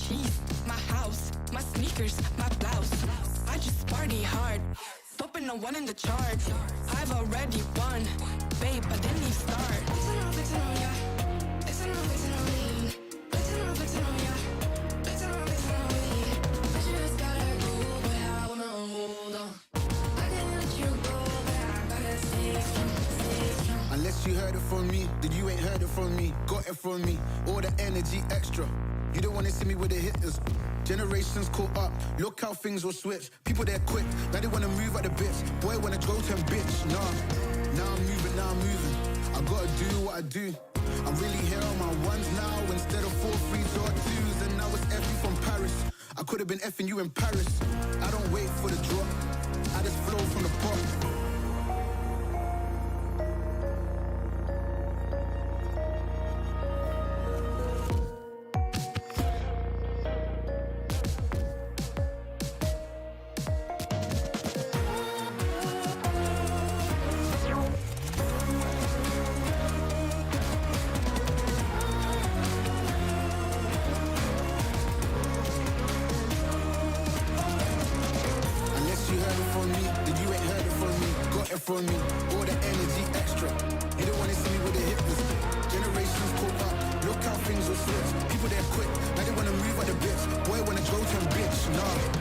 cheese, my house, my sneakers, my blouse. I just party hard, flipping the one in the chart. I've already won, babe, I didn't even start. Fixin' on ya, fixin' on me. Fixin' on ya, fixin' on me. I just gotta go, but I wanna hold on. I can't let you go, but I gotta stay strong. Unless you heard it from me, then you ain't heard it from me. Got it from me, all the energy extra. You don't wanna see me with the hitters. Generations caught up, look how things will switch. People they're quick, now they wanna move at the bits. Boy wanna go to him, bitch, nah. Now I'm moving. I gotta do what I do. I'm really here on my ones now instead of 4 3s or 2s. And now it's F you from Paris. I could've been effing you in Paris. I don't wait for the drop, I just flow from the pot. From me, all the energy extra. You don't wanna see me with the hitters. Generations caught up, look how things will switch. People they're quick, now they wanna move at the bits. Boy wanna go to him, bitch, nah.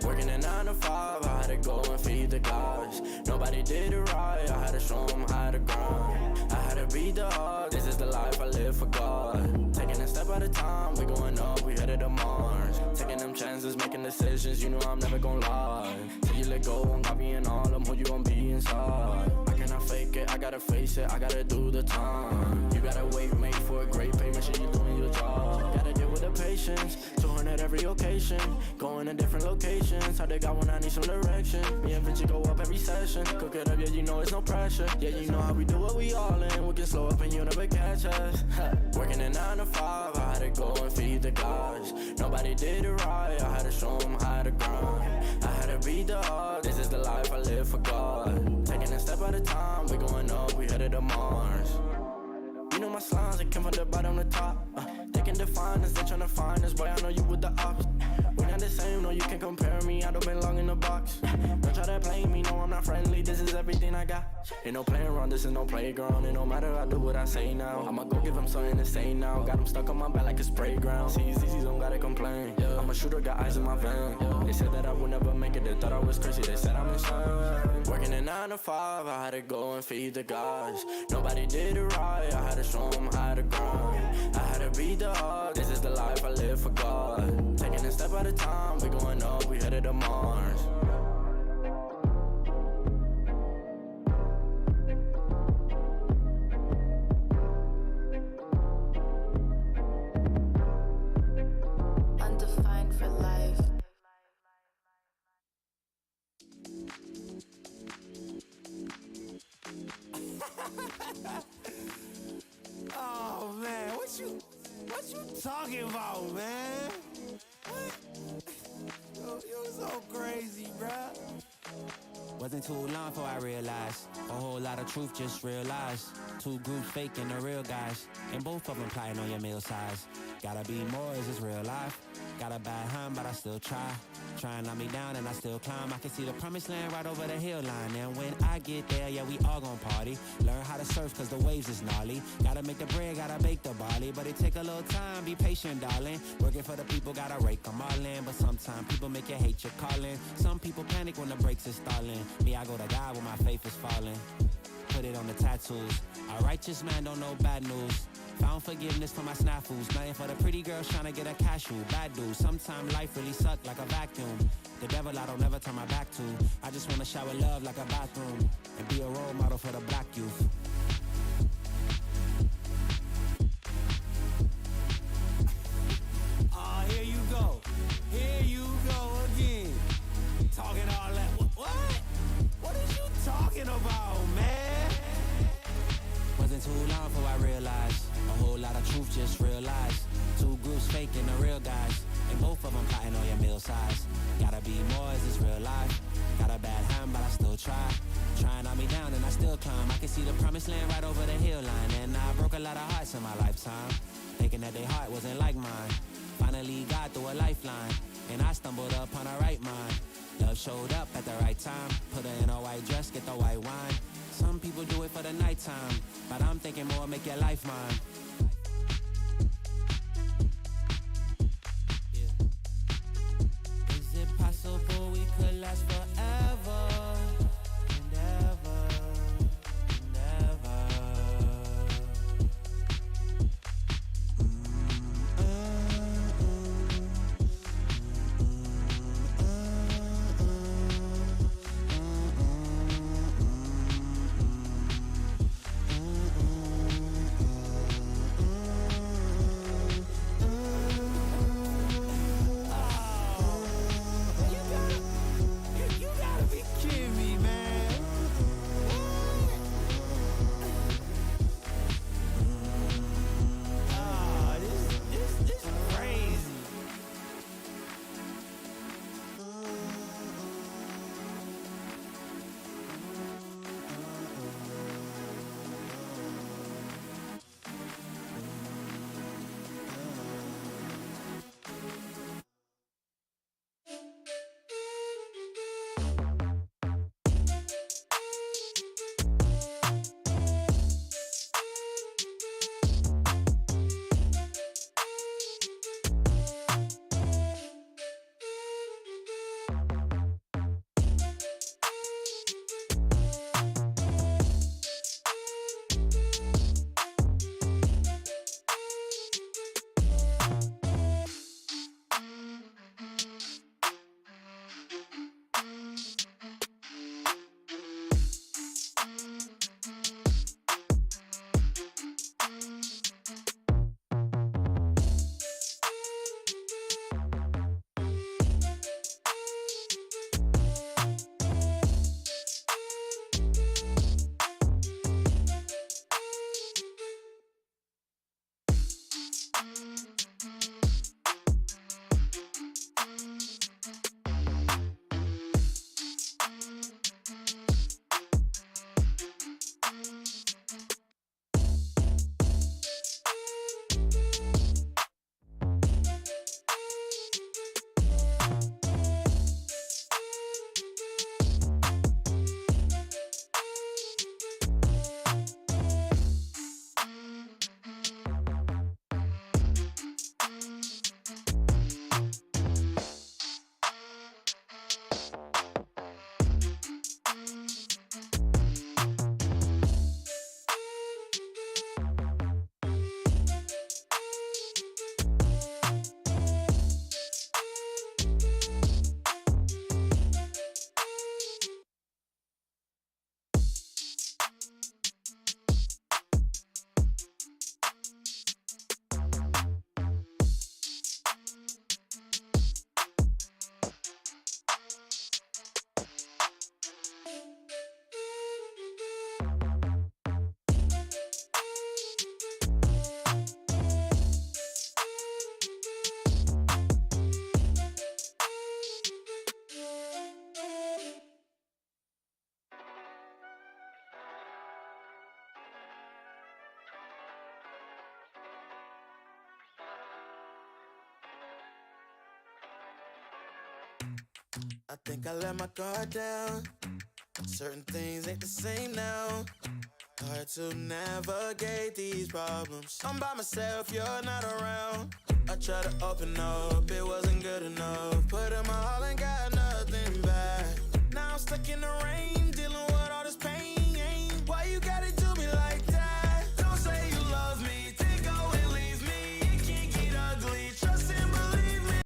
Working a 9 to 5, I had to go and feed the guys. Nobody did it right, I had to show them how to grind. I had to beat the odds, this is the life I live for God. Taking a step at a time, we going up, we headed to Mars. Taking them chances, making decisions, you know I'm never gonna lie. Till you let go, I'm copying all of them, who you gon' be inside. I cannot fake it, I gotta face it, I gotta do the time. You gotta wait, make for a great pay, make sure you're doing your job. Gotta deal with the patience, 200 every occasion. Going to different locations, how they got when I need some direction. Me and Vinci go up every session. Cook it up, yeah, you know it's no pressure. Yeah, you know how we do it, we all in. We can slow up and you never catch us. Working a 9 to 5, I had to go and feed the guys. Nobody did it right, I had to show them how to grind. I had to beat the odds, this is the life I live for God. Taking a step at a time, we going up, we headed to Mars. You know my slimes, they came from the bottom to top. They can define us, they tryna find us. Boy, I know you with the ops. We're not the same, no, you can't compare me. I don't belong in the box. Don't try to play me, no, I'm not friendly. This is everything I got. Ain't no playing around, this is no playground. It no matter, I do what I say now. I'ma go give them something to say now. Got them stuck on my back like a spray ground. See, don't gotta complain. I'm a shooter, got eyes in my van. They said that I would never make it, they thought I was crazy. They said I'm insane. Working a 9 to 5, I had to go and feed the guys. Nobody did it right, I had to show them how to grind. I had to beat the odds, this is the life I live for God. Taking a step at a time, we going up, we headed to Mars. Undefined for life. Oh man, what you talking about, man? What? You're so crazy, bruh. Wasn't too long before I realized a whole lot of truth just realized. 2 groups faking the real guys, and both of them plotting on your meal size. Gotta be more, is this real life? Got a bad hand, but I still try. Try and knock me down and I still climb. I can see the promised land right over the hill line. And when I get there, yeah, we all gon' party. Learn how to surf cause the waves is gnarly. Gotta make the bread, gotta bake the barley. But it take a little time, be patient, darling. Working for the people, gotta rake them all in. But sometimes people make you hate your calling. Some people panic when the brakes is stalling. Me, I go to God when my faith is falling. Put it on the tattoos. A righteous man don't know bad news. Found forgiveness for my snafus. Nothing for the pretty girls trying to get a cashew. Bad dude. Sometimes life really suck like a vacuum. The devil I don't never turn my back to. I just wanna shower love like a bathroom. And be a role model for the black youth. Oh, here you go. Here you go again. Talking all that. What? What is you talking about, man? wasn't too long before I realized a whole lot of truth, just realized. Two groups faking the real guys, and both of them plotting on your meal size. Gotta be more, is this real life? Got a bad hand, but I still try. Trying on me down and I still climb. I can see the promised land right over the hill line. And I broke a lot of hearts in my lifetime, thinking that their heart wasn't like mine. Finally got through a lifeline, and I stumbled upon a right mind. Love showed up at the right time. Put her in a white dress, get the white wine. Some people do it for the nighttime, but I'm thinking more, make your life mine. Is it possible we could last forever and ever and ever? You gotta be kidding me, man. This is crazy. I think I let my guard down. Certain things ain't the same now. Hard to navigate these problems. I'm by myself, you're not around. I tried to open up, it wasn't good enough. Put in my all and got nothing back. Now I'm stuck in the rain, dealing with all this pain. Why you gotta do me like that? Don't say you love me, then go and leave me. It can't get ugly, trust and believe me.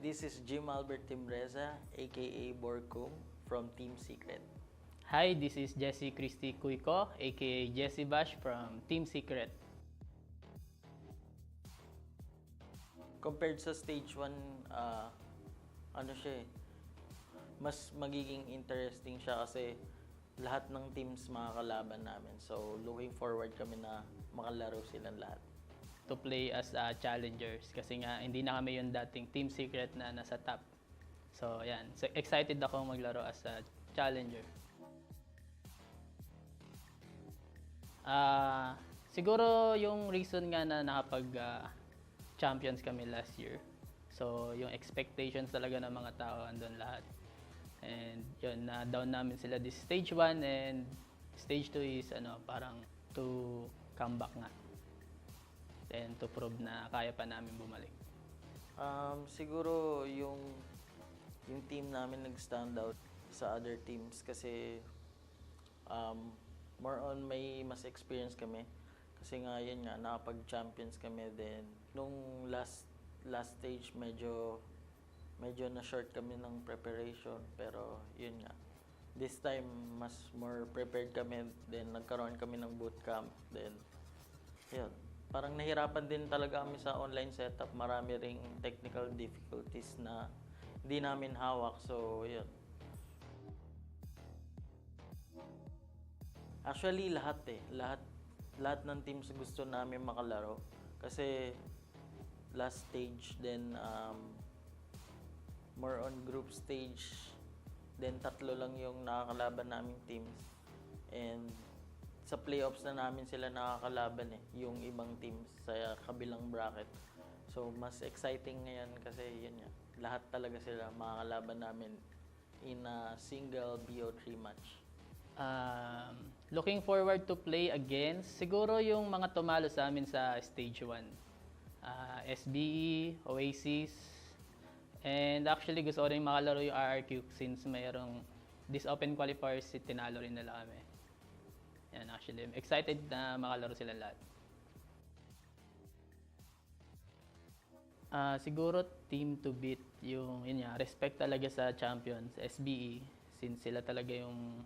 this is Jim Albert Timbreza, aka Borkum, from Team Secret. Hi, this is Jesse Christy Cuico, aka Jesse Bash from Team Secret. Compared sa stage 1, ano siya mas magiging interesting siya kasi lahat ng teams makakalaban namin. So, looking forward kami na makalaro silang lahat. To play as challengers kasi nga hindi na kami yung dating Team Secret na nasa top. So, yan. So, excited ako maglaro as a challenger. Siguro yung reason nga na nakapag-champions kami last year. So, yung expectations talaga ng mga tao andun lahat. And yun, na-down namin sila this stage 1 and stage 2 is parang to come back nga. And to prove na kaya pa namin bumalik. Siguro yung team namin nag-stand out sa other teams kasi more on may mas experience kami. Kasi nga yun nga, nakapag-champions kami then nung last stage medyo na-short kami ng preparation pero yun nga. This time mas more prepared kami then nagkaroon kami ng bootcamp then yun. Parang nahirapan din talaga kami sa online setup. Marami ring technical difficulties na hindi namin hawak so yun. Actually lahat ng teams gusto namin makalaro kasi last stage then more on group stage then 3 lang yung nakakalaban naming teams and sa playoffs na namin sila nakakalaban yung ibang teams sa kabilang bracket. So mas exciting ngayon kasi yun nga, lahat talaga sila makakalaban namin in a single BO3 match. Looking forward to play against siguro yung mga tumalo sa amin sa stage 1. SBE, Oasis, and actually gusto ko rin makalaro yung RRQ since mayroong this open qualifiers tinalo rin nila kami. Yan, actually, I'm excited na makalaro sila lahat. Siguro team to beat yung respect talaga sa champions, SBE, since sila talaga yung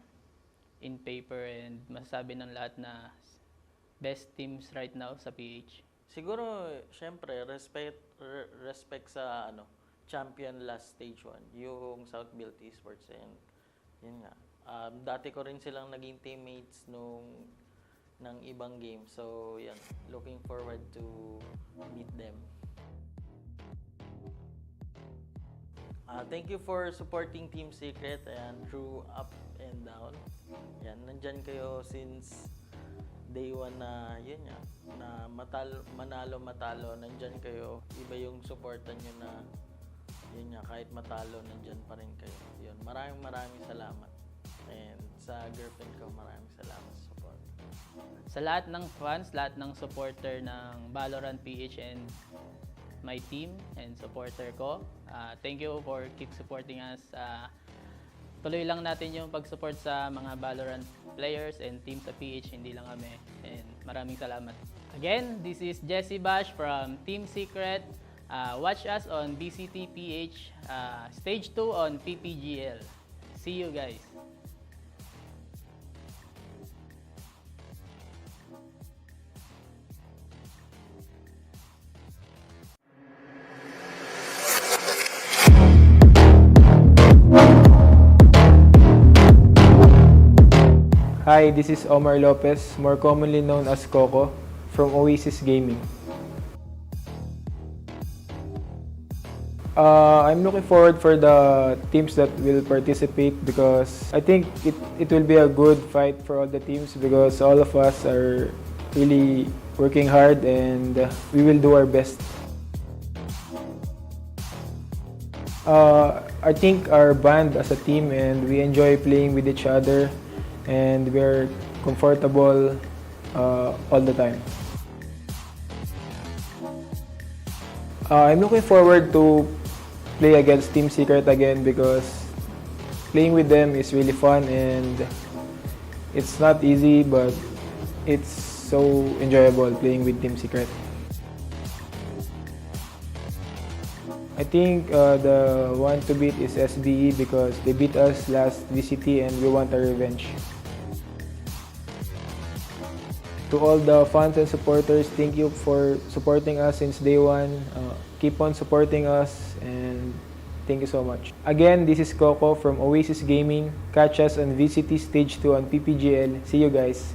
in paper and masasabi ng lahat na best teams right now sa PH. Siguro, syempre, respect sa champion last stage 1, yung South Built Esports and yun nga. Dati ko rin silang naging teammates ng ibang game. So, yan. Looking forward to meet them. Thank you for supporting Team Secret and through up and down. Yan, nandyan kayo since day 1 na yun nga, na manalo-matalo, nandyan kayo. Iba yung supportan nyo na yun nga, kahit matalo, nandyan pa rin kayo. Yun, maraming salamat. And sa girlfriend ko, maraming salamat sa support. Sa lahat ng fans, lahat ng supporter ng Valorant PH and my team and supporter ko, thank you for keep supporting us. Tuloy lang natin yung pag-support sa mga Valorant players and team sa PH, hindi lang kami. And maraming salamat. Again, this is Jesse Bash from Team Secret. Watch us on VCTPH, Stage 2 on PPGL. See you guys. Hi, this is Omar Lopez, more commonly known as Coco, from Oasis Gaming. I'm looking forward for the teams that will participate because I think it will be a good fight for all the teams because all of us are really working hard and we will do our best. I think our band as a team and we enjoy playing with each other and we're comfortable all the time. I'm looking forward to play against Team Secret again because playing with them is really fun and it's not easy but it's so enjoyable playing with Team Secret. I think the one to beat is SBE because they beat us last VCT and we want a revenge. To all the fans and supporters, thank you for supporting us since day one. Keep on supporting us and thank you so much. Again, this is Coco from Oasis Gaming. Catch us on VCT Stage 2 on PPGL. See you guys.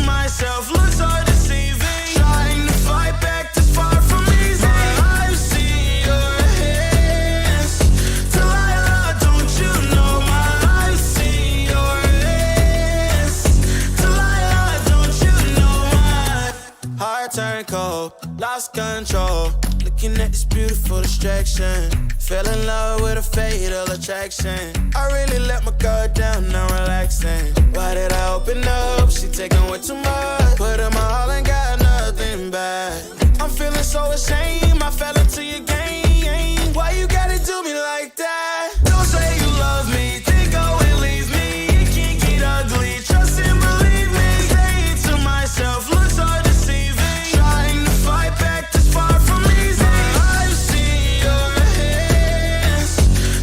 Myself looks so deceiving. Trying to fight back this far from easy. I've seen your hands. Delilah, don't you know I've seen your hands. Delilah, don't you know my heart turned cold, lost control. Looking at this beautiful distraction. Fell in love with a fatal attraction. I really let my guard down, now relaxing. Why did I open up? She taking way too much. Put in my all and got nothing back. I'm feeling so ashamed, I fell into your game. Why you gotta do me like that? Don't say you love me, then go and leave me. It can't get ugly, trust and believe me. Saying to myself, looks so deceiving. Trying to fight back this far from easy. I've seen your hands.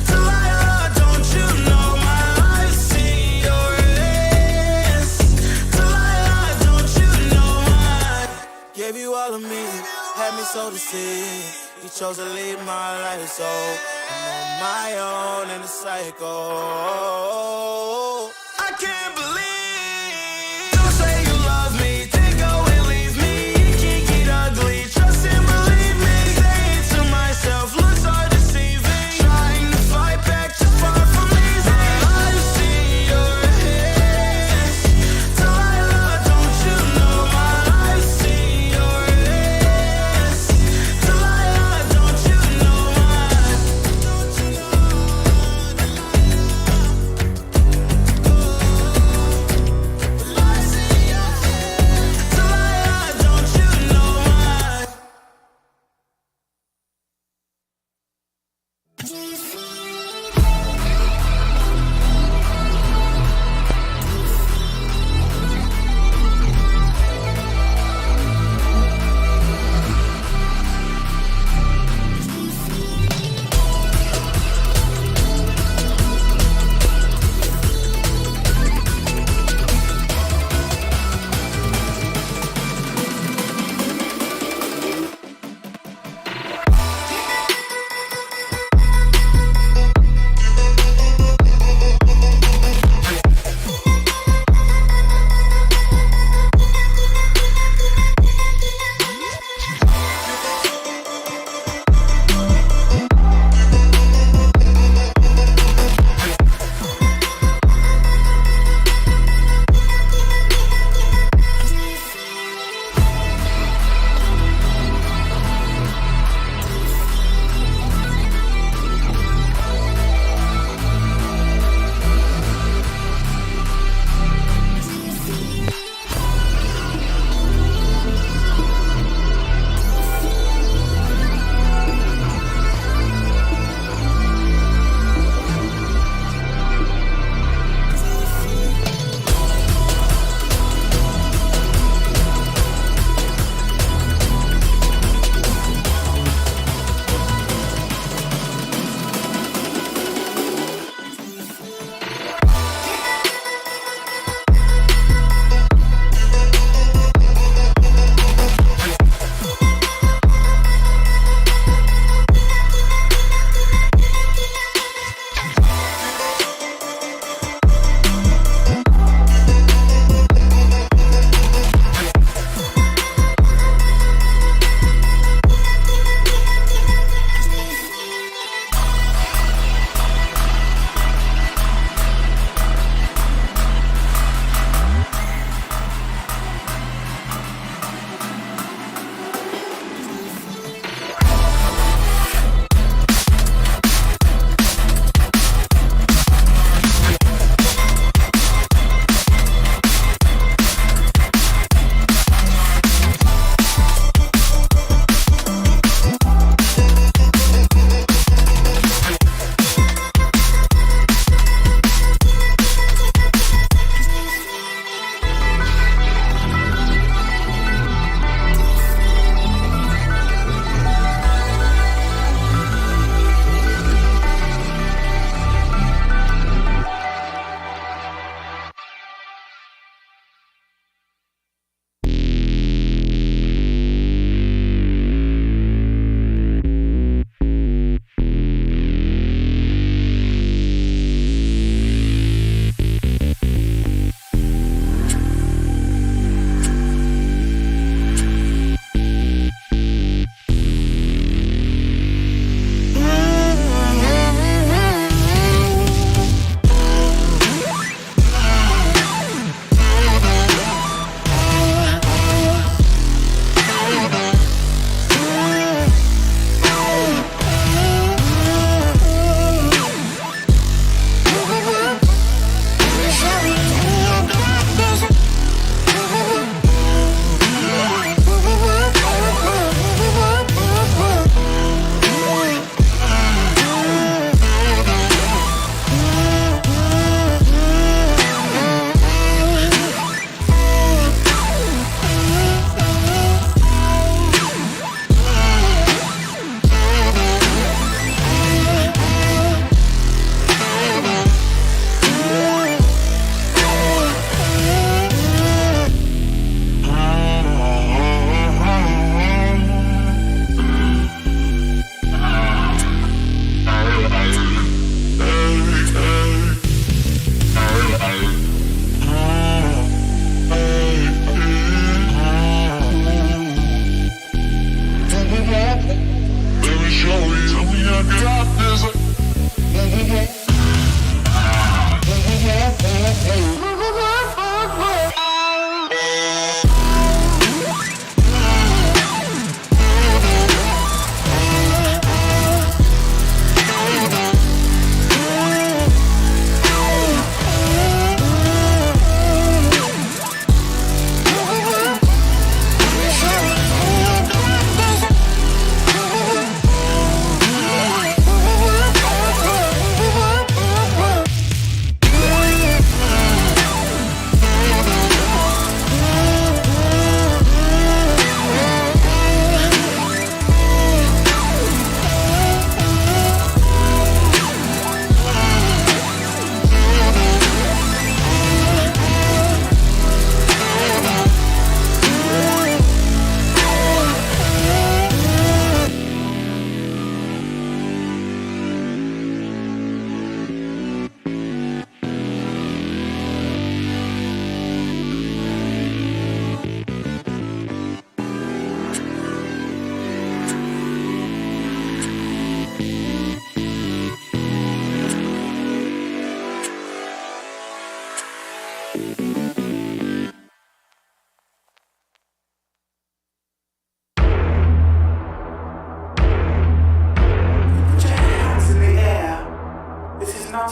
Delilah, don't you know I've seen your hands. Delilah, don't you know gave you all of me, had me so deceived. You chose to leave my life, so I'm on my own in the cycle. I can't believe. Don't say you love me, then go and leave me. It can't get ugly, trust and believe me. Saying to myself, looks so deceiving. Trying to fight back too far from easy. I've seen your hands. Delilah, don't you know I've seen your hands. Delilah, don't you know don't you know Delilah.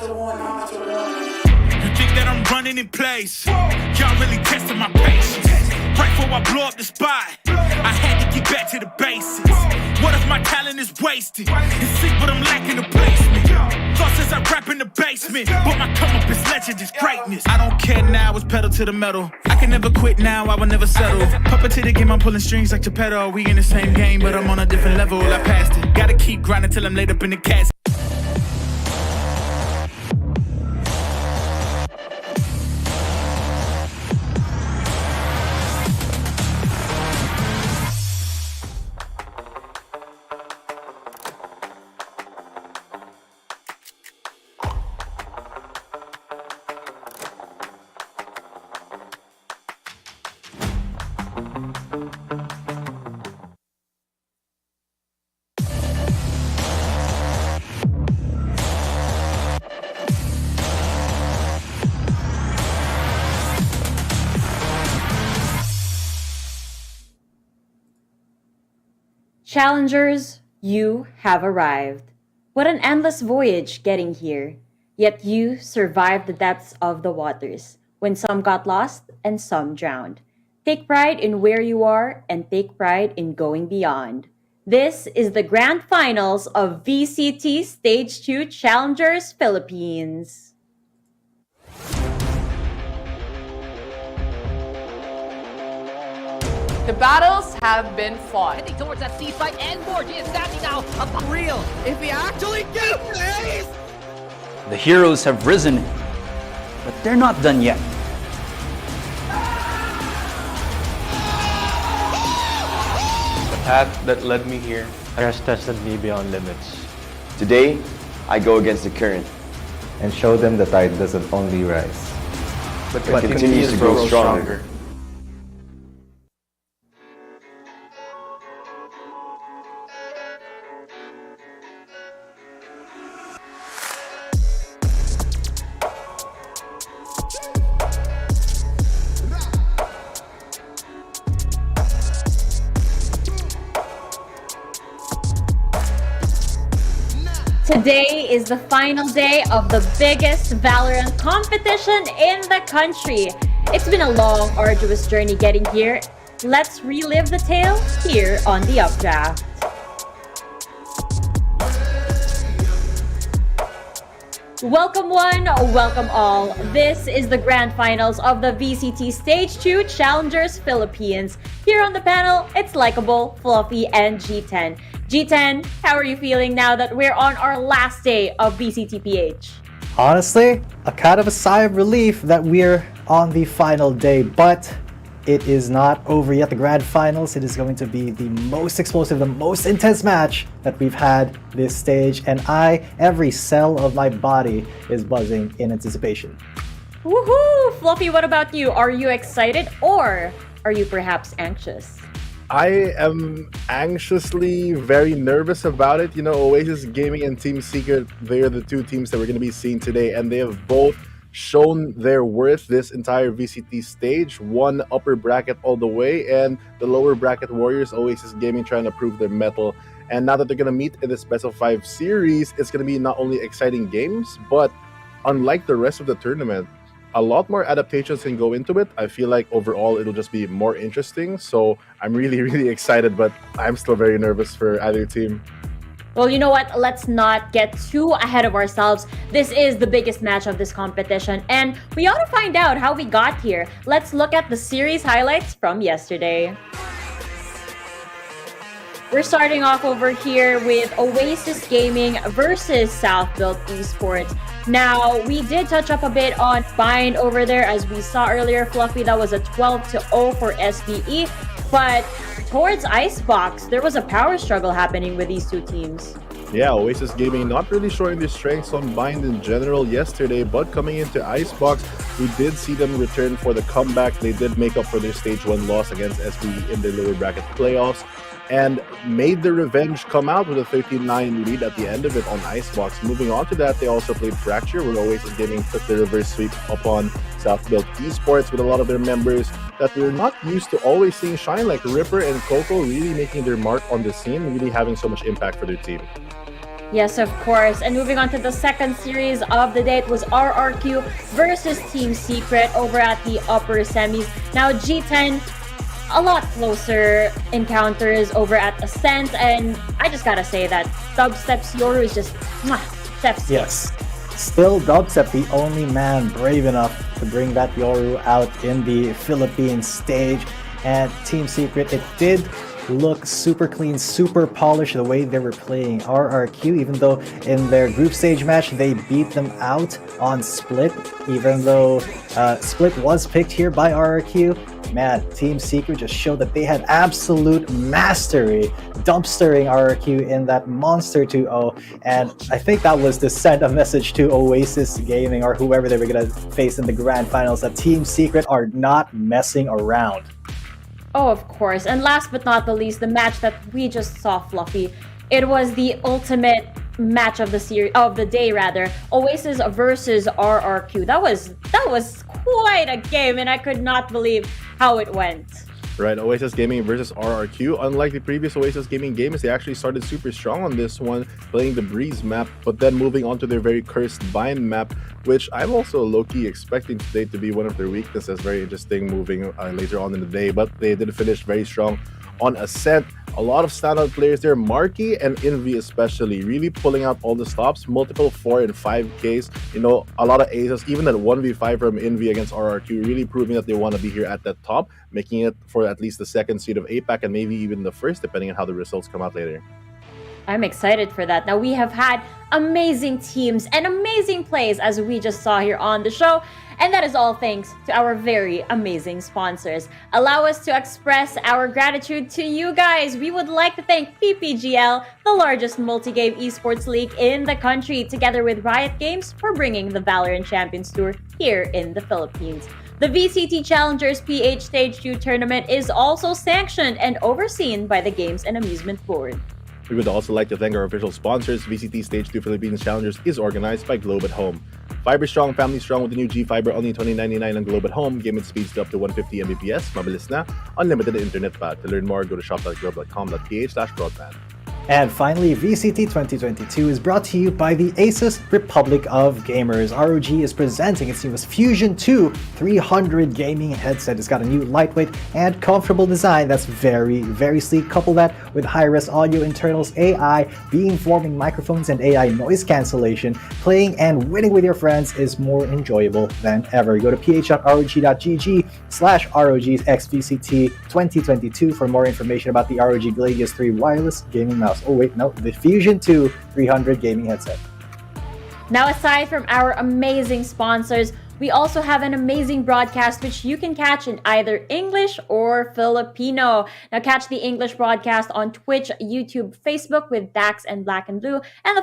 You think that I'm running in place? Y'all really testing my patience. Right before I blow up the spot, I had to get back to the basics. What if my talent is wasted? You see, but I'm lacking the placement. Thought since I rap in the basement, but my come up is legend, is greatness. I don't care now, it's pedal to the metal. I can never quit now, I will never settle. Puppet to the game, I'm pulling strings like Geppetto. We in the same game, but I'm on a different level. I passed it. Gotta keep grinding till I'm laid up in the casket. Challengers, you have arrived. What an endless voyage getting here. Yet you survived the depths of the waters, when some got lost and some drowned. Take pride in where you are and take pride in going beyond. This is the grand finals of VCT Stage 2 Challengers Philippines. The battles have been fought. Heading towards that C site, and Morgy is standing now upon Real. If he actually gets this! The heroes have risen, but they're not done yet. The path that led me here has tested me beyond limits. Today, I go against the current and show them the tide doesn't only rise, but continues to grow stronger. Today is the final day of the biggest Valorant competition in the country. It's been a long, arduous journey getting here. Let's relive the tale here on the Updraft. Welcome one, welcome all. This is the grand finals of the VCT Stage 2 Challengers Philippines. Here on the panel, it's Likeable, Fluffy, and G10. G10, how are you feeling now that we're on our last day of VCTPH? Honestly, a kind of a sigh of relief that we're on the final day, but it is not over yet. The grand finals, it is going to be the most explosive, the most intense match that we've had this stage, and every cell of my body is buzzing in anticipation. Woohoo! Fluffy, what about you? Are you excited or are you perhaps anxious? I am anxiously very nervous about it. You know, Oasis Gaming and Team Secret, they're the two teams that we're going to be seeing today, and they have both shown their worth this entire VCT stage. One upper bracket all the way, and the lower bracket warriors, Oasis Gaming, trying to prove their mettle. And now that they're going to meet in this best of 5 series, it's going to be not only exciting games, but unlike the rest of the tournament, a lot more adaptations can go into it. I feel like overall it'll just be more interesting. So I'm really, really excited, but I'm still very nervous for either team. Well, you know what? Let's not get too ahead of ourselves. This is the biggest match of this competition, and we ought to find out how we got here. Let's look at the series highlights from yesterday. We're starting off over here with Oasis Gaming versus South Built Esports. Now, we did touch up a bit on Bind over there, as we saw earlier, Fluffy. That was a 12-0 for SBE. But towards Icebox, there was a power struggle happening with these two teams. Yeah, Oasis Gaming not really showing their strengths on Bind in general yesterday, but coming into Icebox, we did see them return for the comeback. They did make up for their Stage 1 loss against SBE in the lower bracket playoffs, and made the revenge come out with a 13-9 lead at the end of it on Icebox. Moving on to that, they also played Fracture, where Oasis Gaming took the reverse sweep upon South Built Esports with a lot of their members that we're not used to always seeing shine, like Ripper and Coco really making their mark on the scene, really having so much impact for their team. Yes, of course. And moving on to the second series of the day, it was RRQ versus Team Secret over at the upper semis. Now G10, a lot closer encounters over at Ascent, and I just gotta say that Dubstep's Yoru is just chef's Yes. Still Dubstep, the only man brave enough to bring that Yoru out in the Philippine stage. And Team Secret, it did look super clean, super polished the way they were playing RRQ, even though in their group stage match they beat them out on Split, even though Split was picked here by RRQ. Man, Team Secret just showed that they had absolute mastery dumpstering RRQ in that Monster 2-0, and I think that was to send a message to Oasis Gaming or whoever they were going to face in the grand finals that Team Secret are not messing around. Oh, of course. And last but not the least, the match that we just saw, Fluffy. It was the ultimate match of the day rather. Oasis versus RRQ. That was quite a game, and I could not believe how it went. Right, Oasis Gaming versus RRQ. Unlike the previous Oasis Gaming games, they actually started super strong on this one, playing the Breeze map, but then moving on to their very cursed Vine map, which I'm also low-key expecting today to be one of their weaknesses. Very interesting moving later on in the day, but they did finish very strong on Ascent. A lot of standout players there, Marky and Envy especially, really pulling out all the stops, multiple 4 and 5Ks, you know, a lot of aces, even that 1v5 from Envy against RRQ, really proving that they want to be here at the top, making it for at least the second seed of APAC and maybe even the first, depending on how the results come out later. I'm excited for that. Now, we have had amazing teams and amazing plays as we just saw here on the show. And that is all thanks to our very amazing sponsors. Allow us to express our gratitude to you guys. We would like to thank PPGL, the largest multi-game esports league in the country, together with Riot Games for bringing the Valorant Champions Tour here in the Philippines. The VCT Challengers PH Stage 2 tournament is also sanctioned and overseen by the Games and Amusement Board. We would also like to thank our official sponsors. VCT Stage 2 Philippines Challengers is organized by Globe at Home. Fiber strong, family strong with the new G Fiber, only $20.99 on Globe at Home. Game with speeds to up to 150 Mbps. Mabilis na, unlimited internet pa. To learn more, go to shop.globe.com.ph/broadband. And finally, VCT 2022 is brought to you by the Asus Republic of Gamers. ROG is presenting its newest Fusion 2 300 gaming headset. It's got a new lightweight and comfortable design that's very, very sleek. Couple that with high-res audio internals, AI, beamforming microphones, and AI noise cancellation. Playing and winning with your friends is more enjoyable than ever. Go to ph.rog.gg/ROGXVCT 2022 for more information about the ROG Gladius 3 wireless gaming mouse. Oh wait, no, the Fusion 2 300 gaming headset. Now, aside from our amazing sponsors, we also have an amazing broadcast which you can catch in either English or Filipino. Now, catch the English broadcast on Twitch, YouTube, Facebook with Dax and Black and Blue, and the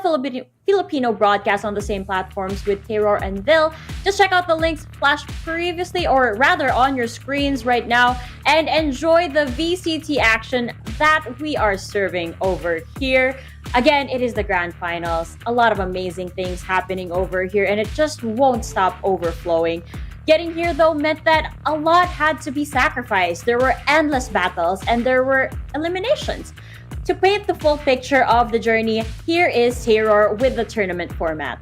Filipino broadcast on the same platforms with Terror and Vil. Just check out the links flashed previously, or rather on your screens right now, and enjoy the VCT action that we are serving over here. Again, it is the grand finals. A lot of amazing things happening over here, and it just won't stop overflowing. Getting here, though, meant that a lot had to be sacrificed. There were endless battles, and there were eliminations. To paint the full picture of the journey, here is Terror with the tournament format.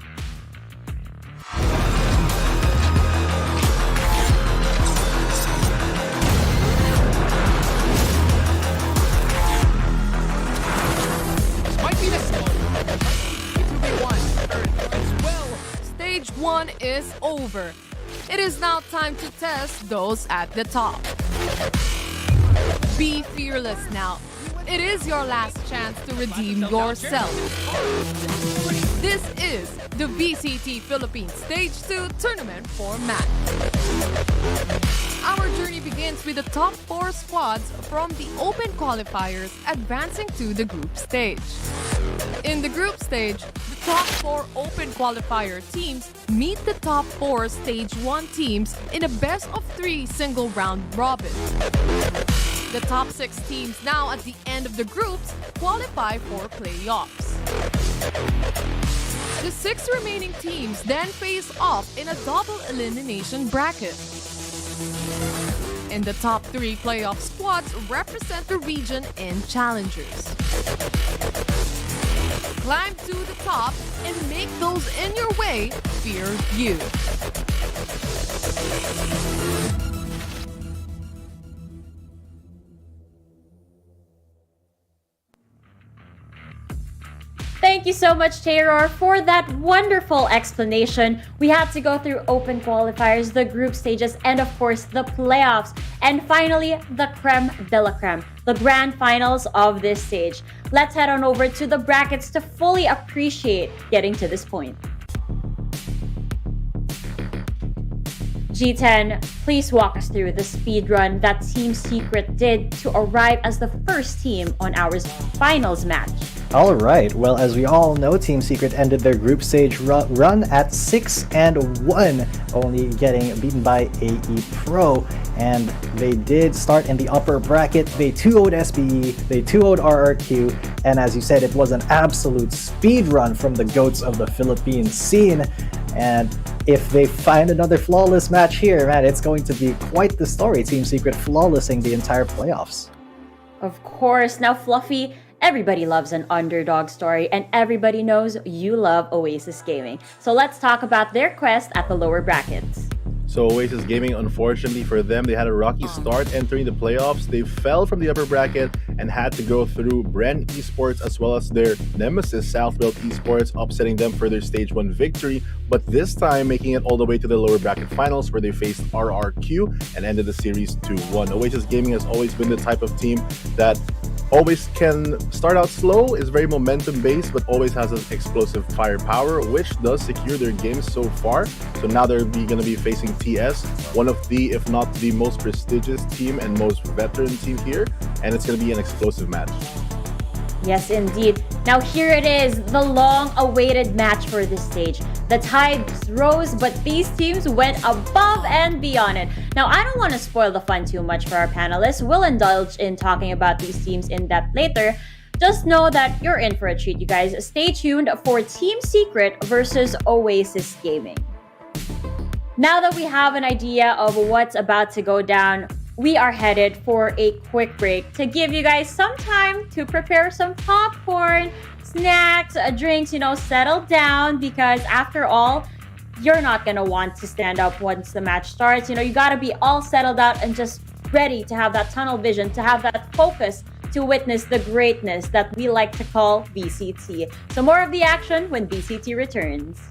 Stage 1 is over. It is now time to test those at the top. Be fearless now. It is your last chance to redeem yourself. This is the VCT Philippines Stage 2 tournament format. Our journey begins with the top 4 squads from the open qualifiers advancing to the group stage. In the group stage, the top 4 open qualifier teams meet the top 4 stage 1 teams in a best of 3 single round robin. The top 6 teams now at the end of the groups qualify for playoffs. The 6 remaining teams then face off in a double elimination bracket. And the top 3 playoff squads represent the region in challengers. climb to the top and make those in your way fear you. Thank you so much, Terror, for that wonderful explanation. We had to go through open qualifiers, the group stages, and of course, the playoffs. And finally, the creme de la creme, the grand finals of this stage. Let's head on over to the brackets to fully appreciate getting to this point. G10, please walk us through the speed run that Team Secret did to arrive as the first team on our finals match. Alright, well, as we all know, Team Secret ended their group stage run at 6-1, only getting beaten by AE Pro. And they did start in the upper bracket. They 2-0'd SBE, they 2-0'd RRQ, and as you said, it was an absolute speed run from the GOATs of the Philippine scene. And if they find another flawless match here, man, it's going to be quite the story. Team Secret flawlessing the entire playoffs. Of course. Now, Fluffy, everybody loves an underdog story, and everybody knows you love Oasis Gaming. So let's talk about their quest at the lower brackets. So Oasis Gaming, unfortunately for them, they had a rocky start entering the playoffs. They fell from the upper bracket and had to go through Bren Esports as well as their nemesis Southwell Esports, upsetting them for their stage 1 victory, but this time making it all the way to the lower bracket finals where they faced RRQ and ended the series 2-1. Oasis Gaming has always been the type of team that always can start out slow, is very momentum based, but always has an explosive firepower, which does secure their games so far. So now they're going to be facing TS, one of the, if not the most prestigious team and most veteran team here, and it's going to be an explosive match. Yes, indeed. Now here it is, the long-awaited match for this stage. The tides rose, but these teams went above and beyond it. Now, I don't want to spoil the fun too much for our panelists. We'll indulge in talking about these teams in depth later. Just know that you're in for a treat, you guys. Stay tuned for Team Secret versus Oasis Gaming. Now that we have an idea of what's about to go down, we are headed for a quick break to give you guys some time to prepare some popcorn, snacks, drinks, settle down, because after all, you're not going to want to stand up once the match starts. You got to be all settled out and just ready to have that tunnel vision, to have that focus to witness the greatness that we like to call VCT. So more of the action when VCT returns.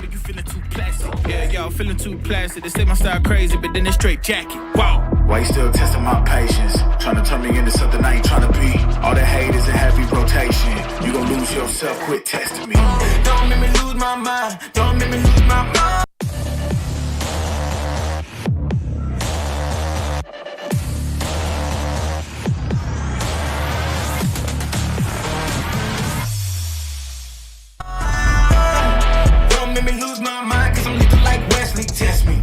You feeling too plastic. Yeah, y'all feeling too plastic. They say my style crazy, but then it's straight jacket. Wow. Why you still testing my patience? Trying to turn me into something I ain't trying to be. All the hate is in heavy rotation. You gon' lose yourself, quit testing me. Don't make me lose my mind. Don't make me lose my mind. Test me.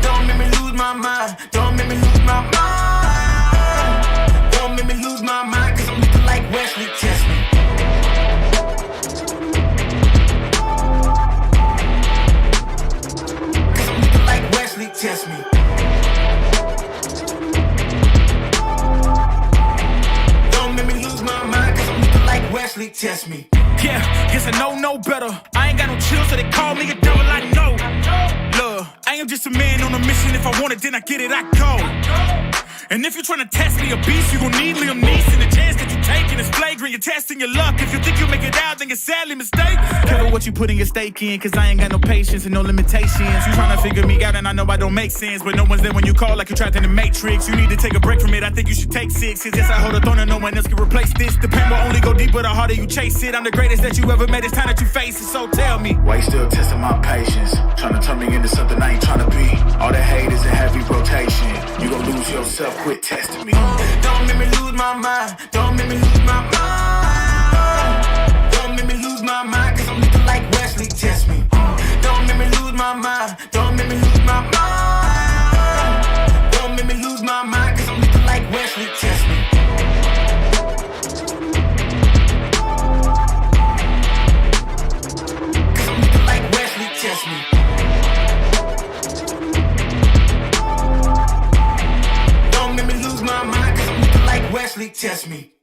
Don't make me lose my mind. Don't make me lose my mind. Don't make me lose my mind, cause I'm looking like Wesley. Test me. Cause I'm looking like Wesley. Test me. Don't make me lose my mind, cause I'm looking like Wesley. Test me. Yeah, guess I know better. I ain't got no chill, so they call me a devil. I know. Look, I am just a man on a mission. If I want it, then I get it, I go. And if you're trying to test me a beast, you gon' need Liam Neeson. The chance that you taking is flagrant. You're testing your luck. If you think you'll make it out, then you're sadly mistaken. Careful what you putting your stake in, cause I ain't got no patience and no limitations. You trying to figure me out and I know I don't make sense, but no one's there when you call like you're trapped in the Matrix. You need to take a break from it. I think you should take 6. Cause yes, I hold a throne and no one else can replace this. The pain will only go deeper the harder you chase it. I'm the greatest that you ever met. It's time that you face it. So tell me, why you still testing my patience? Trying to turn me into something I ain't trying to be. All the hate is in heavy rotation. You gon' lose yourself, quit testing me. Don't make me lose my mind. Don't make me lose my mind. Don't make me lose my mind, cause I'm looking like Wesley. Test me. Don't make me lose my mind. Don't make me lose my mind. Don't make me lose my mind, cause I'm looking like Wesley. Test me. Cause I'm looking like Wesley. Test me. Wesley, test me.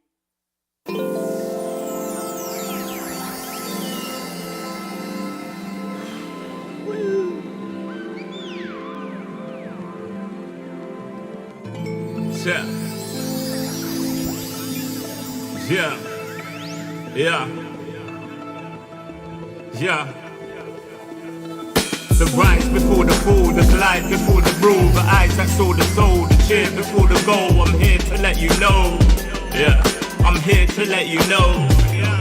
Yeah. Yeah. Yeah. Yeah. The rise before the fall, the glide before the rule, the eyes that saw the soul, the cheer before the goal. I'm here to let you know. Yeah. I'm here to let you know.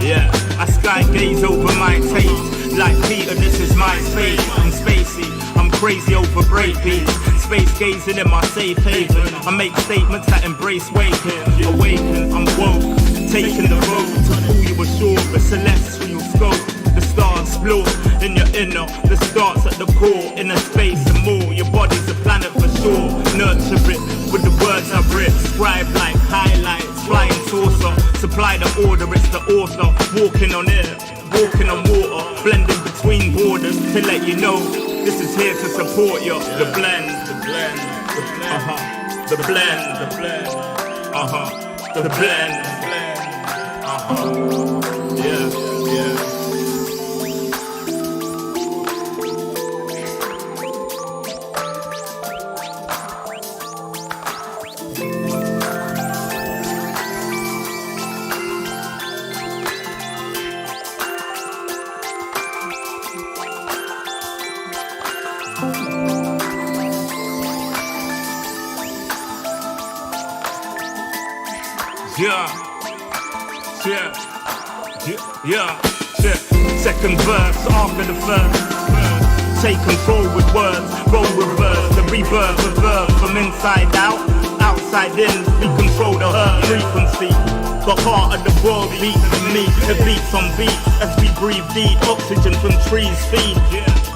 Yeah. I sky gaze over my taste. Like Peter, this is my space. I'm spacey. I'm crazy over breakbeats. Space gazing in my safe haven. I make statements that embrace waking. Awaken, I'm woke. Taking the road to pull you ashore. The celestial scope. The stars explore in your inner. The starts at the core. Inner space and more. Your body's a planet for sure. Nurture it with the words I rip. Scribe like highlights. Flying saucer. Supply the order. It's the author. Walking on air. Walking on water. Blending between borders to let you know. This is here to support you. The blend. The blend. The blend. The blend. The blend. The blend. Yeah. Yeah. Yeah. Second verse after the first. Take control with words, roll reverse, the rebirth of verb from inside out, outside in. We control the hurt frequency. The heart of the world beats in me. It beats on beats as we breathe deep. Oxygen from trees feed.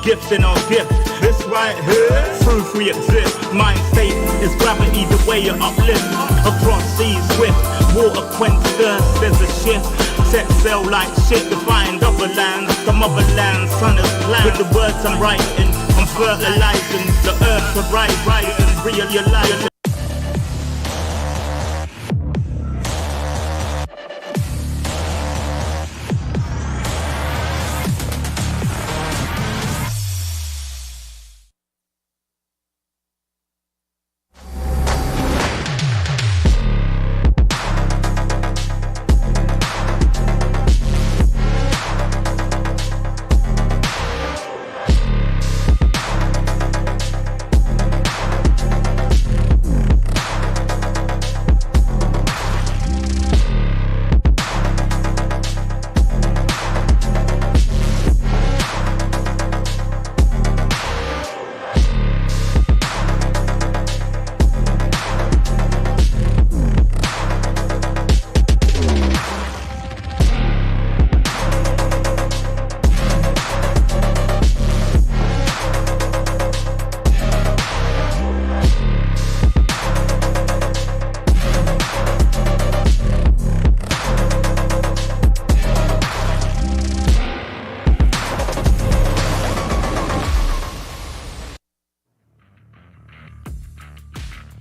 Gift in our gift. This right here, proof we exist. Mind state is gravity, the way you uplift. Across seas swift, water quench thirst, there's a shift. Set sail like shit to find other lands. The motherland, sun is planned. With the words I'm writing, I'm fertilizing the earth to rising, realizing.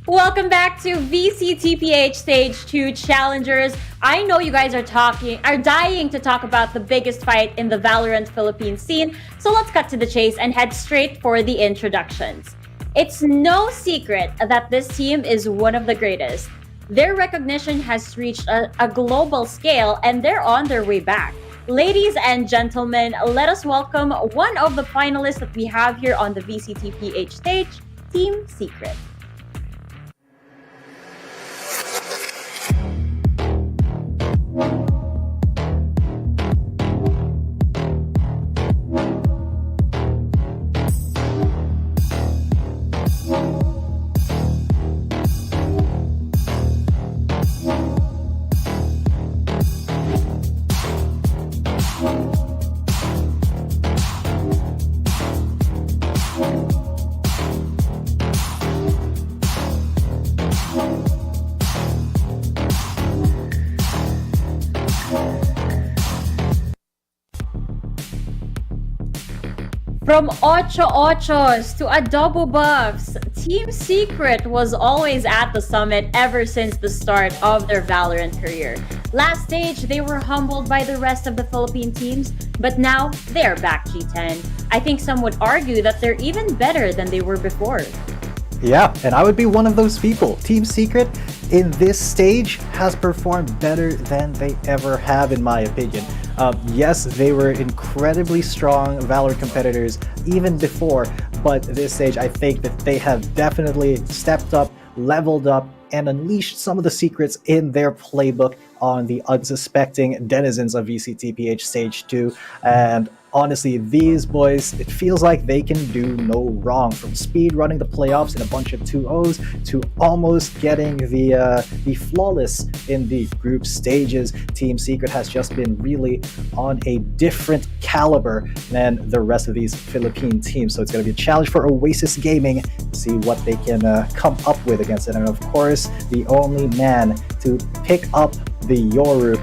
Welcome back to VCTPH Stage 2 Challengers. I know you guys are dying to talk about the biggest fight in the Valorant Philippines scene, so let's cut to the chase and head straight for the introductions. It's no secret that this team is one of the greatest. Their recognition has reached a global scale and they're on their way back. Ladies and gentlemen, let us welcome one of the finalists that we have here on the VCTPH stage, Team Secret. From Ocho Ochos to Adobo Buffs, Team Secret was always at the summit ever since the start of their Valorant career. Last stage, they were humbled by the rest of the Philippine teams, but now they're back G10. I think some would argue that they're even better than they were before. Yeah, and I would be one of those people. Team Secret in this stage has performed better than they ever have, in my opinion. Yes, they were incredibly strong Valorant competitors even before, but this stage I think that they have definitely stepped up, leveled up, and unleashed some of the secrets in their playbook on the unsuspecting denizens of VCTPH Stage 2. And honestly, these boys, it feels like they can do no wrong. From speed running the playoffs in a bunch of 2-0s to almost getting the flawless in the group stages. Team Secret has just been really on a different caliber than the rest of these Philippine teams. So it's going to be a challenge for Oasis Gaming to see what they can come up with against it. And of course, the only man to pick up the Yoru.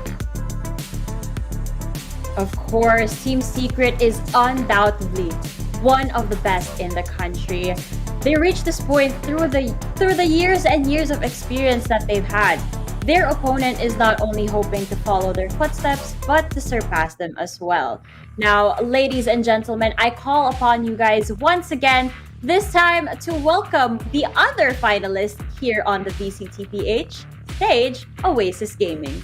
Of course, Team Secret is undoubtedly one of the best in the country. They reached this point through the years and years of experience that they've had. Their opponent is not only hoping to follow their footsteps, but to surpass them as well. Now, ladies and gentlemen, I call upon you guys once again, this time to welcome the other finalist here on the VCTPH stage, Oasis Gaming.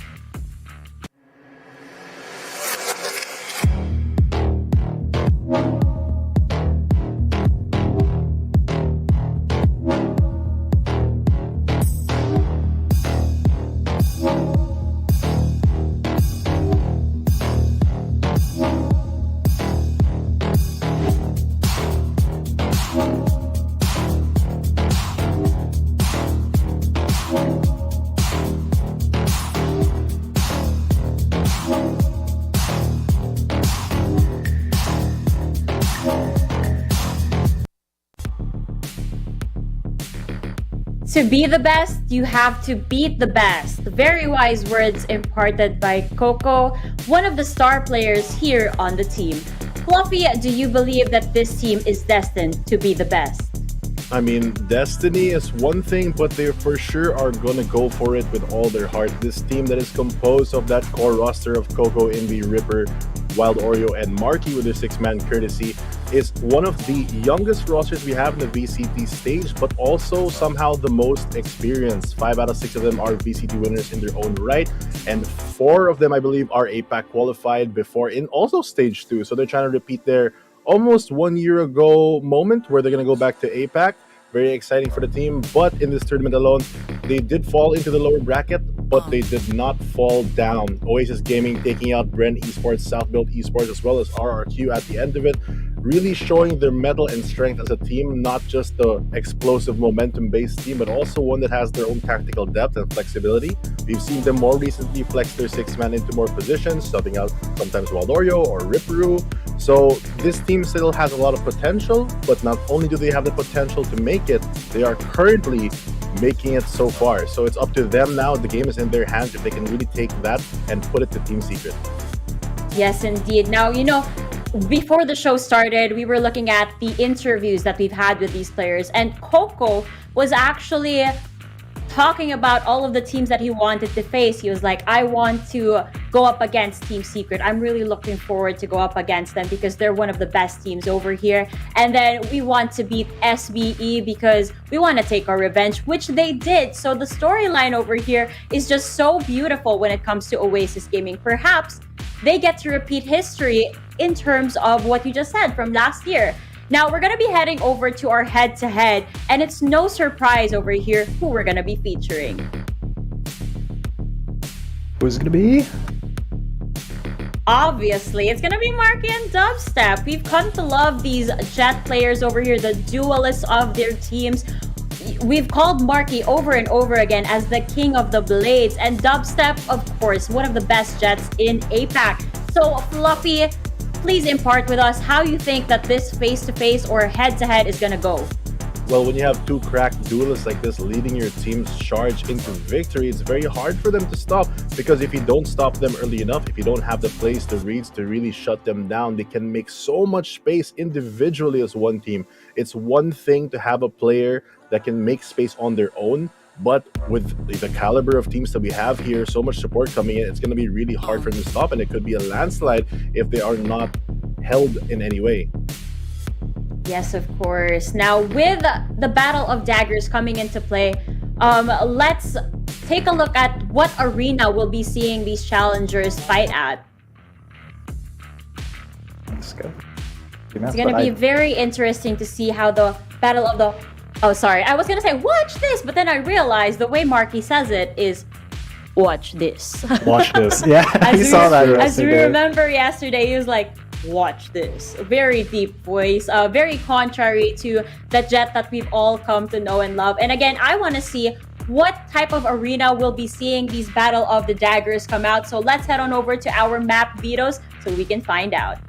To be the best, you have to beat the best. Very wise words imparted by Coco, one of the star players here on the team. Fluffy, do you believe that this team is destined to be the best? I mean, destiny is one thing, but they for sure are gonna go for it with all their heart. This team that is composed of that core roster of Coco, Envy, Ripper, Wild Oreo, and Marky with their 6-man courtesy is one of the youngest rosters we have in the VCT stage, but also somehow the most experienced. 5 out of 6 of them are VCT winners in their own right, and 4 of them, I believe, are APAC qualified before in also stage 2. So they're trying to repeat their almost 1 year ago moment where they're going to go back to APAC. Very exciting for the team, but in this tournament alone, they did fall into the lower bracket, but they did not fall down. Oasis Gaming taking out Bren Esports, South Build Esports, as well as RRQ at the end of it, really showing their mettle and strength as a team, not just the explosive momentum-based team, but also one that has their own tactical depth and flexibility. We've seen them more recently flex their 6-man into more positions, subbing out sometimes Wild Oreo or Ripperoo. So this team still has a lot of potential, but not only do they have the potential to make it, they are currently making it so far. So it's up to them now. The game is in their hands if they can really take that and put it to Team Secret. Yes, indeed. Now, before the show started, we were looking at the interviews that we've had with these players, and Coco was actually talking about all of the teams that he wanted to face. He was like, I want to go up against Team Secret. I'm really looking forward to go up against them because they're one of the best teams over here. And then we want to beat SBE because we want to take our revenge, which they did. So the storyline over here is just so beautiful when it comes to Oasis Gaming. Perhaps they get to repeat history in terms of what you just said from last year. Now, we're going to be heading over to our head-to-head, and it's no surprise over here who we're going to be featuring. Who's it going to be? Obviously, it's going to be Marky and Dubstep. We've come to love these Jet players over here, the duelists of their teams. We've called Marky over and over again as the king of the blades, and Dubstep, of course, one of the best Jets in APAC. So, Fluffy, please impart with us how you think that this face-to-face or head-to-head is going to go. Well, when you have 2 cracked duelists like this leading your team's charge into victory, it's very hard for them to stop, because if you don't stop them early enough, if you don't have the plays, the reads to really shut them down, they can make so much space individually as one team. It's one thing to have a player that can make space on their own, but with the caliber of teams that we have here, so much support coming in, it's going to be really hard for them to stop, and it could be a landslide if they are not held in any way. Yes, of course. Now, with the Battle of Daggers coming into play, let's take a look at what arena we'll be seeing these challengers fight at. Let's go. It's going to be very interesting to see how the Battle of the... Oh, sorry. I was going to say, watch this, but then I realized the way Marky says it is, watch this. Watch this. Yeah, you saw that yesterday. As we remember yesterday, he was like, watch this. Very deep voice, very contrary to the Jet that we've all come to know and love. And again, I want to see what type of arena we'll be seeing these Battle of the Daggers come out. So let's head on over to our map vetoes so we can find out.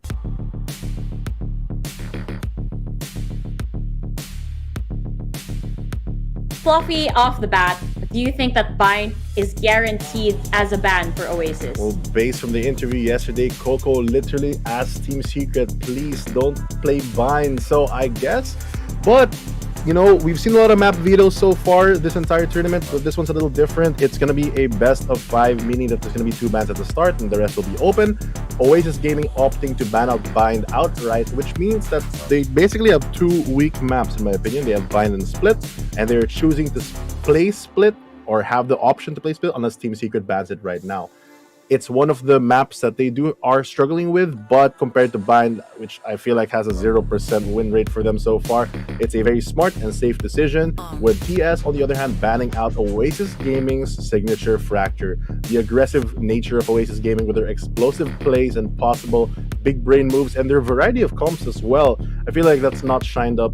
Fluffy, off the bat, do you think that Bind is guaranteed as a ban for Oasis? Well, based from the interview yesterday, Coco literally asked Team Secret, please don't play Bind. So I guess, but you know, we've seen a lot of map vetoes so far this entire tournament, but this one's a little different. It's going to be a best of 5, meaning that there's going to be 2 bans at the start and the rest will be open. Oasis Gaming opting to ban out Bind outright, which means that they basically have 2 weak maps in my opinion. They have Bind and Split, and they're choosing to play Split or have the option to play Split unless Team Secret bans it right now. It's one of the maps that they are struggling with, but compared to Bind, which I feel like has a 0% win rate for them so far, it's a very smart and safe decision, with TS on the other hand banning out Oasis Gaming's signature Fracture. The aggressive nature of Oasis Gaming with their explosive plays and possible big brain moves and their variety of comps as well, I feel like that's not shined up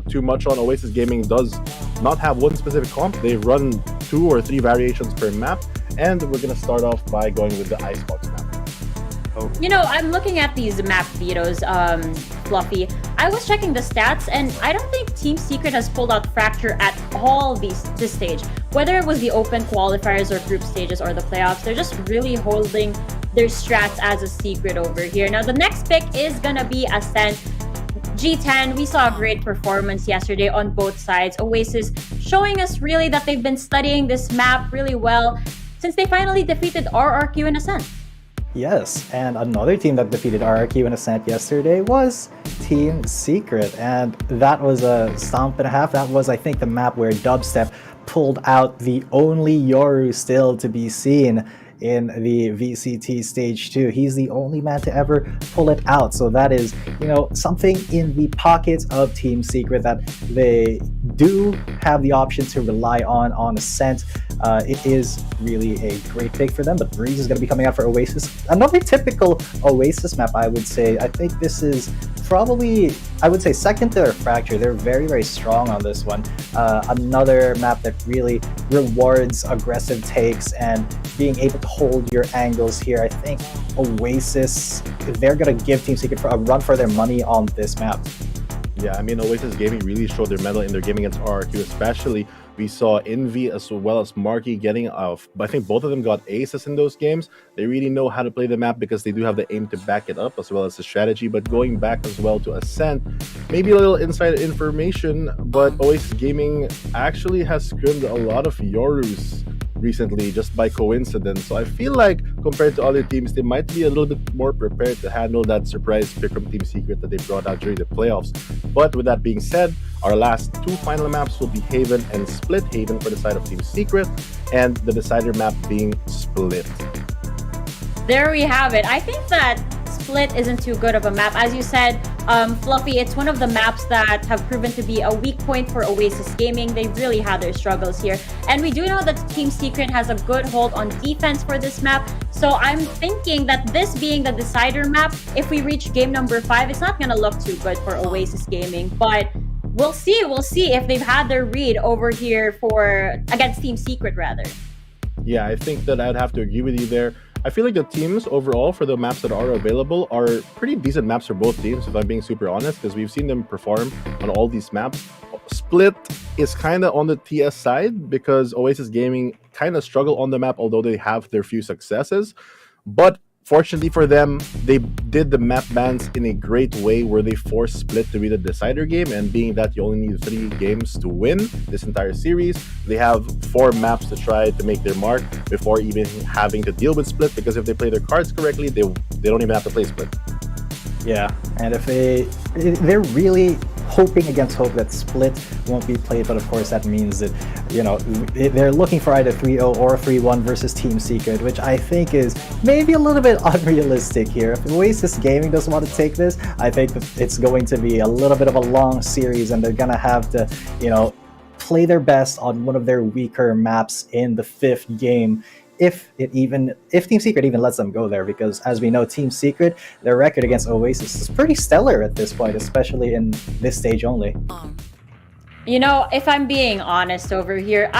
too much on. Oasis Gaming does not have one specific comp. They run 2 or 3 variations per map, and we're going to start off by going with the Icebox map. Oh. You know, I'm looking at these map vetoes, Fluffy. I was checking the stats, and I don't think Team Secret has pulled out Fracture at all this stage. Whether it was the open qualifiers or group stages or the playoffs, they're just really holding their strats as a secret over here. Now, the next pick is going to be Ascent. G10, we saw a great performance yesterday on both sides. Oasis showing us really that they've been studying this map really well since they finally defeated RRQ and Ascent. Yes, and another team that defeated RRQ and Ascent yesterday was Team Secret, and that was a stomp and a half. That was, I think, the map where Dubstep pulled out the only Yoru still to be seen in the VCT Stage 2. He's the only man to ever pull it out. So that is, you know, something in the pockets of Team Secret that they do have the option to rely on Ascent. It is really a great pick for them, but Breeze is going to be coming out for Oasis. Another typical Oasis map, I would say. I think this is probably, I would say, second to their Fracture. They're very, very strong on this one. Another map that really rewards aggressive takes and being able to hold your angles here. I think Oasis, they're going to give Team Secret a run for their money on this map. Yeah, I mean, Oasis Gaming really showed their mettle in their game against RRQ, especially. We saw Envy as well as Marky getting off. I think both of them got aces in those games. They really know how to play the map because they do have the aim to back it up as well as the strategy. But going back as well to Ascent, maybe a little inside information, but Oasis Gaming actually has scrimmed a lot of Yorus recently just by coincidence. So I feel like compared to other teams, they might be a little bit more prepared to handle that surprise pick from Team Secret that they brought out during the playoffs. But with that being said, our last 2 final maps will be Haven and Split. Haven for the side of Team Secret, and the decider map being Split. There we have it. I think that Split isn't too good of a map. As you said, Fluffy, it's one of the maps that have proven to be a weak point for Oasis Gaming. They really had their struggles here. And we do know that Team Secret has a good hold on defense for this map. So I'm thinking that this being the decider map, if we reach game number 5, it's not going to look too good for Oasis Gaming. But we'll see if they've had their read over here against Team Secret rather. Yeah, I think that I'd have to agree with you there. I feel like the teams overall for the maps that are available are pretty decent maps for both teams, if I'm being super honest, because we've seen them perform on all these maps. Split is kind of on the TS side because Oasis Gaming kind of struggle on the map, although they have their few successes. But fortunately for them, they did the map bans in a great way where they forced Split to be the decider game, and being that you only need 3 games to win this entire series, they have 4 maps to try to make their mark before even having to deal with Split, because if they play their cards correctly, they don't even have to play Split. Yeah, and if they're really hoping against hope that Split won't be played, but of course that means that, they're looking for either 3-0 or 3-1 versus Team Secret, which I think is maybe a little bit unrealistic here. If Oasis Gaming doesn't want to take this, I think that it's going to be a little bit of a long series, and they're gonna have to, play their best on one of their weaker maps in the 5th game. If Team Secret even lets them go there, because as we know, Team Secret, their record against Oasis is pretty stellar at this point, especially in this stage only. If I'm being honest over here,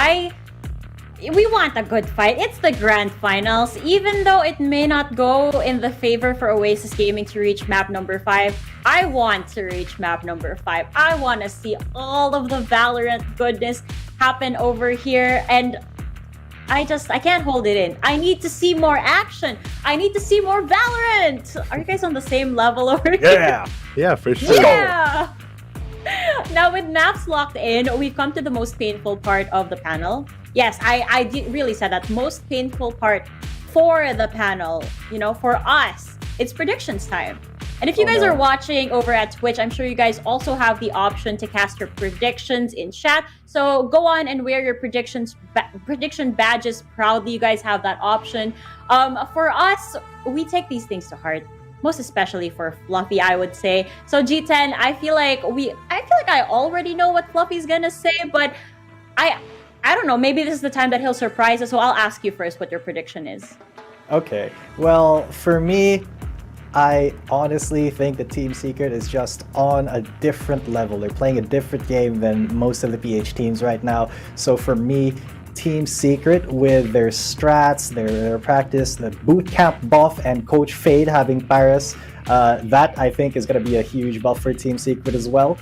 we want a good fight. It's the grand finals. Even though it may not go in the favor for Oasis Gaming to reach map number 5, I want to reach map number 5. I want to see all of the Valorant goodness happen over here, and I can't hold it in. I need to see more action. I need to see more Valorant. Are you guys on the same level over here? Yeah, for sure. Yeah. Now, with maps locked in, we've come to the most painful part of the panel. Yes, I really said that. Most painful part for the panel, for us, it's predictions time. And if you guys are watching over at Twitch, I'm sure you guys also have the option to cast your predictions in chat. So go on and wear your prediction badges proudly. You guys have that option. For us, we take these things to heart. Most especially for Fluffy, I would say. So G10, I feel like I already know what Fluffy's gonna say, but I don't know. Maybe this is the time that he'll surprise us. So I'll ask you first what your prediction is. Okay. Well, for me, I honestly think that Team Secret is just on a different level. They're playing a different game than most of the PH teams right now. So for me, Team Secret, with their strats, their practice, the bootcamp buff, and Coach Fade having Paris, that I think is going to be a huge buff for Team Secret as well.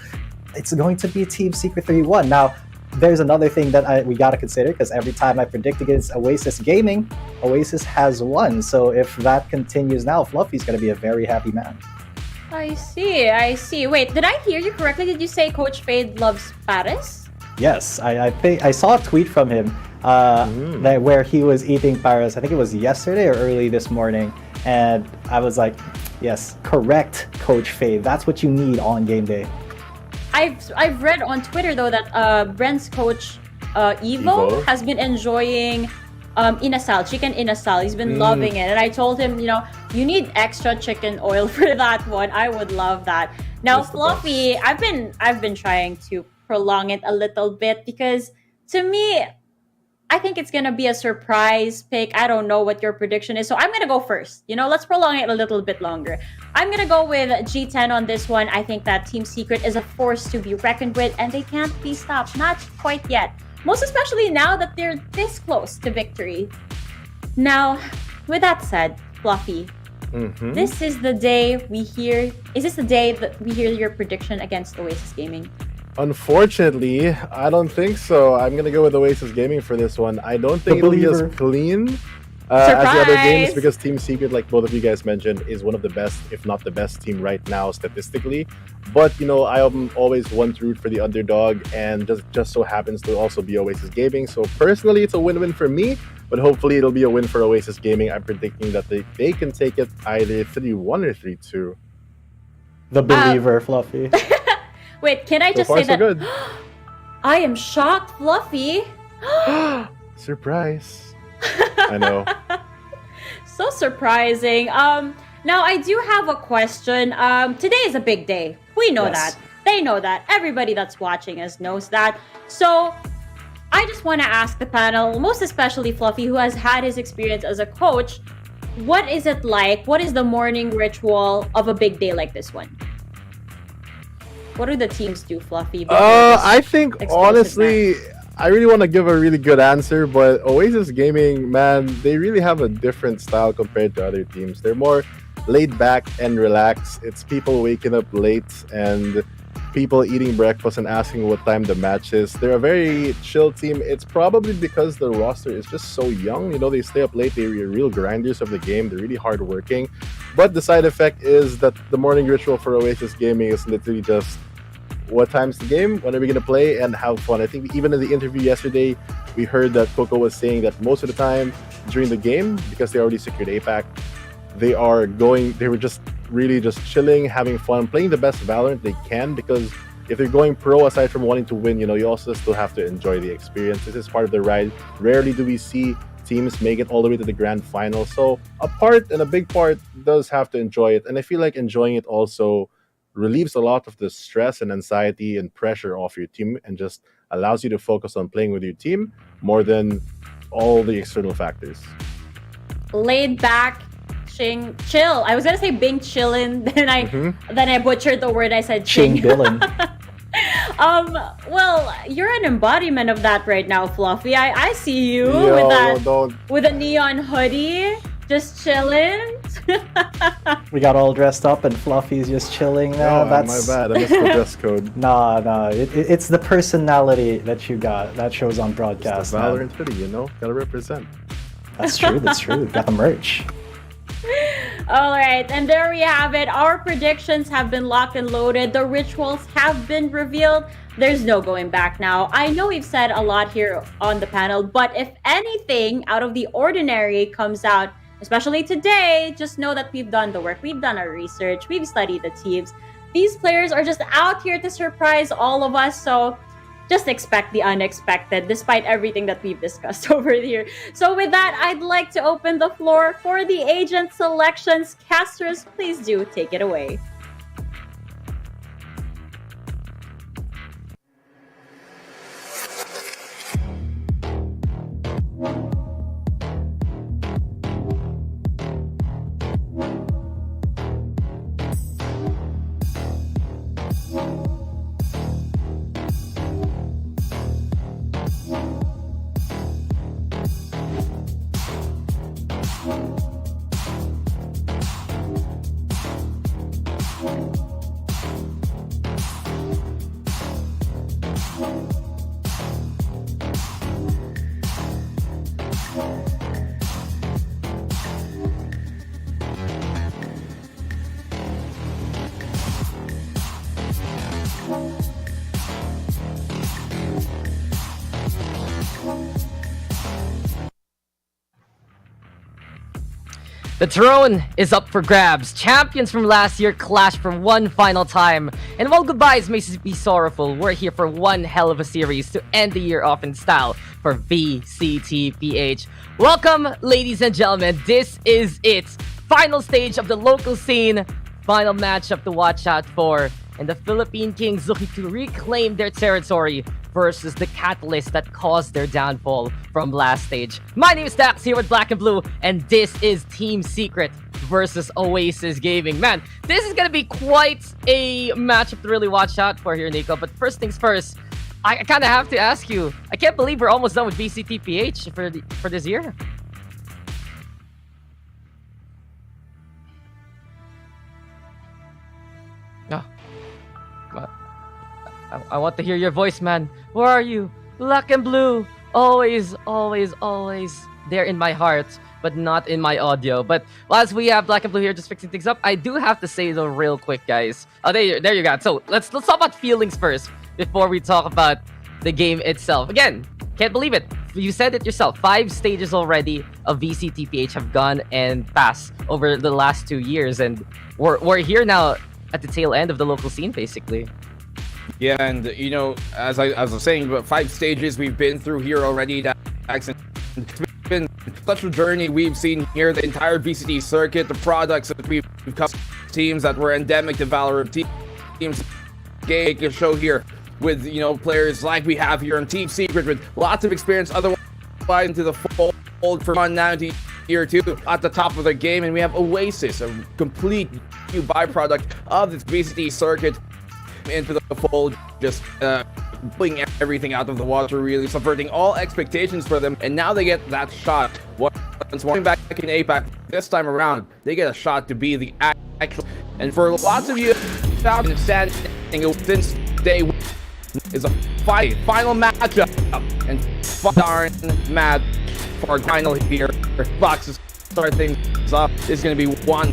It's going to be Team Secret 3-1. Now, there's another thing that we got to consider, because every time I predict against Oasis Gaming, Oasis has won. So if that continues now, Fluffy's going to be a very happy man. I see. Wait, did I hear you correctly? Did you say Coach Fade loves Paris? Yes, I think I saw a tweet from him where he was eating Paris. I think it was yesterday or early this morning. And I was like, yes, correct, Coach Fade. That's what you need on game day. I've read on Twitter though that Brent's coach Evo has been enjoying inasal, chicken inasal. He's been loving it, and I told him, you need extra chicken oil for that one. I would love that. Now, Fluffy, I've been trying to prolong it a little bit, because to me, I think it's gonna be a surprise pick. I don't know what your prediction is, so I'm gonna go first. Let's prolong it a little bit longer. I'm gonna go with G10 on this one. I think that Team Secret is a force to be reckoned with, and they can't be stopped. Not quite yet. Most especially now that they're this close to victory. Now, with that said, Fluffy, this is the day we hear. Is this the day that we hear your prediction against Oasis Gaming? Unfortunately, I don't think so. I'm going to go with Oasis Gaming for this one. I don't think it'll be as clean as the other games, because Team Secret, like both of you guys mentioned, is one of the best, if not the best team right now statistically. But, I am always one to root for the underdog, and just so happens to also be Oasis Gaming. So personally, it's a win-win for me, but hopefully it'll be a win for Oasis Gaming. I'm predicting that they can take it either 3-1 or 3-2. The believer, Fluffy. Wait, can I just say that? Good. I am shocked, Fluffy. Surprise. I know. So surprising. Now I do have a question. Today is a big day. We know that. They know that. Everybody that's watching us knows that. So I just want to ask the panel, most especially Fluffy, who has had his experience as a coach, what is it like? What is the morning ritual of a big day like this one? What do the teams do, Fluffy? I think, honestly, I really want to give a really good answer, but Oasis Gaming, man, they really have a different style compared to other teams. They're more laid back and relaxed. It's people waking up late and people eating breakfast and asking what time the match is. They're a very chill team. It's probably because the roster is just so young. They stay up late. They're real grinders of the game. They're really hardworking. But the side effect is that the morning ritual for Oasis Gaming is literally just, what time's the game? When are we going to play? And have fun. I think even in the interview yesterday, we heard that Coco was saying that most of the time during the game, because they already secured APAC, they were just really just chilling, having fun, playing the best Valorant they can, because if you're going pro, aside from wanting to win, you know, you also still have to enjoy the experience. This is part of the ride. Rarely do we see teams make it all the way to the grand final. So a big part does have to enjoy it. And I feel like enjoying it also relieves a lot of the stress and anxiety and pressure off your team and just allows you to focus on playing with your team more than all the external factors. Laid back, chill. I was gonna say Bing chillin', then I butchered the word. I said ching. Billin. Well, you're an embodiment of that right now, Fluffy. I see you with a neon hoodie, just chilling. We got all dressed up and Fluffy's just chilling. Oh, my bad. I missed the dress code. Nah. It's the personality that you got that shows on broadcast. It's the Valorant hoodie, you know? Gotta represent. That's true. Got the merch. All right, and there we have it. Our predictions have been locked and loaded. The rituals have been revealed. There's no going back now. I know we've said a lot here on the panel, but if anything out of the ordinary comes out, especially today, just know that we've done the work. We've done our research. We've studied the teams. These players are just out here to surprise all of us, so just expect the unexpected, despite everything that we've discussed over here. So with that, I'd like to open the floor for the agent selections. Casters, please do take it away. The throne is up for grabs. Champions from last year clash for one final time. And while goodbyes may be sorrowful, we're here for one hell of a series to end the year off in style for VCTPH. Welcome, ladies and gentlemen. This is it. Final stage of the local scene. Final matchup to watch out for. And the Philippine Kings looking to reclaim their territory versus the catalyst that caused their downfall from last stage. My name is Dax here with Black and Blue, and this is Team Secret versus Oasis Gaming. Man, this is gonna be quite a matchup to really watch out for here, Nico. But first things first, I kind of have to ask you, I can't believe we're almost done with VCTPH for this year. I want to hear your voice, man. Where are you? Black and Blue. Always, always, always there in my heart, but not in my audio. But whilst we have Black and Blue here just fixing things up, I do have to say though real quick, guys. Oh, there you go. So let's talk about feelings first before we talk about the game itself. Again, can't believe it. You said it yourself. 5 stages already of VCTPH have gone and passed over the last 2 years, and we're here now at the tail end of the local scene, basically. Yeah, and you know, as I was saying, about 5 stages we've been through here already. It's been such a journey we've seen here. The entire VCT circuit, the products that we've come, teams that were endemic to Valorant, teams a show here with, you know, players like we have here in Team Secret with lots of experience. Otherwise, into the fold for one now into year 2 at the top of the game, and we have Oasis, a complete new byproduct of this VCT circuit, into the fold, just pulling everything out of the water, really subverting all expectations for them. And now they get that shot. Once going back in APAC this time around, they get a shot to be the actual. And for lots of you, standing since day one is a final matchup, and darn mad for our final here. Boxes start things off. It's gonna be one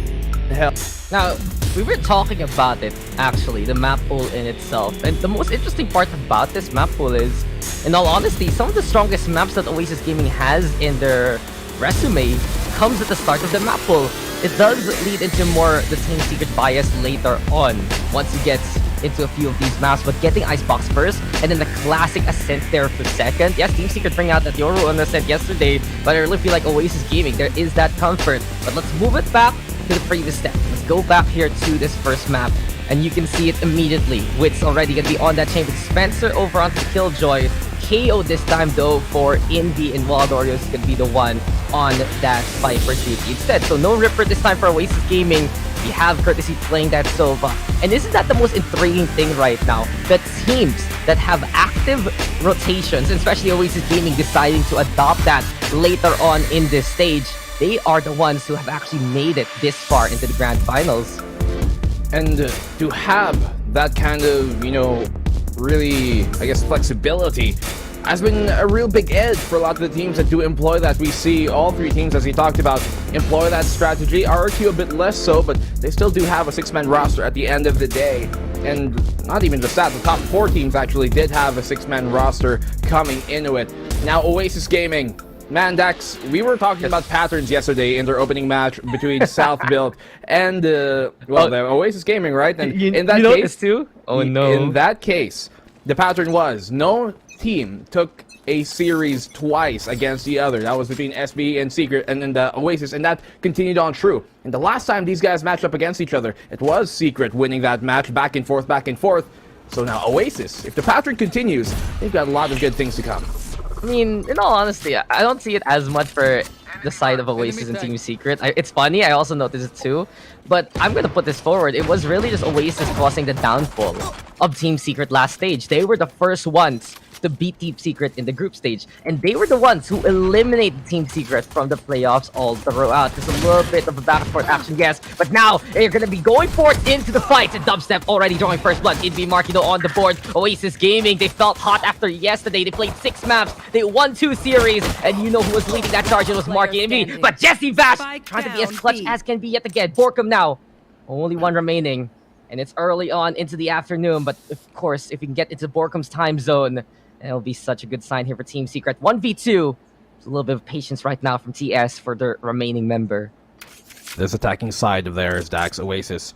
hell. Now, we were talking about it, actually, the map pool in itself. And the most interesting part about this map pool is, in all honesty, some of the strongest maps that Oasis Gaming has in their resume comes at the start of the map pool. It does lead into more the Team Secret bias later on, once you get into a few of these maps, but getting Icebox first, and then the classic Ascent there for second. Yes, Team Secret bring out that Yoru on Ascent yesterday, but I really feel like Oasis Gaming, there is that comfort. But let's move it back to the previous step. Let's go back here to this first map, and you can see it immediately. Wit's already gonna be on that chain with Spencer over onto Killjoy. KO this time though for Invi, and Waldorius is gonna be the one on that Viper duty instead. So no Ripper this time for Oasis Gaming. We have Courtesy playing that Sova. And isn't that the most intriguing thing right now? The teams that have active rotations, especially Oasis Gaming deciding to adopt that later on in this stage, they are the ones who have actually made it this far into the grand finals. And to have that kind of, you know, really, I guess, flexibility has been a real big edge for a lot of the teams that do employ that. We see all three teams, as he talked about, employ that strategy. RRQ a bit less so, but they still do have a 6-man roster at the end of the day. And not even just that, the top 4 teams actually did have a 6-man roster coming into it. Now, Oasis Gaming. Man, Dax, we were talking about patterns yesterday in their opening match between South Build and, the Oasis Gaming, right? And in that case, too? Oh no. In that case, the pattern was no team took a series twice against the other. That was between SB and Secret and then the Oasis, and that continued on true. And the last time these guys matched up against each other, it was Secret winning that match back and forth, back and forth. So now Oasis, if the pattern continues, they've got a lot of good things to come. I mean, in all honesty, I don't see it as much for the side of Oasis and Team Secret. It's funny, I also noticed it too. But I'm gonna put this forward. It was really just Oasis causing the downfall of Team Secret last stage. They were the first ones to beat Team Secret in the group stage. And they were the ones who eliminated Team Secret from the playoffs all throughout. Just a little bit of a back and forth action, yes. But now, they're going to be going forth into the fight. And Dubstep already drawing first blood. Invi Markido on the board. Oasis Gaming, they felt hot after yesterday. They played 6 maps. They won 2 series. And you know who was leading that charge? It was Marky Invi. But Jesse Vash trying to be as clutch as can be yet again. Borkum now. Only 1 remaining. And it's early on into the afternoon. But of course, if you can get into Borkum's time zone, it'll be such a good sign here for Team Secret. 1v2. There's a little bit of patience right now from TS for the remaining member. This attacking side of theirs, Dax, Oasis,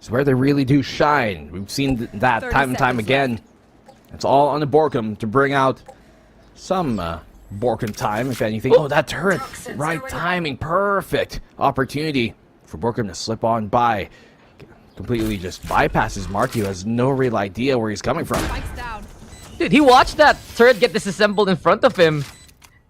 is where they really do shine. We've seen that time and time again. It's all on the Borkum to bring out some Borkum time, if anything. Oh, that turret. Right timing. Perfect opportunity for Borkum to slip on by. Completely just bypasses Marky, who has no real idea where he's coming from. Dude, he watched that turret get disassembled in front of him.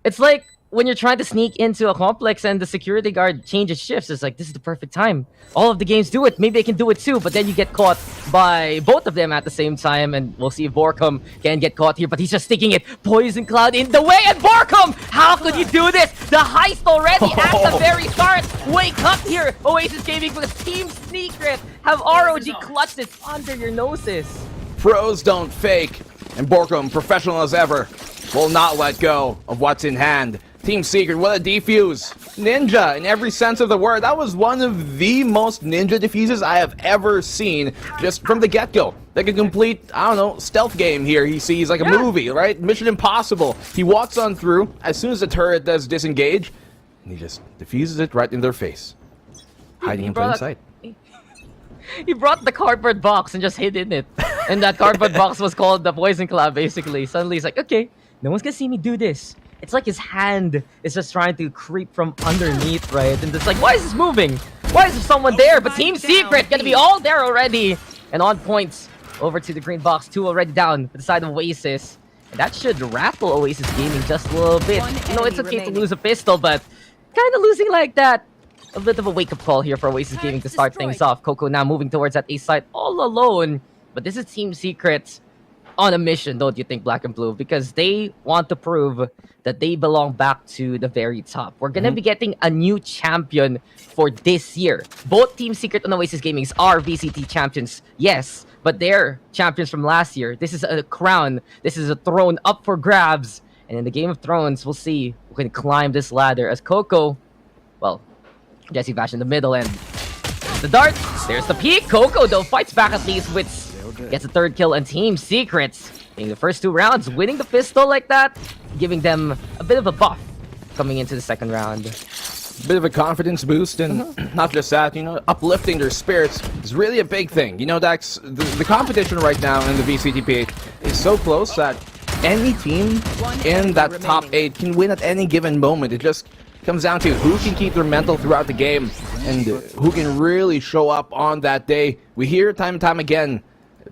It's like when you're trying to sneak into a complex and the security guard changes shifts. It's like, this is the perfect time. All of the games do it. Maybe they can do it too, but then you get caught by both of them at the same time, and we'll see if Borkum can get caught here, but he's just sticking it. Poison Cloud in the way, and Borkum! How could you do this? The heist already at the very start. Wake up here, Oasis Gaming, because Team Secret have ROG clutched it under your noses. Pros don't fake. And Borkum, professional as ever, will not let go of what's in hand. Team Secret, what a defuse. Ninja, in every sense of the word. That was one of the most ninja defuses I have ever seen, just from the get-go. Like a complete, I don't know, stealth game here. He sees like a movie, right? Mission Impossible. He walks on through, as soon as the turret does disengage, and he just defuses it right in their face. Hiding in plain sight. He brought the cardboard box and just hid in it. And that cardboard box was called the Poison Cloud, basically. Suddenly he's like, okay, no one's gonna see me do this. It's like his hand is just trying to creep from underneath, right? And it's like, why is this moving? Why is there someone there? But Team Secret gonna be all there already. And on points over to the green box. 2 already down for the side of Oasis. And that should rattle Oasis Gaming just a little bit. You know, it's okay to lose a pistol, but kind of losing like that. A bit of a wake-up call here for Oasis Gaming to start things off. Coco now moving towards that A side all alone. But this is Team Secret on a mission, don't you think, Black and Blue? Because they want to prove that they belong back to the very top. We're going to be getting a new champion for this year. Both Team Secret and Oasis Gaming are VCT champions, yes. But they're champions from last year. This is a crown. This is a throne up for grabs. And in the Game of Thrones, we'll see who can climb this ladder. As Coco, well, Jesse Vash in the middle, and the dart. There's the peak. Coco, though, fights back at least with... Gets a 3rd kill, and Team Secrets in the first 2 rounds, winning the pistol like that, giving them a bit of a buff coming into the 2nd round. bit of a confidence boost, and not just that, you know, uplifting their spirits is really a big thing. You know, Dax, the competition right now in the VCTPH is so close that any team in that top 8 can win at any given moment. It just comes down to who can keep their mental throughout the game and who can really show up on that day. We hear time and time again,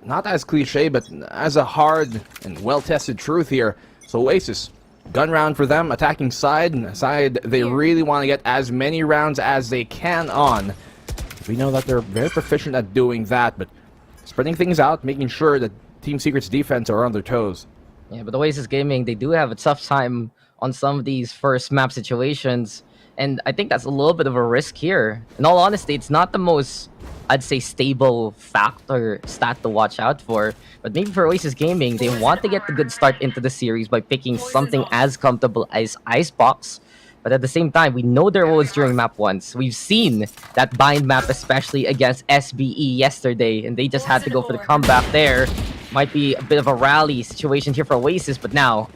not as cliche, but as a hard and well-tested truth here. So Oasis, gun round for them, attacking side, and a side they really want to get as many rounds as they can on. We know that they're very proficient at doing that, but spreading things out, making sure that Team Secret's defense are on their toes. Yeah, but Oasis Gaming, they do have a tough time on some of these first map situations, and I think that's a little bit of a risk here. In all honesty, it's not the most, I'd say, stable fact or stat to watch out for, but maybe for Oasis Gaming, they want to get the good start into the series by picking something as comfortable as Icebox. But at the same time, we know their woes during map 1. We've seen that bind map, especially against SBE yesterday, and they just had to go for the comeback there. Might be a bit of a rally situation here for Oasis, but now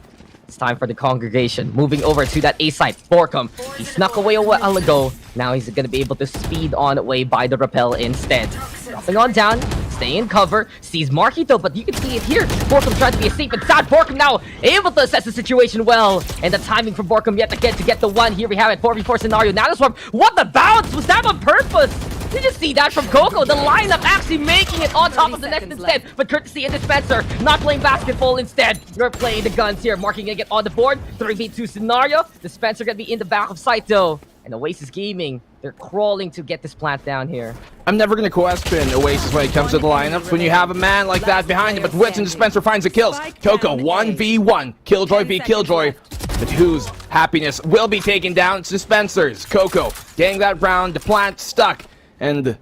it's time for the congregation. Moving over to that A site, Borkum. He snuck away a while ago. Now he's going to be able to speed on away by the rappel instead. Dropping on down, stay in cover, sees Marky though, but you can see it here. Borkum trying to be a safe and sound. Borkum now able to assess the situation well. And the timing for Borkum yet again to get the one. Here we have it, 4v4 scenario. Now this one, what the bounce? Was that on purpose? Did you see that from Coco? The lineup actually making it on top of the next instead. But courtesy and Dispenser not playing basketball instead. You're playing the guns here. Marking gonna get on the board. 3v2 scenario. Dispenser gonna be in the back of sight though. And Oasis Gaming, they're crawling to get this plant down here. I'm never going to question Oasis when it comes to the lineups. When you have a man like that behind you, but Wits and Dispenser finds the kills. Coco 1v1. Killjoy v Killjoy. But whose happiness will be taken down? It's Dispenser's. Coco getting that round. The plant stuck. And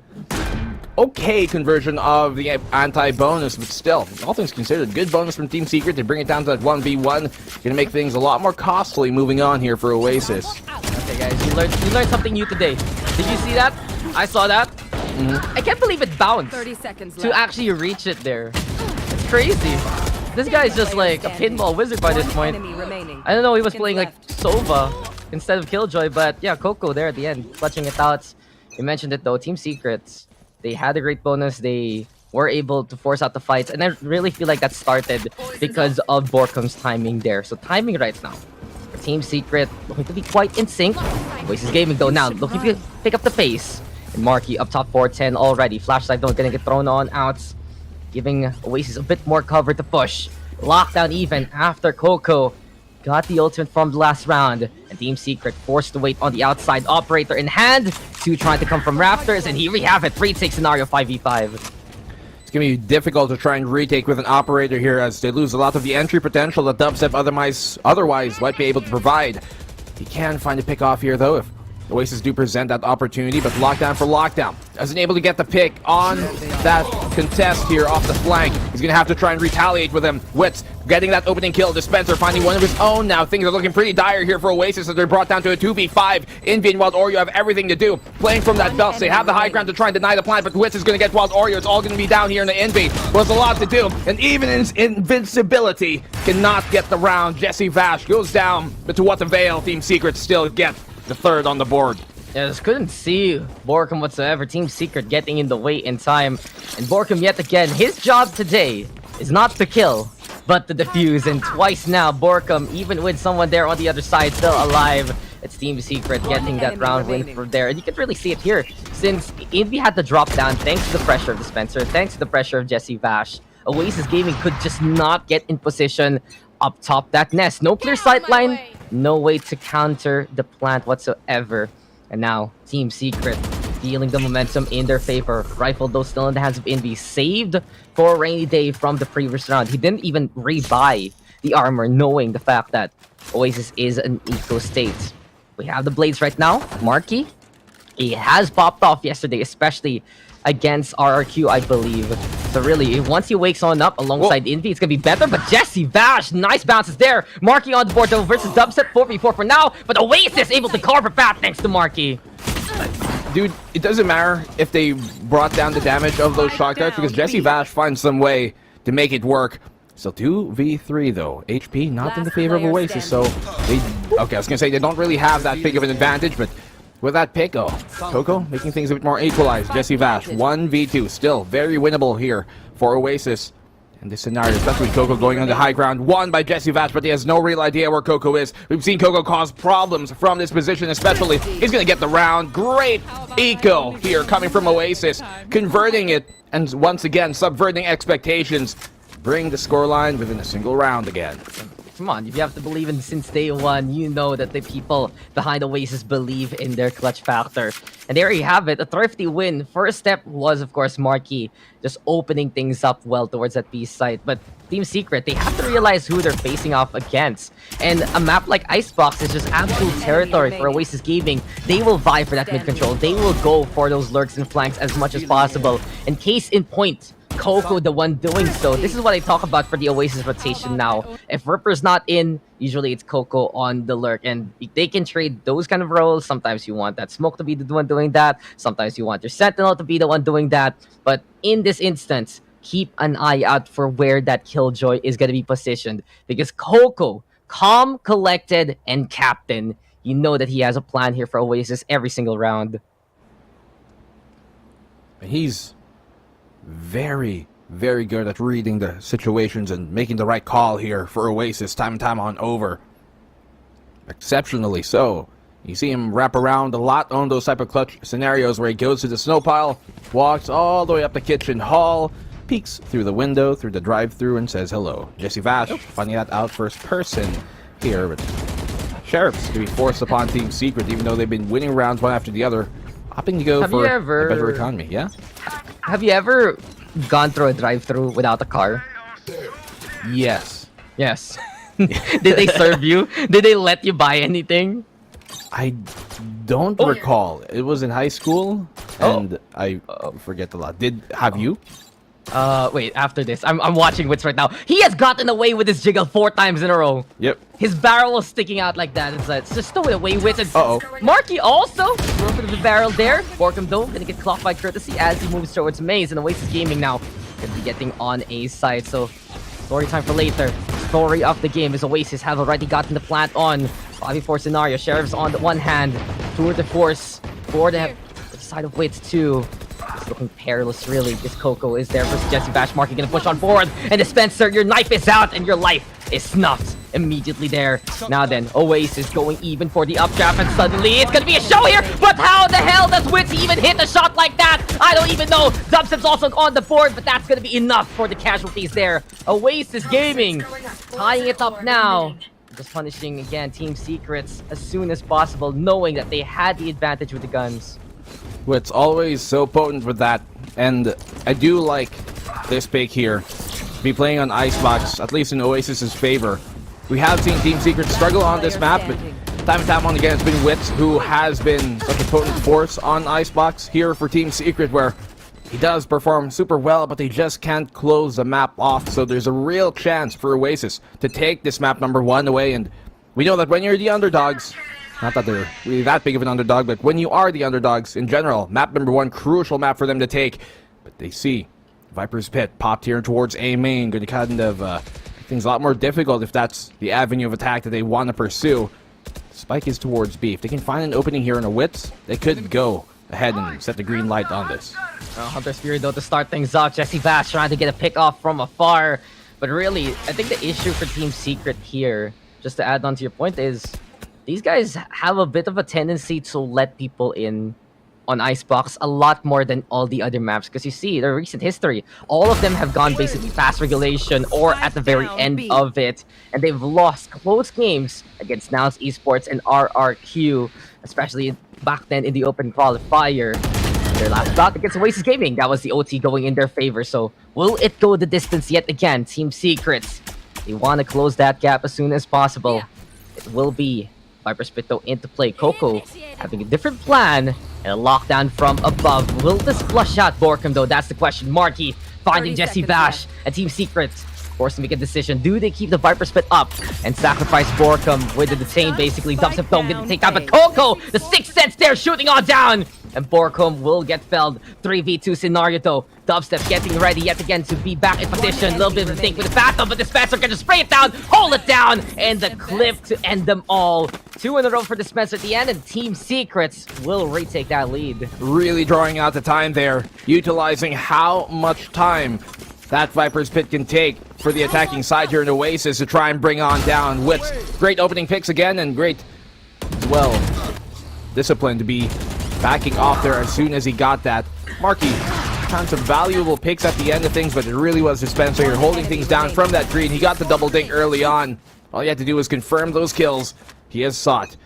okay conversion of the anti-bonus, but still, all things considered, good bonus from Team Secret to bring it down to that 1v1. Gonna make things a lot more costly moving on here for Oasis. Okay guys, you learned something new today. Did you see that? I saw that. I can't believe it bounced 30 seconds to left. actually reach it there. It's crazy. This guy's just like a pinball wizard by this point. I don't know, he was playing like Sova instead of Killjoy, but yeah, Coco there at the end, clutching it out. You mentioned it though, Team Secrets, they had a great bonus. They were able to force out the fights, and I really feel like that started because of Borkum's timing there. So timing right now for Team Secret looking to be quite in sync. Oasis Gaming though now looking to pick up the pace. And Marky up top 410 already. Flashlight though gonna get thrown on out, giving Oasis a bit more cover to push. Lockdown even after Coco got the ultimate from the last round, and Team Secret forced to wait on the outside. Operator in hand, 2 trying to come from rafters, and here we have it, 3-take scenario 5v5. It's going to be difficult to try and retake with an operator here as they lose a lot of the entry potential that Dubstep otherwise might be able to provide. He can find a pick off here though if Oasis do present that opportunity, but Lockdown for Lockdown isn't able to get the pick on that contest here off the flank. He's going to have to try and retaliate with him. Wits getting that opening kill. Dispenser finding one of his own now. Things are looking pretty dire here for Oasis as they're brought down to a 2v5. Envy and Wild Oreo have everything to do. Playing from that belt, they have the high ground to try and deny the plant, but Wits is going to get Wild Oreo. It's all going to be down here in the Envy. There's a lot to do, and even his invincibility cannot get the round. Jesse Vash goes down, but to what avail? Team Secret still get the third on the board. Yeah, just couldn't see Borkum whatsoever. Team Secret getting in the way in time. And Borkum yet again, his job today is not to kill, but to defuse. And twice now, Borkum, even with someone there on the other side, still alive. It's Team Secret getting that round win from there. And you can really see it here, since Envy had to drop down thanks to the pressure of Dispenser, thanks to the pressure of Jesse Vash. Oasis Gaming could just not get in position up top that nest. No clear sight line, no way to counter the plant whatsoever. And now, Team Secret feeling the momentum in their favor. Rifle though still in the hands of Envy. Saved for a rainy day from the previous round. He didn't even rebuy the armor, knowing the fact that Oasis is an eco state. We have the blades right now. Marky, he has popped off yesterday, especially against RRQ, I believe. So really, once he wakes on up alongside Envy, it's gonna be better. But Jesse Vash, nice bounces there. Marky on the board though versus Dubstep, 4v4 for now. But Oasis able to carve a path thanks to Marky. Dude, it doesn't matter if they brought down the damage of those shock darts because Jesse Vash finds some way to make it work. Still 2v3 though. HP not in the favor of Oasis, so they... Okay, I was gonna say they don't really have that big of an advantage, but with that pick. Oh, Coco making things a bit more equalized. Jesse Vash, 1v2, still very winnable here for Oasis. In this scenario, especially Coco going on the high ground, won by Jesse Vash, but he has no real idea where Coco is. We've seen Coco cause problems from this position, especially. He's going to get the round. Great eco here coming from Oasis, converting it, and once again, subverting expectations. Bring the scoreline within a single round again. Come on, if you have to believe in since day one, you know that the people behind Oasis believe in their clutch factor. And there you have it, a thrifty win. First step was, of course, Marquee, just opening things up well towards that B site. But Team Secret, they have to realize who they're facing off against. And a map like Icebox is just absolute territory for Oasis Gaming. They will vie for that mid control. They will go for those lurks and flanks as much as possible. And case in point, Coco the one doing so. This is what I talk about for the Oasis rotation now. If Ripper's not in, usually it's Coco on the lurk, and they can trade those kind of roles. Sometimes you want that Smoke to be the one doing that. Sometimes you want your Sentinel to be the one doing that. But in this instance, keep an eye out for where that Killjoy is going to be positioned, because Coco, calm, collected, and captain, you know that he has a plan here for Oasis every single round. He's very, very good at reading the situations and making the right call here for Oasis time and time on over. Exceptionally so. You see him wrap around a lot on those type of clutch scenarios where he goes to the snow pile, walks all the way up the kitchen hall, peeks through the window, through the drive-thru, and says hello. Jesse Vash finding that out first person here, but Sheriffs to be forced upon Team Secret, even though they've been winning rounds one after the other, opting to go for a better economy. Yeah? Have you ever gone through a drive-thru without a car? Yes. Yes. Did they serve you? Did they let you buy anything? I don't recall. It was in high school, and I forget a lot. Have you? Wait, after this, I'm watching Wits right now. He has gotten away with his jiggle 4 times in a row. Yep. His barrel was sticking out like that. It's just throw it away, Wits. Marky also, a little bit of the barrel there. Borkham though, gonna get clocked by courtesy as he moves towards Maze, and Oasis Gaming now gonna be getting on A side. So, story time for later. Story of the game is Oasis have already gotten the plant on. 5v4 scenario. Sheriff's on the one hand, tour de force for the side of Wits too. It's looking perilous, really, because Coco is there versus Jesse Vash. Marky gonna push on forward, and Dispenser, your knife is out, and your life is snuffed immediately there. Now then, Oasis going even for the updraft, and suddenly it's gonna be a show here, but how the hell does Wits even hit a shot like that? I don't even know. Dubstep's also on the board, but that's gonna be enough for the casualties there. Oasis Gaming tying it up now. Just punishing, again, Team Secrets as soon as possible, knowing that they had the advantage with the guns. Wits always so potent with that, and I do like this pick here. Be playing on Icebox, at least in Oasis's favor. We have seen Team Secret struggle on this map, but time and time on again, it's been Wits who has been such a potent force on Icebox here for Team Secret, where he does perform super well, but they just can't close the map off. So there's a real chance for Oasis to take this map number 1 away, and we know that when you're the underdogs, not that they're really that big of an underdog, but when you are the underdogs in general, map number 1, crucial map for them to take. But they see Viper's Pit popped here towards A main, going to kind of make things a lot more difficult if that's the avenue of attack that they want to pursue. Spike is towards B. If they can find an opening here in a Wits, they could go ahead and set the green light on this. Hunter Spirit though to start things off. Jesse Vash trying to get a pick off from afar. But really, I think the issue for Team Secret here, just to add on to your point, is these guys have a bit of a tendency to let people in on Icebox a lot more than all the other maps. Because you see, their recent history, all of them have gone basically fast regulation or at the very end of it. And they've lost close games against Nouns Esports and RRQ, especially back then in the open qualifier. Their last bout against Oasis Gaming, that was the OT going in their favor. So will it go the distance yet again? Team Secrets, they want to close that gap as soon as possible. It will be Viper's Pit though into play. Coco having a different plan and a lockdown from above. Will this flush out Borkham though? That's the question. Marky finding Jesse Vash and Team Secrets forced to make a decision. Do they keep the Viper Spit up and sacrifice Borkum with the detain, basically? Dubstep don't get to take that, but Coco, the 6th sense there, shooting on down! And Borkum will get felled. 3v2 scenario though. Dubstep getting ready yet again to be back in position. A little bit of a think with the Phantom, but Dispenser can just spray it down, hold it down, and the clip to end them all. 2 in a row for Dispenser at the end, and Team Secrets will retake that lead. Really drawing out the time there, utilizing how much time that Viper's Pit can take for the attacking side here in Oasis to try and bring on down Wits. Great opening picks again, and great as well discipline to be backing off there as soon as he got that. Marky found some valuable picks at the end of things, but it really was Dispenser here holding things down from that green. He got the double dink early on. All he had to do was confirm those kills he has sought.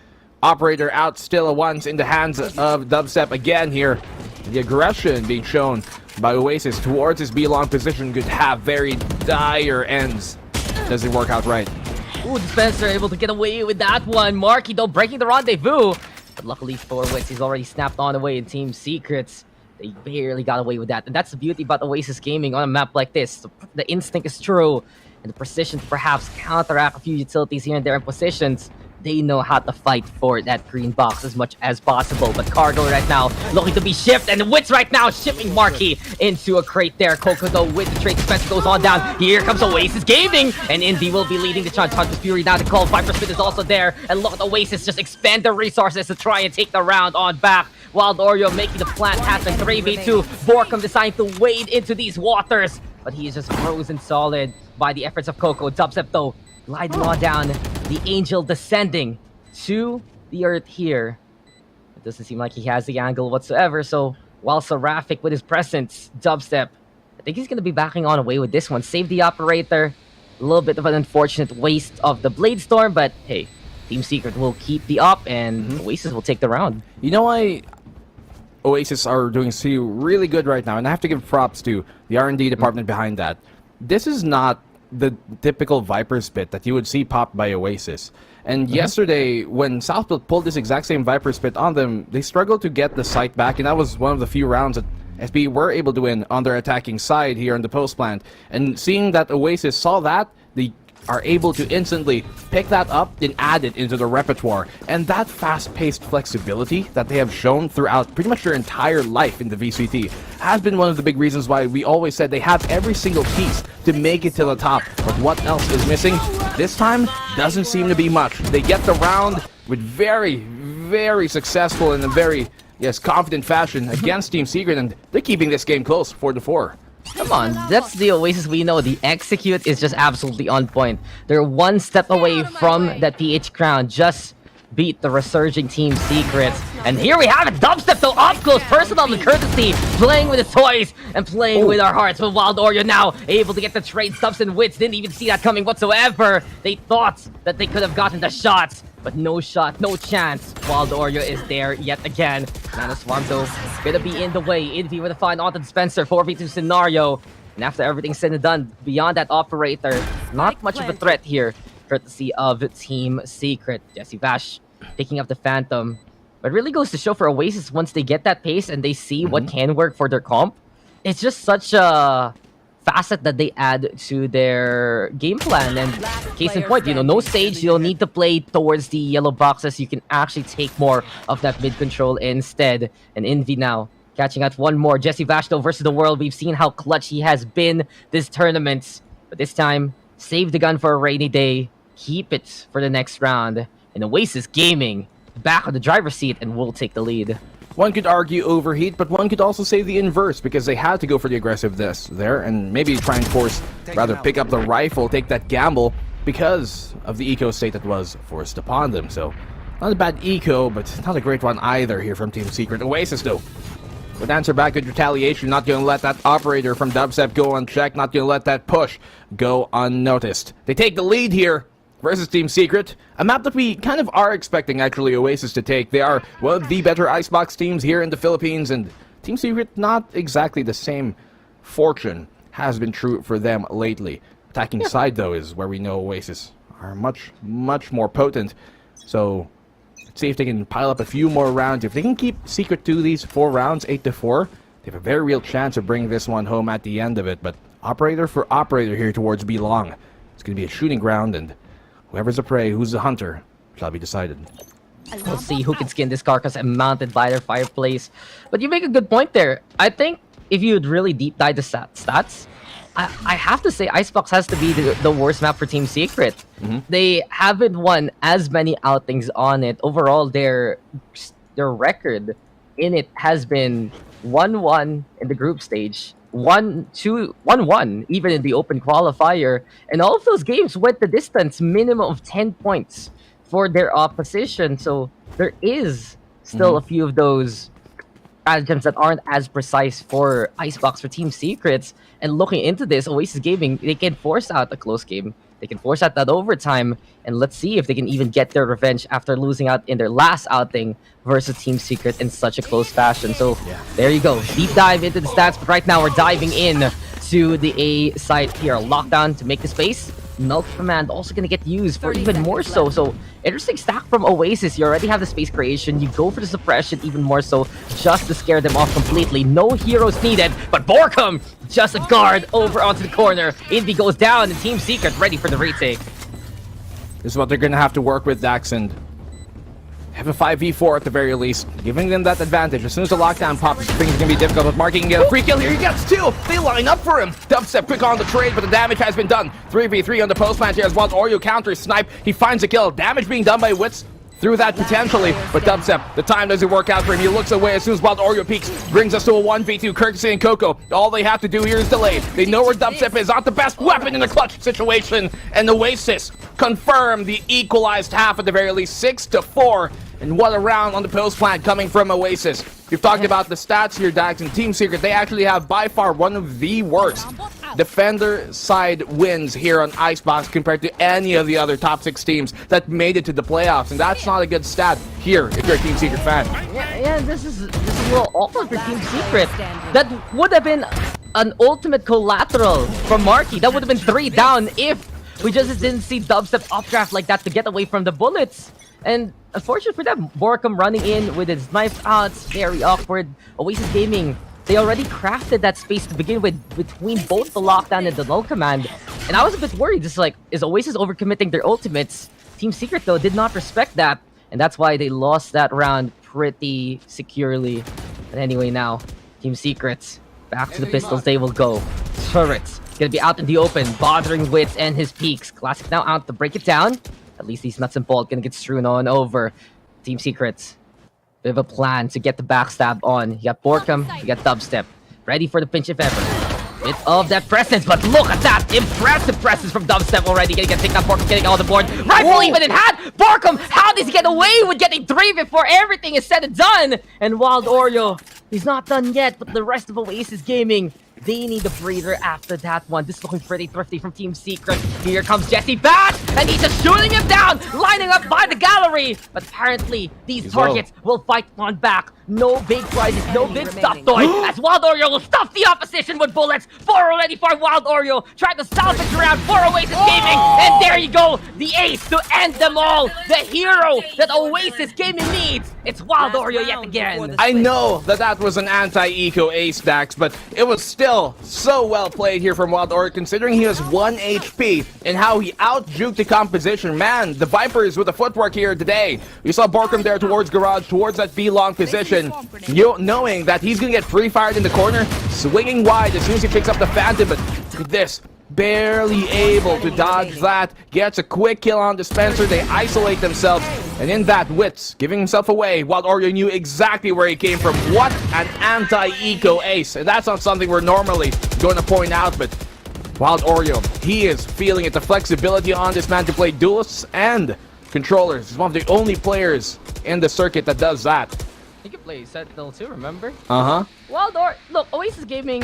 Operator out still once in the hands of Dubstep again here. The aggression being shown by Oasis towards his B-long position could have very dire ends. Doesn't work out right. Ooh, Dispenser able to get away with that one. Marky though breaking the rendezvous. But luckily for Wits, he's already snapped on away in Team Secrets. They barely got away with that. And that's the beauty about Oasis gaming on a map like this. The instinct is true. And the precision to perhaps counteract a few utilities here and there in positions. They know how to fight for that green box as much as possible. But Cargo right now looking to be shifted, and Wits right now shipping Marky into a crate there. Coco though with the trade Dispenser goes on down. Here comes Oasis Gaming, and Indy will be leading the charge. Hunter's Fury now to call. Viper Spit is also there, and look at Oasis just expand their resources to try and take the round on back. Wild Oreo making the plant happen. 3v2. Borkum deciding to wade into these waters, but he is just frozen solid by the efforts of Coco. Dubstep though gliding on down. The Angel descending to the earth here. It doesn't seem like he has the angle whatsoever, so while Seraphic with his presence, Dubstep, I think he's going to be backing on away with this one. Save the Operator. A little bit of an unfortunate waste of the Blade Storm, but hey, Team Secret will keep the up, and Oasis will take the round. You know why Oasis are doing really good right now, and I have to give props to the R&D department behind that. This is not the typical Viper Spit that you would see popped by Oasis. And yesterday, when Southfield pulled this exact same Viper Spit on them, they struggled to get the site back, and that was one of the few rounds that SB were able to win on their attacking side here in the post plant. And seeing that Oasis saw that, they are able to instantly pick that up and add it into the repertoire. And that fast-paced flexibility that they have shown throughout pretty much their entire life in the VCT has been one of the big reasons why we always said they have every single piece to make it to the top. But what else is missing? This time, doesn't seem to be much. They get the round with very, very successful and a very, confident fashion against Team Secret, and they're keeping this game close, 4-4. Come on, that's the Oasis we know. The execute is just absolutely on point. They're one step away from that PH crown. Just beat the resurging Team Secrets. And here we have it. Dubstep though up close, personal and courtesy, playing with his toys and playing with our hearts. But Wild Oreo now able to get the trade. Stubbs and Wits didn't even see that coming whatsoever. They thought that they could have gotten the shots, but no shot, no chance. Wild Oreo is there yet again. Nana Swarm though gonna be in the way. Invi with a find onto Dispenser, 4v2 scenario. And after everything's said and done, beyond that Operator, not much of a threat here, courtesy of Team Secret. Jesse Vash picking up the Phantom. But it really goes to show for Oasis, once they get that pace and they see what can work for their comp, it's just such a facet that they add to their game plan. And case in point, no stage, you don't need to play towards the yellow boxes. You can actually take more of that mid control instead. And Envy now catching out one more. Jesse Vashto versus the world. We've seen how clutch he has been this tournament. But this time, save the gun for a rainy day. Keep it for the next round. And Oasis Gaming back on the driver's seat and will take the lead. One could argue overheat, but one could also say the inverse, because they had to go for the aggressiveness there and maybe try and pick up the rifle, take that gamble, because of the eco state that was forced upon them. So, not a bad eco, but not a great one either here from Team Secret. Oasis, though, would answer back with retaliation, not going to let that Operator from Dubstep go unchecked, not going to let that push go unnoticed. They take the lead here versus Team Secret, a map that we kind of are expecting actually Oasis to take. They are one of the better Icebox teams here in the Philippines, and Team Secret not exactly the same fortune has been true for them lately. Attacking side though is where we know Oasis are much more potent. So let's see if they can pile up a few more rounds. If they can keep Secret to these 4 rounds, 8-4, they have a very real chance of bringing this one home at the end of it. But operator for operator here towards B long. It's going to be a shooting ground, and whoever's the prey, who's the hunter, shall be decided. We'll see who can skin this carcass and mount it by their fireplace. But you make a good point there. I think if you would really deep dive the stats, I have to say Icebox has to be the worst map for Team Secret. They haven't won as many outings on it. Overall, their record in it has been 1-1 in the group stage, 1-1 even in the open qualifier, and all of those games went the distance, minimum of 10 points for their opposition. So there is still a few of those stratagems that aren't as precise for Icebox, for Team Secrets. And looking into this, Oasis Gaming, they can force out a close game. They can force out that overtime, and let's see if they can even get their revenge after losing out in their last outing versus Team Secret in such a close fashion. So there you go. Deep dive into the stats, but right now we're diving in to the A side here. Lockdown to make the space. Null command also going to get used for even more so. So interesting stack from Oasis. You already have the space creation. You go for the suppression even more so just to scare them off completely. No heroes needed, but Borkum just a guard over onto the corner. Invi goes down and Team Secret ready for the retake. This is what they're going to have to work with, Dax, and have a 5v4 at the very least, giving them that advantage. As soon as the lockdown pops, things are going to be difficult, but Marky can get a free kill here. He gets two. They line up for him. Dubstep quick on the trade, but the damage has been done. 3v3 on the post plant here as well. Oreo counters snipe. He finds a kill. Damage being done by Wits through that potentially, but Dubstep, the time doesn't work out for him. He looks away as soon as Wild Oreo peeks, brings us to a 1v2. Kirksey and Coco, all they have to do here is delay. They know where Dubstep is, not the best weapon in a clutch situation, and Oasis confirm the equalized half at the very least, 6-4. And what a round on the post plant coming from Oasis. We've talked about the stats here, Dax, and Team Secret. They actually have by far one of the worst defender side wins here on Icebox compared to any of the other top 6 teams that made it to the playoffs. And that's not a good stat here if you're a Team Secret fan. Yeah, this is a little awkward for Team Secret. That would have been an ultimate collateral from Marky. That would have been 3 down if we just didn't see Dubstep updraft like that to get away from the bullets. And unfortunately for them, Borkum running in with his knife out, it's very awkward. Oasis Gaming, they already crafted that space to begin with between both the lockdown and the null command. And I was a bit worried, just like, is Oasis overcommitting their ultimates? Team Secret, though, did not respect that. And that's why they lost that round pretty securely. But anyway, now, Team Secrets, back to the pistols they will go. Turrets, gonna be out in the open, bothering Wits and his peaks. Classic now out to break it down. At least these nuts and bolts gonna get strewn on over. Team Secrets, bit of a plan to get the backstab on. You got Borkum, you got Dubstep. Ready for the pinch if ever. Bit of that presence, but look at that! Impressive presence from Dubstep already. Gonna get picked up, Borkum getting on the board. Rifle even in hand! Borkum, how does he get away with getting 3 before everything is said and done? And Wild Oreo, he's not done yet, but the rest of Oasis Gaming, they need a breather after that one. This is looking pretty thrifty from Team Secret. Here comes Jesse back, and he's just shooting him down, lining up by the gallery. But apparently, these targets will fight on back. No big prizes, no big stuff toy. As Wild Oreo will stuff the opposition with bullets. 4 already for Wild Oreo. Trying to salvage around for Oasis Gaming. And there you go, the ace to end them all. The hero that Oasis Gaming needs. It's Wild Oreo yet again. I know that was an anti-eco ace, Dax, but it was still so well played here from Wild Oreo, considering he has 1 HP and how he out-juked the composition. Man, the Vipers with the footwork here today. We saw Borkum there towards Garage, towards that B-long position. Knowing that he's going to get free-fired in the corner, swinging wide as soon as he picks up the Phantom, but look at this. Barely able to dodge that. Gets a quick kill on Dispenser. They isolate themselves. And in that, Wits giving himself away. Wild Oreo knew exactly where he came from. What an anti-eco ace. And that's not something we're normally going to point out, but Wild Oreo, he is feeling it. The flexibility on this man to play duelists and controllers. He's one of the only players in the circuit that does that. He can play Sentinel too, remember? Uh-huh. Wild Oreo, look, Oasis Gaming,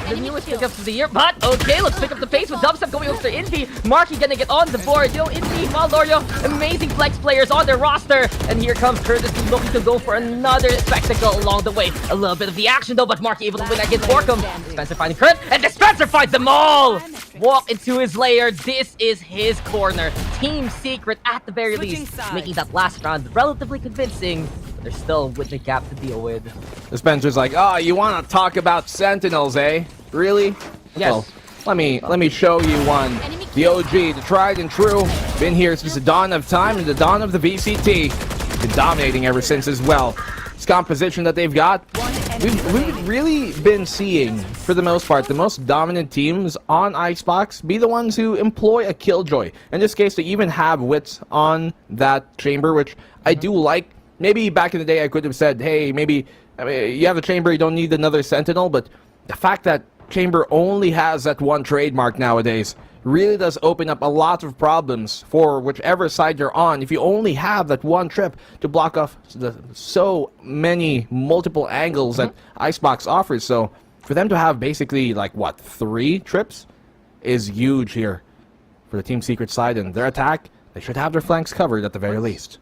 the newest pickups of the year, but okay, let's pick up the pace with Dubstep going over to Invi. Marky gonna get on the board. Yo, Invi, Wild Oreo, amazing flex players on their roster. And here comes Curtis looking to go for another spectacle along the way. A little bit of the action though, but Marky able to win against Borkum. Dispenser finding Kurt, and Dispenser finds them all! Walk into his lair. This is his corner. Team Secret at the very least, making that last round relatively convincing. They're still with the gap to deal with. Dispenser's like, oh, you want to talk about Sentinels, eh? Really? Yes. Well, Let me show you one. The OG, the tried and true. Been here since the dawn of time and the dawn of the VCT. Been dominating ever since as well. This composition that they've got, we've really been seeing, for the most part, the most dominant teams on Icebox be the ones who employ a killjoy. In this case, they even have wits on that chamber, which I do like. Maybe back in the day I could have said, hey, maybe you have a chamber, you don't need another sentinel, but the fact that chamber only has that one trademark nowadays really does open up a lot of problems for whichever side you're on if you only have that one trip to block off the so many multiple angles that Icebox offers. So for them to have basically like what, 3 trips is huge here for the Team Secret side, and their attack, they should have their flanks covered at the very least.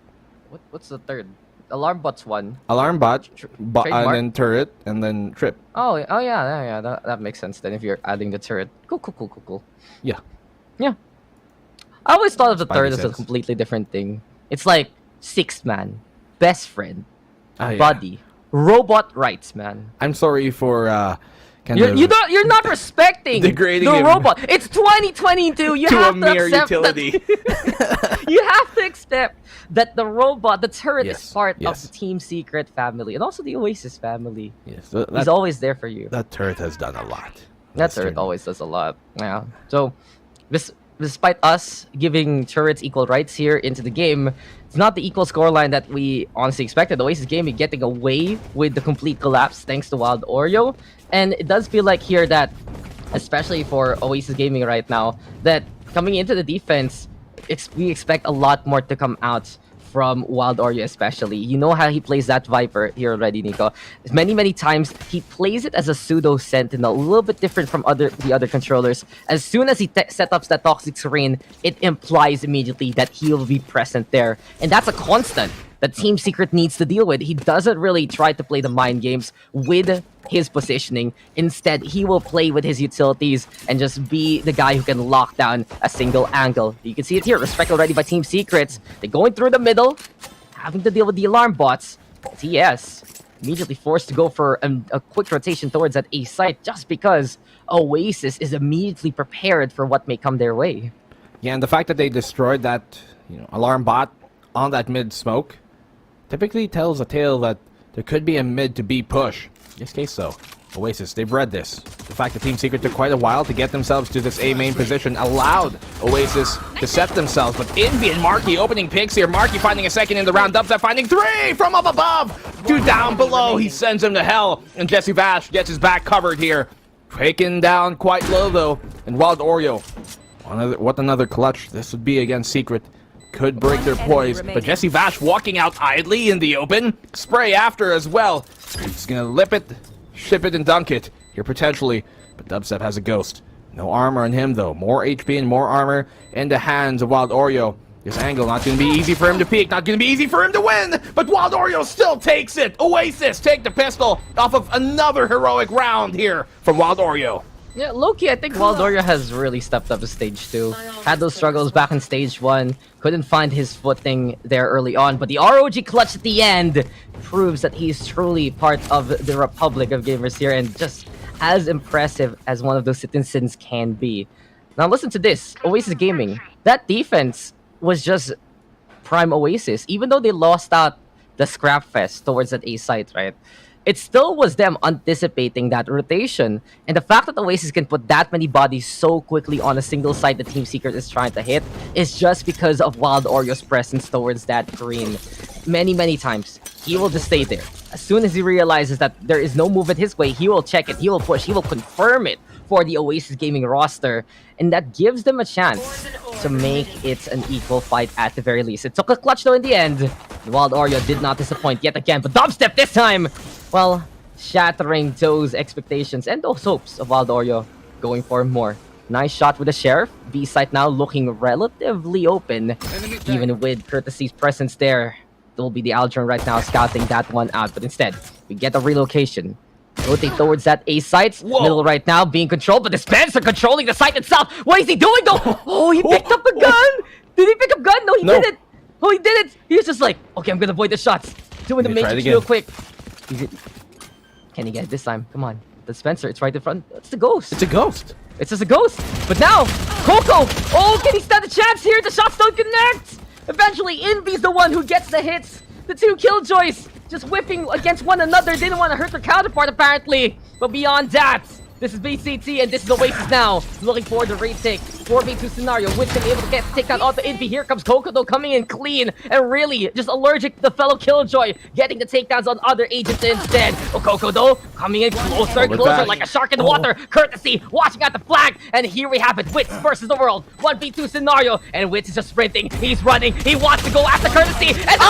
What's the third? Alarm bot's 1. Alarm bot, and then turret, and then trip. Oh yeah. That makes sense then if you're adding the turret. Cool. Yeah. I always thought of the third as a completely different thing. It's like 6th man, best friend, buddy, robot rights, man. I'm sorry for you're not respecting degrading the robot. It's 2022. You have to accept utility. That, you have to accept that the robot, the turret, is part of the Team Secret family and also the Oasis family. Yes, he's always there for you. That turret has done a lot. That turret always does a lot. Yeah. So, despite us giving turrets equal rights here into the game, it's not the equal scoreline that we honestly expected. Oasis Gaming getting away with the complete collapse thanks to Wild Oreo. And it does feel like here that, especially for Oasis Gaming right now, that coming into the defense, we expect a lot more to come out from Wild Oreo especially. You know how he plays that Viper here already, Nico. Many times, he plays it as a pseudo Sentinel, a little bit different from the other controllers. As soon as he sets up that Toxic Serene, it implies immediately that he'll be present there. And that's a constant that Team Secret needs to deal with. He doesn't really try to play the mind games with his positioning. Instead, he will play with his utilities and just be the guy who can lock down a single angle. You can see it here. Respect already by Team Secrets. They're going through the middle, having to deal with the alarm bots. TS immediately forced to go for a quick rotation towards that A site just because Oasis is immediately prepared for what may come their way. Yeah, and the fact that they destroyed that alarm bot on that mid smoke typically tells a tale that there could be a mid to B push. In this case, so Oasis, they've read this. The fact that Team Secret took quite a while to get themselves to this A main position allowed Oasis to set themselves. But Envy and Marky opening picks here. Marky finding a second in the round. Dubstep finding 3 from up above. 2 down below. He sends him to hell. And Jesse Vash gets his back covered here. Taken down quite low though. And Wild Oreo. What another clutch this would be against Secret. Could break their poise, but Jesse Vash walking out idly in the open. Spray after as well. He's gonna lip it, ship it, and dunk it here potentially. But Dubstep has a ghost. No armor on him though. More HP and more armor in the hands of Wild Oreo. This angle not gonna be easy for him to peek. Not gonna be easy for him to win. But Wild Oreo still takes it. Oasis take the pistol off of another heroic round here from Wild Oreo. Yeah, low-key, I think Wild Oreo has really stepped up to stage 2. Had those struggles back in stage 1. Couldn't find his footing there early on. But the ROG clutch at the end proves that he's truly part of the Republic of Gamers here. And just as impressive as one of those citizens can be. Now listen to this. Oasis Gaming. That defense was just prime Oasis. Even though they lost out the scrap fest towards that A site, right? It still was them anticipating that rotation. And the fact that Oasis can put that many bodies so quickly on a single site that Team Secret is trying to hit is just because of Wild Oreo's presence towards that green. Many times, he will just stay there. As soon as he realizes that there is no movement his way, he will check it, he will push, he will confirm it for the Oasis Gaming roster. And that gives them a chance to make it an equal fight at the very least. It took a clutch though in the end. Wild Oreo did not disappoint yet again, but Dubstep this time, well, shattering those expectations and those hopes of Wild Oreo, going for more. Nice shot with the Sheriff. B site now looking relatively open, even with Courtesy's presence there. It will be the Aldrin right now scouting that one out, but instead, we get a relocation. Rotate towards that A site. Middle right now being controlled, but the Spencer controlling the site itself. What is he doing though? Oh, he picked up a gun. Did he pick up gun? No, he didn't. Oh, he did it. He was just like, okay, I'm gonna avoid the shots. Doing the matrix real quick. Can he get it this time? Come on. The Spencer, it's right in front. It's the ghost. It's a ghost. It's just a ghost. But now, Coco! Oh, can he stand a chance here? The shots don't connect! Eventually, Envy's the one who gets the hits. The two Killjoys just whipping against one another. Didn't want to hurt their counterpart, apparently. But beyond that, this is VCT and this is Oasis now. Looking for the retake. 4v2 scenario. With them able to get take out all the Envy. Here comes Coco though, coming in clean and really just allergic to the fellow Killjoy. Getting the takedowns on other agents instead. Oh, Coco though, coming in closer like a shark in the water. Courtesy, watching at the flag. And here we have it. Wits versus the world. 1v2 scenario. And Wits is just sprinting. He's running. He wants to go after Courtesy. And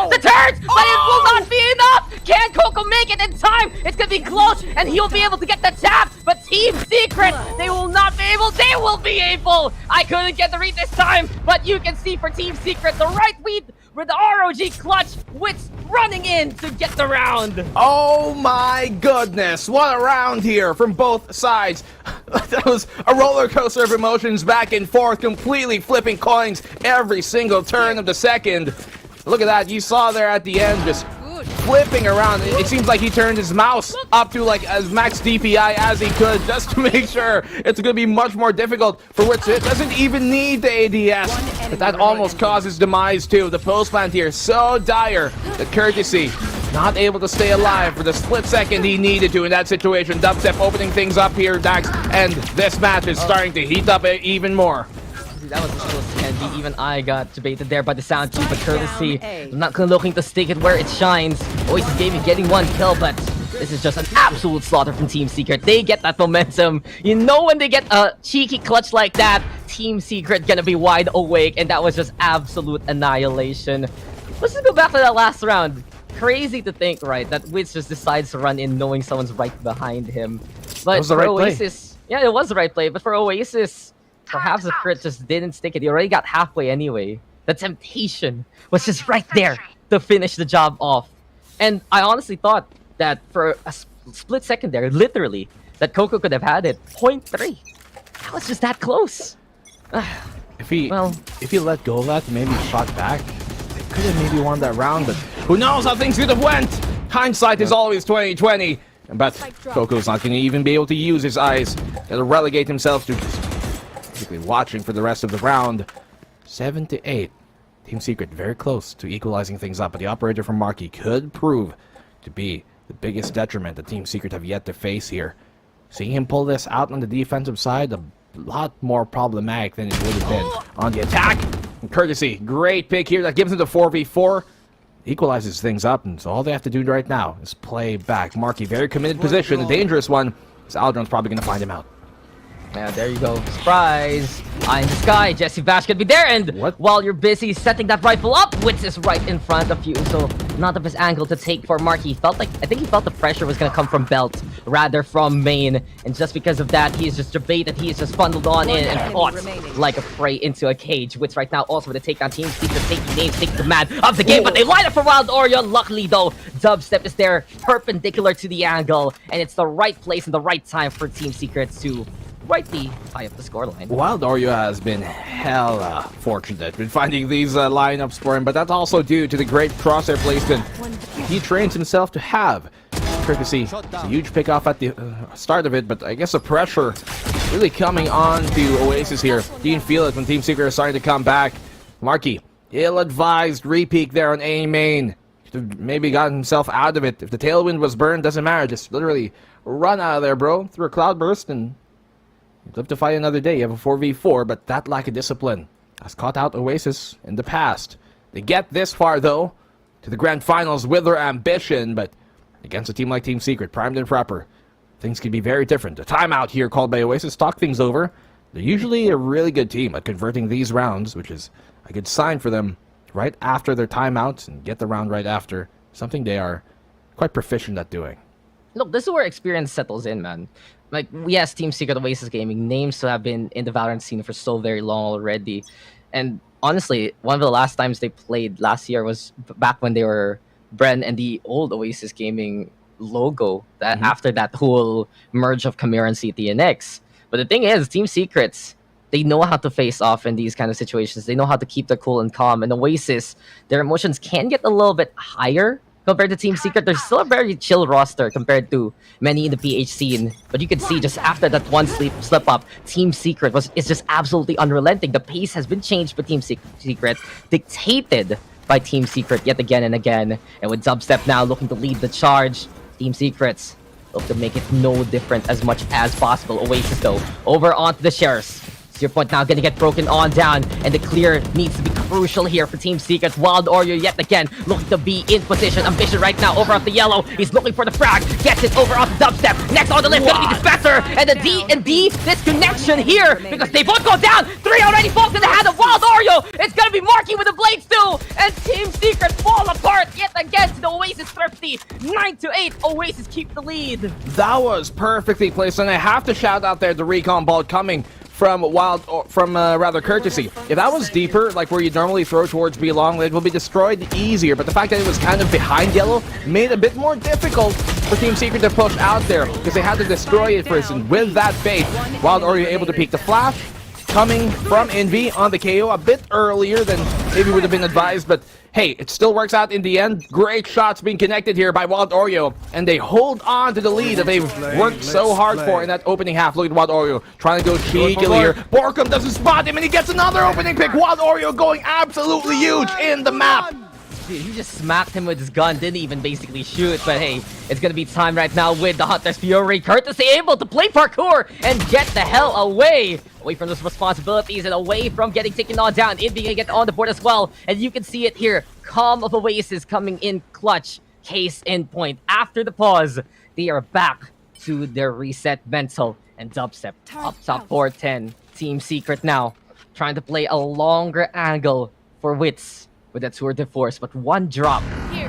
the turns! But it will not be enough! Can Coco make it in time? It's gonna be close and he'll be able to get the tap. But Team Secret, they will not be able. They will be able. I couldn't get the read this time, but you can see for Team Secret, the right read with the ROG clutch. Wits running in to get the round. Oh my goodness, what a round here from both sides. That was a roller coaster of emotions back and forth, completely flipping coins every single turn of the second. Look at that, you saw there at the end, just flipping around. It seems like he turned his mouse up to like as max DPI as he could just to make sure it's going to be much more difficult for Wits. It doesn't even need the ADS, but that almost causes demise too. The post plant here so dire that Courtesy not able to stay alive for the split second he needed to in that situation. Dubstep opening things up here, Dax, and this match is starting to heat up even more. That was supposed to end. Even I got debated there by the sound team, but Courtesy not looking to stick it where it shines. Oasis Gaming getting one kill, but this is just an absolute slaughter from Team Secret. They get that momentum. You know when they get a cheeky clutch like that, Team Secret gonna be wide awake, and that was just absolute annihilation. Let's just go back to that last round. Crazy to think, right, that Wits just decides to run in knowing someone's right behind him. But was the for right Oasis, yeah, it was the right play, but for Oasis, perhaps the crit just didn't stick it. He already got halfway anyway. The temptation was just right there to finish the job off. And I honestly thought that for a split second there, literally, that Coco could have had it. 0.3. That was just that close. If he let go of that, maybe shot back, they could have maybe won that round, but who knows how things could have went. Hindsight is always 20/20. But Coco's not going to even be able to use his eyes. He'll relegate himself to basically watching for the rest of the round. 7-8. Team Secret very close to equalizing things up, but the operator from Marquee could prove to be the biggest detriment that Team Secret have yet to face here. Seeing him pull this out on the defensive side, a lot more problematic than it would have been on the attack. And Courtesy, great pick here. That gives him the 4v4. Equalizes things up, and so all they have to do right now is play back. Marquee, very committed position, a dangerous one. So Aldron's probably going to find him out. Yeah, there you go. Surprise! Eye in the sky. Jesse Bash could be there, and while you're busy setting that rifle up, Wits is right in front of you. So not of his angle to take for Marquee. I think he felt the pressure was gonna come from Belt rather from main, and just because of that, he is just debated. He is just bundled on in and fought like a prey into a cage. Wits right now also with a takedown. Team Secret taking names, taking command of the game, but they line up for Wild Oreo. Luckily though, Dubstep is there perpendicular to the angle, and it's the right place and the right time for Team Secret to rightly tie up the scoreline. Wild Oreo has been hella fortunate in finding these lineups for him, but that's also due to the great crosshair placement he trains himself to have. Courtesy, it's a huge pick off at the start of it, but I guess the pressure really coming on to Oasis here. You can feel it when Team Secret is starting to come back. Marquee, ill-advised repeat there on A main. Should have maybe gotten himself out of it. If the tailwind was burned, doesn't matter. Just literally run out of there, bro, through a cloud burst, and you'd live to fight another day. You have a 4v4, but that lack of discipline has caught out Oasis in the past. They get this far, though, to the grand finals with their ambition, but against a team like Team Secret, primed and proper, things can be very different. A timeout here called by Oasis, talk things over. They're usually a really good team at converting these rounds, which is a good sign for them right after their timeouts and get the round right after, something they are quite proficient at doing. Look, this is where experience settles in, man. Like, yes, Team Secret, Oasis Gaming, names to have been in the Valorant scene for so very long already. And honestly, one of the last times they played last year was back when they were Bren and the old Oasis Gaming logo, that after that whole merge of Chimera and CTNX. But the thing is, Team Secrets, they know how to face off in these kind of situations. They know how to keep their cool and calm. And Oasis, their emotions can get a little bit higher compared to Team Secret, there's still a very chill roster compared to many in the PH scene. But you can see just after that one slip up, Team Secret is just absolutely unrelenting. The pace has been changed by Team Secret, dictated by Team Secret yet again and again. And with Dubstep now looking to lead the charge, Team Secrets look to make it no different as much as possible. Oasis though, over onto the Sheriffs. Your point now gonna get broken on down, and the clear needs to be crucial here for Team Secret. Wild Oreo yet again looking to be in position. Ambition right now over on the yellow. He's looking for the frag, gets it over on the Dubstep. Next on the list gonna be Dispenser, and the D&D disconnection here because they both go down. 3 already falls in the hand of Wild Oreo. It's gonna be Marky with the blades too, and Team Secret fall apart yet again to the Oasis thrifty. 9-8, Oasis keep the lead. That was perfectly placed, and I have to shout out there the recon ball coming from Courtesy. If that was deeper, like where you normally throw towards B long, it will be destroyed easier. But the fact that it was kind of behind yellow made it a bit more difficult for Team Secret to push out there because they had to destroy it first. And with that fate, Wild Oreo able to peek the flash, coming from Envy on the KO a bit earlier than maybe would have been advised. But hey, it still works out in the end. Great shots being connected here by Wild Oreo, and they hold on to the lead that they've worked so hard for in that opening half. Look at Wild Oreo trying to go cheekily here. Borkum doesn't spot him, and he gets another opening pick. Wild Oreo going absolutely huge in the map. Dude, he just smacked him with his gun, didn't even basically shoot. But hey, it's gonna be time right now with the Hunter's Fury. Courtesy able to play parkour and get the hell away from those responsibilities and away from getting taken on down. Envy gonna get on the board as well, and you can see it here. Calm of Oasis coming in clutch. Case in point. After the pause, they are back to their reset mental. And Dubstep up top 4-10. Team Secret now trying to play a longer angle for Wits with that tour de force, but one drop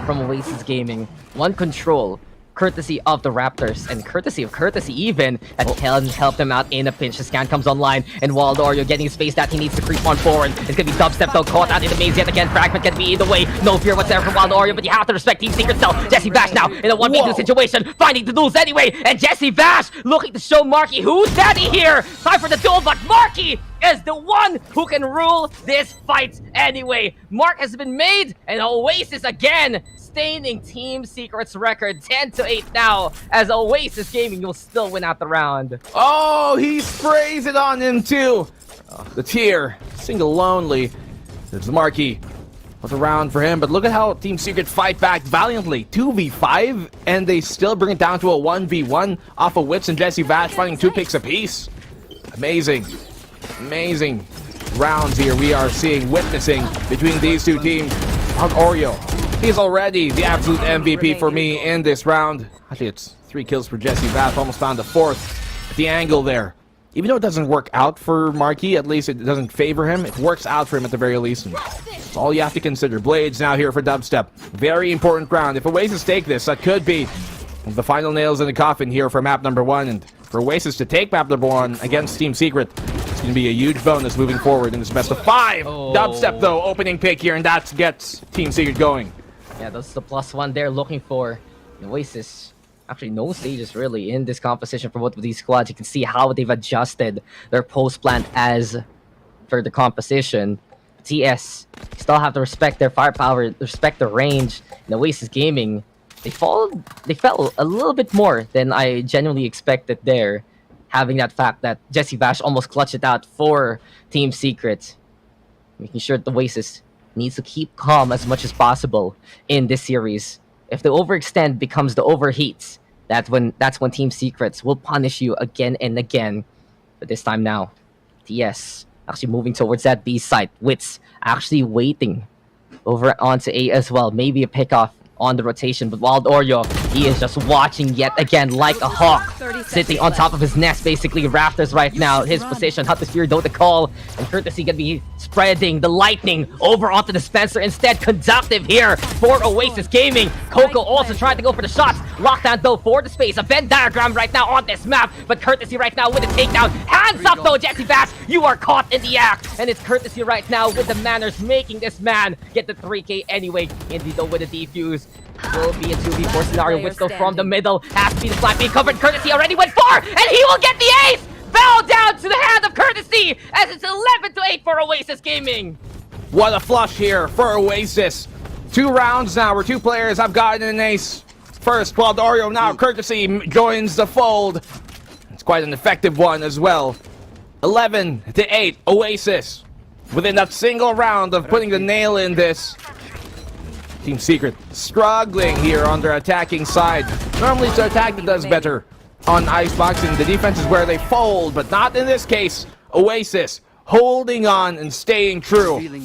from Oasis Gaming, one control, courtesy of the Raptors, and courtesy of Courtesy even, that can help them out in a pinch. The scan comes online, and Wild Oreo getting space that he needs to creep on forward. It's gonna be Dubstep though, caught out in the maze yet again. Fragment can be either way, no fear whatsoever from Wild Oreo, but you have to respect Team Secret still. Jesse Vash now in a 1v2 situation, finding the duels anyway, and Jesse Vash looking to show Marky who's daddy here. Time for the duel, but Marky is the one who can rule this fight anyway. Mark has been made, and Oasis again staining Team Secret's record 10-8 now, as Oasis Gaming will still win out the round. Oh, he sprays it on him too. The tier, single lonely. There's the Marquee. Was around for him, but look at how Team Secret fight back valiantly. 2v5, and they still bring it down to a 1v1 off of Wits and Jesse Vash finding 2 picks apiece. Amazing. Amazing rounds here we are witnessing between these two teams. On Oreo, he's already the absolute MVP for me in this round. Actually, it's 3 kills for Jesse Vash, almost found the 4th. The angle there, even though it doesn't work out for Marquee, at least it doesn't favor him. It works out for him at the very least. And that's all you have to consider. Blades now here for Dubstep. Very important round. If Oasis take this, that could be the final nails in the coffin here for map number 1. And for Oasis to take map number 1 against Team Secret, it's going to be a huge bonus moving forward in this best of 5. Dubstep, though, opening pick here, and that gets Team Secret going. Yeah, that's the +1 they're looking for. Oasis, actually no stages really in this composition for both of these squads. You can see how they've adjusted their post plan as for the composition. TS still have to respect their firepower, respect the range. And Oasis Gaming, they fell a little bit more than I genuinely expected there. Having that fact that Jesse Vash almost clutched it out for Team Secret. Making sure that Oasis needs to keep calm as much as possible in this series. If the overextend becomes the overheats, that's when Team Secrets will punish you again and again. But this time now, TS actually moving towards that B site. Wits actually waiting over onto A as well. Maybe a pickoff on the rotation, but Wild Oreo, he is just watching yet again like a hawk, sitting on top of his nest, basically. Raptors right now, his position, Hunter's Fury don't call, and Courtesy gonna be spreading the lightning over onto the Spencer. Instead, conductive here for Oasis Gaming. Coco also trying to go for the shots. Lockdown though for the space. A Venn diagram right now on this map, but Courtesy right now with a takedown. Hands up though, Jesse Vash, you are caught in the act, and it's Courtesy right now with the manners making this man get the 3K anyway. Indeed though with a defuse. Will be a 2v4 scenario, which though from the middle has to be the flat being covered. Courtesy already went far, and he will get the ace! Bow down to the hand of Courtesy, as it's 11-8 for Oasis Gaming. What a flush here for Oasis. 2 rounds now where 2 players have gotten an ace. First, while Oreo now courtesy joins the fold. It's quite an effective one as well. 11-8, Oasis. Within that single round of putting the nail in this. Team Secret struggling here on their attacking side. Normally it's the attack that does better on Icebox, and the defense is where they fold, but not in this case. Oasis holding on and staying true.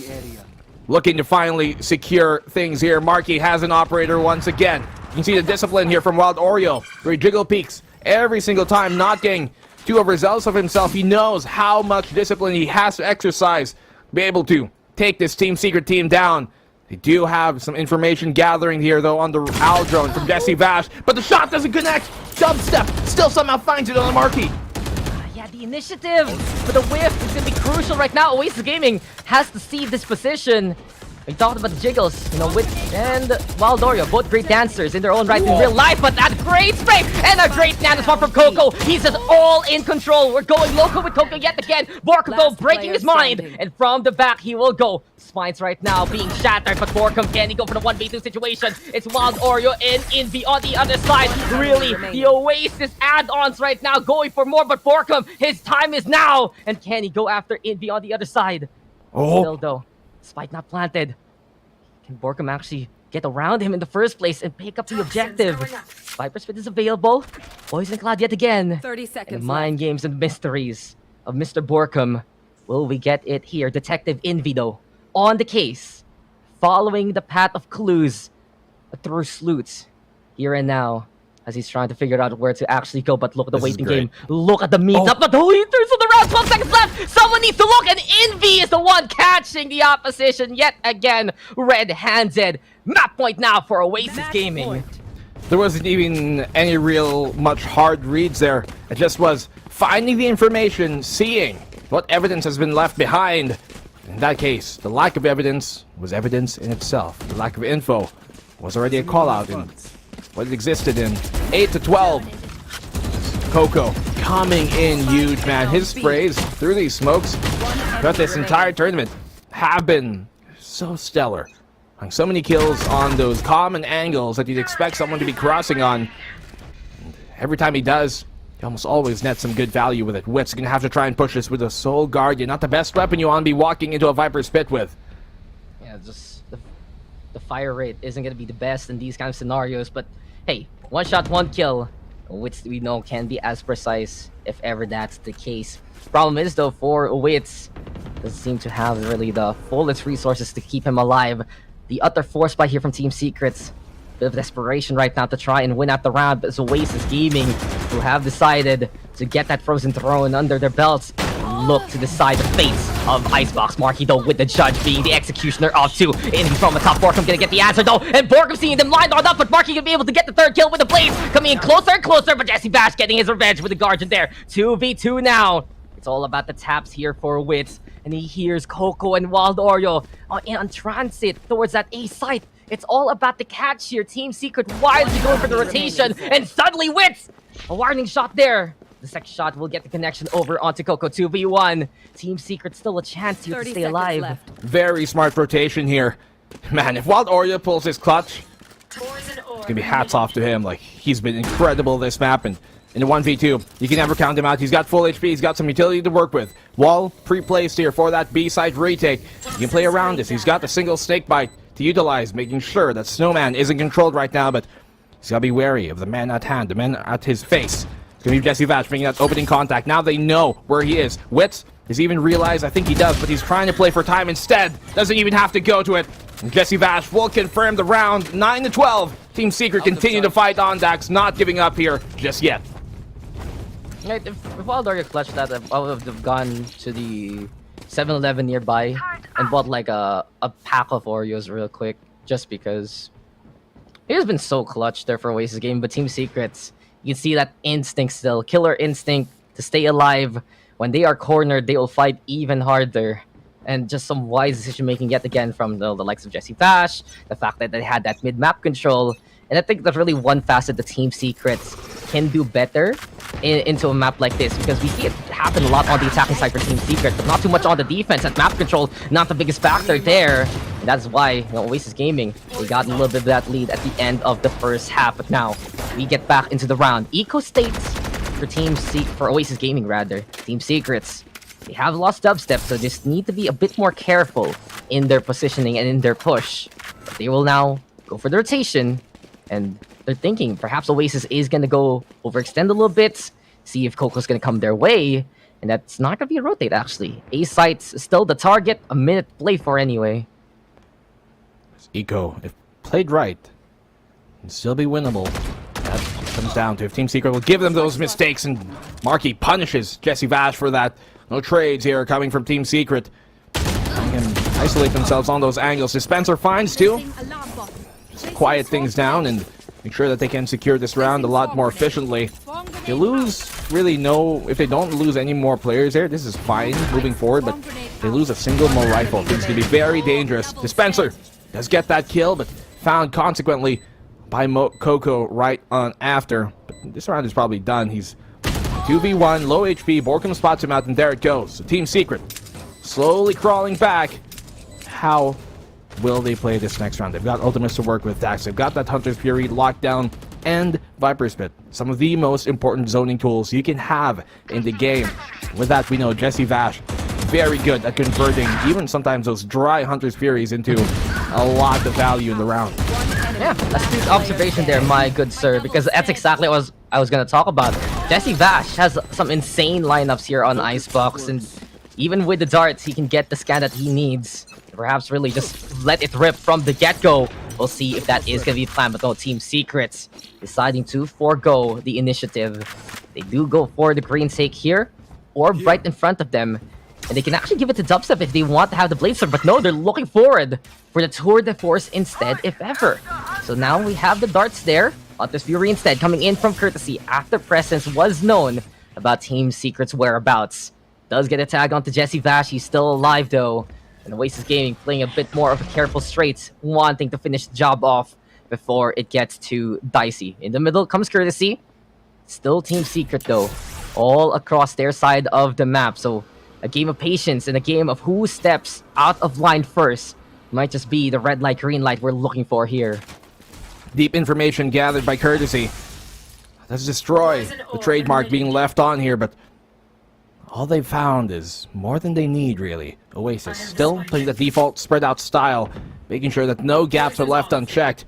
Looking to finally secure things here. Marky has an operator once again. You can see the discipline here from Wild Oreo, where he jiggle peeks every single time, not getting too overzealous of himself. He knows how much discipline he has to exercise to be able to take this Team Secret team down. They do have some information gathering here, though, on the owl drone from Jesse Vash, but the shot doesn't connect. Dubstep still somehow finds it on the Marquee. Yeah, the initiative for the whiff is going to be crucial right now. Oasis Gaming has to see this position. We talked about the jiggles, you know, Wit and Wild Oreo, both great dancers in their own right in real life, but that great spray and a great nano spot from Coco. He's just all in control. We're going local with Coco yet again. Borkum though breaking his mind, and from the back he will go. Spines right now being shattered, but Borkum can he go for the 1v2 situation. It's Wild Oreo and Envy on the other side. Really, the Oasis add-ons right now going for more, but Borkum, his time is now. And can he go after Envy on the other side? Still though, spike not planted. Can Borkum actually get around him in the first place and pick up the objective? Viper Spit is available. Poison Cloud yet again. 30 seconds. And the mind games and mysteries of Mr. Borkum. Will we get it here? Detective Envy though, on the case, following the path of clues through sleuths here and now, as he's trying to figure out where to actually go. But look at the waiting game. Look at the meetup. But who he turns on the round. 12 seconds left. Someone needs to look, and Envy is the one catching the opposition yet again. Red-handed. Map point now for Oasis Gaming. There wasn't even any real much hard reads there. It just was finding the information, seeing what evidence has been left behind. In that case, the lack of evidence was evidence in itself. The lack of info was already a call-out in what it existed in. 8-12. Coco coming in huge, man. His sprays through these smokes throughout this entire tournament have been so stellar. So many kills on those common angles that you'd expect someone to be crossing on. And every time he does, he almost always nets some good value with it. Wit's gonna have to try and push this with a Soul Guardian. Not the best weapon you want to be walking into a Viper's Pit with. Yeah, just the fire rate isn't going to be the best in these kind of scenarios, but hey, one shot, one kill, which we know can be as precise if ever that's the case. Problem is though, for Wits, doesn't seem to have really the fullest resources to keep him alive. The utter force by here from Team Secrets. Bit of desperation right now to try and win out the round, but it's Oasis Gaming who have decided to get that Frozen Throne under their belts. Look to decide the fate of Icebox. Marky though with the judge being the executioner of 2. In from the top, Borkum gonna get the answer though, and Borkum seeing them lined on up, but Marky gonna be able to get the 3rd kill with the Blaze. Coming in closer and closer, but Jesse Bash getting his revenge with the Guardian there. 2v2 now. It's all about the taps here for Wits, and he hears Coco and Wild Oreo on transit towards that A site. It's all about the catch here. Team Secret wisely going for the rotation, and suddenly Wits! A warning shot there. The second shot will get the connection over onto Coco. 2v1. Team Secret still a chance here to stay alive. Left. Very smart rotation here. Man, if Wild Oreo pulls his clutch, it's gonna be hats off to him. Like, he's been incredible this map, and in the 1v2, you can never count him out. He's got full HP, he's got some utility to work with. Wall pre-placed here for that B-side retake. You can play around this. He's got the single snake bite to utilize, making sure that Snowman isn't controlled right now, but he's gotta be wary of the man at hand, the man at his face. It's gonna be Jesse Vash bringing that opening contact. Now they know where he is. Wits does he even realize? I think he does, but he's trying to play for time instead. Doesn't even have to go to it. And Jesse Vash will confirm the round. 9-12. Team Secret continue to fight on Dax, not giving up here just yet. If Wild Oreo clutched that, I would have gone to the 7-Eleven nearby and bought like a pack of Oreos real quick, just because it has been so clutch there for Oasis game. But Team Secrets, you can see that instinct still, killer instinct to stay alive. When they are cornered, they will fight even harder. And just some wise decision making yet again from the likes of Jesse Vash, the fact that they had that mid-map control, And I think that's really one facet the Team Secrets can do better into a map like this, because we see it happen a lot on the attacking side for Team Secret, but not too much on the defense, and map control not the biggest factor there. And that's why, Oasis Gaming, they got a little bit of that lead at the end of the first half. But now we get back into the round. Eco states for Oasis Gaming rather. Team Secrets, they have lost dubstep, so just need to be a bit more careful in their positioning and in their push. But they will now go for the rotation, and they're thinking perhaps Oasis is going to go overextend a little bit, see if Coco's going to come their way, and that's not going to be a rotate actually. A site's still the target, a minute to play for anyway. Eco, if played right, can still be winnable. That comes down to if Team Secret will give them those mistakes, and Marky punishes Jesse Vash for that. No trades here coming from Team Secret. They can isolate themselves on those angles. Dispenser finds too. Just quiet things down and make sure that they can secure this round a lot more efficiently. If they lose, if they don't lose any more players there, this is fine moving forward, but if they lose a single more rifle, things can be very dangerous. Dispenser does get that kill, but found consequently by Coco right on after. But this round is probably done. He's 2v1, low HP, Borkum spots him out, and there it goes. So Team Secret slowly crawling back. How will they play this next round? They've got ultimates to work with, Dax. They've got that Hunter's Fury, Lockdown, and Viper's Spit. Some of the most important zoning tools you can have in the game. With that, we know Jesse Vash, very good at converting even sometimes those dry Hunter's Furies into a lot of value in the round. Yeah, astute observation there, my good sir, because that's exactly what I was going to talk about. Jesse Vash has some insane lineups here on Icebox, and even with the darts, he can get the scan that he needs. Perhaps really just let it rip from the get-go. We'll see if that is going to be planned, but no, Team Secrets deciding to forego the initiative. They do go for the green take here, or right in front of them. And they can actually give it to Dubstep if they want to have the Blade Sword, but no, they're looking forward for the Tour de Force instead, if ever. So now we have the darts there. Hunter's Fury instead coming in from courtesy after Presence was known about Team Secret's whereabouts. Does get a tag onto Jesse Vash, he's still alive though. And Oasis Gaming playing a bit more of a careful straight, wanting to finish the job off before it gets too dicey. In the middle comes courtesy. Still Team Secret though, all across their side of the map. So a game of patience and a game of who steps out of line first might just be the red light, green light we're looking for here. Deep information gathered by courtesy. Let's destroy the trademark being left on here, but all they've found is more than they need, really. Oasis still playing the default spread out style, making sure that no gaps are left unchecked.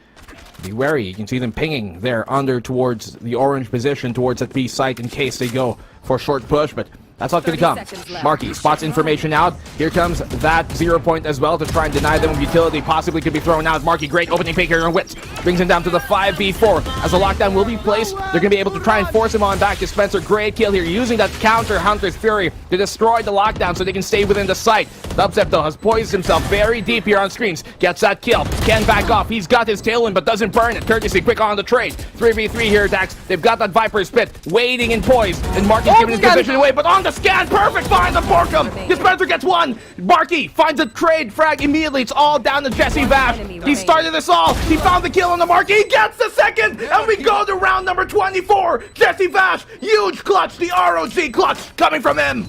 Be wary, you can see them pinging there under towards the orange position, towards that B site in case they go for a short push, but that's not going to come. Marky spots information out. Here comes that 0 point as well to try and deny them of utility. Possibly could be thrown out. Marky, great opening pick here on Wits. Brings him down to the 5v4. As a lockdown will be placed, they're going to be able to try and force him on back. Dispenser, great kill here, using that counter Hunter's Fury to destroy the lockdown so they can stay within the site. Dubstep, though, has poised himself very deep here on screens. Gets that kill. Can back off. He's got his tailwind, but doesn't burn it. Courtesy, quick on the trade. 3v3 here, Dax. They've got that Viper's Spit waiting in poise. And Marky's giving his position away, but on the scan, perfect find on Borkum. Dispenser gets one. Marky finds a trade frag immediately. It's all down to Jesse Vash. He started this all. He found the kill on the Marky. He gets the second, and we go to round number 24. Jesse Vash, huge clutch. The ROG clutch coming from him.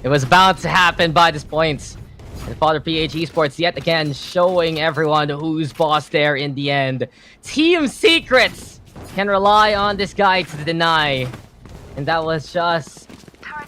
It was bound to happen by this point. And Father PH Esports yet again showing everyone who's boss there in the end. Team Secrets can rely on this guy to deny. And that was just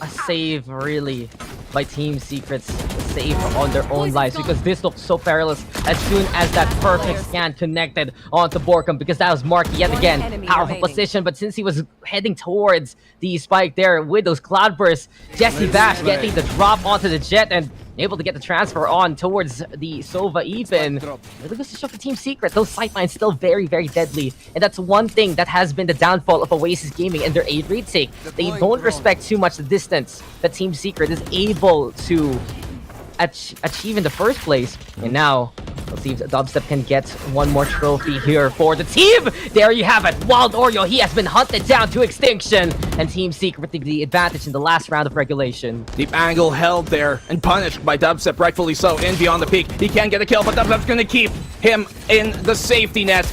a save, really, by Team Secrets. A save on their own lives, because this looked so perilous as soon as that perfect scan connected onto Borkum, because that was Marky yet again. Powerful position, but since he was heading towards the spike there with those cloudbursts, Jesse Vash getting the drop onto the jet and able to get the transfer on towards the Sova even. Really goes to show for Team Secret, those sightlines still very, very deadly. And that's one thing that has been the downfall of Oasis Gaming and their A retake. They don't respect too much the distance that Team Secret is able to achieve in the first place. And now, Let's see if Dubstep can get one more trophy here for the team. There you have it. Wild Oreo, he has been hunted down to extinction. And Team Secret with the advantage in the last round of regulation. Deep angle held there and punished by Dubstep, rightfully so. Envy on the peak. He can get a kill, but Dubstep's going to keep him in the safety net.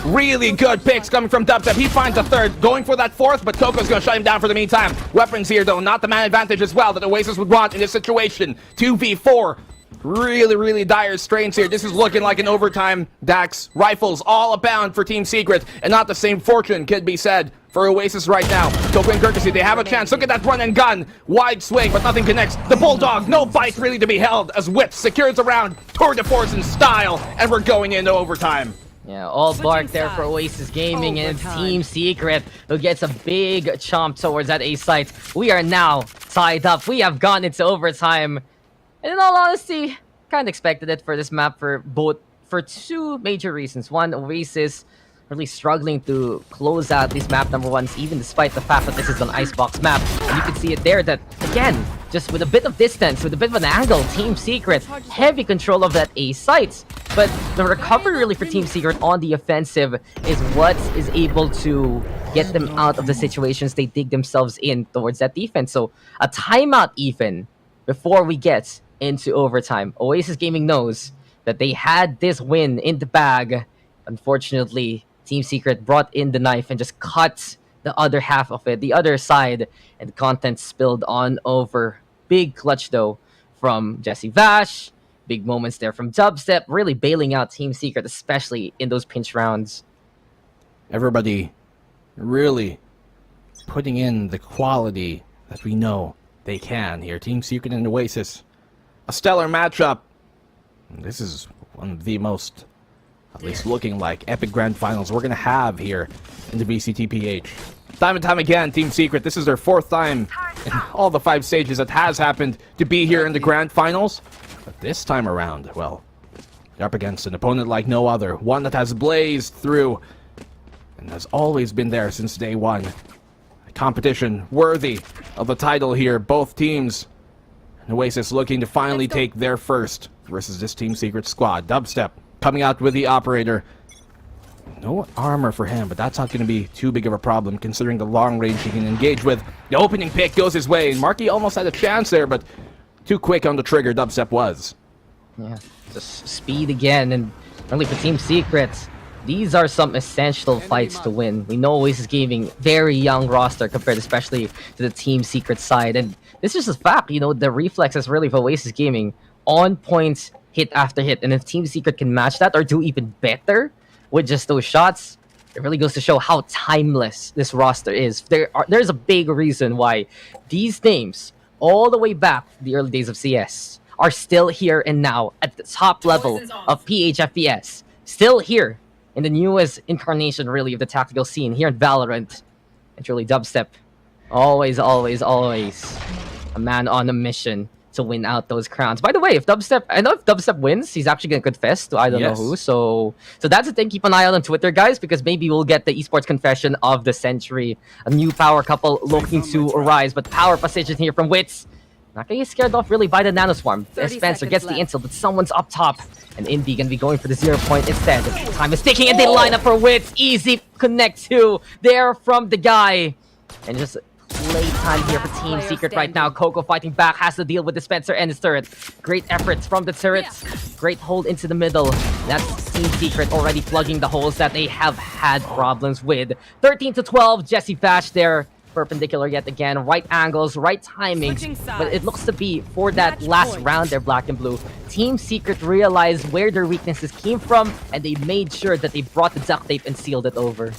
Really good picks coming from Dubstep. He finds a third, going for that fourth, but Coco's going to shut him down for the meantime. Weapons here, though, not the man advantage as well that Oasis would want in this situation. 2v4. Really dire strains here. This is looking like an overtime. Dax, rifles all abound for Team Secret, and not the same fortune could be said for Oasis right now. Coco and Courtesy, they have a chance. Look at that run and gun. Wide swing, but nothing connects. The Bulldog, no bite really to be held as Whip secures around. Tour de force in style, and we're going into overtime. Yeah, all bark there for Oasis Gaming and Team Secret, who gets a big chomp towards that A site. We are now tied up. We have gone into overtime. And in all honesty, kind of expected it for this map for two major reasons. One, Oasis really struggling to close out these map number ones, even despite the fact that this is an Icebox map. And you can see it there that, again, just with a bit of distance, with a bit of an angle, Team Secret, heavy control of that A site. But the recovery really for Team Secret on the offensive is what is able to get them out of the situations they dig themselves in towards that defense. So a timeout even before we get into overtime. Oasis Gaming knows that they had this win in the bag. Unfortunately, Team Secret brought in the knife and just cut the other half of it, the other side, and the content spilled on over. Big clutch though from Jesse Vash. Big moments there from Dubstep, really bailing out Team Secret, especially in those pinch rounds. Everybody really putting in the quality that we know they can here. Team Secret and Oasis. A stellar matchup. This is one of the most, at least looking like, epic grand finals we're going to have here in the VCTPH. Time and time again, Team Secret, this is their fourth time in all the 5 stages that has happened to be here in the grand finals. But this time around, well, they're up against an opponent like no other. One that has blazed through and has always been there since day one. A competition worthy of the title here. Both teams, and Oasis looking to finally take their first versus this Team Secret squad. Dubstep coming out with the operator. No armor for him, but that's not going to be too big of a problem considering the long range he can engage with. The opening pick goes his way, and Marky almost had a chance there, but too quick on the trigger, Dubstep was. Yeah, just speed again, and really for Team Secret, these are some essential fights to win. We know Oasis Gaming, very young roster compared especially to the Team Secret side, and this is just a fact, you know, the reflexes really for Oasis Gaming, on point, hit after hit, and if Team Secret can match that or do even better with just those shots, it really goes to show how timeless this roster is. There's a big reason why these names, all the way back to the early days of CS, are still here and now at the top level of PHFPS. Still here in the newest incarnation, really, of the tactical scene here in Valorant. And truly, Dubstep, always a man on a mission to win out those crowns. By the way, if Dubstep wins, he's actually gonna confess to I don't know who. So that's the thing. Keep an eye out on Twitter, guys, because maybe we'll get the esports confession of the century. A new power couple looking to arise, but power position here from Wits. Not gonna get scared off really by the nanoswarm. Spencer gets the intel, but someone's up top. And Indy gonna be going for the 0 point instead. Time is ticking, and they line up for Wits. Easy connect two there from the guy. And just playtime here for Team Secret right now. Coco fighting back, has to deal with the Spencer and his turret. Great efforts from the turrets. Great hold into the middle. That's Team Secret already plugging the holes that they have had problems with. 13-12, Jesse Vash there. Perpendicular yet again. Right angles, right timings. But it looks to be for that last round there, Black and Blue. Team Secret realized where their weaknesses came from, and they made sure that they brought the duct tape and sealed it over.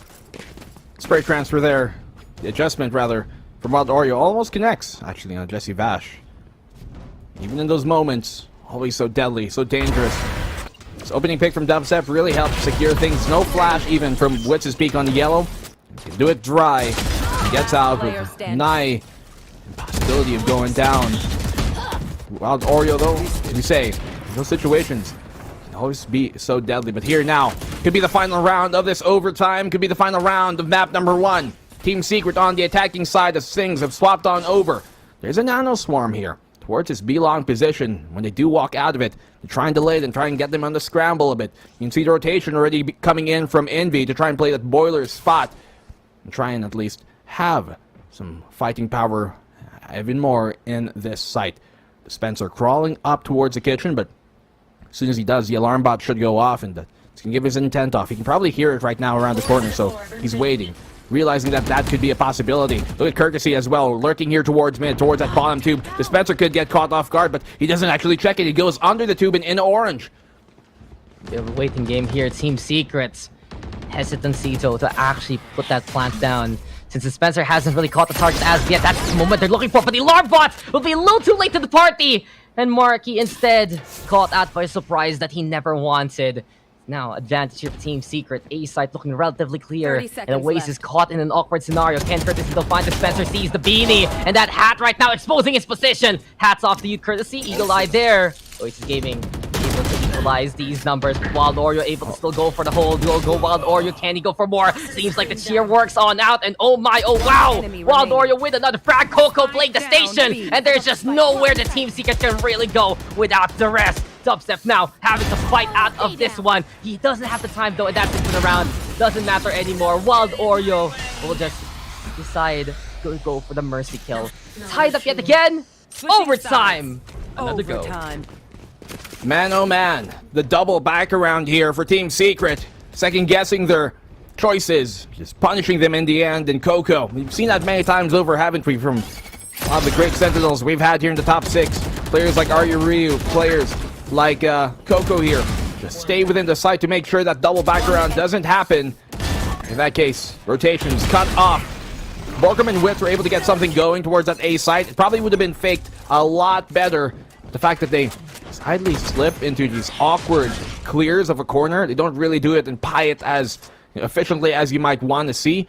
Spray transfer there. The adjustment, rather, from Wild Oreo almost connects, actually, on Jesse Vash. Even in those moments, always so deadly, so dangerous. This opening pick from Dubstep really helped secure things. No flash even from Wits' peak on the yellow. He can do it dry. He gets out with nigh impossibility of going down. Wild Oreo, though, as we say, in those situations can always be so deadly. But here now, could be the final round of this overtime. Could be the final round of map number 1. Team Secret on the attacking side as things have swapped on over. There's a nano swarm here. towards his B-long position. When they do walk out of it, they try and delay it and try and get them on the scramble a bit. You can see the rotation already coming in from Envy to try and play that boiler spot and try and at least have some fighting power even more in this site. Spencer crawling up towards the kitchen, but as soon as he does, the alarm bot should go off and it's going to give his intent off. He can probably hear it right now around the corner, so he's waiting, realizing that that could be a possibility. Look at Courtesy as well, lurking here towards mid, towards that bottom tube. The Spencer could get caught off guard, but he doesn't actually check it. He goes under the tube and in orange. Bit of a waiting game here. Team Secrets. Hesitancy to actually put that plant down. Since the Spencer hasn't really caught the target as yet, that's the moment they're looking for. But the alarm bot will be a little too late to the party. And Marky instead caught out by a surprise that he never wanted. Now, advantage here for Team Secret. A site looking relatively clear. And Oasis caught in an awkward scenario. Ken Courtesy will find the Spencer sees the beanie. And that hat right now exposing his position. Hats off to you, Courtesy. Eagle Eye there. Oasis Gaming able to equalize these numbers. Wild Oreo able to still go for the hold. You'll go Wild Oreo. Can he go for more? Seems like the cheer works on out. And oh my, oh wow! Wild Oreo with another frag. Coco playing the station. And there's just nowhere the Team Secret can really go without the rest. Dubstep now having to fight out of this one. He doesn't have the time though, and that's it for the round. Doesn't matter anymore. Wild Oreo will just decide to go for the mercy kill. Tied up yet again. Overtime. Another go. Man, oh man, the double back around here for Team Secret. Second guessing their choices, just punishing them in the end. And Coco, we've seen that many times over, haven't we, from a lot of the great Sentinels we've had here in the top 6. Players like Arya Ryu, players like Coco here. Just stay within the site to make sure that double back around doesn't happen. In that case, rotations cut off. Borkum and Witz were able to get something going towards that A site. It probably would have been faked a lot better. The fact that they idly slip into these awkward clears of a corner, they don't really do it and pie it as efficiently as you might want to see.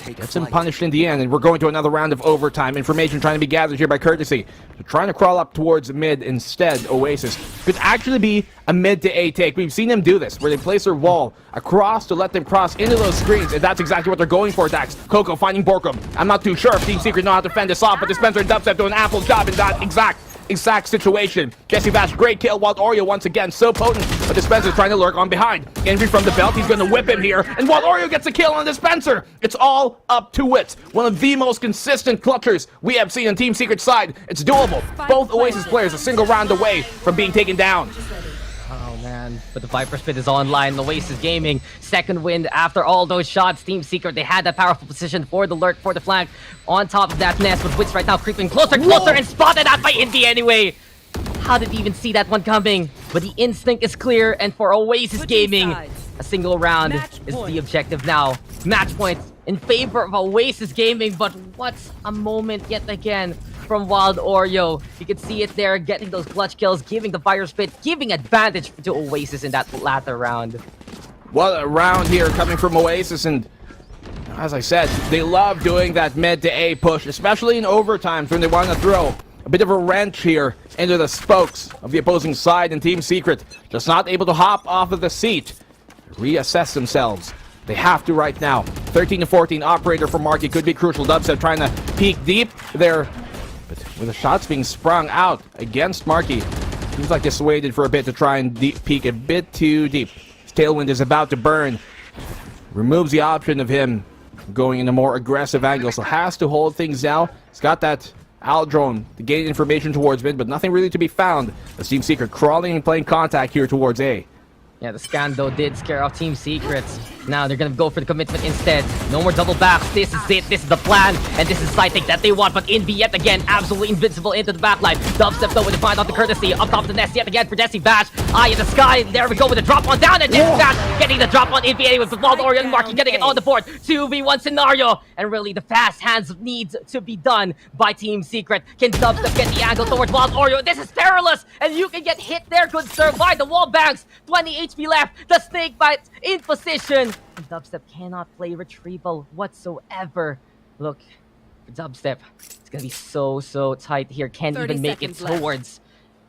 Gets him punished in the end, and we're going to another round of overtime. Information trying to be gathered here by Courtesy. They're trying to crawl up towards mid instead. Oasis could actually be a mid to A take. We've seen them do this, where they place their wall across to let them cross into those screens, and that's exactly what they're going for, Dax. Coco finding Borkum. I'm not too sure if Team Secret know how to fend this off, but the Spencer and Dubstep do an ample job in that exact situation. Jesse Bash, great kill. Wild Oreo once again, so potent, but Dispenser's trying to lurk on behind. Envy from the belt, he's going to whip him here, and Wild Oreo gets a kill on Dispenser. It's all up to Witz, one of the most consistent clutchers we have seen on Team Secret's side. It's doable. Both Oasis players a single round away from being taken down. Man, but the Viper Spit is online. Oasis Gaming, second win after all those shots. Team Secret, they had that powerful position for the lurk, for the flank. On top of that nest with Witz right now creeping closer, and spotted out by Indy anyway. How did he even see that one coming? But the instinct is clear, and for Oasis Gaming, a single round is the objective now. Match point in favor of Oasis Gaming, but what a moment yet again from Wild Oreo. You can see it there, getting those clutch kills, giving the Fire Spit, giving advantage to Oasis in that latter round. What a round here coming from Oasis, and as I said, they love doing that mid to A push, especially in overtimes when they want to throw a bit of a wrench here into the spokes of the opposing side, and Team Secret just not able to hop off of the seat, reassess themselves. They have to right now. 13-14 operator for Marky could be crucial. Dubstep trying to peek deep there, but with the shots being sprung out against Marky, seems like they waited for a bit to try and peek a bit too deep. His tailwind is about to burn. Removes the option of him going in a more aggressive angle, so has to hold things down. He's got that Owl drone to gain information towards mid, but nothing really to be found. The Team Secret crawling and playing contact here towards A. Yeah, the scan though did scare off Team Secrets. Now they're gonna go for the commitment instead. No more double backs. This is it. This is the plan. And this is sighting that they want. But Envy yet again, absolutely invincible into the backline. Dubstep though with the find out the courtesy. Up top of the nest yet again for Desi Bash. Eye in the sky. There we go with the drop on down. And Desi Bash getting the drop on Envy anyway. With Wild Oreo and Marky getting it on the board. 2v1 scenario. And really the fast hands needs to be done by Team Secret. Can Dubstep get the angle towards Wild Oreo? This is perilous. And you can get hit there, good sir, by the wall banks. 20 HP left. The snake bites in position. And Dubstep cannot play retrieval whatsoever. Look, for Dubstep, it's gonna be so tight here. Can't even make it towards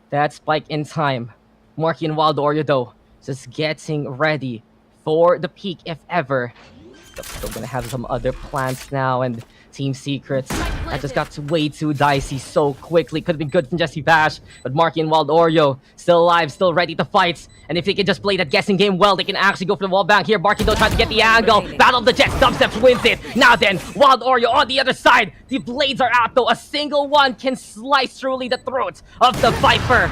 that spike in time. Marky and Wild Oreo though, just getting ready for the peak if ever. But still gonna have some other plans now, and Team Secrets, that just got way too dicey so quickly. Could have been good from JessiePH, but Marky and Wild Oreo still alive, still ready to fight. And if they can just play that guessing game well, they can actually go for the wall bank here. Marky though tries to get the angle. Battle of the Jets, Dubstep wins it. Now then, Wild Oreo on the other side. The blades are out though. A single one can slice truly the throat of the Viper.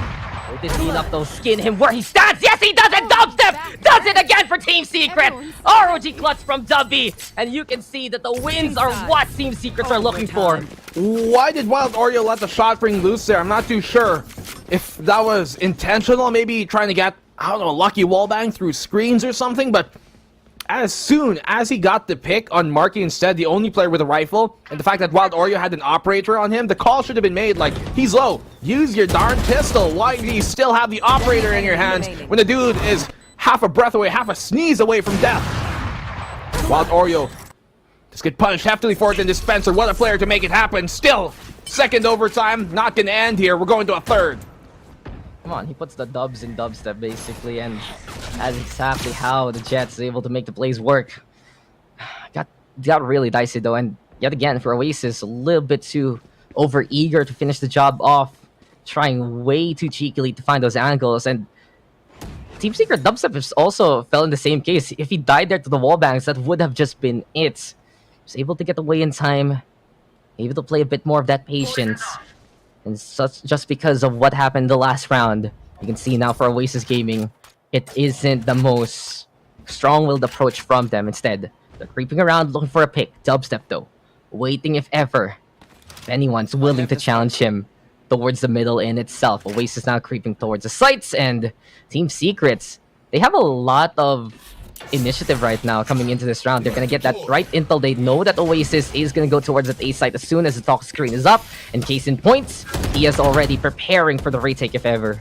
Will this be enough though? Skin him where he stands. Yes, he does it. Dubstep does it again for Team Secret. ROG clutch from Dubby. And you can see that the wins are what Team Secrets are looking for. Why did Wild Oreo let the shot ring loose there? I'm not too sure if that was intentional. Maybe trying to get, I don't know, a lucky wallbang through screens or something. But as soon as he got the pick on Marky instead, the only player with a rifle, and the fact that Wild Oreo had an operator on him, the call should have been made like, he's low. Use your darn pistol. Why do you still have the operator in your hands when the dude is half a breath away, half a sneeze away from death? Wild Oreo just get punished heftily for it in Dispenser. What a player to make it happen. Still, second overtime, not gonna end here. We're going to a third. Come on, he puts the dubs in dubstep basically, and that's exactly how the Jets are able to make the plays work. Got really dicey though, and yet again for Oasis, a little bit too over-eager to finish the job off, trying way too cheekily to find those angles, and Team Secret Dubstep also fell in the same case. If he died there to the wall bangs, that would have just been it. He was able to get away in time, able to play a bit more of that patience. And just because of what happened the last round, you can see now for Oasis Gaming, it isn't the most strong-willed approach from them. Instead, they're creeping around looking for a pick. Dubstep though, waiting if anyone's willing to challenge him towards the middle in itself. Oasis now creeping towards the sites, and Team Secrets, they have a lot of initiative right now coming into this round. They're gonna get that right intel. They know that Oasis is gonna go towards that A site as soon as the talk screen is up. And case in point, he is already preparing for the retake if ever.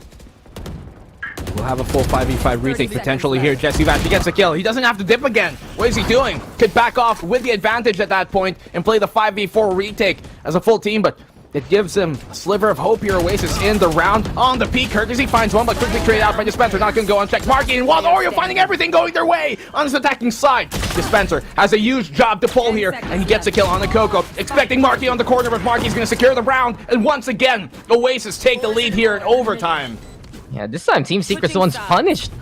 We'll have a full 5v5 retake potentially here. JessiePH gets a kill. He doesn't have to dip again. What is he doing? Could back off with the advantage at that point and play the 5v4 retake as a full team, but it gives him a sliver of hope here. Oasis in the round on the peak. Curtis, he finds one, but quickly traded out by Dispenser. Not going to go unchecked. Marky and Wild Oreo finding everything going their way on his attacking side. Dispenser has a huge job to pull here, and he gets a kill on the Coco. Expecting Marky on the corner, but Marky's going to secure the round. And once again, Oasis take the lead here in overtime. Yeah, this time Team Secret's the one's punished.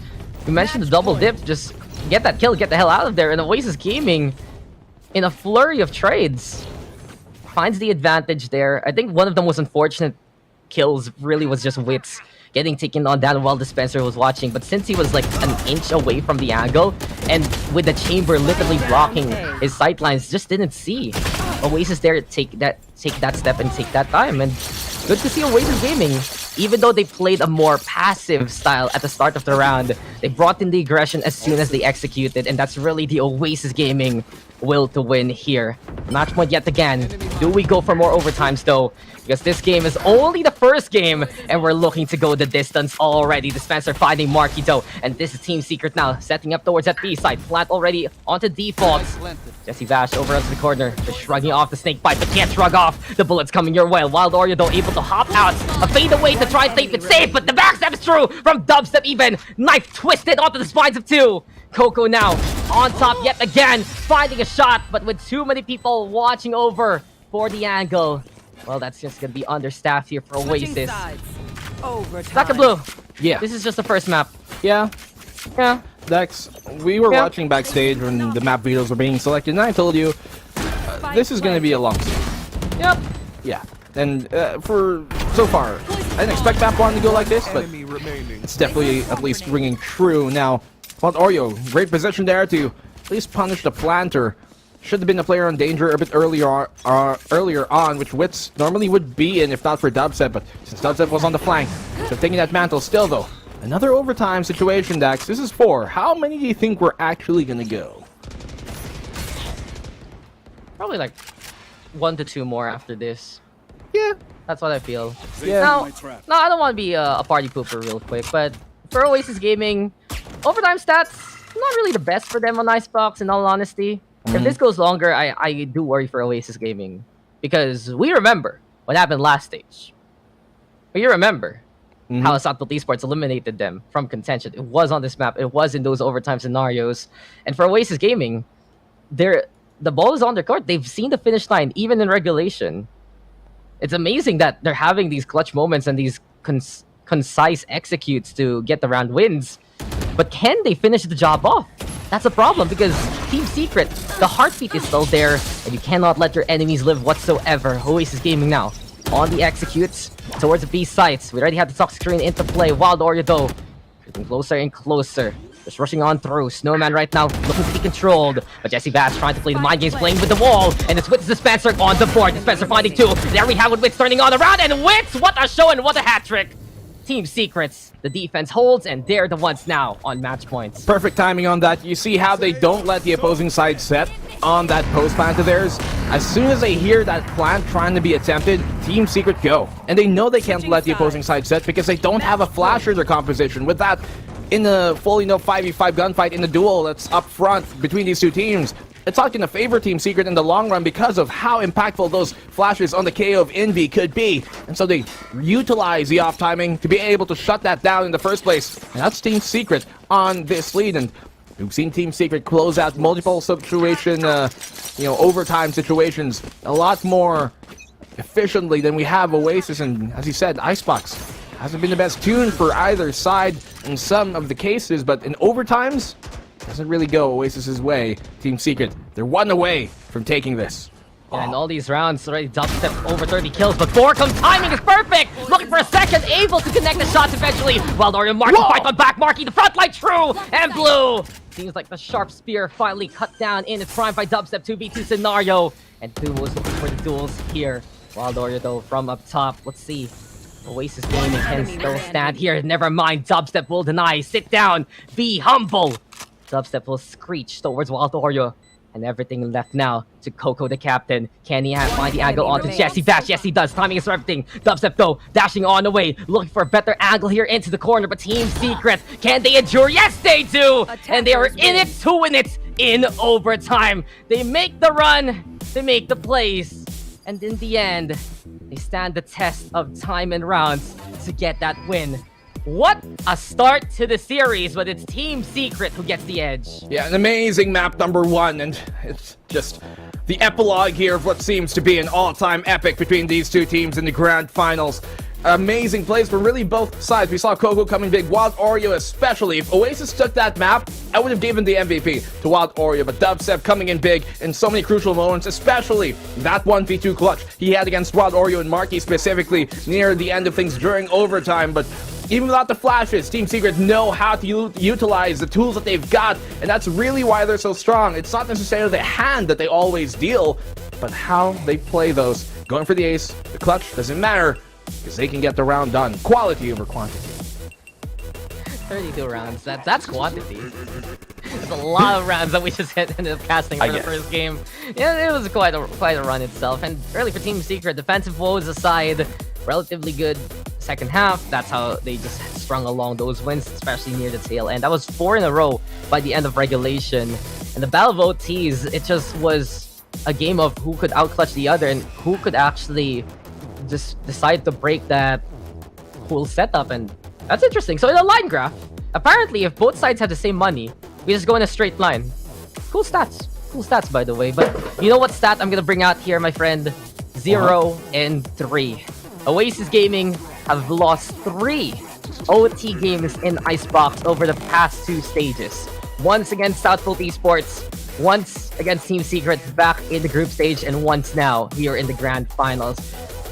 You mentioned the double dip. Just get that kill, get the hell out of there. And Oasis Gaming, in a flurry of trades, finds the advantage there. I think one of them was unfortunate kills, really was just Wits getting taken on down while Dispenser was watching. But since he was like an inch away from the angle, and with the chamber literally blocking his sightlines, just didn't see Oasis there to take that step and take that time. And good to see Oasis Gaming. Even though they played a more passive style at the start of the round, they brought in the aggression as soon as they executed, and that's really the Oasis Gaming will to win here. Match point yet again. Do we go for more overtimes though? Because this game is only the first game, and we're looking to go the distance already. Dispenser finding Marky though, and this is Team Secret now, setting up towards that B side. Plant already onto default. JessiePH over onto the corner, just shrugging off the snake bite, but can't shrug off. The bullets coming your way. Wild Oreo though able to hop out, a fade away to try and play it safe, but the backstep is true from Dubstep even. Knife twisted onto the spines of two. Coco now on top yet again, finding a shot, but with too many people watching over for the angle. Well, that's just gonna be understaffed here for Oasis. Black and Blue. Yeah. This is just the first map. Yeah. Yeah. Dex, we were watching backstage when the map vetoes were being selected, and I told you, this is gonna be a long season. Yep. Yeah. And for so far, I didn't expect map 1 to go like this, but it's definitely at least ringing true. Now, Wild Oreo, great position there to at least punish the planter. Should have been a player on danger a bit earlier on, which Wits normally would be in if not for Dubstep, but since Dubstep was on the flank, so taking that mantle still though. Another overtime situation, Dax. This is 4. How many do you think we're actually gonna go? Probably like 1 to 2 more after this. Yeah. That's what I feel. Yeah. Now, I don't want to be a party pooper real quick, but for Oasis Gaming, overtime stats, not really the best for them on Icebox, in all honesty. If this goes longer, I do worry for Oasis Gaming. Because we remember what happened last stage. We remember how Ascent Esports eliminated them from contention. It was on this map. It was in those overtime scenarios. And for Oasis Gaming, they're the ball is on their court. They've seen the finish line, even in regulation. It's amazing that they're having these clutch moments and these concise executes to get the round wins. But can they finish the job off? That's a problem because Team Secret, the heartbeat is still there, and you cannot let your enemies live whatsoever. Oasis Gaming now on the executes towards the B sites. We already have the toxic screen into play. Wild Oreo though, getting closer and closer. Just rushing on through. Snowman right now looking to be controlled. But Jesse Bass trying to play the mind games, playing with the wall. And it's with Dispenser on the board. Dispenser finding two. There we have it, Wits turning on around. And Wits, what a show and what a hat trick. Team Secrets, the defense holds, and they're the ones now on match points. Perfect timing on that. You see how they don't let the opposing side set on that post plant of theirs. As soon as they hear that plant trying to be attempted, Team Secret go. And they know they can't let the opposing side set because they don't have a flasher in their composition. With that, in the full, 5v5 gunfight in the duel that's up front between these two teams, it's not going to favor Team Secret in the long run because of how impactful those flashes on the KO of Envy could be. And so they utilize the off timing to be able to shut that down in the first place. And that's Team Secret on this lead. And we've seen Team Secret close out multiple situation, overtime situations a lot more efficiently than we have Oasis. And as you said, Icebox hasn't been the best tune for either side in some of the cases, but in overtimes, doesn't really go Oasis's way. Team Secret, they're one away from taking this. And all these rounds already dubstep over 30 kills, but Borkum timing is perfect! Looking for a second, able to connect the shots eventually. While Dario Marky fight on back, Marky the front line true! And blue! Seems like the sharp spear finally cut down in its prime by dubstep 2v2 scenario. And Duo's looking for the duels here. Wild Oreo though from up top, let's see. Oasis Gaming can still stand here. Never mind, dubstep will deny. Sit down, be humble. Dubstep will screech towards Wild Oreo. And everything left now to Coco the captain. Can he find the angle onto Jesse Bash? Yes, he does. Timing is for everything. Dubstep though, dashing on the way. Looking for a better angle here into the corner. But Team Secret, can they endure? Yes, they do! And they are in it to win it in overtime. They make the run. They make the plays. And in the end, they stand the test of time and rounds to get that win. What a start to the series, but it's Team Secret who gets the edge. Yeah, an amazing map #1, and it's just the epilogue here of what seems to be an all-time epic between these two teams in the grand finals. Amazing plays from really both sides. We saw Coco coming big, Wild Oreo especially. If Oasis took that map, I would have given the MVP to Wild Oreo, but Dubstep coming in big in so many crucial moments, especially that 1v2 clutch he had against Wild Oreo and Marky specifically near the end of things during overtime. But even without the flashes, Team Secret know how to utilize the tools that they've got, and that's really why they're so strong. It's not necessarily the hand that they always deal, but how they play those. Going for the ace, the clutch, doesn't matter, because they can get the round done. Quality over quantity. 32 rounds, that's quantity. There's a lot of rounds that we just ended up casting for the first game. Yeah, it was quite a run itself. And early for Team Secret, defensive woes aside, relatively good second half. That's how they just strung along those wins, especially near the tail end. That was 4 in a row by the end of regulation. And the battle of OTs, it just was a game of who could outclutch the other and who could actually just decide to break that whole setup. And that's interesting. So in a line graph, apparently if both sides have the same money, we just go in a straight line. Cool stats by the way. But you know what stat I'm gonna bring out here, my friend? 0 and 3. Oasis Gaming have lost 3 OT games in Icebox over the past 2 stages. Once against Southfield Esports, once against Team Secret back in the group stage, and once now here in the grand finals.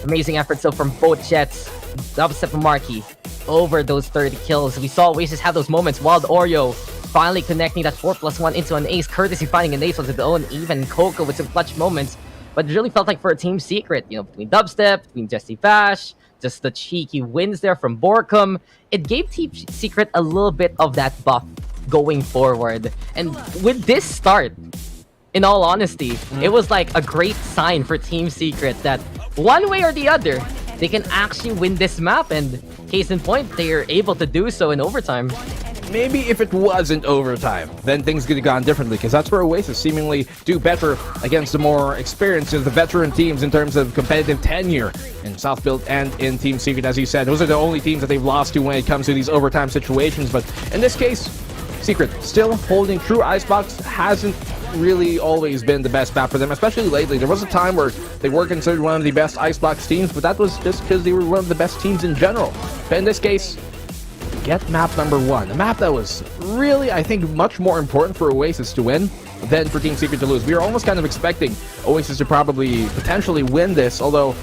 Amazing effort so from both Jets. Dubstep and Marky over those 30 kills. We saw Oasis have those moments. Wild Oreo finally connecting that 4+1 into an ace, courtesy finding an ace on his own. Even Coco with some clutch moments. But it really felt like for a Team Secret, between Dubstep, between Jesse Bash, just the cheeky wins there from Borkum, it gave Team Secret a little bit of that buff going forward. And with this start, in all honesty, it was like a great sign for Team Secret that one way or the other, they can actually win this map. And case in point, they are able to do so in overtime. Maybe if it wasn't overtime, then things could have gone differently, because that's where Oasis seemingly do better against the more experienced of the veteran teams in terms of competitive tenure in Southfield and in Team Secret. As you said, those are the only teams that they've lost to when it comes to these overtime situations. But in this case, Secret still holding true. Icebox hasn't really always been the best map for them, especially lately. There was a time where they were considered one of the best Icebox teams, but that was just because they were one of the best teams in general. But in this case, get map number 1. A map that was really, I think, much more important for Oasis to win than for Team Secret to lose. We were almost kind of expecting Oasis to probably potentially win this, although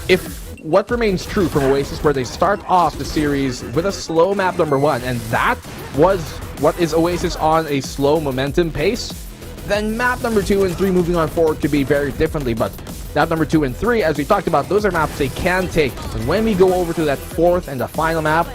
if what remains true from Oasis, where they start off the series with a slow map number 1, and that was what is Oasis on a slow momentum pace, then map number 2 and 3 moving on forward could be very differently. But map number 2 and 3, as we talked about, those are maps they can take. And when we go over to that 4th and the final map,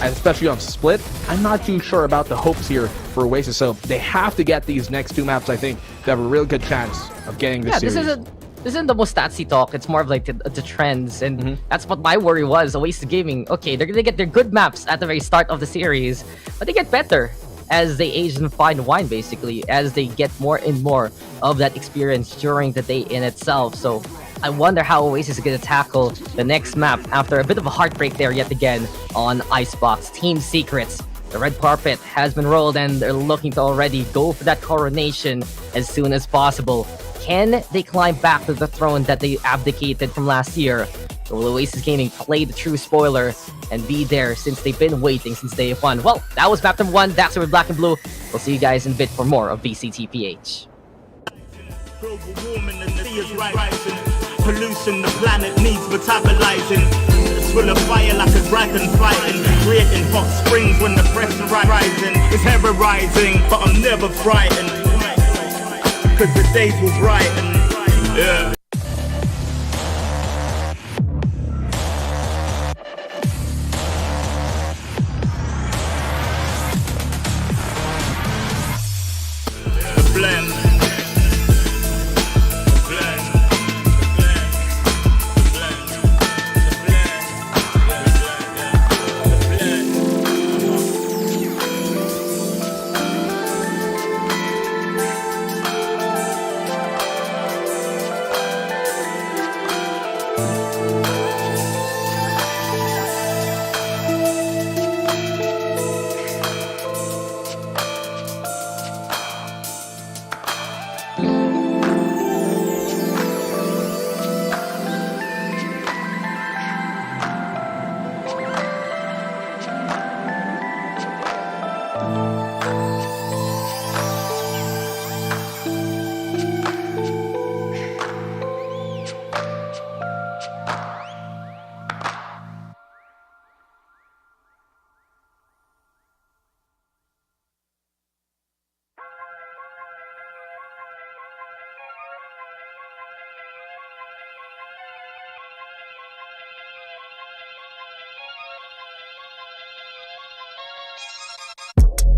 especially on Split, I'm not too sure about the hopes here for Oasis. So they have to get these next 2 maps, I think, to have a real good chance of getting this series. This isn't the most statsy talk. It's more of like the trends, and that's what my worry was. Oasis Gaming, okay, they're gonna get their good maps at the very start of the series, but they get better as they age and fine wine, basically, as they get more and more of that experience during the day in itself. So I wonder how Oasis is gonna tackle the next map after a bit of a heartbreak there yet again on Icebox. Team Secrets, the red carpet has been rolled, and they're looking to already go for that coronation as soon as possible. Can they climb back to the throne that they abdicated from last year? Or will Oasis Gaming play the true spoiler and be there since they've been waiting since day 1? Well, that was map number 1. That's with Black and Blue. We'll see you guys in a bit for more of VCTPH. Global warming and the sea is rising. Pollution the planet needs metabolizing. It's full of fire like a dragon fighting. Creating hot springs when the pressure rising. It's terrorizing, but I'm never frightened. Cause the days will brighten. Yeah. The blend.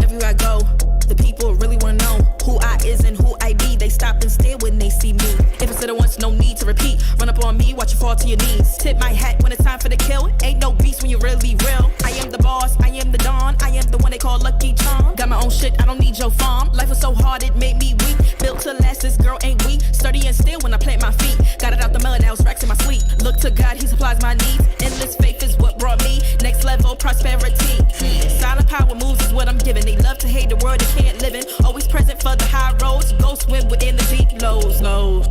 Everywhere I go, the people really wanna know who I is and who I be. They stop and stare when they see me. If I said it once, no need to repeat. Run up on me, watch you fall to your knees. Tip my hat when it's time for the kill. Ain't no beast when you're really real. I am the boss, I am the dawn. I am the one they call Lucky Charm. Got my own shit, I don't need your farm. Life was so hard, it made me weak. Built to last, this girl ain't weak. Sturdy and still when I plant my feet. Got it out the mud, now it's racks in my sleep. Look to God, he supplies my needs. Endless faith is what brought me next level prosperity. Silent power moves is what I'm giving. They love to hate the world they can't live in. Always present for the high roads. Go swim within the deep lows. Low.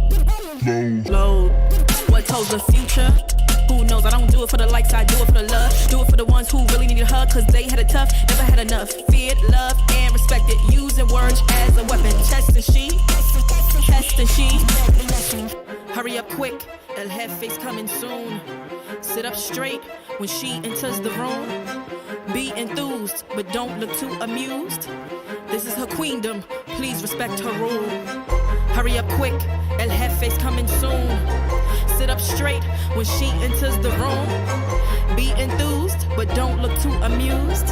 What told the future? Who knows? I don't do it for the likes, I do it for the love. Do it for the ones who really need a hug, cause they had it tough, never had enough. Feared, loved, and respected. Using words as a weapon. Test and she. Hurry up quick, El Jefe's coming soon. Sit up straight when she enters the room. Be enthused, but don't look too amused. This is her queendom, please respect her rule. Hurry up quick, El Jefe's coming soon. Sit up straight when she enters the room. Be enthused, but don't look too amused.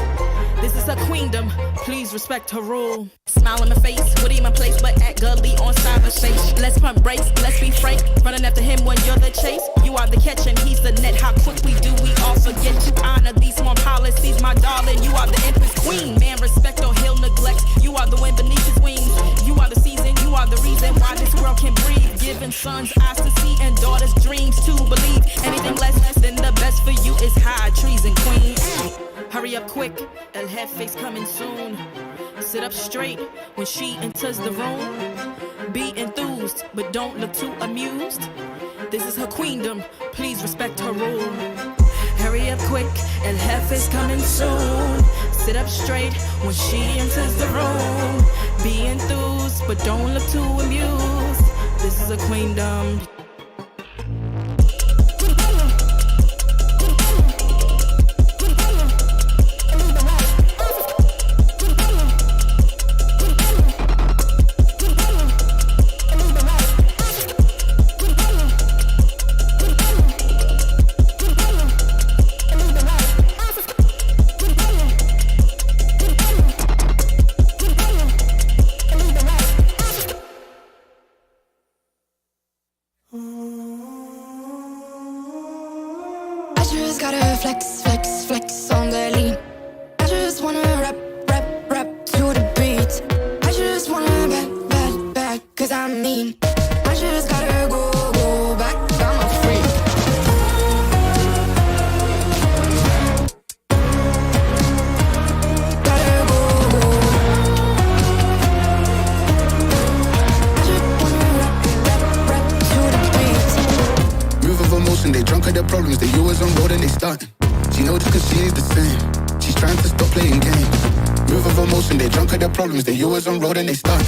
This is her queendom, please respect her rule. Smile on my face, Woody in my place, but act gully on cyberspace. Let's pump brakes, let's be frank. Running after him when you're the chase. You are the catch and he's the net. How quickly do we all forget to honor these small policies, my darling? You are the empress queen. Man, respect or he'll neglect. You are the wind beneath his wings. You are the season, you are the reason why this world can breathe. Giving sons eyes to see and daughters dreams to believe. Anything less than the best for you is high treason, queen. Hurry up quick, El Jefe's coming soon. Sit up straight when she enters the room. Be enthused, but don't look too amused. This is her queendom, please respect her rule. Hurry up quick, El Jefe's coming soon. Sit up straight when she enters the room. Be enthused, but don't look too amused. This is a queendom. Flex on the lean. I just wanna rap to the beat. I just wanna back, cause I'm mean. I just gotta go back, I'm a freak. Gotta go. I just wanna rap to the beat. Move of emotion, they drunk of their problems. They always on road and they starting. She knows just cause she is the same. She's trying to stop playing games. Move of emotion, they drunk of their problems. They always on road and they start.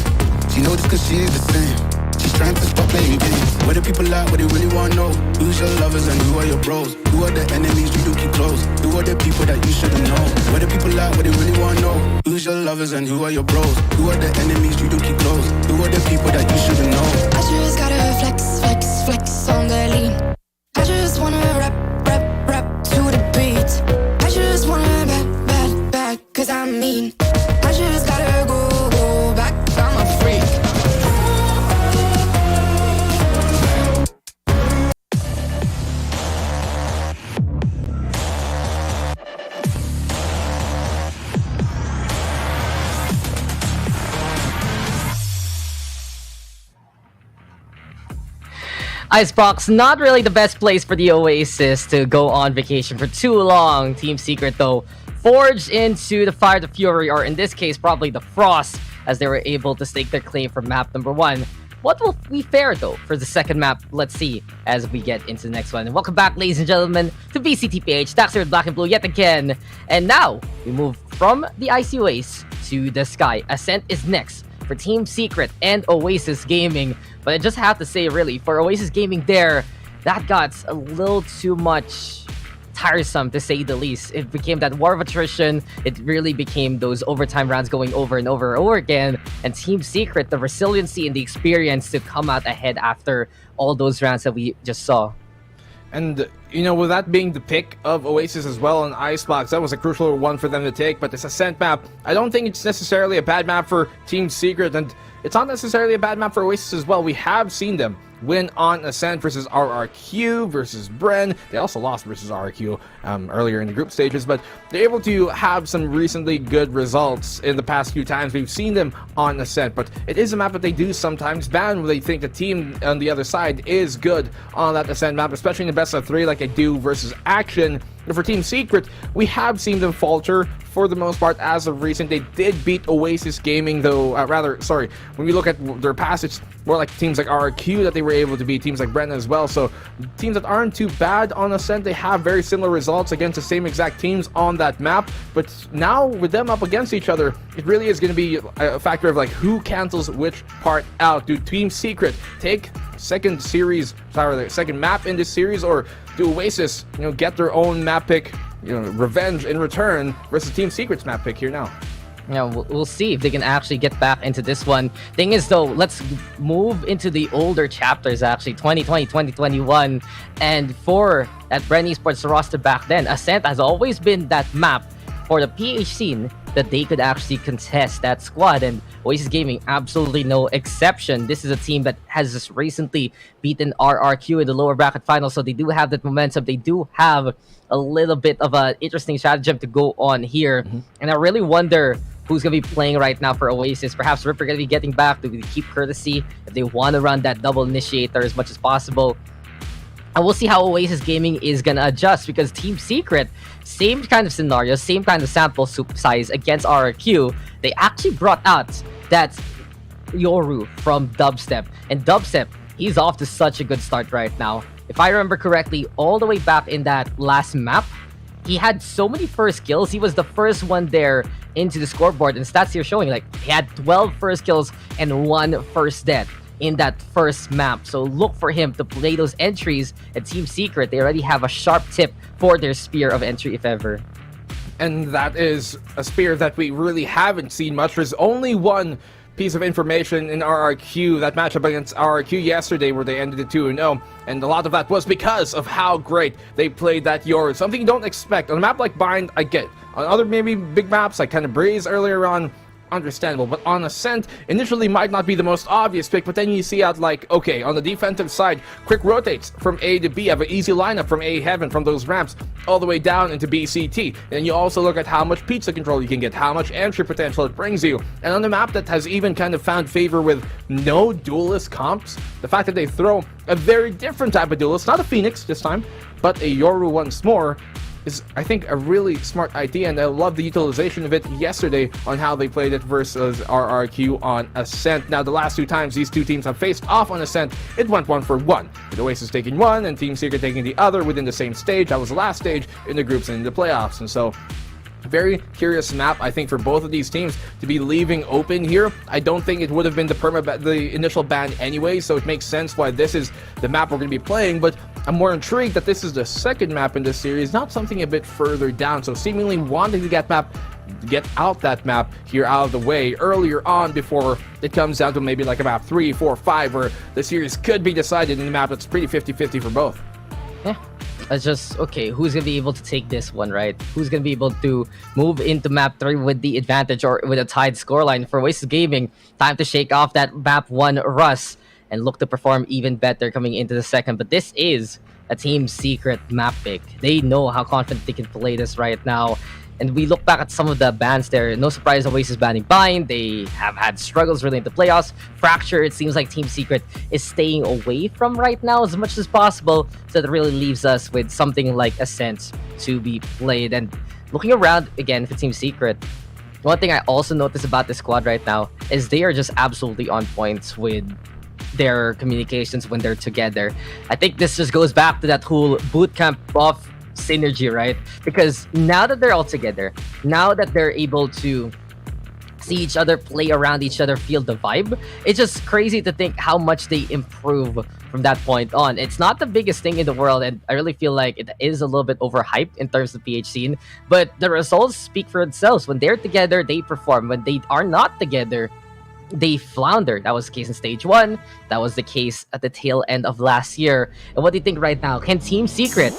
She knows just cause she is the same. She's trying to stop playing games. Where the people at, what they really wanna know. Who's your lovers and who are your bros? Who are the enemies you do keep close? Who are the people that you shouldn't know? Where the people at, what they really wanna know. Who's your lovers and who are your bros? Who are the enemies you do keep close? Who are the people that you shouldn't know? I just gotta flex on the lean. I just wanna rap to the beat. I just wanna back, cause I'm mean. I just gotta go back, I'm a freak. Icebox, not really the best place for the Oasis to go on vacation for too long. Team Secret, though, forged into the Fire the Fury, or in this case, probably the Frost, as they were able to stake their claim for map number 1. What will we fare, though, for the second map? Let's see as we get into the next one. And welcome back, ladies and gentlemen, to VCTPH. Daxter with Black and Blue yet again. And now, we move from the Icy Waste to the Sky. Ascent is next for Team Secret and Oasis Gaming. But I just have to say, really, for Oasis Gaming there, that got a little too much tiresome, to say the least. It became that war of attrition. It really became those overtime rounds going over and over again. And Team Secret, the resiliency and the experience to come out ahead after all those rounds that we just saw. And, you know, with that being the pick of Oasis as well on Icebox, that was a crucial one for them to take. But this Ascent map, I don't think it's necessarily a bad map for Team Secret, and it's not necessarily a bad map for Oasis as well. We have seen them win on Ascent versus RRQ, versus Bren. They also lost versus RRQ earlier in the group stages, but they're able to have some recently good results in the past few times we've seen them on Ascent. But it is a map that they do sometimes ban when they think the team on the other side is good on that Ascent map, especially in the best of 3 like they do versus Action. And for Team Secret, we have seen them falter for the most part as of recent. They did beat Oasis Gaming, though, when we look at their past, it's more like teams like RRQ that they were able to beat, teams like Brennan as well. So teams that aren't too bad on Ascent, they have very similar results against the same exact teams on that map. But now with them up against each other, it really is going to be a factor of like who cancels which part out. Do Team Secret take second map in this series, or do Oasis, get their own map pick, revenge in return versus Team Secret's map pick here now? Yeah, we'll see if they can actually get back into this one. Thing is, though, let's move into the older chapters, actually, 2020, 2021. And for that Bren Esports roster back then, Ascent has always been that map for the PH scene that they could actually contest that squad. And Oasis Gaming, absolutely no exception. This is a team that has just recently beaten RRQ in the lower bracket final, so they do have that momentum. They do have a little bit of an interesting stratagem to go on here. And I really wonder who's going to be playing right now for Oasis. Perhaps Ripper going to be getting back to keep courtesy if they want to run that double initiator as much as possible. And we'll see how Oasis Gaming is gonna adjust, because Team Secret, same kind of scenario, same kind of sample size against RRQ. They actually brought out that Yoru from Dubstep. And Dubstep, he's off to such a good start right now. If I remember correctly, all the way back in that last map, he had so many first kills. He was the first one there into the scoreboard. And stats here showing, like, he had 12 first kills and 1 first death in that first map. So look for him to play those entries. At Team Secret, they already have a sharp tip for their spear of entry, if ever. And that is a spear that we really haven't seen much. There's only one piece of information in RRQ, that matchup against RRQ yesterday where they ended it 2-0, and a lot of that was because of how great they played that Yoru. Something you don't expect. On a map like Bind, I get. On other maybe big maps like kind of Breeze earlier on, understandable, but on Ascent, initially might not be the most obvious pick, but then you see out like, okay, on the defensive side, quick rotates from A to B, have an easy lineup from A Heaven, from those ramps, all the way down into BCT. And you also look at how much pizza control you can get, how much entry potential it brings you. And on the map that has even kind of found favor with no duelist comps, the fact that they throw a very different type of duelist, not a Phoenix this time, but a Yoru once more, is, I think, a really smart idea, and I love the utilization of it yesterday on how they played it versus RRQ on Ascent. Now, the last 2 times these 2 teams have faced off on Ascent, it went 1-for-1, with Oasis taking 1 and Team Secret taking the other within the same stage. That was the last stage in the groups and in the playoffs, and so very curious map, I think, for both of these teams to be leaving open here. I don't think it would have been the initial ban anyway, so it makes sense why this is the map we're going to be playing, but I'm more intrigued that this is the second map in this series, not something a bit further down, so seemingly wanting to get out that map here out of the way earlier on before it comes down to maybe like a map 3, 4, 5, where the series could be decided in the map that's pretty 50-50 for both. Yeah. It's just, okay, who's going to be able to take this one, right? Who's going to be able to move into map 3 with the advantage or with a tied scoreline? For Oasis Gaming, time to shake off that map 1 rust and look to perform even better coming into the second. But this is a Team Secret map pick. They know how confident they can play this right now. And we look back at some of the bans there. No surprise, Oasis banning Bind. They have had struggles really in the playoffs. Fracture, it seems like Team Secret is staying away from right now as much as possible. So that really leaves us with something like Ascent to be played. And looking around again for Team Secret, one thing I also notice about this squad right now is they are just absolutely on point with their communications when they're together. I think this just goes back to that whole bootcamp buff synergy, right? Because now that they're all together, now that they're able to see each other, play around each other, feel the vibe, it's just crazy to think how much they improve from that point on. It's not the biggest thing in the world, and I really feel like it is a little bit overhyped in terms of PH scene, but the results speak for themselves. When they're together, they perform. When they are not together, they flounder. That was the case in Stage 1. That was the case at the tail end of last year. And what do you think right now? Can Team Secret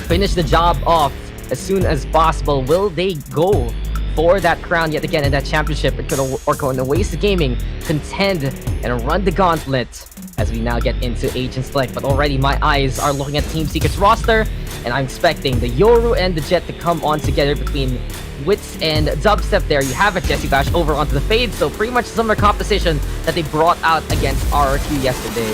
finish the job off as soon as possible? Will they go for that crown yet again in that championship? Or can Oasis Gaming contend and run the gauntlet as we now get into Agent Select? But already my eyes are looking at Team Secret's roster, and I'm expecting the Yoru and the Jet to come on together between Wits and Dubstep. There you have it. Jesse Bash over onto the Fade, so pretty much similar composition that they brought out against RRQ yesterday.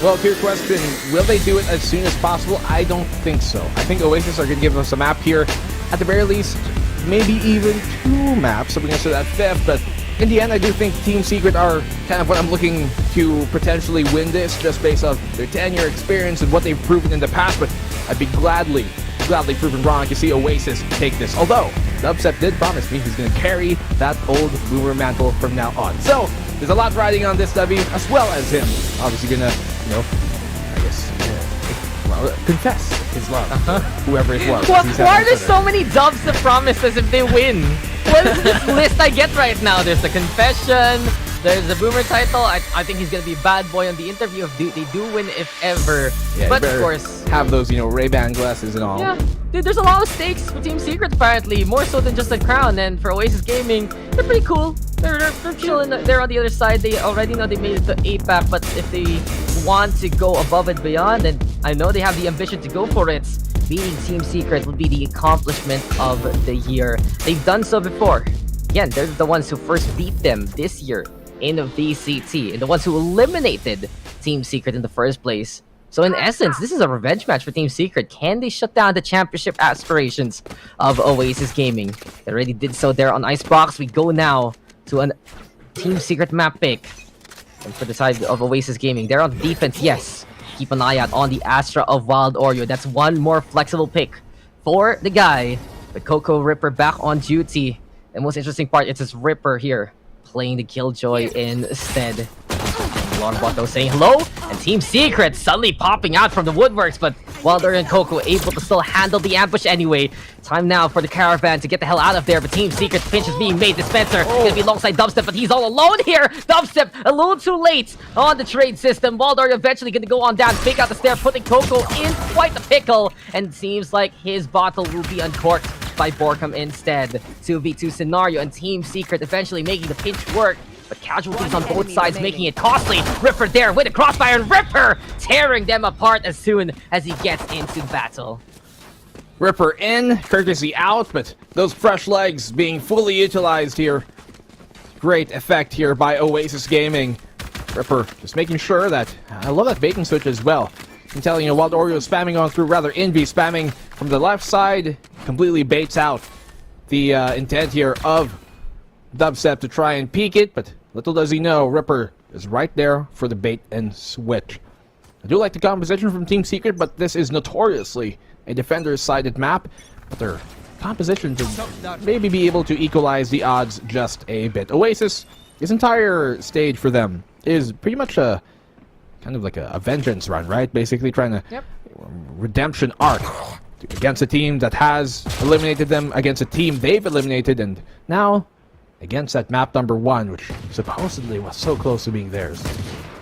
Well, to your question, will they do it as soon as possible? I don't think so. I think Oasis are going to give us a map here, at the very least, maybe even 2 maps, so we can get to that 5th, but in the end, I do think Team Secret are kind of what I'm looking to potentially win this, just based off their tenure, experience, and what they've proven in the past, but I'd be gladly proven wrong to see Oasis take this. Although, Dubstep did promise me he's going to carry that old boomer mantle from now on. So, there's a lot riding on this W, as well as him obviously going to, I guess, confess his love to whoever it was. Why are there so many Dubstep promises if they win? What is this list I get right now? There's the confession, there's the boomer title. I think he's gonna be a bad boy on the interview if they do win, if ever. Yeah, but of course, have those Ray-Ban glasses and all. Yeah, dude, there's a lot of stakes for Team Secret apparently, more so than just the crown. And for Oasis Gaming, they're pretty cool. They're chilling. They're on the other side. They already know they made it to 8-pack, but if they want to go above and beyond, and I know they have the ambition to go for it, beating Team Secret will be the accomplishment of the year. They've done so before. Again, they're the ones who first beat them this year in VCT, and the ones who eliminated Team Secret in the first place So in essence, this is a revenge match for Team Secret. Can they shut down the championship aspirations of Oasis Gaming? They already did so there on Icebox. We go now to a Team Secret map pick. And for the side of Oasis Gaming, they're on defense, yes. Keep an eye out on the Astra of Wild Oreo. That's one more flexible pick for the guy. With Coco Ripper back on duty. The most interesting part is this Ripper here playing the Killjoy instead. Longboto saying hello, and Team Secret suddenly popping out from the woodworks, but Wilder and Coco able to still handle the ambush anyway. Time now for the Caravan to get the hell out of there, but Team Secret's pinch is being made. Dispenser gonna be alongside Dubstep, but he's all alone here. Dubstep a little too late on the trade system. Wilder eventually gonna go on down, fake out the stair, putting Coco in quite the pickle, and seems like his bottle will be uncorked by Borkham instead. 2v2 scenario, and Team Secret eventually making the pinch work. But casualties on both sides making it costly. Ripper there with a crossfire, and Ripper tearing them apart as soon as he gets into the battle. Ripper in, courtesy out, but those fresh legs being fully utilized here. Great effect here by Oasis Gaming. Ripper just making sure that, I love that baiting switch as well. I'm telling you, Wild Oreo spamming on through, rather Envy spamming from the left side, completely baits out the intent here of Dubstep to try and peek it, but little does he know, Ripper is right there for the bait and switch. I do like the composition from Team Secret, but this is notoriously a defender-sided map, but their composition to maybe be able to equalize the odds just a bit. Oasis, this entire stage for them is pretty much a kind of like a vengeance run, right? Basically trying to redemption arc against a team that has eliminated them, against a team they've eliminated, and now against that map number 1, which supposedly was so close to being theirs.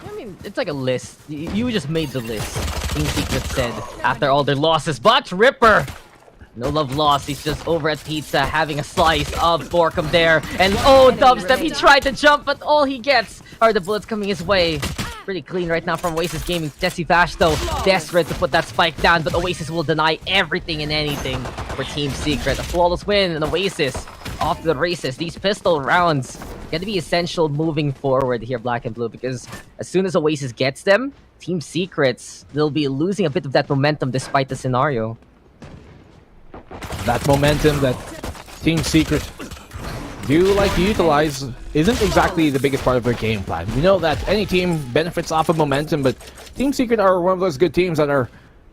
I mean, it's like a list. You just made the list. Team Secret said after all their losses, but Ripper, no love lost. He's just over at Pizza having a slice of Borkham there. And oh, Dubstep, he tried to jump, but all he gets are the bullets coming his way. Pretty clean right now from Oasis Gaming. Jesse Vash, though, desperate to put that spike down, but Oasis will deny everything and anything for Team Secret. A flawless win, and Oasis off to the races. These pistol rounds gonna be essential moving forward here, Black and Blue, because as soon as Oasis gets them, Team Secrets, they'll be losing a bit of that momentum despite the scenario. That momentum that Team Secret do like to utilize isn't exactly the biggest part of their game plan. We know that any team benefits off of momentum, but Team Secret are one of those good teams that are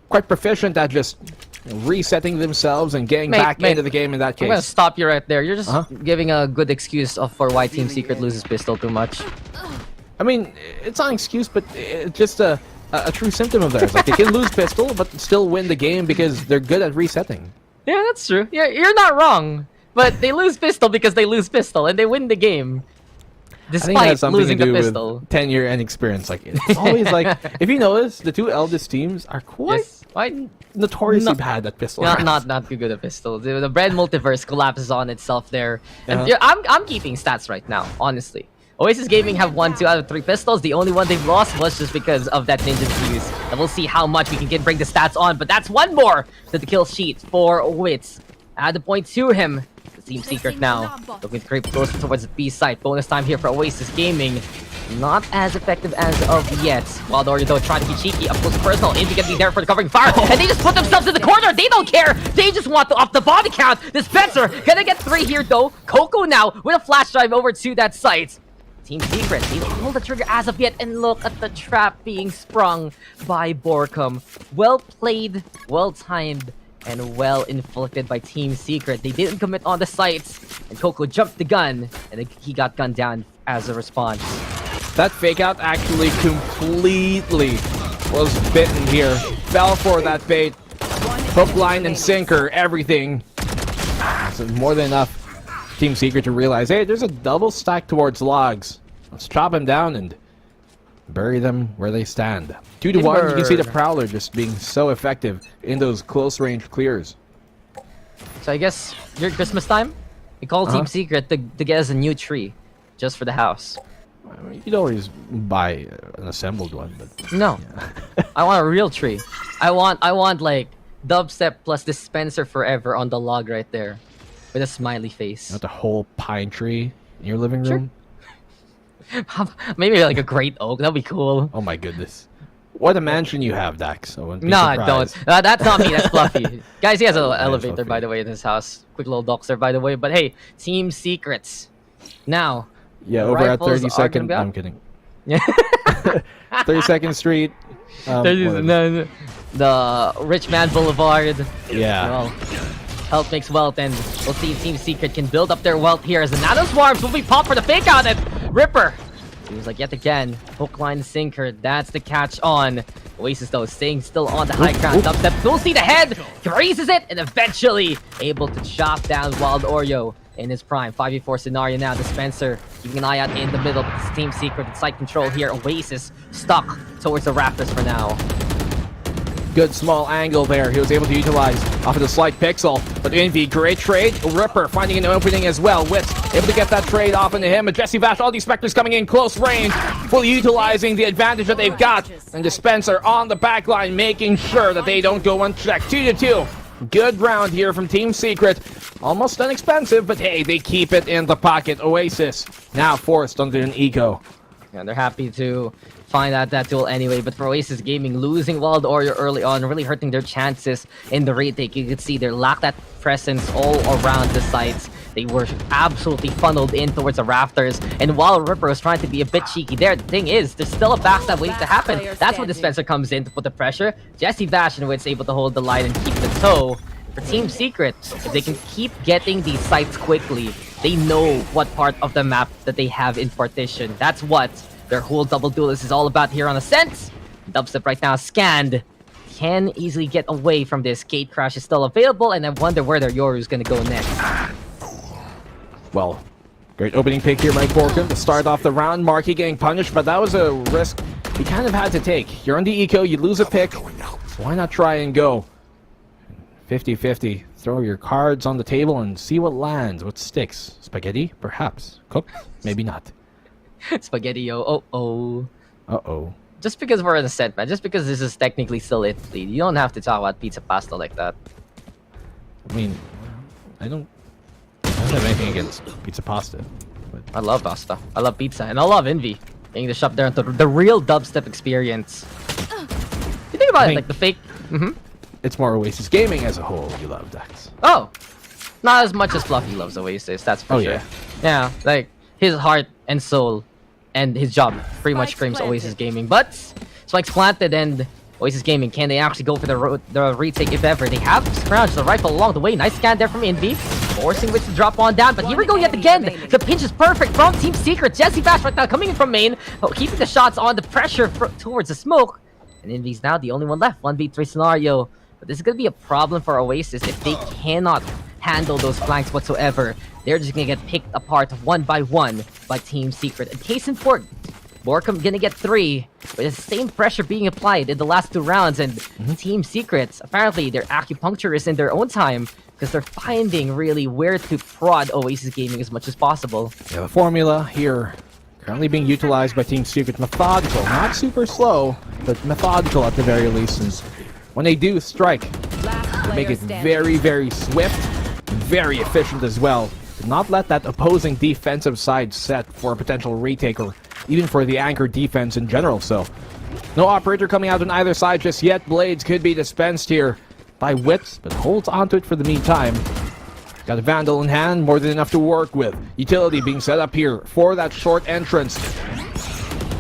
quite proficient at just resetting themselves and getting back into the game in that case. I'm gonna stop you right there. You're just giving a good excuse for why Team Secret loses pistol too much. I mean, it's not an excuse, but it's just a true symptom of theirs. Like, they can lose pistol, but still win the game because they're good at resetting. Yeah, that's true. Yeah, you're not wrong. But they lose pistol because they lose pistol, and they win the game. Despite losing the pistol. Tenure and experience. Like, it's always like, if you notice, the two eldest teams are quite notoriously bad at pistol. Not good at pistol. The brand multiverse collapses on itself there. And I'm keeping stats right now, honestly. Oasis Gaming have won 2 out of 3 pistols. The only one they've lost was just because of that ninja's use. And we'll see how much we can bring the stats on. But that's one more to the kill sheet for Wits. Add the point to him. Team Secret now looking to creep closer towards the B site. Bonus time here for Oasis Gaming. Not as effective as of yet. Wild Oreo though trying to be cheeky. Up close personal. Envy gonna be there for the covering fire. And they just put themselves in the corner. They don't care. They just want to off the body count. Dispenser gonna get 3 here though. Coco now with a flash drive over to that site. Team Secret, they don't pull the trigger as of yet, and look at the trap being sprung by Borkham. Well played, well timed, and well inflicted by Team Secret. They didn't commit on the sights, and Coco jumped the gun, and he got gunned down as a response. That fake out actually completely was bitten here. Fell for that bait. Hook, line, and sinker, everything. So more than enough. Team Secret to realize, hey, there's a double stack towards logs. Let's chop them down and bury them where they stand. 2 to 1, you can see the Prowler just being so effective in those close range clears. So I guess your Christmas time, we call Team Secret to get us a new tree just for the house. I mean, you'd always buy an assembled one, but no. I want a real tree. I want like Dubstep plus Dispenser forever on the log right there. With a smiley face. You want the whole pine tree in your living room? Sure. Maybe like a great oak. That'd be cool. Oh my goodness. What a mansion you have, Dax. I wouldn't be Nah, surprised. don't. That's not me. That's Fluffy. Guys, he has a little elevator, Fluffy. by the way, in his house. Quick little doxer, by the way. But hey, Team Secrets. Now. Yeah, the over at rifles 32nd. are I'm kidding. Yeah. 32nd Street. The Rich Man Boulevard. Yeah. Well, health makes wealth, and we'll see if Team Secret can build up their wealth here as the Nano Swarms will be popped for the fake out, and Ripper seems like yet again, hook, line, sinker, that's the catch on. Oasis though staying still on the high ground. Dubstep will see the head, raises it, and eventually able to chop down Wild Oreo in his prime. 5v4 scenario now. Dispenser keeping an eye out in the middle, but it's Team Secret and site control here. Oasis stuck towards the rafters for now. Good small angle there. He was able to utilize off of the slight pixel. But Envy, great trade. Ripper finding an opening as well. Wits able to get that trade off into him. But Jesse Vash, all these Spectres coming in close range, fully utilizing the advantage that they've got. And Dispenser on the back line, making sure that they don't go unchecked. 2-2. Good round here from Team Secret. Almost inexpensive, but hey, they keep it in the pocket. Oasis now forced under an eco. Yeah, they're happy to find out that duel anyway, but for Oasis Gaming, losing Wild Oreo early on, really hurting their chances in the retake. You could see they lack that presence all around the sites. They were absolutely funneled in towards the rafters, and while Ripper was trying to be a bit cheeky there, the thing is, there's still a backstab waiting to happen. That's when Dispenser comes in to put the pressure. Jesse Vash and Wits able to hold the line and keep the toe. For Team Secret, if they can keep getting these sites quickly, they know what part of the map that they have in partition. That's what their whole double duelist is all about here on Ascent. Dubstep right now scanned. Can easily get away from this. Gate Crash is still available, and I wonder where their Yoru is going to go next. Well, great opening pick here by Borkum to start off the round. Marky getting punished, but that was a risk he kind of had to take. You're on the eco, you lose a pick, so why not try and go 50-50? Throw your cards on the table and see what lands, what sticks. Spaghetti? Perhaps. Cook? Maybe not. Spaghetti-o. Uh-oh. Uh-oh. Just because we're in Ascent, man. Just because this is technically still Italy, you don't have to talk about pizza pasta like that. I mean, I don't have anything against pizza pasta. But I love pasta. I love pizza. And I love Envy. Getting the shop there into the real dubstep experience. You think about it, like the fake... It's more Oasis Gaming as a whole you love, Dax. Oh! Not as much as Fluffy loves Oasis, that's for sure. Yeah. Yeah, like, his heart and soul and his job pretty much screams Oasis Gaming. But, Spike's planted and Oasis Gaming, can they actually go for the retake if ever? They have scrounged the rifle along the way. Nice scan there from Envy. Forcing Witch to drop on down, but here we go yet again. The pinch is perfect from Team Secret. Jesse Bash right now coming in from main, keeping the shots on the pressure towards the smoke. And Envy's now the only one left. 1v3 scenario. But this is going to be a problem for Oasis if they cannot handle those flanks whatsoever. They're just going to get picked apart one by one by Team Secret. And case in point, Borkum going to get 3, with the same pressure being applied in the last 2 rounds. And Team Secret, apparently they're acupuncturists in their own time, because they're finding really where to prod Oasis Gaming as much as possible. Yeah, the formula here currently being utilized by Team Secret. Methodical, not super slow, but methodical at the very least. And when they do strike, they make it very, very swift, very efficient as well. To not let that opposing defensive side set for a potential retake or even for the anchor defense in general. So, no operator coming out on either side just yet. Blades could be dispensed here by Wits, but holds onto it for the meantime. Got a Vandal in hand, more than enough to work with. Utility being set up here for that short entrance.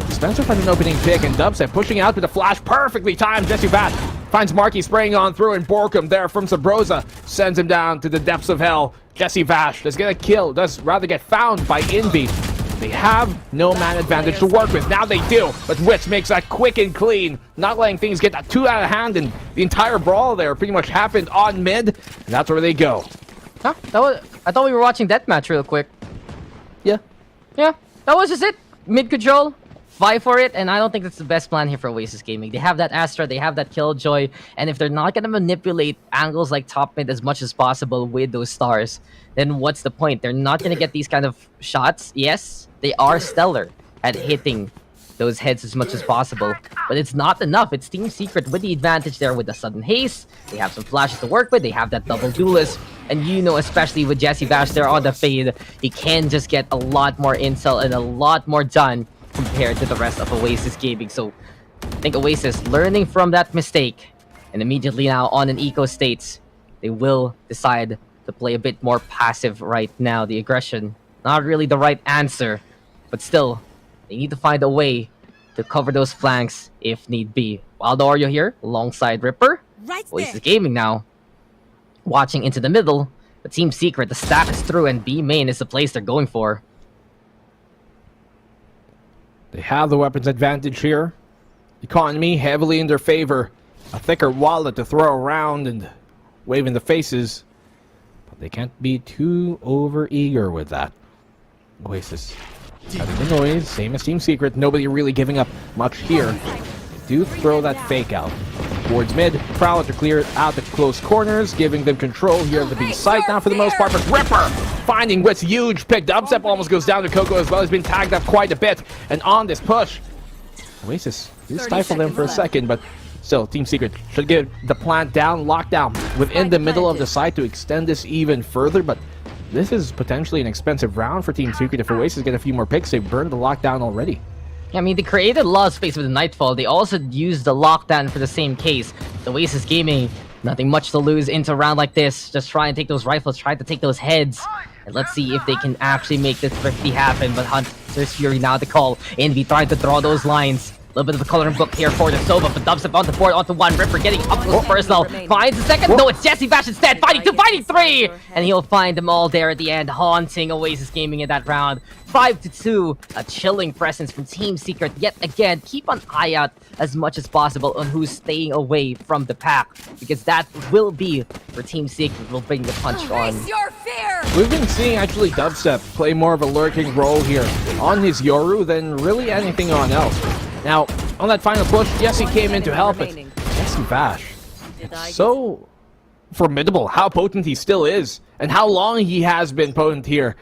Dispenser finds an opening pick, and Dubstep pushing out with a flash, perfectly timed. Jesse Bat finds Marky spraying on through, and Borkum there from Sabrosa sends him down to the depths of hell. Jesse Vash does get a kill, does rather get found by Envy. They have no man advantage to work with. Now they do, but Wits makes that quick and clean, not letting things get that too out of hand, and the entire brawl there pretty much happened on mid, and that's where they go. Huh? I thought we were watching Deathmatch real quick. Yeah. Yeah, that was just it. Mid control, fight for it, and I don't think that's the best plan here for Oasis Gaming. They have that Astra, they have that Killjoy, and if they're not going to manipulate angles like top mid as much as possible with those stars, then what's the point? They're not going to get these kind of shots. Yes, they are stellar at hitting those heads as much as possible, but it's not enough. It's Team Secret with the advantage there with the sudden haste. They have some flashes to work with. They have that double duelist, and you know, especially with Jesse Bash there on the fade, he can just get a lot more intel and a lot more done compared to the rest of Oasis Gaming. So I think Oasis learning from that mistake, and immediately now on an eco state, they will decide to play a bit more passive right now. The aggression, not really the right answer, but still, they need to find a way to cover those flanks if need be. Wild Oreo here, alongside Ripper. Oasis Gaming now, watching into the middle. But Team Secret, the stack is through, and B main is the place they're going for. They have the weapons advantage here. Economy heavily in their favor. A thicker wallet to throw around and wave in the faces. But they can't be too over-eager with that. Oasis having the noise, same as Team Secret. Nobody really giving up much here. They do throw that fake out. Towards mid, Prowler to clear it out the close corners, giving them control here of the B site now for the most part. But Ripper finding what's huge pick. Dubstep almost goes down to Coco as well. He's been tagged up quite a bit. And on this push, Oasis do stifle them for a second, but still, Team Secret should get the plant down, lockdown within the middle of the site to extend this even further. But this is potentially an expensive round for Team Secret. If Oasis get a few more picks, they burned the lockdown already. I mean, they created a lot of space with the Nightfall. They also used the lockdown for the same case. The Oasis Gaming, nothing much to lose into a round like this. Just try and take those rifles, try to take those heads. And let's see if they can actually make this thrifty happen. But Hunter's Fury now the call. Envy trying to draw those lines. A little bit of a coloring book here for the Sova, but Dubstep on the board onto one. Ripper getting up close personal. Finds the second. No, it's Jesse Bash instead. Fighting two, fighting three! And he'll find them all there at the end, haunting Oasis Gaming in that round. 5-2, a chilling presence from Team Secret. Yet again, keep an eye out as much as possible on who's staying away from the pack, because that will be for Team Secret. Will bring the punch on. We've been seeing actually Dubstep play more of a lurking role here on his Yoru than really anything on else. Now, on that final push, yes, he came in to help, but Jesse Bash, it's so formidable how potent he still is, and how long he has been potent here.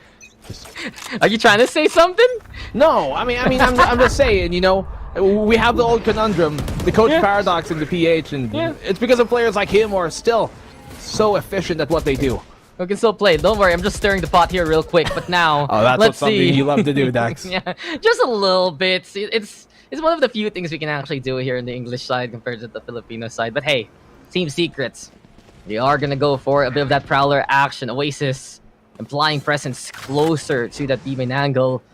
Are you trying to say something? No, I mean, I'm just saying, you know, we have the old conundrum, the coach paradox in the PH, and it's because of players like him who are still so efficient at what they do. We can still play. Don't worry, I'm just stirring the pot here real quick. But now, let's see. Something you love to do, Dax. Yeah, just a little bit. It's one of the few things we can actually do here in the English side compared to the Filipino side. But hey, Team Secrets, they are gonna go for a bit of that Prowler action. Oasis implying presence closer to that B-main angle.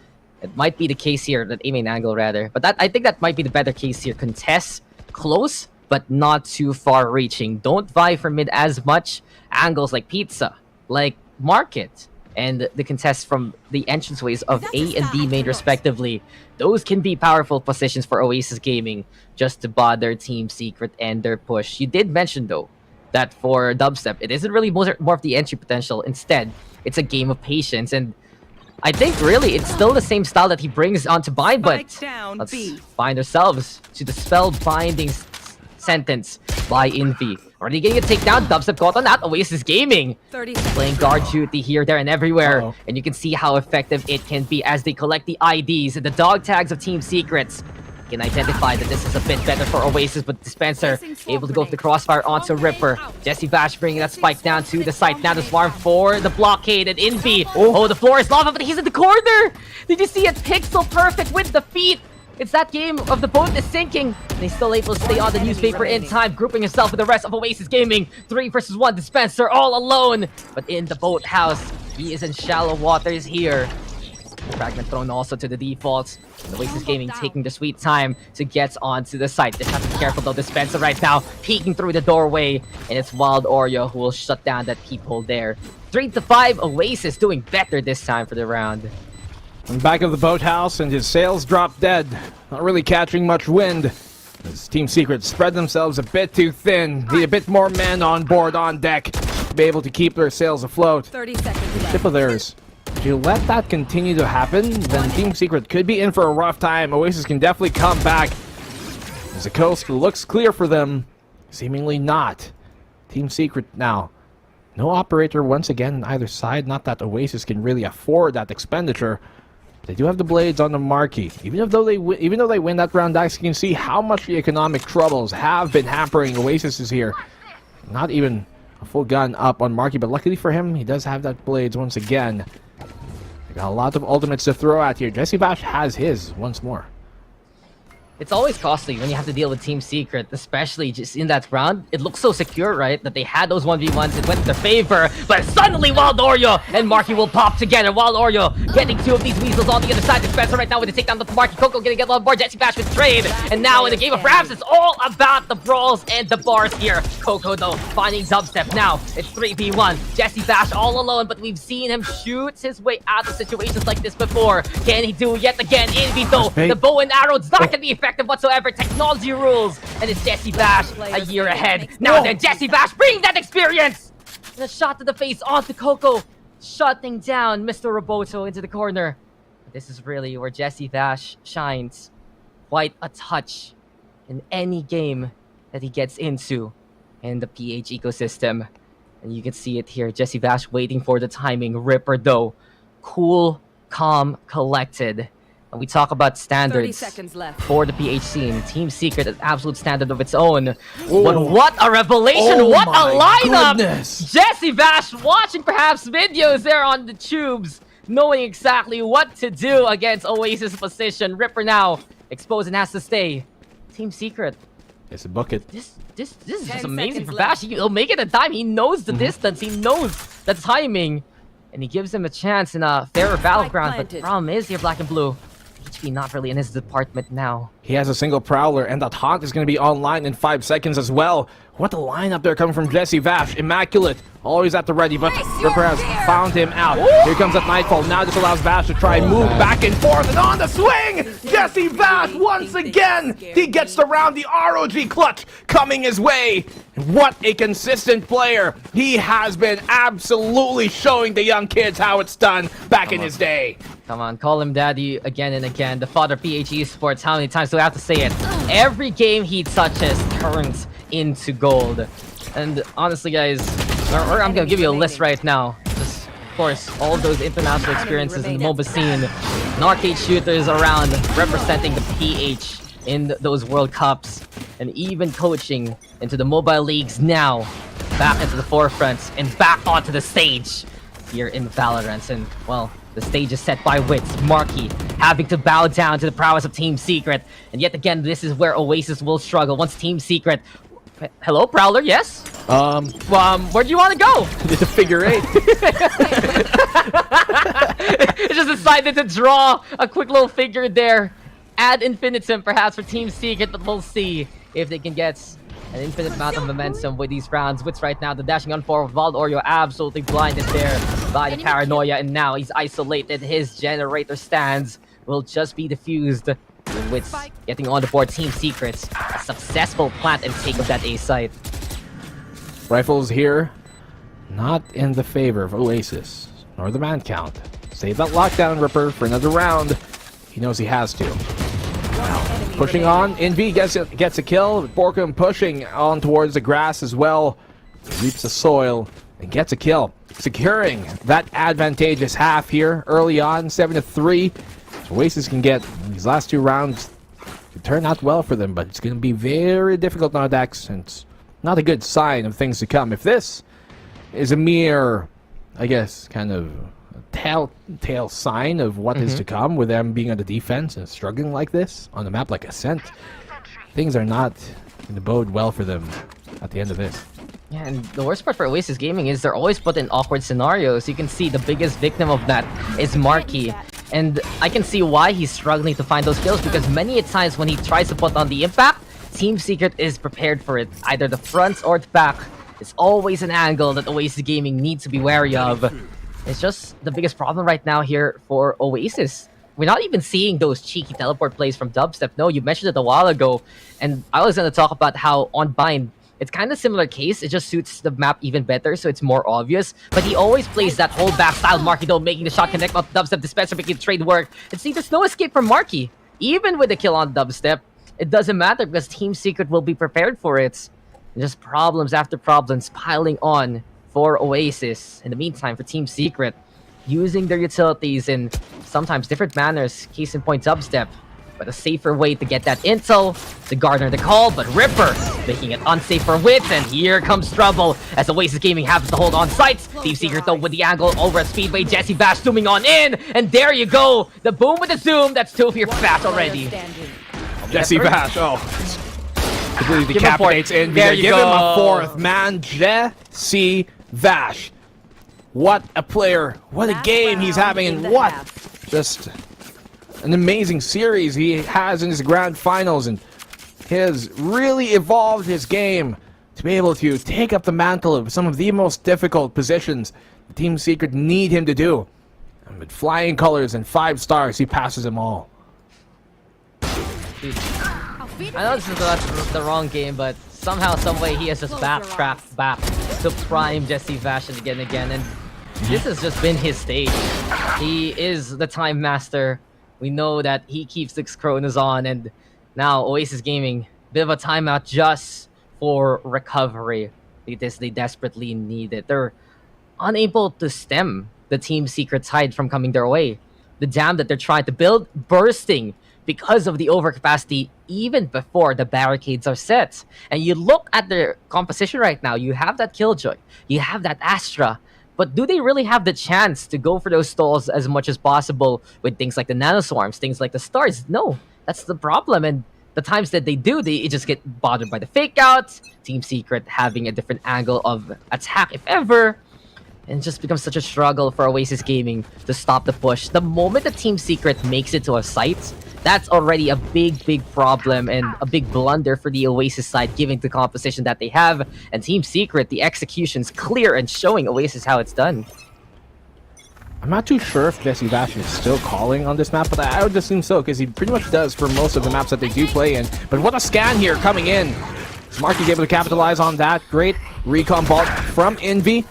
It might be the case here, that A-main angle rather. But I think that might be the better case here. Contest close, but not too far reaching. Don't vie for mid as much. Angles like Pizza, like Market, and the contest from the entranceways of A and B main respectively. Those can be powerful positions for Oasis Gaming just to bother Team Secret and their push. You did mention though that for Dubstep, it isn't really more of the entry potential. Instead, it's a game of patience, and I think really it's still the same style that he brings onto Bind, but let's find ourselves to the spell-binding sentence by Envy. Already getting a takedown. Dubstep caught on that. Oasis Gaming playing guard duty here, there, and everywhere. And you can see how effective it can be as they collect the IDs and the dog tags of Team Secrets. You can identify that this is a bit better for Oasis, but Dispenser able to go with the crossfire onto Ripper. Jesse Bash bringing that spike down to the site. Now the Swarm for the blockade, and Envy. Oh, the floor is lava, but he's in the corner. Did you see it? Pixel perfect with the feet. It's that game of the boat is sinking. They still able to stay on the newspaper in time, grouping himself with the rest of Oasis Gaming. 3 versus 1 Dispenser all alone. But in the boathouse, he is in shallow waters here. Fragment thrown also to the defaults. And Oasis Gaming taking the sweet time to get onto the site. They have to be careful though. Dispenser right now peeking through the doorway. And it's Wild Oreo who will shut down that peephole there. 3-5, Oasis doing better this time for the round. On the back of the boathouse, and his sails drop dead. Not really catching much wind. As Team Secret spread themselves a bit too thin. Need a bit more men on board, on deck, to be able to keep their sails afloat. 30 seconds left. Ship of theirs. If you let that continue to happen, then Team Secret could be in for a rough time. Oasis can definitely come back. As the coast looks clear for them, seemingly not. Team Secret now. No operator once again on either side. Not that Oasis can really afford that expenditure. They do have the blades on the marquee. Even though they win that round, Dax, you can see how much the economic troubles have been hampering Oasis is here. Not even a full gun up on marquee, but luckily for him, he does have that blades once again. They got a lot of ultimates to throw at here. Jesse Bash has his once more. It's always costly when you have to deal with Team Secret, especially just in that round. It looks so secure, right? That they had those 1v1s, it went in their favor, but suddenly Wild Oreo and Marky will pop together. Wild Oreo getting 2 of these weasels on the other side. Spencer right now with the takedown of Marky. Coco getting get on board. Jesse Bash with trade. And now in the game of Rams, it's all about the brawls and the bars here. Coco though, finding dubstep now. It's 3v1. Jesse Bash all alone, but we've seen him shoot his way out of situations like this before. Can he do it yet again? Envy though, the bow and arrow is not gonna be effective whatsoever. Technology rules, and it's Jesse Bash a year ahead. Now then, Jesse Bash bring that experience. And a shot to the face onto Coco, shutting down Mr. Roboto into the corner. This is really where Jesse Bash shines. Quite a touch in any game that he gets into in the PH ecosystem. And you can see it here. Jesse Bash waiting for the timing. Ripper though, cool, calm, collected. And we talk about standards for the PH scene. Team Secret, an absolute standard of its own. Oh. But what a revelation! What a lineup! Goodness. Jesse Bash watching perhaps videos there on the tubes, knowing exactly what to do against Oasis position. Ripper now exposed and has to stay. Team Secret. It's a bucket. This is just amazing for Bash. He'll make it in time. He knows the distance. He knows the timing. And he gives him a chance in a fairer battleground. But the problem is here, Black and Blue. HP not really in his department now. He has a single Prowler, and that Hawk is going to be online in 5 seconds as well. What a lineup there coming from Jesse Bash. Immaculate, always at the ready, but Ripper has found him out. Ooh. Here comes that Nightfall. Now this allows Bash to try and move back and forth, and on the swing! Jesse Bash once again! He gets the round, the ROG clutch coming his way. What a consistent player. He has been absolutely showing the young kids how it's done back in his day. Come on, call him daddy again and again. The father of PH Esports. How many times do I have to say it? Every game he touches turns into gold. And honestly, guys, I'm gonna give you a list right now. Just, of course, all of those international experiences in the MOBA scene, and arcade shooters around representing the PH in those World Cups, and even coaching into the mobile leagues now, back into the forefront and back onto the stage here in Valorant. And well, the stage is set by Wits, Marky having to bow down to the prowess of Team Secret. And yet again, this is where Oasis will struggle once Team Secret... Hello, Prowler, yes? Where do you want to go? It's a figure 8. It just decided to draw a quick little figure there. Add infinitum perhaps for Team Secret, but we'll see if they can get an infinite amount of momentum with these rounds. Wits right now, the dashing on forward. Wild Oreo absolutely blinded there by the paranoia, and now he's isolated. His generator stands will just be diffused. Wits getting on the board. Team Secrets, a successful plant and take of that A site. Rifles here, not in the favor of Oasis, nor the man count. Save that lockdown, Ripper, for another round. He knows he has to. Pushing on, Envy gets a kill. Borkum pushing on towards the grass as well. Reaps the soil and gets a kill. Securing that advantageous half here early on, 7-3. So Oasis can get these last 2 rounds to turn out well for them, but it's going to be very difficult nowadays, and it's not a good sign of things to come. If this is a mere, I guess, kind of telltale sign of what is to come with them being on the defense and struggling like this on a map like Ascent, things are not going to bode well for them at the end of this. Yeah, and the worst part for Oasis Gaming is they're always put in awkward scenarios. You can see the biggest victim of that is Marky. And I can see why he's struggling to find those kills, because many a times when he tries to put on the impact, Team Secret is prepared for it. Either the front or the back. It's always an angle that Oasis Gaming needs to be wary of. It's just the biggest problem right now here for Oasis. We're not even seeing those cheeky teleport plays from Dubstep. No, you mentioned it a while ago. And I was going to talk about how on Bind, it's kind of similar case. It just suits the map even better, so it's more obvious. But he always plays that whole back style. Marky though making the shot connect up Dubstep dispenser, making the trade work. And see, there's no escape from Marky. Even with the kill on Dubstep, it doesn't matter because Team Secret will be prepared for it. And just problems after problems piling on for Oasis. In the meantime, for Team Secret, using their utilities in sometimes different manners. Case in point, Dubstep. But a safer way to get that intel, to garner the call, but Ripper making it unsafe for Wits, and here comes trouble as Oasis Gaming happens to hold on sites. Team Secret though with the angle over at Speedway, Jesse Bash zooming on in, and there you go, the boom with the zoom, that's 2 of your fast already. Jesse Vash, completely decapitates Envy. There you Give him a go. 4th, man. Jesse Vash. What a player. What a game he's having, and what just an amazing series he has in his grand finals, and he has really evolved his game to be able to take up the mantle of some of the most difficult positions the Team Secret need him to do. And with flying colors and 5 stars, he passes them all. I know this is the wrong game, but somehow, someway, he has just backtracked back to prime Jesse Vash again and again, and this has just been his stage. He is the Time Master. We know that he keeps the Chronos on, and now Oasis Gaming, bit of a timeout just for recovery, because they desperately need it. They're unable to stem the Team Secret tide from coming their way. The dam that they're trying to build bursting because of the overcapacity even before the barricades are set. And you look at their composition right now, you have that Killjoy, you have that Astra, but do they really have the chance to go for those stalls as much as possible with things like the Nanoswarms, things like the Stars? No, that's the problem. And the times that they do, they just get bothered by the fake outs, Team Secret having a different angle of attack, if ever, and it just becomes such a struggle for Oasis Gaming to stop the push. The moment the Team Secret makes it to a site, that's already a big problem and a big blunder for the Oasis side, given the composition that they have. And Team Secret, the execution's clear and showing Oasis how it's done. I'm not too sure if Jesse Vash is still calling on this map, but I would assume so, because he pretty much does for most of the maps that they do play in. But what a scan here coming in. Smarky's able to capitalize on that. Great recon vault from Envy.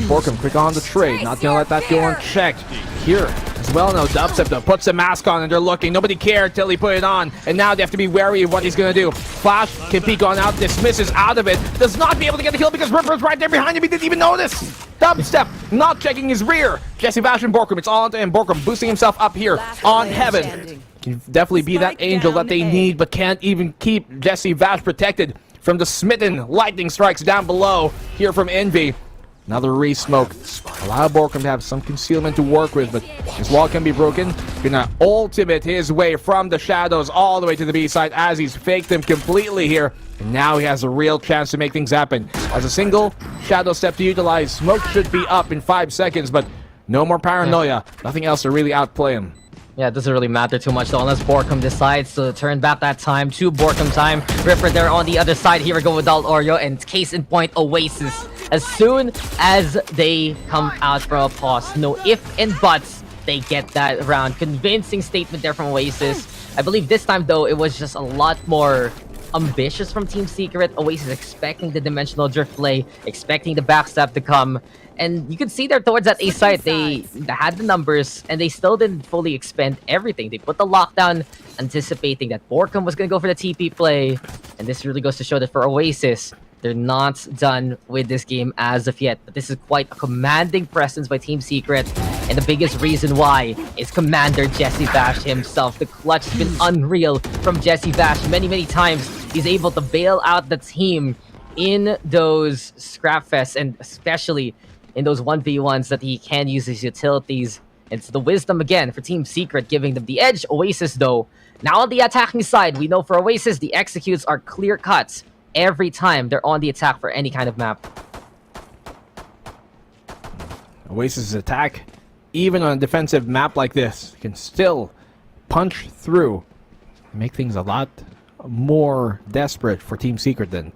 Borkum quick on the trade, not gonna let that go unchecked. Here as well, no, Dubstep though puts the mask on and they're looking. Nobody cared till he put it on, and now they have to be wary of what he's gonna do. Flash can peek on out, dismisses out of it, does not be able to get the kill because Ripper's right there behind him. He didn't even notice. Dubstep not checking his rear. Jesse Vash and Borkum, it's all onto him. Borkum boosting himself up here on Heaven. Can definitely be that angel that they need, but can't even keep Jesse Vash protected from the smitten lightning strikes down below here from Envy. Another re-smoke. Allow Borkum to have some concealment to work with, but his wall can be broken. Gonna ultimate his way from the shadows all the way to the B side as he's faked him completely here. And now he has a real chance to make things happen. As a single shadow step to utilize, smoke should be up in 5 seconds, but no more paranoia. Nothing else to really outplay him. Yeah, it doesn't really matter too much though, unless Borkum decides to turn back that time to Borkum time. Ripper there on the other side. Here we go with Dal Oreo, and case in point, Oasis. As soon as they come out from a pause, no if and buts, they get that round. Convincing statement there from Oasis. I believe this time though, it was just a lot more ambitious from Team Secret. Oasis expecting the dimensional drift play, expecting the backstab to come. And you can see there towards that A site, they had the numbers and they still didn't fully expend everything. They put the lockdown, anticipating that Borkum was going to go for the TP play. And this really goes to show that for Oasis, they're not done with this game as of yet. But this is quite a commanding presence by Team Secret. And the biggest reason why is Commander Jesse Vash himself. The clutch has been unreal from Jesse Vash. Many times, he's able to bail out the team in those scrap fests, and especially in those 1v1s that he can use his utilities. It's the wisdom again for Team Secret, giving them the edge. Oasis, though, now on the attacking side, we know for Oasis, the executes are clear cuts every time they're on the attack for any kind of map. Oasis' attack, even on a defensive map like this, can still punch through, make things a lot more desperate for Team Secret than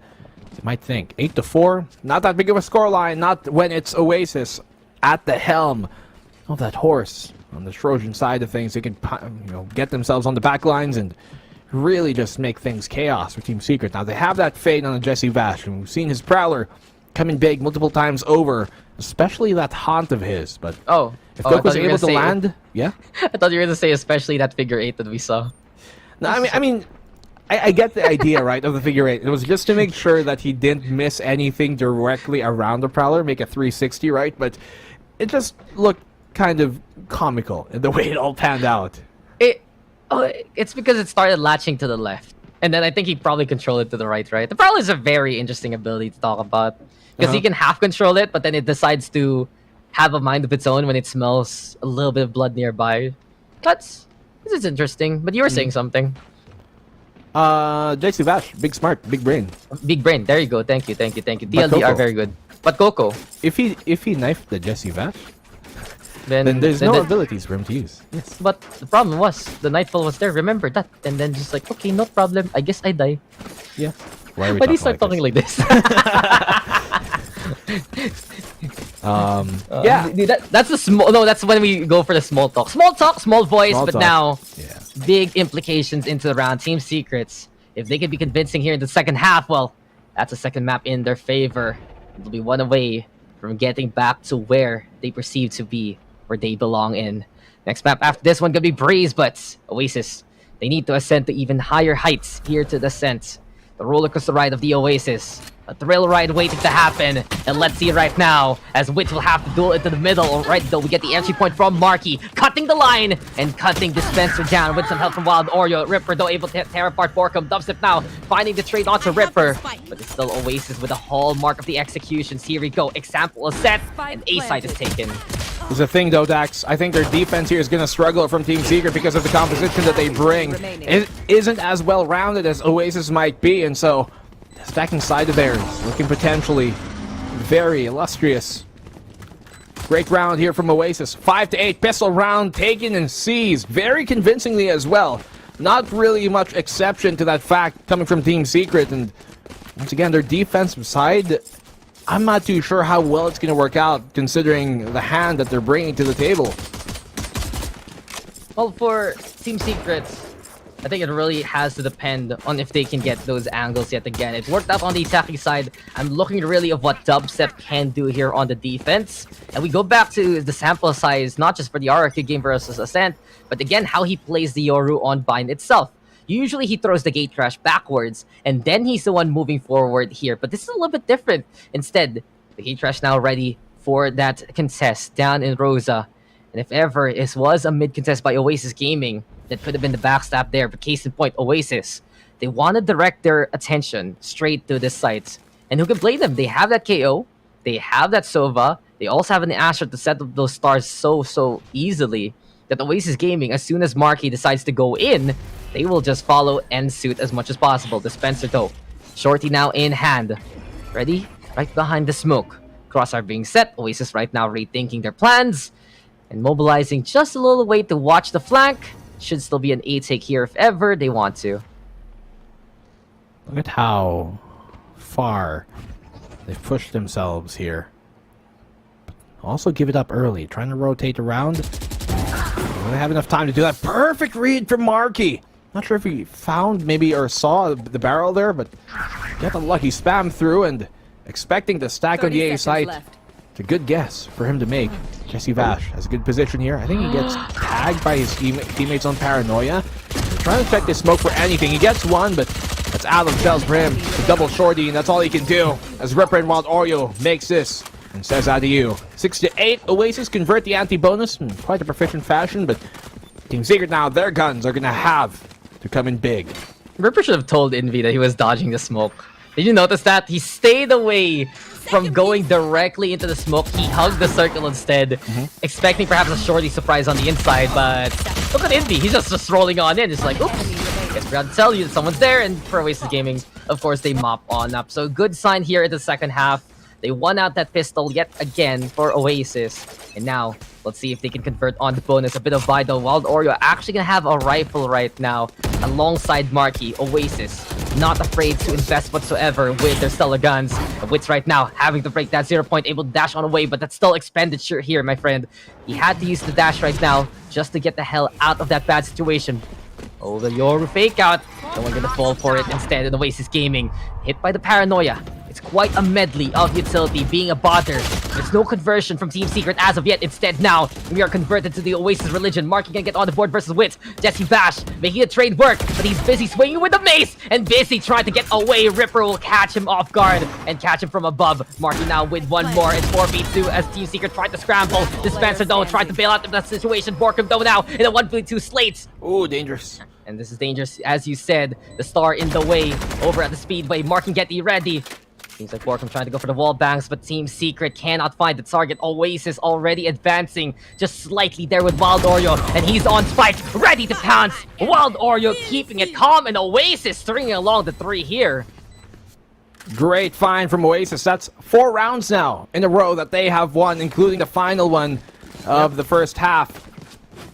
you might think. 8-4, not that big of a scoreline, not when it's Oasis at the helm of that horse on the Trojan side of things. They can, get themselves on the back lines and really just make things chaos for Team Secret. Now they have that fade on the Jesse Vash, and we've seen his Prowler coming big multiple times over, especially that haunt of his. But if Goku was able to land, yeah. I thought you were going to say especially that figure 8 that we saw. No, I mean, I get the idea, right, of the figure 8. It was just to make sure that he didn't miss anything directly around the Prowler, make a 360, right? But it just looked kind of comical in the way it all panned out. It's because it started latching to the left. And then I think he probably controlled it to the right? The Prowler is a very interesting ability to talk about. Because he can half control it, but then it decides to have a mind of its own when it smells a little bit of blood nearby. This is interesting, but you were saying something. JC Vash, big smart, big brain. Big brain. There you go. Thank you. DLD are very good. But Coco, if he knifed the Jesse Vash, then there's no abilities for him to use. Yes. But the problem was the Nightfall was there. Remember that, and then just like, okay, no problem. I guess I die. Yeah. Why are we But he started talking like this. Yeah. That's the small. No, that's when we go for the small talk. Small voice. But now, big implications into the round. Team Secrets. If they can be convincing here in the second half, well, that's a second map in their favor. It'll be one away from getting back to where they perceive to be, where they belong in. Next map after this one gonna be Breeze, but Oasis, they need to ascend to even higher heights here to the Ascent. The rollercoaster ride of the Oasis. A thrill ride waiting to happen. And let's see right now, as Witch will have to duel into the middle. Alright, though, we get the entry point from Marky. Cutting the line and cutting Dispenser down with some help from Wild Oreo. Ripper, though, able to tear apart Borkum. Dubstep now, finding the trade onto Ripper. But it's still Oasis with a hallmark of the executions. Here we go. Example is set, and A-side is taken. There's a thing though, Dax. I think their defense here is going to struggle from Team Secret because of the composition that they bring. It isn't as well-rounded as Oasis might be, and so the stacking side of theirs looking potentially very illustrious. Great round here from Oasis. 5-8 pistol round taken and seized very convincingly as well. Not really much exception to that fact coming from Team Secret, and once again, their defensive side, I'm not too sure how well it's going to work out considering the hand that they're bringing to the table. Well, for Team Secrets, I think it really has to depend on if they can get those angles yet again. It worked out on the attacking side. I'm looking really of what Dubstep can do here on the defense. And we go back to the sample size, not just for the RRQ game versus Ascent, but again, how he plays the Yoru on Bind itself. Usually he throws the gate crash backwards, and then he's the one moving forward here. But this is a little bit different. Instead, the gate crash now ready for that contest down in Rosa. And if ever it was a mid-contest by Oasis Gaming, that could have been the backstab there. But case in point, Oasis, they want to direct their attention straight to this site. And who can blame them? They have that KO. They have that Sova. They also have an Asher to set up those stars so easily that Oasis Gaming, as soon as Marky decides to go in, they will just follow and suit as much as possible. Dispenser though, Shorty now in hand. Ready? Right behind the smoke. Crosshair being set. Oasis right now rethinking their plans. And mobilizing just a little way to watch the flank. Should still be an A-take here if ever they want to. Look at how far they've pushed themselves here. Also give it up early. Trying to rotate around. They don't have enough time to do that. Perfect read from Marky. Not sure if he found maybe or saw the barrel there, but got the lucky spam through and expecting the stack on the A site. It's a good guess for him to make. Jesse Vash has a good position here. I think he gets tagged by his teammates on Paranoia. Trying to check this smoke for anything. He gets one, but that's out of shells for him. The double shorty, and that's all he can do. As Ripper and Wild Oreo makes this and says out to you. 6-8, Oasis convert the anti-bonus in quite a proficient fashion, but Team Secret now, their guns are going to have to come in big. Ripper should have told Envy that he was dodging the smoke. Did you notice that? He stayed away from going directly into the smoke. He hugged the circle instead, expecting perhaps a shorty surprise on the inside, but look at Envy. He's just rolling on in. It's like, oops, guess we got to tell you that someone's there, and for Oasis Gaming, of course, they mop on up. So good sign here in the second half. They won out that pistol yet again for Oasis. And now, let's see if they can convert on the bonus. A bit of buy though. Wild Oreo actually gonna have a rifle right now alongside Marky. Oasis not afraid to invest whatsoever with their stellar guns. Wits right now having to break that 0 point, able to dash on away, but that's still expenditure here, my friend. He had to use the dash right now just to get the hell out of that bad situation. Oh, the Yoru fake out. No one gonna fall for it. Instead, in Oasis Gaming, hit by the Paranoia. It's quite a medley of utility being a bother. There's no conversion from Team Secret as of yet. Instead, now we are converted to the Oasis religion. Marky can get on the board versus Wit. Jesse Bash making the trade work, but he's busy swinging with the mace and busy trying to get away. Ripper will catch him off guard and catch him from above. Marky now with one more. It's 4v2 as Team Secret tried to scramble. Dispenser though tried to bail out of that situation. Borkum though now in a 1v2 slate. Ooh, dangerous. And this is dangerous, as you said. The star in the way over at the Speedway. Mark and Getty ready. Seems like Borkum trying to go for the wall bangs, but Team Secret cannot find the target. Oasis already advancing just slightly there with Wild Oreo, and he's on spike, ready to pounce. Wild Oreo keeping it calm, and Oasis stringing along the 3 here. Great find from Oasis. That's 4 rounds now in a row that they have won, including the final one of the first half.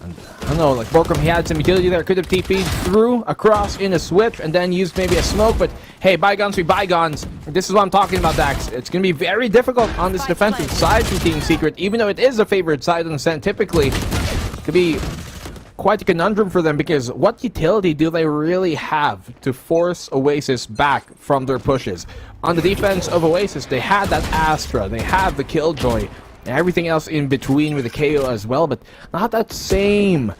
And I don't know, like Borkum, he had some utility there. Could have TP'd through, across in a switch, and then used maybe a smoke. But hey, bygones be bygones. This is what I'm talking about, Dax. It's going to be very difficult on this defensive side from Team Secret, even though it is a favorite side on Ascent typically. It could be quite a conundrum for them, because what utility do they really have to force Oasis back from their pushes? On the defense of Oasis, they had that Astra, they have the Killjoy, and everything else in between with the KO as well, but not that same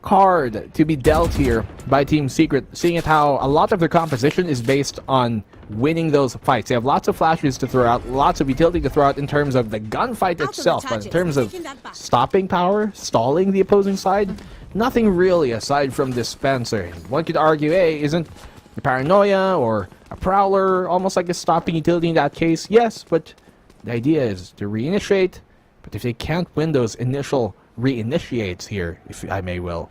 card to be dealt here by Team Secret, seeing it how a lot of their composition is based on winning those fights. They have lots of flashes to throw out, lots of utility to throw out in terms of the gunfight itself, but in terms of stopping power, stalling the opposing side, nothing really aside from Dispenser. One could argue, hey, isn't the Paranoia or a Prowler almost like a stopping utility in that case? Yes, but the idea is to reinitiate. But if they can't win those initial reinitiates here, if I may will,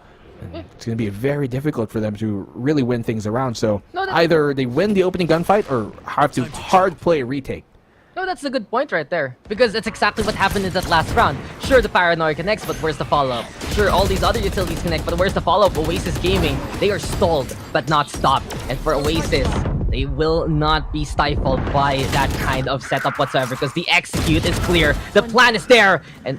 it's going to be very difficult for them to really win things around. So either they win the opening gunfight or have to hard play a retake. No, that's a good point right there. Because that's exactly what happened in that last round. Sure, the Paranoia connects, but where's the follow-up? Sure, all these other utilities connect, but where's the follow-up? Oasis Gaming, they are stalled, but not stopped. And for Oasis, they will not be stifled by that kind of setup whatsoever, because the execute is clear, the plan is there, and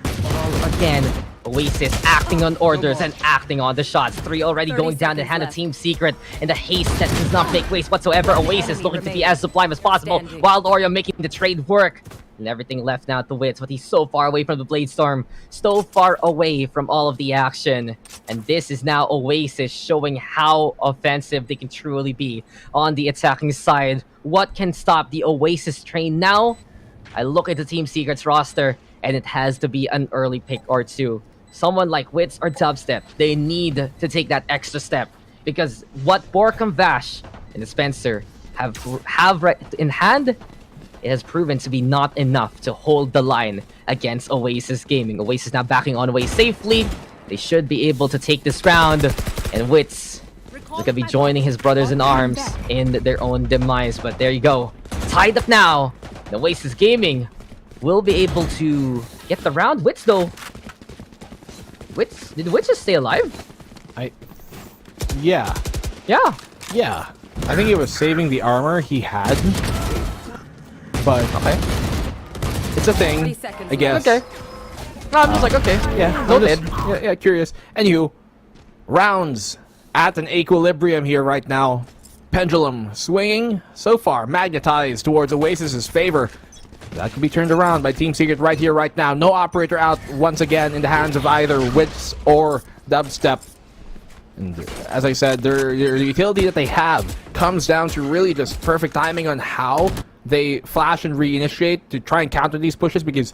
again, Oasis acting on orders and acting on the shots. 3 already going down the hand of Team Secret, and the haste that does not make waste whatsoever. Oasis looking to be as sublime as possible. Wild Oreo making the trade work. And everything left now to Wits, but he's so far away from the Blade Storm, so far away from all of the action. And this is now Oasis showing how offensive they can truly be on the attacking side. What can stop the Oasis train now? I look at the Team Secret's roster, and it has to be an early pick or two. Someone like Wits or Dubstep, they need to take that extra step, because what Borkum, Vash, and Spencer have right in hand, it has proven to be not enough to hold the line against Oasis Gaming. Oasis now backing on away safely. They should be able to take this round, and Wits is going to be joining his brothers in arms in their own demise. But there you go, tied up now. The Oasis Gaming will be able to get the round. Wits though. Did Wits just stay alive? Yeah. I think he was saving the armor he had. But okay, it's a thing, I guess. Okay. No, I'm just like, okay, yeah, noted. Yeah, curious. Anywho, rounds at an equilibrium here right now. Pendulum swinging so far, magnetized towards Oasis's favor. That could be turned around by Team Secret right here, right now. No operator out once again in the hands of either Wits or Dubstep. And as I said, the utility that they have comes down to really just perfect timing on how they flash and reinitiate to try and counter these pushes, because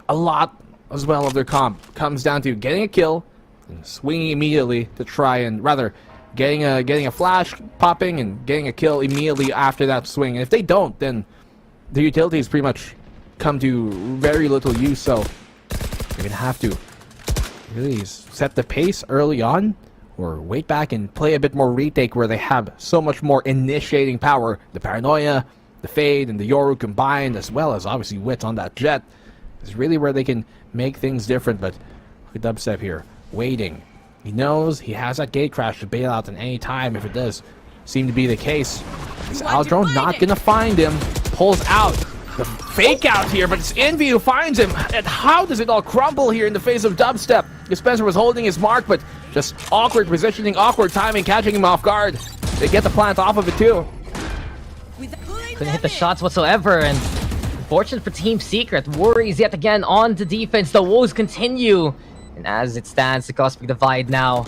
a lot as well of their comp comes down to getting a kill and swinging immediately to try and getting a flash popping and getting a kill immediately after that swing. And if they don't, then the utilities pretty much come to very little use. So you're gonna have to really set the pace early on, or wait back and play a bit more retake where they have so much more initiating power. The Paranoia, the Fade, and the Yoru combined, as well as obviously Wits on that Jet, is really where they can make things different. But look at Dubstep here, waiting. He knows he has that gate crash to bail out at any time if it does seem to be the case. This Aldro not gonna find him. Pulls out the fake out here, but it's Envy who finds him. And how does it all crumble here in the face of Dubstep? Spencer was holding his mark, but just awkward positioning, awkward timing, catching him off guard. They get the plant off of it too. Couldn't hit the shots whatsoever, and fortunate for Team Secret. Worries yet again on the defense. The woes continue. And as it stands, the Cosmic Divide now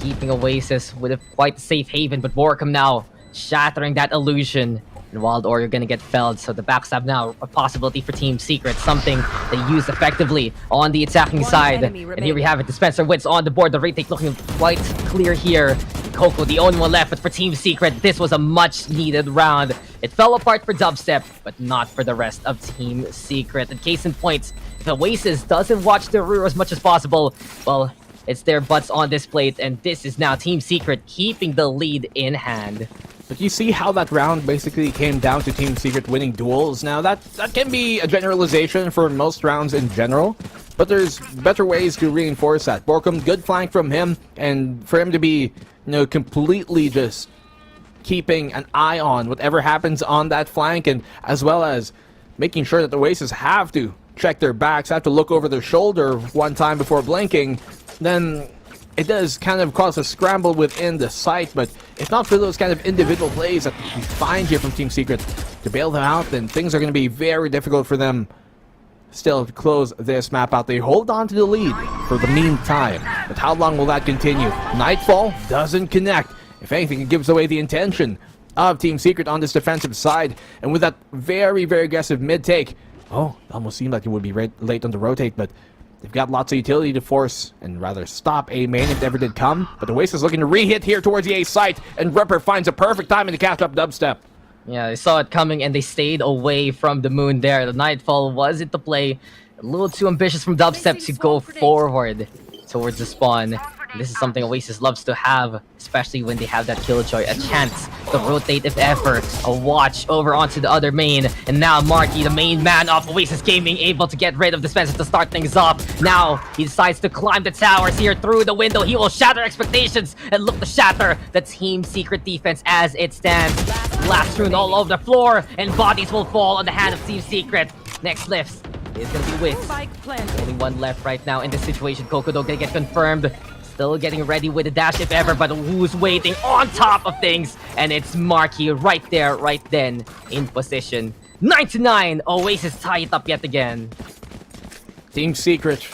keeping Oasis with quite a safe haven, but Borkum now shattering that illusion. and Wild Warrior gonna get felled. So the backstab now a possibility for Team Secret, something they use effectively on the attacking side. And here we have it. Dispenser wins on the board. The retake looking quite clear here. Coco, the only one left, but for Team Secret, this was a much-needed round. It fell apart for Dubstep, but not for the rest of Team Secret. And case in point, if Oasis doesn't watch their rear as much as possible, well, it's their butts on this plate, and this is now Team Secret keeping the lead in hand. But you see how that round basically came down to Team Secret winning duels. Now, that can be a generalization for most rounds in general, but there's better ways to reinforce that. Borkum, good flank from him, and for him to be, completely just keeping an eye on whatever happens on that flank, and as well as making sure that the Oasis have to check their backs, have to look over their shoulder one time before blinking, then it does kind of cause a scramble within the site. But if not for those kind of individual plays that we find here from Team Secret to bail them out, then things are going to be very difficult for them still to close this map out. They hold on to the lead for the meantime, but how long will that continue? Nightfall doesn't connect. If anything, it gives away the intention of Team Secret on this defensive side, and with that very, very aggressive mid-take, it almost seemed like it would be late on the rotate, but they've got lots of utility to force and rather stop A main if it ever did come. But the Oasis looking to re-hit here towards the A site, and Ripper finds a perfect timing to catch up Dubstep. Yeah, they saw it coming and they stayed away from the moon there. The Nightfall was into play. A little too ambitious from Dubstep to go forward towards the spawn. This is something Oasis loves to have, especially when they have that Killjoy. A chance to rotate if ever. A watch over onto the other main. And now Marky, the main man of Oasis Gaming, able to get rid of Dispenser to start things off. Now he decides to climb the towers here through the window. He will shatter expectations and look to shatter the Team Secret defense as it stands. Last rune all over the floor, and bodies will fall on the hand of Team Secret. Next lifts is gonna be Wits. Only one left right now in this situation. Kokodo gonna get confirmed. Still getting ready with a dash if ever, but who's waiting on top of things? And it's Marky right there, right then, in position. 9-9, Oasis tie it up yet again. Team Secret,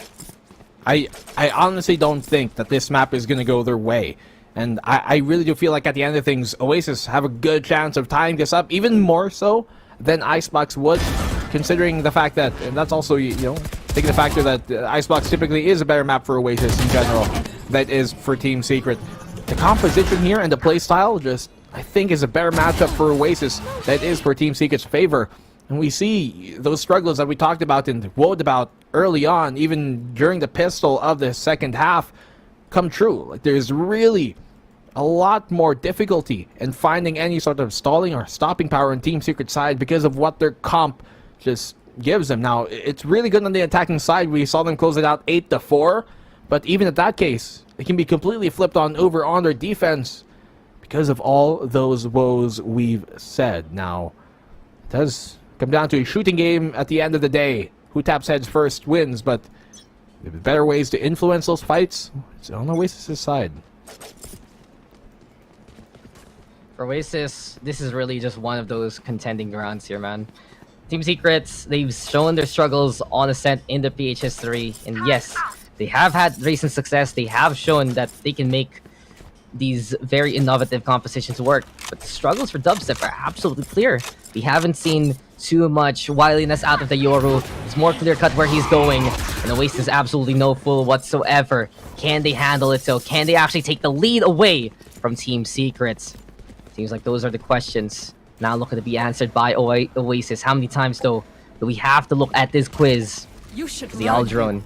I honestly don't think that this map is going to go their way. And I really do feel like at the end of things, Oasis have a good chance of tying this up, even more so than Icebox would, considering the fact that, and that's also, taking the factor that Icebox typically is a better map for Oasis in general. That is for Team Secret. The composition here and the playstyle just, I think, is a better matchup for Oasis that is for Team Secret's favor. And we see those struggles that we talked about and woed about early on, even during the pistol of the second half, come true. Like, there's really a lot more difficulty in finding any sort of stalling or stopping power on Team Secret's side because of what their comp just gives them. Now, it's really good on the attacking side. We saw them close it out 8-4. But even at that case, it can be completely flipped over on their defense because of all those woes we've said. Now, it does come down to a shooting game at the end of the day. Who taps heads first wins, but there's better ways to influence those fights. It's on Oasis' side. For Oasis, this is really just one of those contending grounds here, man. Team Secrets, they've shown their struggles on Ascent in the PH history, and yes, they have had recent success. They have shown that they can make these very innovative compositions work. But the struggles for Dubstep are absolutely clear. We haven't seen too much wiliness out of the Yoru. It's more clear-cut where he's going. And Oasis absolutely no fool whatsoever. Can they handle it so? Can they actually take the lead away from Team Secrets? Seems like those are the questions now looking to be answered by Oasis. How many times, though, do we have to look at this quiz? You should the Aldrone.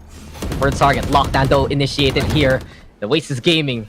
For the target, lockdown though initiated here. The Oasis Gaming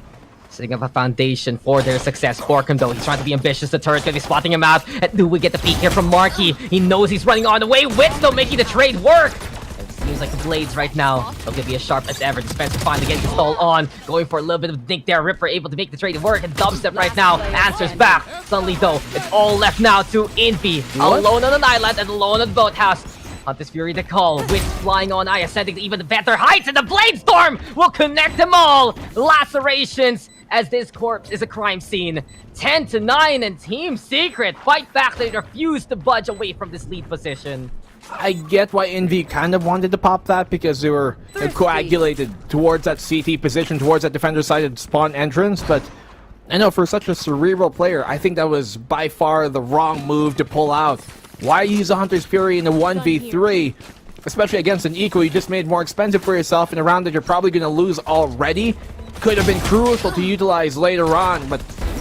setting up a foundation for their success. Borkum though, he's trying to be ambitious. The turret's gonna be spotting him out. And do we get the peek here from Marky? He knows he's running on the way. Wits though making the trade work. It seems like the Blades right now are gonna be as sharp as ever. Dispenser finally getting the stall on. Going for a little bit of a dink there. Ripper able to make the trade work. And Dubstep right now answers back. Suddenly though, it's all left now to Envy. Alone on an island and alone on the boathouse. Hunter's Fury to call. Wits flying on eye, ascending to even the better heights, and the Blade Storm will connect them all. Lacerations as this corpse is a crime scene. 10-9, and Team Secret fight back. They refuse to budge away from this lead position. I get why Envy kind of wanted to pop that because they were coagulated towards that CT position, towards that defender-sided spawn entrance, but I know, for such a cerebral player, I think that was by far the wrong move to pull out. Why use a Hunter's Fury in a 1v3? Especially against an eco, you just made more expensive for yourself in a round that you're probably going to lose already. Could have been crucial to utilize later on, but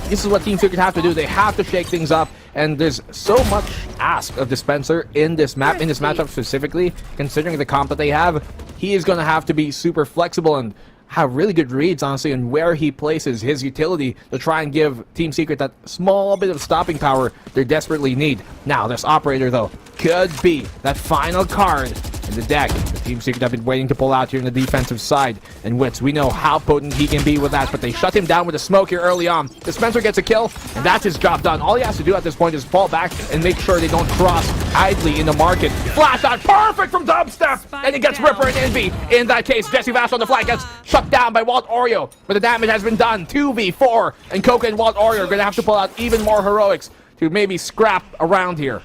this is what Team Secret have to do. They have to shake things up, and there's so much ask of Dispenser in this map, in this matchup specifically, considering the comp that they have. He is going to have to be super flexible and have really good reads, honestly, on where he places his utility to try and give Team Secret that small bit of stopping power they desperately need. Now, this Operator, though, could be that final card in the deck the Team Secret have been waiting to pull out here in the defensive side. And Wits, we know how potent he can be with that, but they shut him down with a smoke here early on. Dispenser gets a kill, and that's his job done. All he has to do at this point is fall back and make sure they don't cross idly in the market. Flash shot, perfect from Dubstep, and he gets Ripper and Envy. In that case, Jesse Vash on the flag gets shut down by Walt Oreo, but the damage has been done. 2v4, and Coca and Walt Oreo are going to have to pull out even more heroics to maybe scrap around here.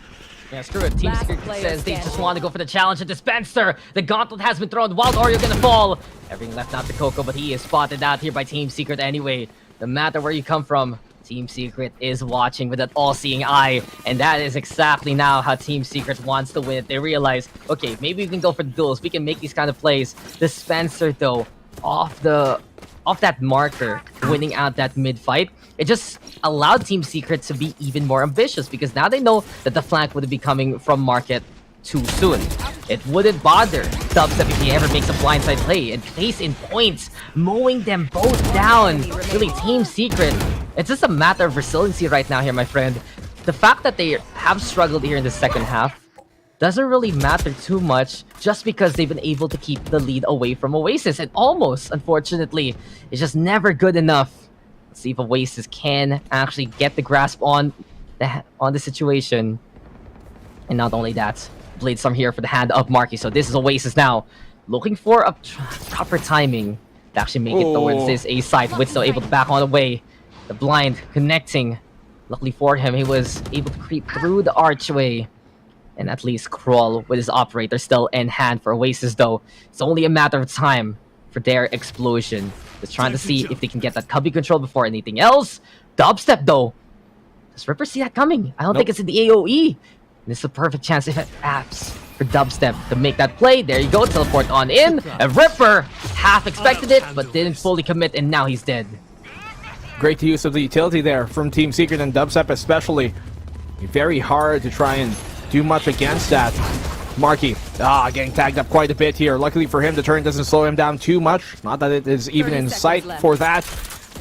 Yeah, screw it. Team Secret says they just want to go for the challenge at Dispenser. The gauntlet has been thrown. Wild Oreo gonna fall. Everything left out to Coco, but he is spotted out here by Team Secret anyway. No matter where you come from, Team Secret is watching with that all-seeing eye, and that is exactly now how Team Secret wants to win. They realize, okay, maybe we can go for the duels. We can make these kind of plays. Dispenser, though, off that marker, winning out that mid-fight, it just allowed Team Secret to be even more ambitious because now they know that the flank would be coming from market too soon. It wouldn't bother Dubstep if he ever makes a blindside play and plays in points, mowing them both down. Really, Team Secret, it's just a matter of resiliency right now here, my friend. The fact that they have struggled here in the second half doesn't really matter too much just because they've been able to keep the lead away from Oasis, and almost, unfortunately, it's just never good enough. Let's see if Oasis can actually get the grasp on the situation. And not only that, Bladestorm here for the hand up Marky. So this is Oasis now, looking for a proper timing to actually make it towards this A side. Wit's still able to back on the way. The blind connecting. Luckily for him, he was able to creep through the archway and at least crawl with his Operator still in hand for Oasis, though. It's only a matter of time for their explosion. Just trying to see if they can get that cubby control before anything else. Dubstep, though. Does Ripper see that coming? I don't think it's in the AoE. This is a perfect chance if it apps for Dubstep to make that play. There you go, teleport on in. And Ripper half expected it, but didn't fully commit, and now he's dead. Great use of the utility there from Team Secret and Dubstep especially. Very hard to try and do much against that. Marky, getting tagged up quite a bit here. Luckily for him, the turn doesn't slow him down too much. Not that it is even in sight for that.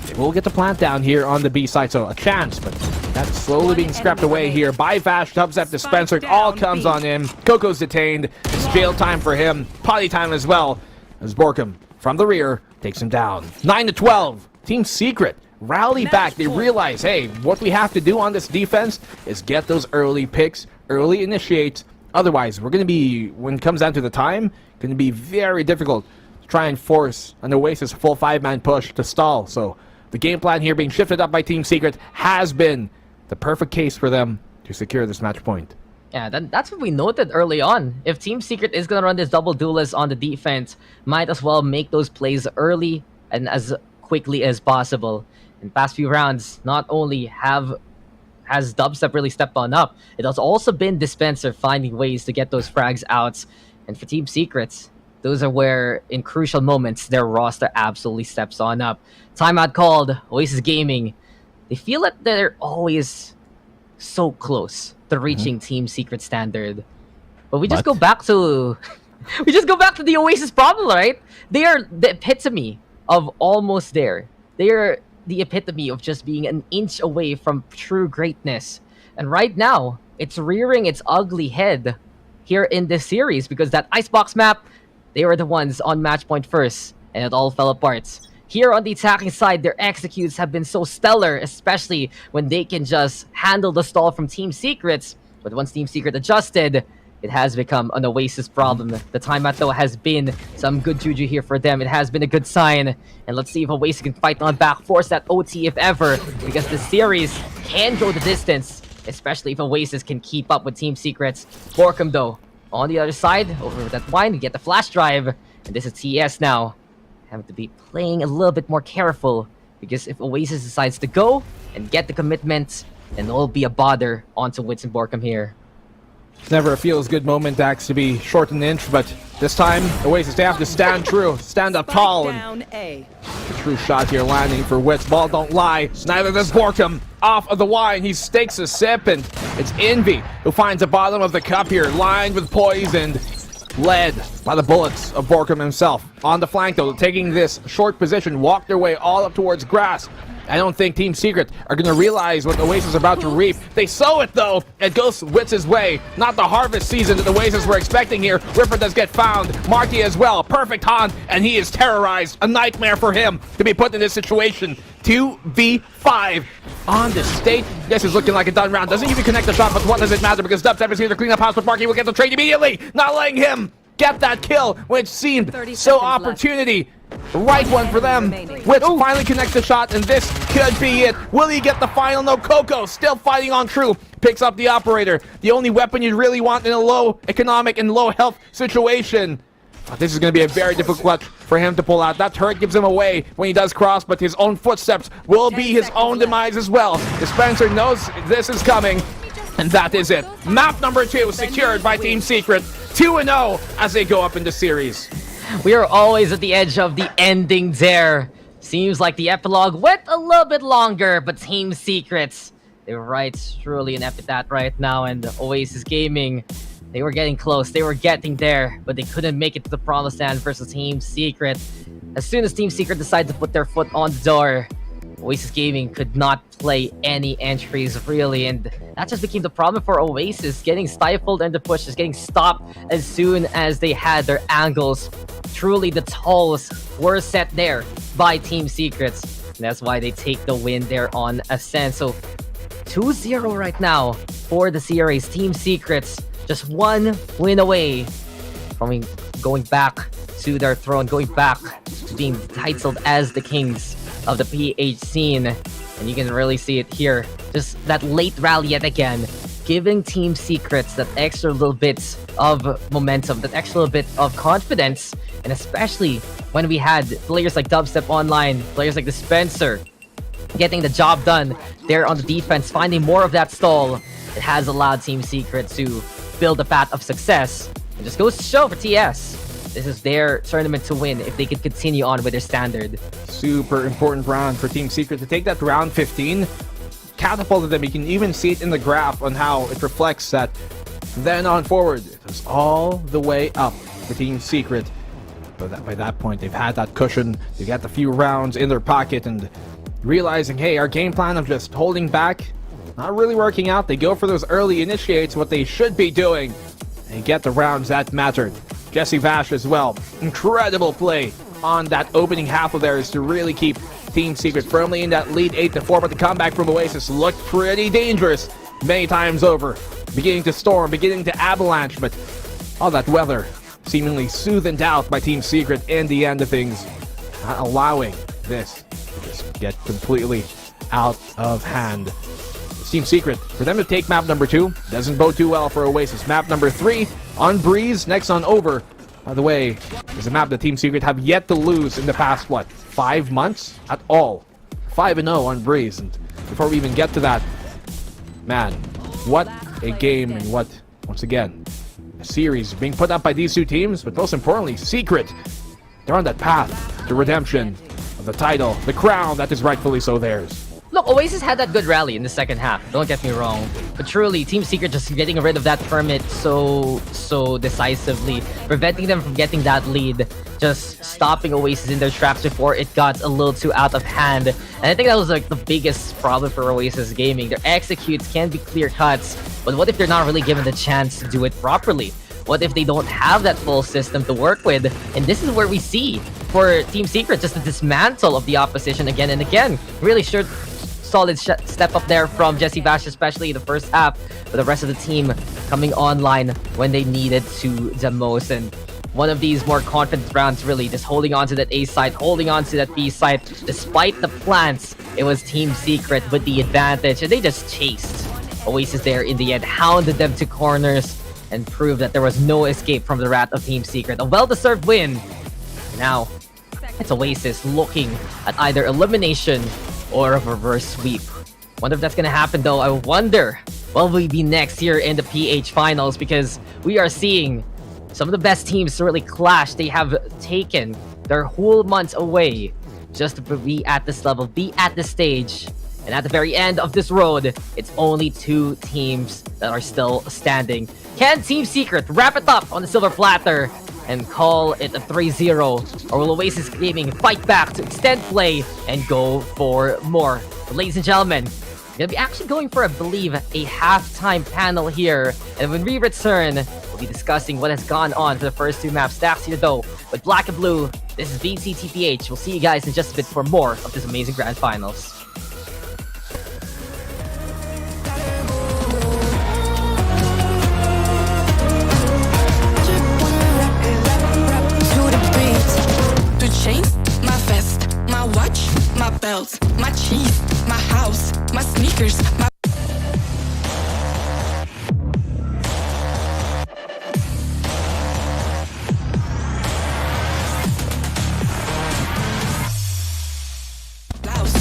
They will get the plant down here on the B side, so a chance, but that's slowly being scrapped away here by Vash. Dubstep Dispenser, it all comes on in. Coco's detained. It's jail time for him. Potty time as well, as Borkum from the rear takes him down. 9-12. Team Secret rally back. They realize, hey, what we have to do on this defense is get those early picks, early initiates. Otherwise, we're going to be, when it comes down to the time, going to be very difficult to try and force an Oasis full 5-man push to stall. So the game plan here being shifted up by Team Secret has been the perfect case for them to secure this match point. Yeah, that's what we noted early on. If Team Secret is going to run this double duelist on the defense, might as well make those plays early and as quickly as possible. In past few rounds, not only has Dubstep really stepped on up, it has also been Dispenser finding ways to get those frags out. And for Team Secrets, those are where, in crucial moments, their roster absolutely steps on up. Timeout called, Oasis Gaming. They feel that they're always so close to reaching Team Secret standard. But we just go back to... we just go back to the Oasis problem, right? They are the epitome of almost there. They are the epitome of just being an inch away from true greatness. And right now, it's rearing its ugly head here in this series because that Icebox map, they were the ones on match point first, and it all fell apart. Here on the attacking side, their executes have been so stellar, especially when they can just handle the stall from Team Secrets. But once Team Secret adjusted, it has become an Oasis problem. The timeout, though, has been some good juju here for them. It has been a good sign. And let's see if Oasis can fight on back, force that OT if ever, because the series can go the distance, especially if Oasis can keep up with Team Secrets. Borkum, though, on the other side, over that line, get the flash drive. And this is TS now, having to be playing a little bit more careful Because if Oasis decides to go and get the commitment, then it'll be a bother onto Wits and Borkum here. Never a feels-good moment, Dax, to be short an inch, but this time, Oasis, they have to stand true, stand up tall, and a true shot here landing for Wits. Ball don't lie, neither does Borkum. Off of the wine, he stakes a sip, and it's Envy who finds the bottom of the cup here, lined with poise and led by the bullets of Borkum himself. On the flank, though, taking this short position, walked their way all up towards grass. I don't think Team Secret are going to realize what Oasis is about to reap. They sow it, though. It goes Wits' way. Not the harvest season that the Oasis were expecting here. Ripper does get found. Marty as well. Perfect hunt, and he is terrorized. A nightmare for him to be put in this situation. 2v5 on the state. This is looking like a done round. Doesn't even connect the shot, but what does it matter? Because Dubstep is here to clean up house, but Marky will get the trade immediately. Not letting him get that kill when it seemed so opportunity. Right one for them. Wits finally connects the shot, and this could be it. Will he get the final? No. Coco still fighting on true. Picks up the operator. The only weapon you really want in a low economic and low health situation. But this is going to be a very difficult clutch for him to pull out. That turret gives him away when he does cross, but his own footsteps will be his own demise as well. Dispenser knows this is coming, and that is it. Map number 2 secured by Team Secret. 2-0 as they go up in the series. We are always at the edge of the ending there. Seems like the epilogue went a little bit longer, but Team Secrets, they write truly an epitaph right now, and Oasis Gaming, they were getting close. They were getting there, but they couldn't make it to the promised land versus Team Secret. As soon as Team Secret decided to put their foot on the door, Oasis Gaming could not play any entries really, and that just became the problem for Oasis, getting stifled and the pushes, getting stopped as soon as they had their angles. Truly, the tolls were set there by Team Secrets, and that's why they take the win there on Ascent. So 2-0 right now for the series. Team Secrets just one win away from going back to their throne, going back to being titled as the kings of the PH scene. And you can really see it here. Just that late rally yet again, giving Team Secrets that extra little bit of momentum, that extra little bit of confidence. And especially when we had players like Dubstep online, players like Dispenser, getting the job done there on the defense, finding more of that stall. It has allowed Team Secret to build a path of success. It just goes to show for TS, this is their tournament to win if they could continue on with their standard. Super important round for Team Secret to take that round 15. Catapulted them. You can even see it in the graph on how it reflects that. Then on forward, it was all the way up for Team Secret. But by that point, they've had that cushion. They got the few rounds in their pocket and realizing, hey, our game plan of just holding back, not really working out. They go for those early initiates, what they should be doing, and get the rounds that mattered. Jesse Vash as well. Incredible play on that opening half of theirs to really keep Team Secret firmly in that lead 8-4, but the comeback from Oasis looked pretty dangerous many times over. Beginning to storm, beginning to avalanche, but all that weather seemingly soothed out by Team Secret in the end of things, not allowing this to just get completely out of hand. Team Secret, for them to take map number 2, doesn't bode too well for Oasis. Map number 3 on Breeze, next on Over. By the way, is a map that Team Secret have yet to lose in the past, 5 months at all. 5-0 on Breeze. And before we even get to that, man, what a game, and what, once again, a series being put up by these two teams, but most importantly, Secret. They're on that path to redemption of the title, the crown that is rightfully so theirs. Look, Oasis had that good rally in the second half, don't get me wrong. But truly, Team Secret just getting rid of that permit so decisively, preventing them from getting that lead, just stopping Oasis in their traps before it got a little too out of hand. And I think that was like the biggest problem for Oasis Gaming. Their executes can be clear cuts, but what if they're not really given the chance to do it properly? What if they don't have that full system to work with? And this is where we see for Team Secret just the dismantle of the opposition again and again. Really sure solid step up there from Jesse Vash, especially in the first half, but the rest of the team coming online when they needed to the most. And one of these more confident rounds, really just holding on to that A side, holding on to that B side. Despite the plants, it was Team Secret with the advantage, and they just chased Oasis there in the end, hounded them to corners, and proved that there was no escape from the wrath of Team Secret. A well-deserved win. Now, It's Oasis looking at either elimination or a reverse sweep. Wonder if that's gonna happen though. I wonder what will we be next year in the PH finals, because we are seeing some of the best teams to really clash. They have taken their whole months away just to be at this level, be at this stage. And at the very end of this road, it's only 2 teams that are still standing. Can Team Secret wrap it up on the silver platter and call it a 3-0? Or will Oasis Gaming fight back to extend play and go for more? But ladies and gentlemen, we're gonna be actually going for, I believe, a halftime panel here. And when we return, we'll be discussing what has gone on for the first 2 maps. Stacks here though, with Black and Blue. This is VCTPH. We'll see you guys in just a bit for more of this amazing grand finals. Chains, my vest, my watch, my belt, my cheese, my house, my sneakers, my blouse.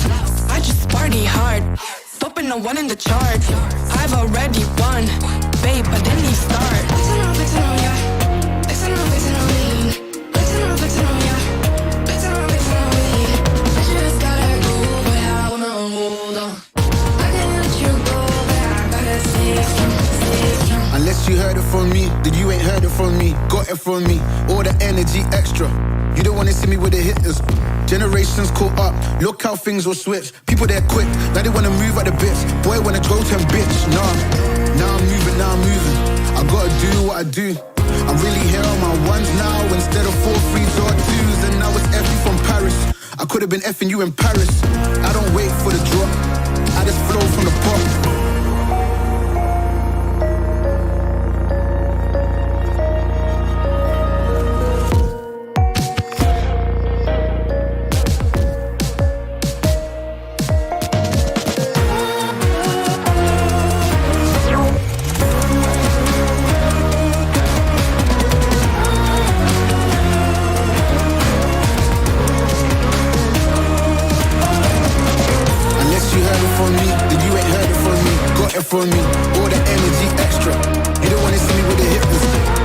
I just party hard, topping the 1 in the chart. I've already won, babe, I didn't even start. Listen on, yeah. Listen on me. Listen on, yeah. Unless you heard it from me, then you ain't heard it from me. Got it from me, all the energy extra. You don't wanna see me with the hitters. Generations caught up, look how things will switch. People they're quick, now they wanna move at the bits. Boy wanna go to bitch, nah. Now I'm moving. I gotta do what I do. I'm really here on my ones now instead of 4 3s or 2s. And now it's F from Paris. I could have been effing you in Paris. I don't wait for the drop, I just flow from the pop. From me, all the energy extra. You don't wanna see me with the hitters.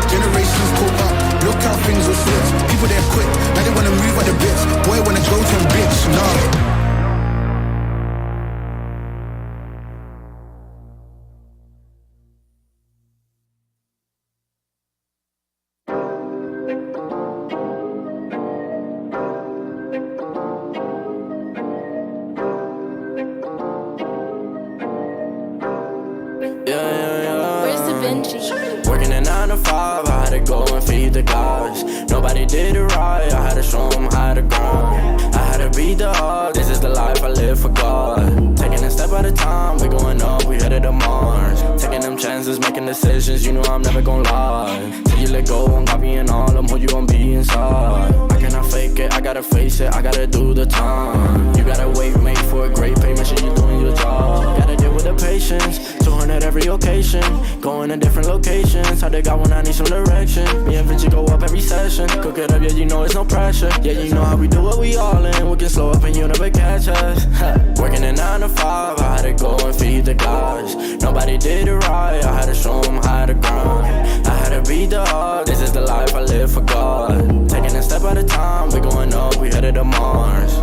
Generations caught up, look how things will switch. People they're quick, now they wanna move at the bits. Boy wanna go to bitch, nah. Working a 9 to 5, I had to go and feed the guys. Nobody did it right, I had to show them how to grind. I had to beat the odds, this is the life I live for God. Taking a step at a time, we going up, we headed to Mars. Taking them chances, making decisions, you know I'm never gonna lie. Till you let go, I'm copying all them, who you gon' be inside. I cannot fake it, I gotta face it, I gotta do the time. You gotta wait, mate, for a great pay, make sure you're doing your job. Gotta deal with the patience, 200 every occasion. Going to different locations, how they got when I need some direction. Me and Vinci go up every session. Cook it up, yeah, you know it's no pressure. Yeah, you know how we do what we all in. We can slow up and you never catch us. Working a 9 to 5, I had to go and feed the guys. Nobody did it right, I had to show them how to grind. I had to beat the odds, this is the life I live for God. Taking a step at a time, we going up, we headed to Mars.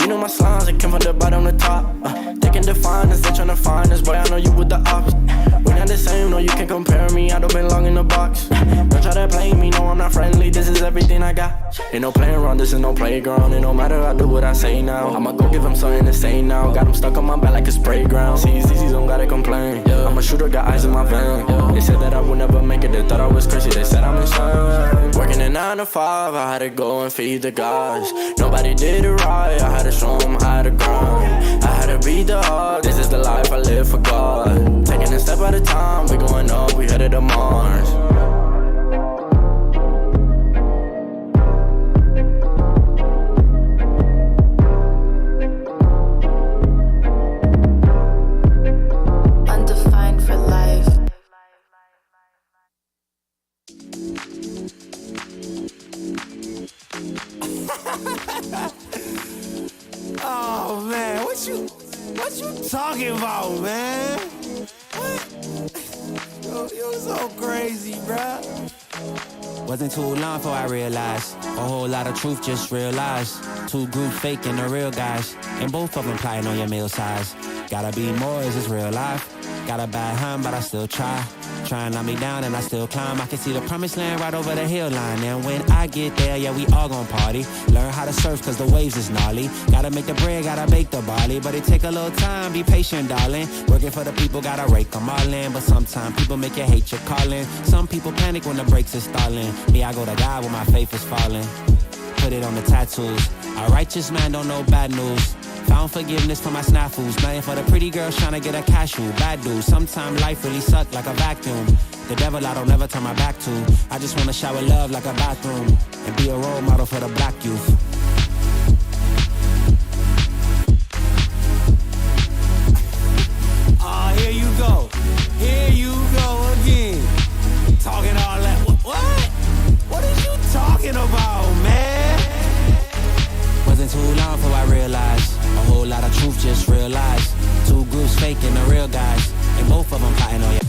You know my slimes, they came from the bottom to top. They can define us, they tryna find us. Boy, I know you with the ops. We not the same, no, you can't compare me. I don't belong in the box. Don't try to play me, no, I'm not friendly. This is everything I got. Ain't no playing around, this is no playground. It no matter, I do what I say now. I'ma go give them something to say now. Got them stuck on my back like a spray ground. See, it's easy, don't gotta complain. I'm a shooter, got eyes in my vein. They said that I would never make it, they thought I was crazy. They said I'm insane. Working a 9 to 5, I had to go and feed the guys. Nobody did it right, I had to show them how to grind. I had to beat the odds, this is the life I live for God. Taking a step at a time, we going up, we headed to Mars. Undefined for life. Oh man, what you talking about, man? What? You're so crazy, bruh. Wasn't too long before I realized a whole lot of truth just realized. Two groups faking the real guys, and both of them plotting on your meal size. Gotta be more, is this real life? Got a bad hum, but I still try. Try and knock me down and I still climb. I can see the promised land right over the hill line. And when I get there, yeah, we all gon' party. Learn how to surf cause the waves is gnarly. Gotta make the bread, gotta bake the barley. But it take a little time, be patient, darling. Working for the people, gotta rake them all in. But sometimes people make you hate your calling. Some people panic when the brakes is stalling. Me, I go to God when my faith is falling. Put it on the tattoos. A righteous man don't know bad news. Found forgiveness for my snafus. Nothing for the pretty girls trying to get a cashew. Bad dude. Sometimes life really suck like a vacuum. The devil I don't never turn my back to. I just wanna shower love like a bathroom. And be a role model for the black youth. Here you go. Here you go again. Talking all that. What? What are you talking about, man? Wasn't too long before I realized a whole lot of truth just realized. Two groups faking the real guys, and both of them plotting on you.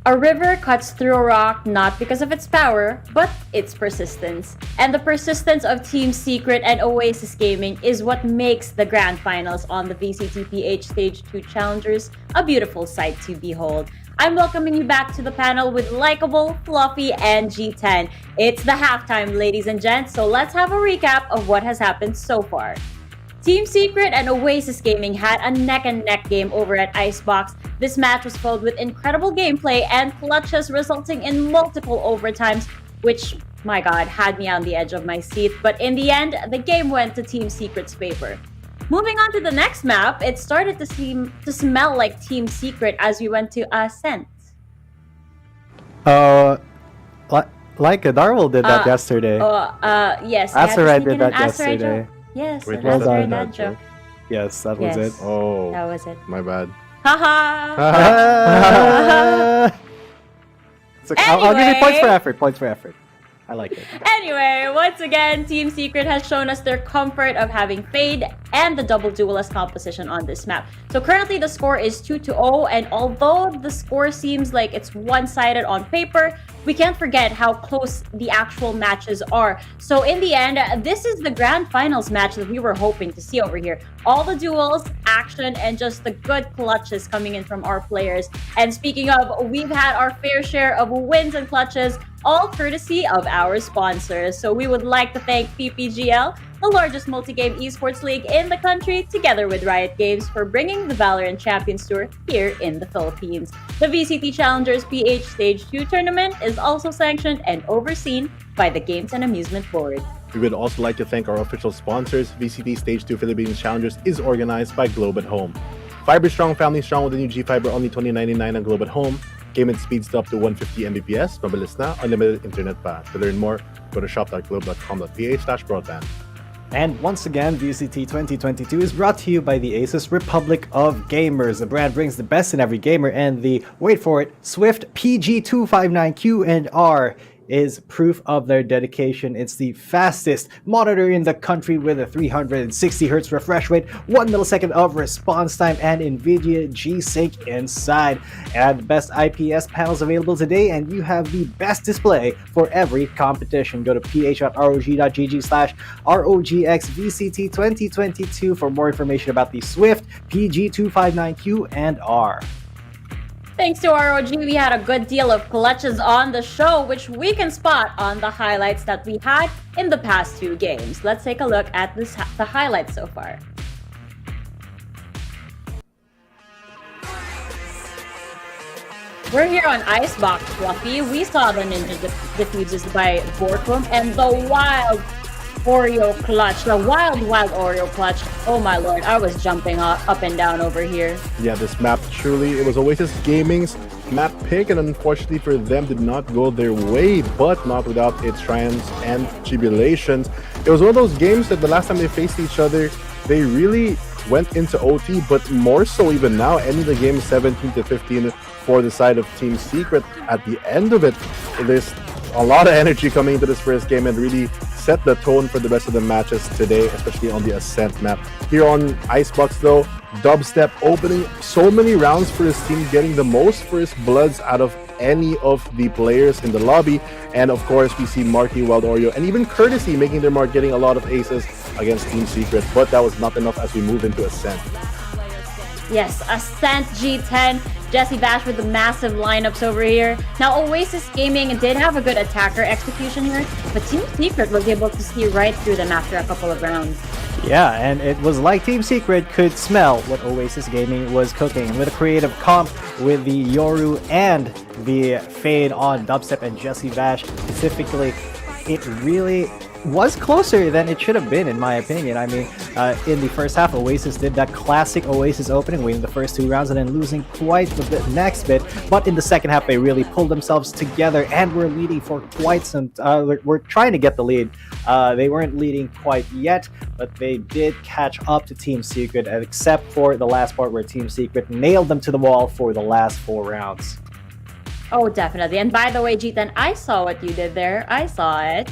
A river cuts through a rock not because of its power, but its persistence. And the persistence of Team Secret and Oasis Gaming is what makes the grand finals on the VCTPH Stage 2 Challengers a beautiful sight to behold. I'm welcoming you back to the panel with Likeable, Fluffy, and G10. It's the halftime, ladies and gents, so let's have a recap of what has happened so far. Team Secret and Oasis Gaming had a neck-and-neck game over at Icebox. This match was filled with incredible gameplay and clutches resulting in multiple overtimes, which, my god, had me on the edge of my seat. But in the end, the game went to Team Secret's favor. Moving on to the next map, it started to smell like Team Secret as we went to Ascent. Like Darwell did that yesterday. Yes. Asteroid did that yesterday. Yes, Wait, that's was that joke. Yes, that was it. Oh, That was it. my bad. Haha! I'll give you points for effort. Points for effort. I like it. Anyway, once again, Team Secret has shown us their comfort of having Fade and the double duelist composition on this map. So currently the score is 2-0, and although the score seems like it's one-sided on paper, we can't forget how close the actual matches are. So in the end, this is the grand finals match that we were hoping to see over here. All the duels, action, and just the good clutches coming in from our players. And speaking of, we've had our fair share of wins and clutches, all courtesy of our sponsors. So we would like to thank PPGL, the largest multi-game esports league in the country, together with Riot Games for bringing the Valorant Champions Tour here in the Philippines. The VCT Challengers PH Stage 2 tournament is also sanctioned and overseen by the Games and Amusement Board. We would also like to thank our official sponsors. VCT Stage 2 Philippines Challengers is organized by Globe at Home. Fiber strong, family strong with the new G Fiber, only $20.99 on Globe at Home. Game and speeds up to 150 Mbps, mabilis na, unlimited internet pa. To learn more, go to shop.globe.com.ph/broadband. And once again, VCT 2022 is brought to you by the Asus Republic of Gamers. The brand brings the best in every gamer, and the, wait for it, Swift PG259Q and R is proof of their dedication. It's the fastest monitor in the country with a 360Hz refresh rate, 1 millisecond of response time, and NVIDIA G-Sync inside. And the best IPS panels available today, and you have the best display for every competition. Go to ph.rog.gg/ROGXVCT 2022 for more information about the Swift PG259Q and R. Thanks to ROG, we had a good deal of clutches on the show, which we can spot on the highlights that we had in the past two games. Let's take a look at the highlights so far. We're here on Icebox, Fluffy. We saw the ninja diffuses by Borkum and the wild Oreo clutch, the wild Oreo clutch. Oh my lord, I was jumping up and down over here. Yeah, this map truly, it was Oasis Gaming's map pick, and unfortunately for them, did not go their way, but not without its triumphs and tribulations. It was one of those games that the last time they faced each other, they really went into OT, but more so even now, ending the game 17-15 for the side of Team Secret. At the end of it, there's a lot of energy coming into this first game and really set the tone for the rest of the matches today, especially on the Ascent map. Here on Icebox though, Dubstep opening so many rounds for his team, getting the most first bloods out of any of the players in the lobby. And of course, we see Marky, Wild Oreo, and even Courtesy making their mark, getting a lot of aces against Team Secret. But that was not enough as we move into Ascent. Yes, Ascent G10, Jesse Bash with the massive lineups over here. Now, Oasis Gaming did have a good attacker execution here, but Team Secret was able to see right through them after a couple of rounds. Yeah, and it was like Team Secret could smell what Oasis Gaming was cooking. With a creative comp with the Yoru and the Fade on Dubstep and Jesse Bash specifically, it really was closer than it should have been, in my opinion. I mean, in the first half, Oasis did that classic Oasis opening, winning the first 2 rounds and then losing quite the next bit. But in the second half, they really pulled themselves together and were leading for quite some... we're trying to get the lead. They weren't leading quite yet, but they did catch up to Team Secret, except for the last part where Team Secret nailed them to the wall for the last 4 rounds. Oh, definitely. And by the way, G10, I saw what you did there. I saw it.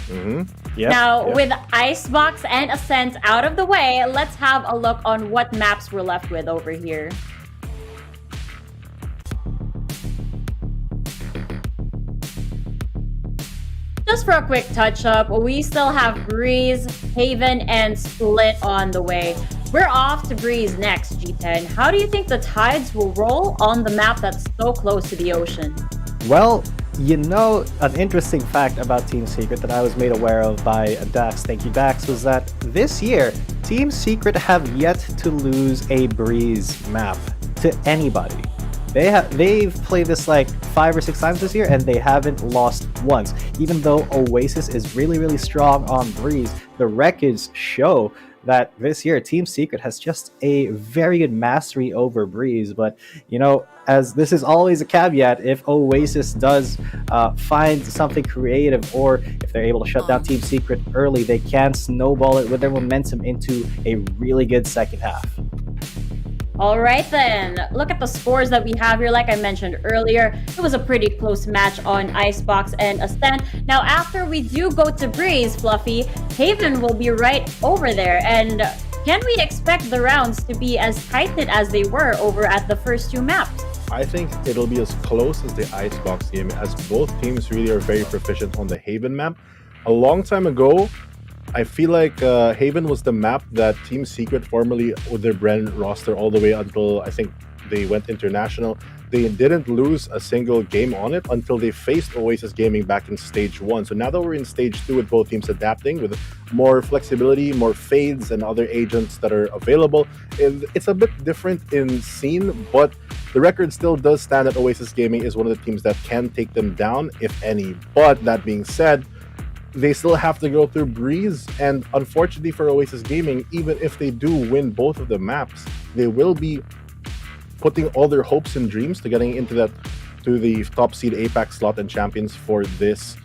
Yep, now, with Icebox and Ascent out of the way, let's have a look on what maps we're left with over here. Just for a quick touch-up, we still have Breeze, Haven, and Split on the way. We're off to Breeze next, G10. How do you think the tides will roll on the map that's so close to the ocean? Well, you know, an interesting fact about Team Secret that I was made aware of by Dax, thank you Dax, was that this year, Team Secret have yet to lose a Breeze map to anybody. They've played this like 5 or 6 times this year and they haven't lost once. Even though Oasis is really, really strong on Breeze, the records show that this year Team Secret has just a very good mastery over Breeze. But you know, as this is always a caveat, if Oasis does find something creative, or if they're able to shut down Team Secret early, they can snowball it with their momentum into a really good second half. All right then, look at the scores that we have here. Like I mentioned earlier, it was a pretty close match on Icebox and Ascent. Now, after we do go to Breeze, Fluffy, Haven will be right over there. And can we expect the rounds to be as tight-knit as they were over at the first 2 maps? I think it'll be as close as the Icebox game, as both teams really are very proficient on the Haven map. A long time ago, I feel like Haven was the map that Team Secret, formerly with their brand roster all the way until I think they went international, they didn't lose a single game on it until they faced Oasis Gaming back in Stage 1. So now that we're in Stage 2 with both teams adapting with more flexibility, more fades, and other agents that are available, it's a bit different in scene, but the record still does stand that Oasis Gaming is one of the teams that can take them down, if any. But that being said, they still have to go through Breeze, and unfortunately for Oasis Gaming, even if they do win both of the maps, they will be putting all their hopes and dreams to getting into the top seed APAC slot and champions for this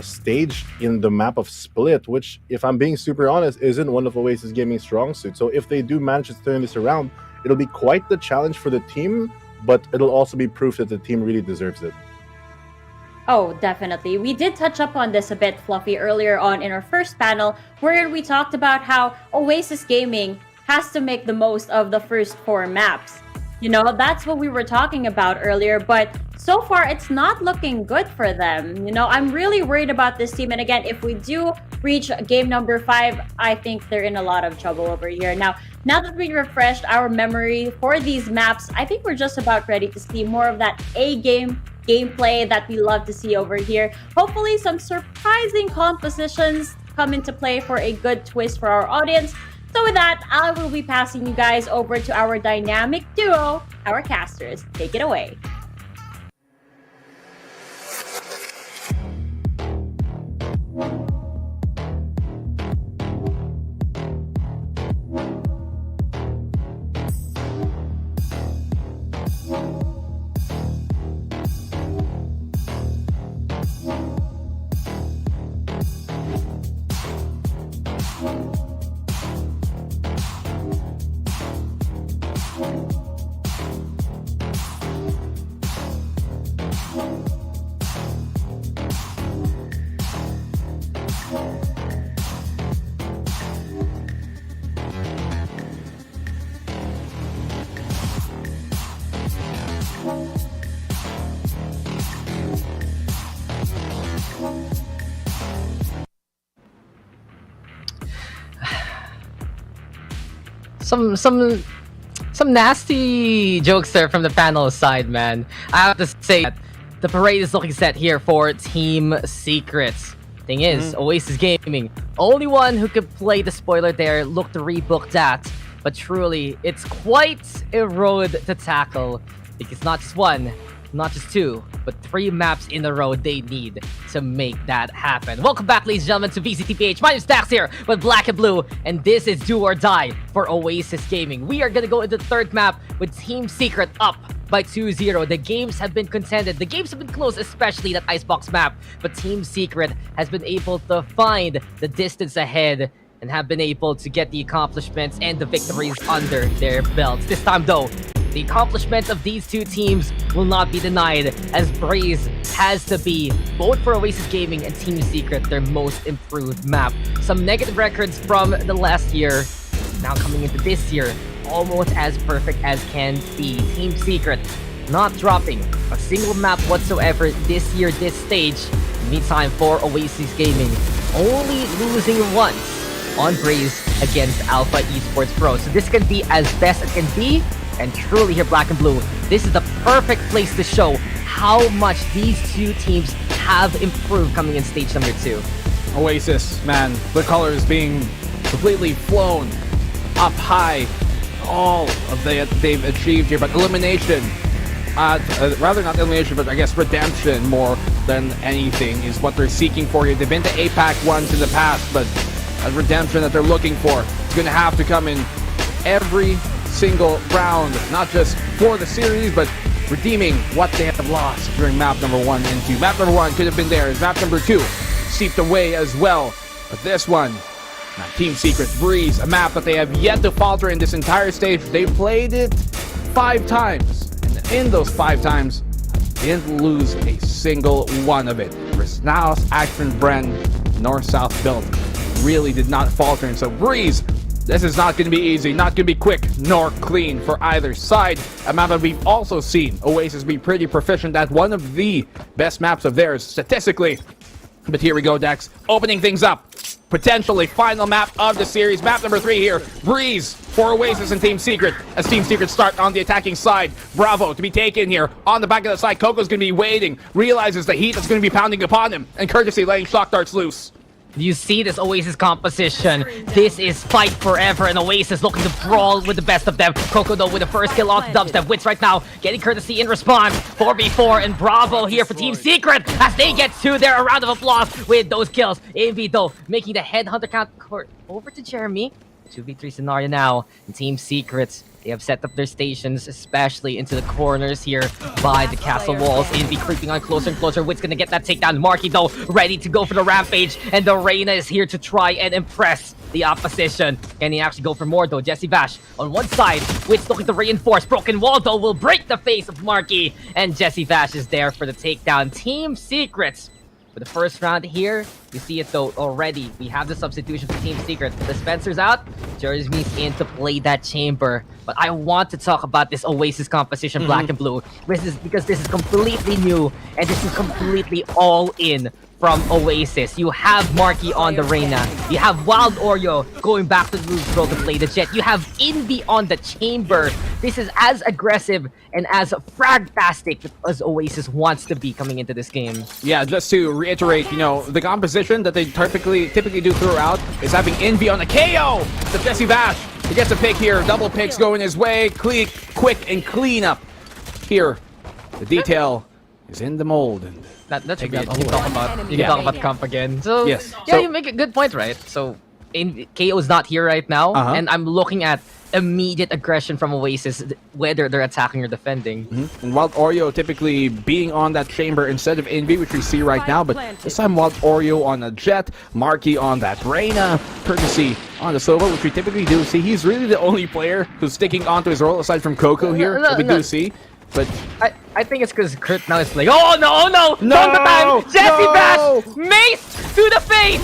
stage in the map of Split, which, if I'm being super honest, isn't one of Oasis Gaming's strong suits. So if they do manage to turn this around, it'll be quite the challenge for the team, but it'll also be proof that the team really deserves it. Oh, definitely. We did touch up on this a bit, Fluffy, earlier on in our first panel, wherein we talked about how Oasis Gaming has to make the most of the first 4 maps. You know, that's what we were talking about earlier, but so far it's not looking good for them. You know, I'm really worried about this team, and again, if we do reach game number 5, I think they're in a lot of trouble over here. Now that we refreshed our memory for these maps, I think we're just about ready to see more of that A-game gameplay that we love to see over here. Hopefully some surprising compositions come into play for a good twist for our audience. So with that, I will be passing you guys over to our dynamic duo, our casters. Take it away. Some nasty jokes there from the panel side, man. I have to say that the parade is looking set here for Team Secrets. Thing is, Oasis Gaming, only one who could play the spoiler there, look to rebook that. But truly, it's quite a road to tackle. Because not just one, not just two, but 3 maps in a row they need to make that happen. Welcome back, ladies and gentlemen, to VCTPH. My name's Dax here with Black and Blue, and this is Do or Die for Oasis Gaming. We are going to go into the 3rd map with Team Secret up by 2-0. The games have been contended. The games have been close, especially that Icebox map. But Team Secret has been able to find the distance ahead and have been able to get the accomplishments and the victories under their belts. This time, though, the accomplishments of these two teams will not be denied, as Braze has to be, both for Oasis Gaming and Team Secret, their most improved map. Some negative records from the last year, now coming into this year, almost as perfect as can be. Team Secret not dropping a single map whatsoever this year, this stage. Meantime, for Oasis Gaming, only losing once on Braze against Alpha Esports Pro. So this can be as best it can be. And truly here, Black and Blue, this is the perfect place to show how much these two teams have improved coming in stage number 2. Oasis, man, the colors being completely flown up high. All of that they've achieved here, but elimination, rather not elimination, but I guess redemption more than anything is what they're seeking for here. They've been to APAC once in the past, but a redemption that they're looking for is going to have to come in every single round, not just for the series, but redeeming what they have lost during map number 1 and 2. Map number 1 could have been theirs. Map number 2 seeped away as well. But this one, Team Secret Breeze, a map that they have yet to falter in this entire stage. They played it 5 times, and in those 5 times, they didn't lose a single one of it. Resnaus, Action, Bren, North-South build really did not falter, and so Breeze, this is not going to be easy, not going to be quick nor clean for either side. A map that we've also seen Oasis be pretty proficient at, one of the best maps of theirs statistically. But here we go, Dex, opening things up. Potentially final map of the series. Map number 3 here. Breeze for Oasis and Team Secret, as Team Secret start on the attacking side. Bravo to be taken here. On the back of the side, Coco's going to be waiting. Realizes the heat that's going to be pounding upon him. And Courtesy letting shock darts loose. You see this Oasis composition. This is fight forever, and Oasis looking to brawl with the best of them. Coco, though, with the first kill off Dubstep. Wits right now getting Courtesy in response. 4v4, and Bravo here for Team Secret as they get to there. A round of applause with those kills. Envy, though, making the headhunter count over to Jeremy. 2v3 scenario now, and Team Secret, they have set up their stations, especially into the corners here by the castle walls. Envy creeping on closer and closer. Wit's gonna get that takedown. Marky, though, ready to go for the rampage, and the Reyna is here to try and impress the opposition. Can he actually go for more, though? Jesse Vash on one side. Wit's looking to reinforce. Broken wall, though, will break the face of Marky, and Jesse Vash is there for the takedown. Team Secrets, for the first round here, you see it though already. We have the substitution for Team Secret. The Spencer's out, Jeremy's in to play that chamber. But I want to talk about this Oasis composition, Black and Blue. Because this is completely new, and this is completely all in from Oasis. You have Marky on the Reyna. You have Wild Oreo going back to the Lose Roll to play the Jet. You have Envy on the Chamber. This is as aggressive and as frag-tastic as Oasis wants to be coming into this game. Yeah, just to reiterate, you know, the composition that they typically do throughout is having Envy on the KO. The Jesse Vash, he gets a pick here. Double picks going his way. Quick and clean up here. The detail is in the mold. And that should be it. You can talk about comp again. So, yes. Yeah, you make a good point, right? So, KO is not here right now, and I'm looking at immediate aggression from Oasis, whether they're attacking or defending. And Wild Oreo typically being on that chamber instead of Envy, which we see right now, but this time Wild Oreo on a Jet, Marky on that Reyna, Courtesy on the Sova, which we typically do see. He's really the only player who's sticking onto his role aside from Coco here that we do see. But I think it's because Kurt now is playing. Oh no! No! Don't the time! Jesse Bash! Mace to the face!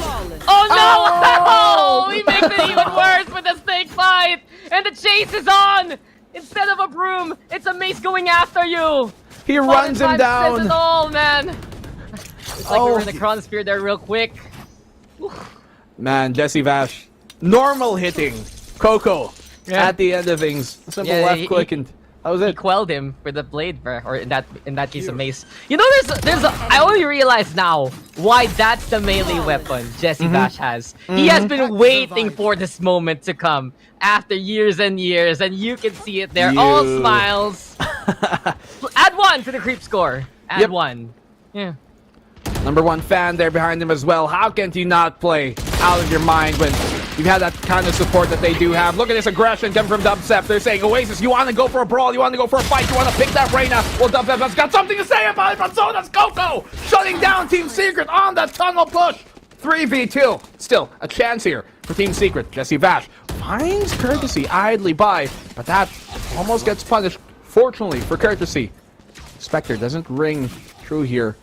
Oh no! Oh! He makes it even worse with the snake fight! And the chase is on! Instead of a broom, it's a mace going after you! He runs him down! Says it all, man! It's like we were in the Chronosphere there real quick. Man, Jesse Vash, normal hitting Coco at the end of things. Simple left click and that was it. He quelled him with the blade, or in that case, a mace. You know, I only realize now why that's the melee weapon Jesse Bash has. He has been waiting for this moment to come after years and years, and you can see it there. All smiles. Add 1 to the creep score. Add 1. Yeah. Number 1 fan there behind him as well. How can you not play out of your mind when you've had that kind of support that they do have? Look at this aggression coming from Dubstep. They're saying, Oasis, you want to go for a brawl, you want to go for a fight, you want to pick that Reyna. Well, Dubstep's got something to say about it, but so does Coco. Shutting down Team Secret on the tunnel push. 3v2. Still, a chance here for Team Secret. Jesse Vash finds Courtesy idly by, but that almost gets punished, fortunately, for Courtesy. Spectre doesn't ring true here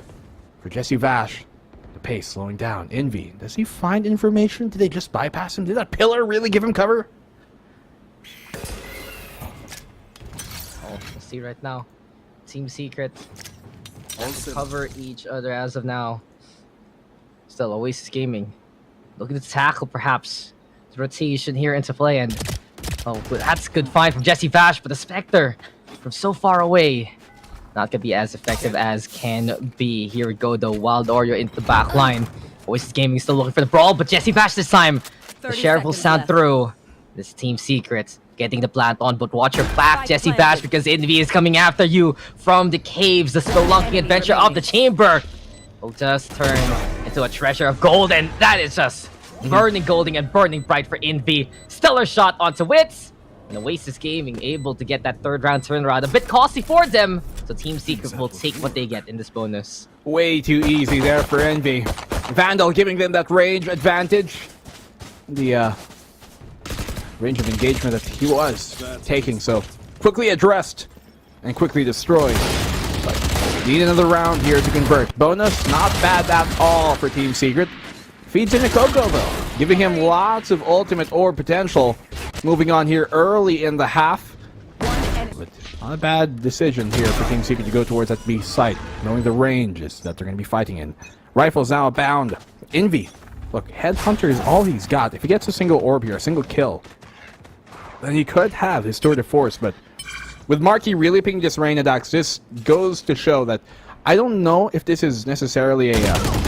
for Jesse Vash. The pace slowing down. Envy, does he find information? Did they just bypass him? Did that pillar really give him cover? Oh, we'll see right now. Team Secret cover each other as of now. Still, Oasis Gaming looking to tackle perhaps the rotation here into play, and oh, that's a good find from Jesse Vash, but the Spectre from so far away not gonna be as effective as can be. Here we go though, Wild Oreo into the back line. Oasis Gaming still looking for the brawl, but Jesse Vash this time. The sheriff will sound through. This Team Secret getting the plant on, but watch your back, Jesse Vash, because Envy is coming after you from the caves. The spelunking adventure of the chamber will just turn into a treasure of gold, and that is just burning golden and burning bright for Envy. Stellar shot onto Wits. And Oasis Gaming able to get that third round turnaround. A bit costly for them. So Team Secret will take what they get in this bonus. Way too easy there for Envy. Vandal giving them that range advantage. The range of engagement that he was taking. So quickly addressed and quickly destroyed. But need another round here to convert. Bonus, not bad at all for Team Secret. Feeds into Coco though, giving him lots of ultimate orb potential. Moving on here early in the half. But not a bad decision here for Team Secret to go towards that B site, knowing the ranges that they're going to be fighting in. Rifles now abound. Envy. Look, Headhunter is all he's got. If he gets a single orb here, a single kill, then he could have his tour de force. But with Marky really picking this Reyna Dax, this goes to show that I don't know if this is necessarily a...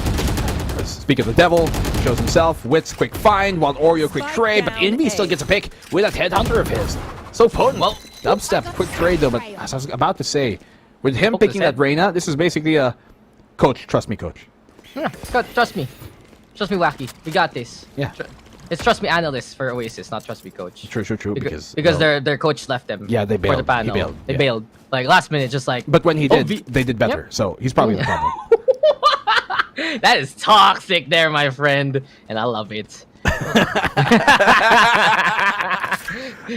Speak of the devil, shows himself. Wits quick find, while Oreo quick trade, but Envy still gets a pick with that Headhunter of his. So potent. Well, Dubstep quick trade though, but as I was about to say, with him picking that Reyna, this is basically a coach. Trust me, coach. Yeah, trust me. Trust me, Wacky. We got this. Yeah. It's trust me analyst for Oasis, not trust me coach. True. Because their coach left them. Yeah, they bailed. For the panel. He bailed. They bailed. Like last minute, just like. But when he did, they did better. Yep. So he's probably the problem. That is toxic there, my friend. And I love it.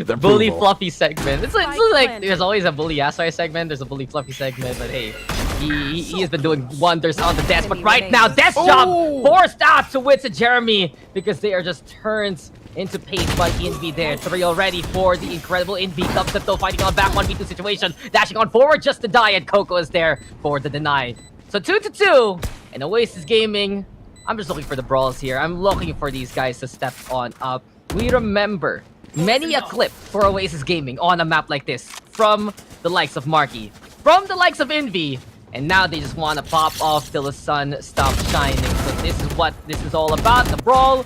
The bully fluffy segment. It's like there's always a bully Yasuo segment, there's a bully fluffy segment, but hey, he has been doing wonders on the desk. But right now, desk job forced out to Wits and Jeremy because they are just turned into pace by Envy there. 3 already for the incredible Envy. Dubstep though fighting on back 1v2 situation. Dashing on forward just to die, and Coco is there for the deny. So 2-2, and Oasis Gaming. I'm just looking for the brawls here. I'm looking for these guys to step on up. We remember many a clip for Oasis Gaming on a map like this from the likes of Marky, from the likes of Envy, and now they just want to pop off till the sun stops shining. So this is what this is all about, the brawl.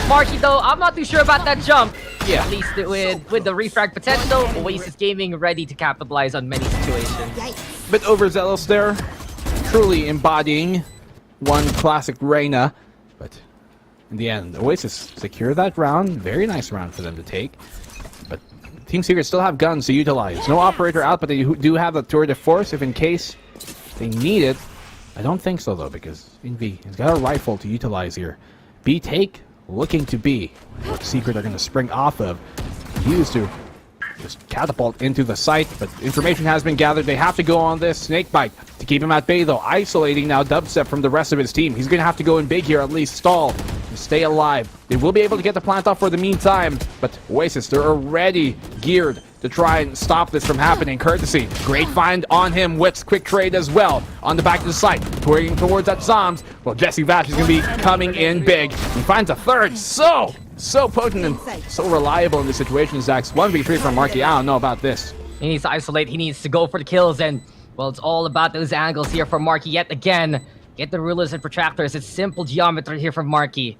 Marky though, I'm not too sure about that jump. Yeah. At least with the refrag potential, Oasis Gaming ready to capitalize on many situations. Bit overzealous there. Truly embodying one classic Reyna, but in the end, Oasis secure that round. Very nice round for them to take. But Team Secret still have guns to utilize. No operator out, but they do have the tour de force if in case they need it. I don't think so though, because Envy has got a rifle to utilize here. B take looking to be what Secret are going to spring off of. Used to just catapult into the site, but information has been gathered. They have to go on this Snakebite to keep him at bay though. Isolating now Dubstep from the rest of his team. He's going to have to go in big here, at least stall to stay alive. They will be able to get the plant off for the meantime, but Oasis, they're already geared to try and stop this from happening. Courtesy, great find on him. Wits quick trade as well on the back of the site, touring towards that Zombs. Well, Jesse Vash is going to be coming in big. He finds a third, so so potent and so reliable in this situation, Zax. 1v3 from Marky. I don't know about this. He needs to isolate. He needs to go for the kills. And, well, it's all about those angles here for Marky yet again. Get the rulers and protractors. It's simple geometry here from Marky.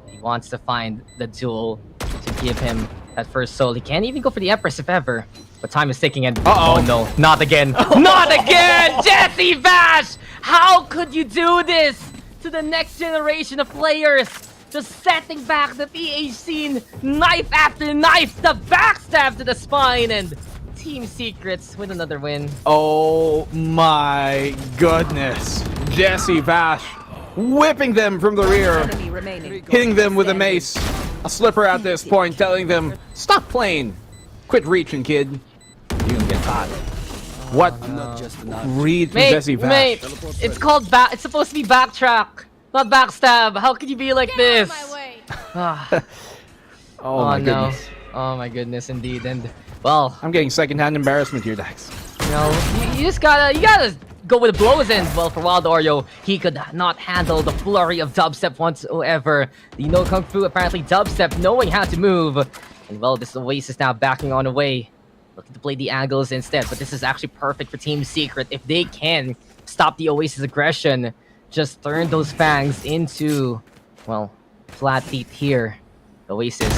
He wants to find the duel to give him that first soul. He can't even go for the Empress if ever. But time is ticking and... Oh no, not again. Not again! Jesse Vash! How could you do this to the next generation of players? Just setting back the PH scene, knife after knife, the backstab to the spine, and Team Secrets with another win. Oh my goodness. Jesse Vash whipping them from the rear, hitting them with a mace. A slipper at this point, telling them, stop playing. Quit reaching, kid. You can get caught. What read from Jesse Vash? Mate, it's called back. It's supposed to be backtrack, not backstab. How could you be like this? Oh my goodness. Oh my goodness, indeed. And well, I'm getting secondhand embarrassment here, Dax. You know, you just gotta go with the blows. And well, for Wild Oreo, he could not handle the flurry of dubstep whatsoever. The no kung fu, apparently dubstep, knowing how to move. And well, this Oasis now backing on away, looking to play the angles instead. But this is actually perfect for Team Secret if they can stop the Oasis aggression. Just turn those fangs into, well, flat teeth here. Oasis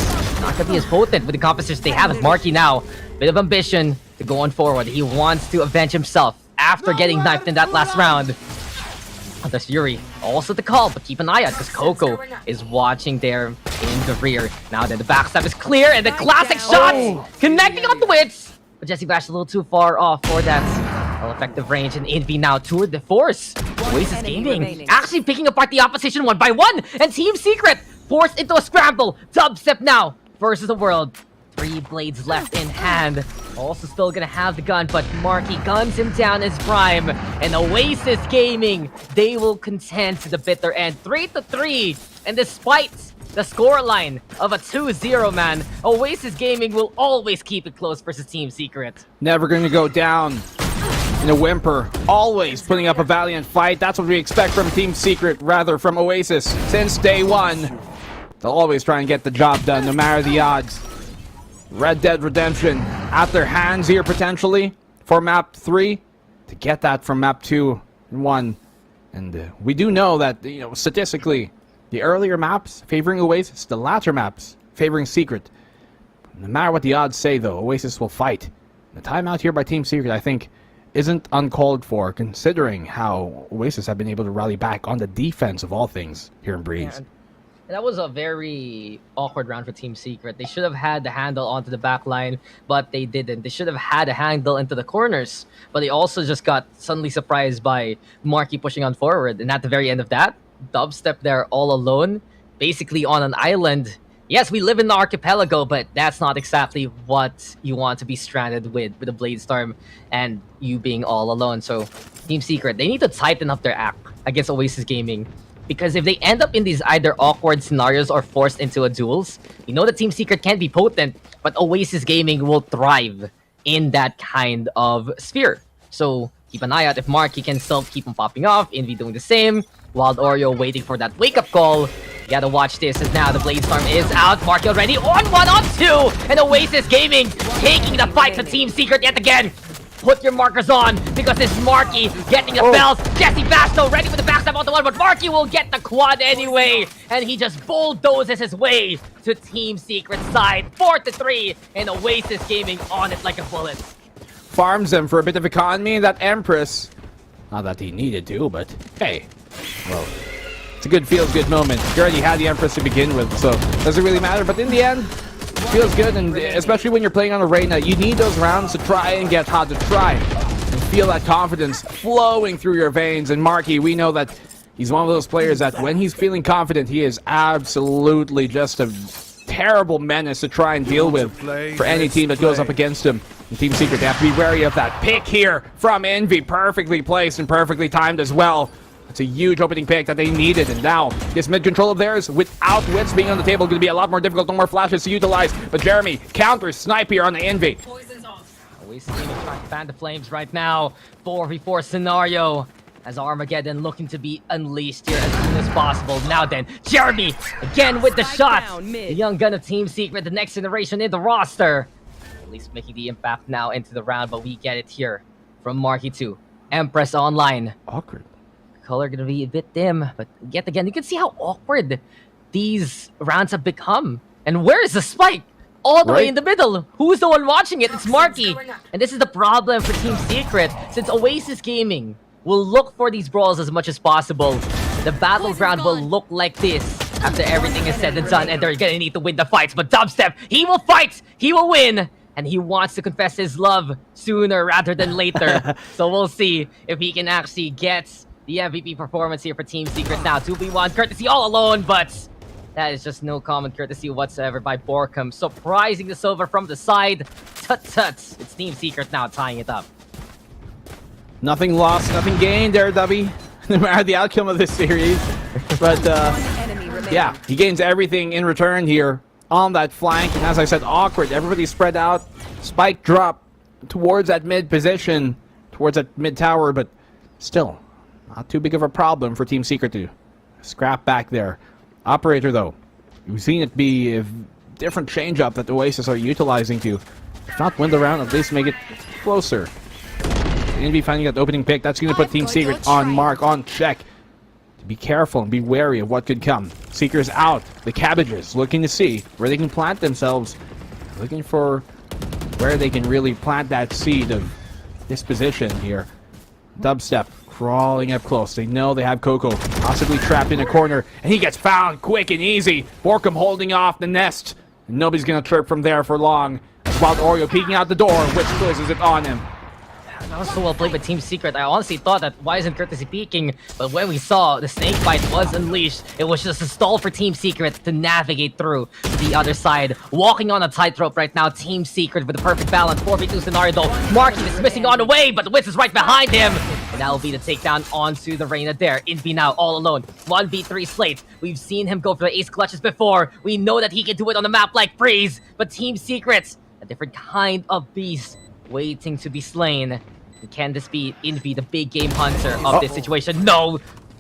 not gonna be as potent with the composition they have as Marky now. Bit of ambition to go on forward. He wants to avenge himself after getting knifed in that last round. There's Yuri also the call, but keep an eye out because Coco is watching there in the rear. Now then, the backstab is clear and the classic shot connecting on the wits. But Jesse Bash a little too far off for that effective range, and Envy now tour de force. Oasis Gaming actually picking apart the opposition one by one, and Team Secret forced into a scramble. Dubstep now versus the world. 3 blades left in hand. Also still gonna have the gun, but Marky guns him down his prime. And Oasis Gaming, they will contend to the bitter end. 3-3. And despite the scoreline of a 2-0, man, Oasis Gaming will always keep it close versus Team Secret. Never gonna go down in a whimper. Always putting up a valiant fight. That's what we expect from Team Secret, rather from Oasis. Since day one, they'll always try and get the job done, no matter the odds. Red Dead Redemption at their hands here, potentially, for map 3, to get that from map 2 and 1. And we do know that, you know, statistically, the earlier maps favoring Oasis, the latter maps favoring Secret. No matter what the odds say, though, Oasis will fight. The timeout here by Team Secret, I think, isn't uncalled for, considering how Oasis have been able to rally back on the defense of all things here in Breeze. That was a very awkward round for Team Secret. They should have had the handle onto the back line, but they didn't. They should have had a handle into the corners, but they also just got suddenly surprised by Marky pushing on forward. And at the very end of that, Dubstep there all alone, basically on an island. Yes, we live in the archipelago, but that's not exactly what you want to be stranded with a Blade Storm and you being all alone. So Team Secret, they need to tighten up their act against Oasis Gaming. Because if they end up in these either awkward scenarios or forced into a duels, you know that Team Secret can be potent, but Oasis Gaming will thrive in that kind of sphere. So keep an eye out if Marky can still keep on popping off, Envy doing the same, Wild Oreo waiting for that wake-up call. You gotta watch this as now the Blade Storm is out, Marky already on 1 on 2, and Oasis Gaming taking the fight to Team Secret yet again. Put your markers on, because it's Marky getting the bells. Jesse Basto ready for the backstab on the one, but Marky will get the quad anyway. And he just bulldozes his way to Team Secret's side. 4-3, and Oasis Gaming on it like a bullet. Farms them for a bit of economy. That Empress, not that he needed to, but hey, well, it's a good feels-good moment. You already had the Empress to begin with, so doesn't really matter. But in the end, feels good, and especially when you're playing on Arena, you need those rounds to try and get hot, to try and feel that confidence flowing through your veins. And Marky, we know that he's one of those players that when he's feeling confident, he is absolutely just a terrible menace to try and deal with for any team that goes up against him. And Team Secret, they have to be wary of that pick here from Envy, perfectly placed and perfectly timed as well. It's a huge opening pick that they needed, and now this mid-control of theirs, without wits being on the table, going to be a lot more difficult, no more flashes to utilize. But Jeremy counters snipe here on the Envy. Oasis trying to fan the flames right now. 4v4 scenario. as Armageddon looking to be unleashed here as soon as possible. Now then, Jeremy again with the shots. The young gun of Team Secret, the next generation in the roster. At least making the impact now into the round, but we get it here from Marky 2. Empress online. Awkward. Color gonna be a bit dim, but yet again, you can see how awkward these rounds have become. And where is the spike? All the way in the middle. Who's the one watching it? It's Marky. And this is the problem for Team Secret, since Oasis Gaming will look for these brawls as much as possible. The battleground will look like this after everything is said and done, and they're gonna need to win the fights. But Dubstep, he will fight, he will win, and he wants to confess his love sooner rather than later. So we'll see if he can actually get the MVP performance here for Team Secret now. 2v1 courtesy all alone, but that is just no common courtesy whatsoever by Borkum. Surprising this over from the side. Tut-tut. It's Team Secret now tying it up. Nothing lost, nothing gained there, Dubby. No matter the outcome of this series. But, yeah, he gains everything in return here on that flank. And as I said, awkward. Everybody spread out. Spike drop towards that mid position, towards that mid tower, but still not too big of a problem for Team Secret to scrap back there. Operator, though, we've seen it be a different change-up that the Oasis are utilizing to, if not win the round, at least make it closer. Going to be finding that opening pick. That's going to put Team Secret on mark, on check. Be careful and be wary of what could come. Seekers out. The Cabbages looking to see where they can plant themselves. Looking for where they can really plant that seed of disposition here. Dubstep crawling up close. They know they have Coco possibly trapped in a corner, and he gets found quick and easy. Borkum holding off the nest. And nobody's going to chirp from there for long. Wild Oreo peeking out the door, which closes it on him. That was so well played by Team Secret. I honestly thought that why isn't Courtesy peeking? But when we saw the snake bite was unleashed, it was just a stall for Team Secret to navigate through to the other side. Walking on a tightrope right now, Team Secret with the perfect balance. 4v2 scenario though. Marky is missing on the way, but Wiz is right behind him. And that'll be the takedown onto the Reyna there. Invi now all alone. 1v3 slate. We've seen him go for the ace clutches before. We know that he can do it on the map like Freeze. But Team Secret, a different kind of beast waiting to be slain. Can this be Invi, the big game hunter of this situation? No!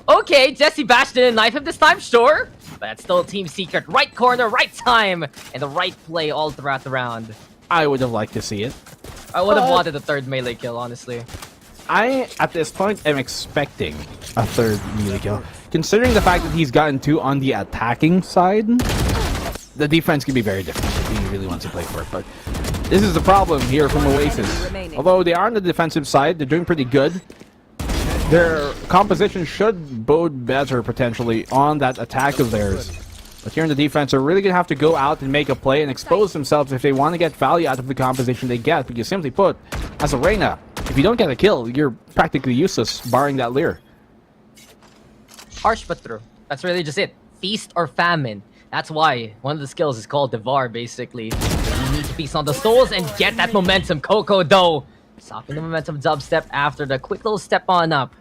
Okay, Jesse Bash didn't knife him this time, sure. But that's still Team Secret. Right corner, right time, and the right play all throughout the round. I would have liked to see it. I would have wanted a third melee kill, honestly. I, at this point, am expecting a third melee kill. Considering the fact that he's gotten 2 on the attacking side, the defense can be very different if he really wants to play for it. But this is the problem here from Oasis. Although they are on the defensive side, they're doing pretty good. Their composition should bode better, potentially, on that attack of theirs. But here in the defense, they're really going to have to go out and make a play and expose themselves if they want to get value out of the composition they get. Because simply put, as a Reyna, if you don't get a kill, you're practically useless, barring that Leer. Harsh but true. That's really just it. Feast or famine. That's why one of the skills is called Devour, basically. You need to feast on the souls and get that momentum. Coco, though, stopping the momentum Dubstep after the quick little step on up.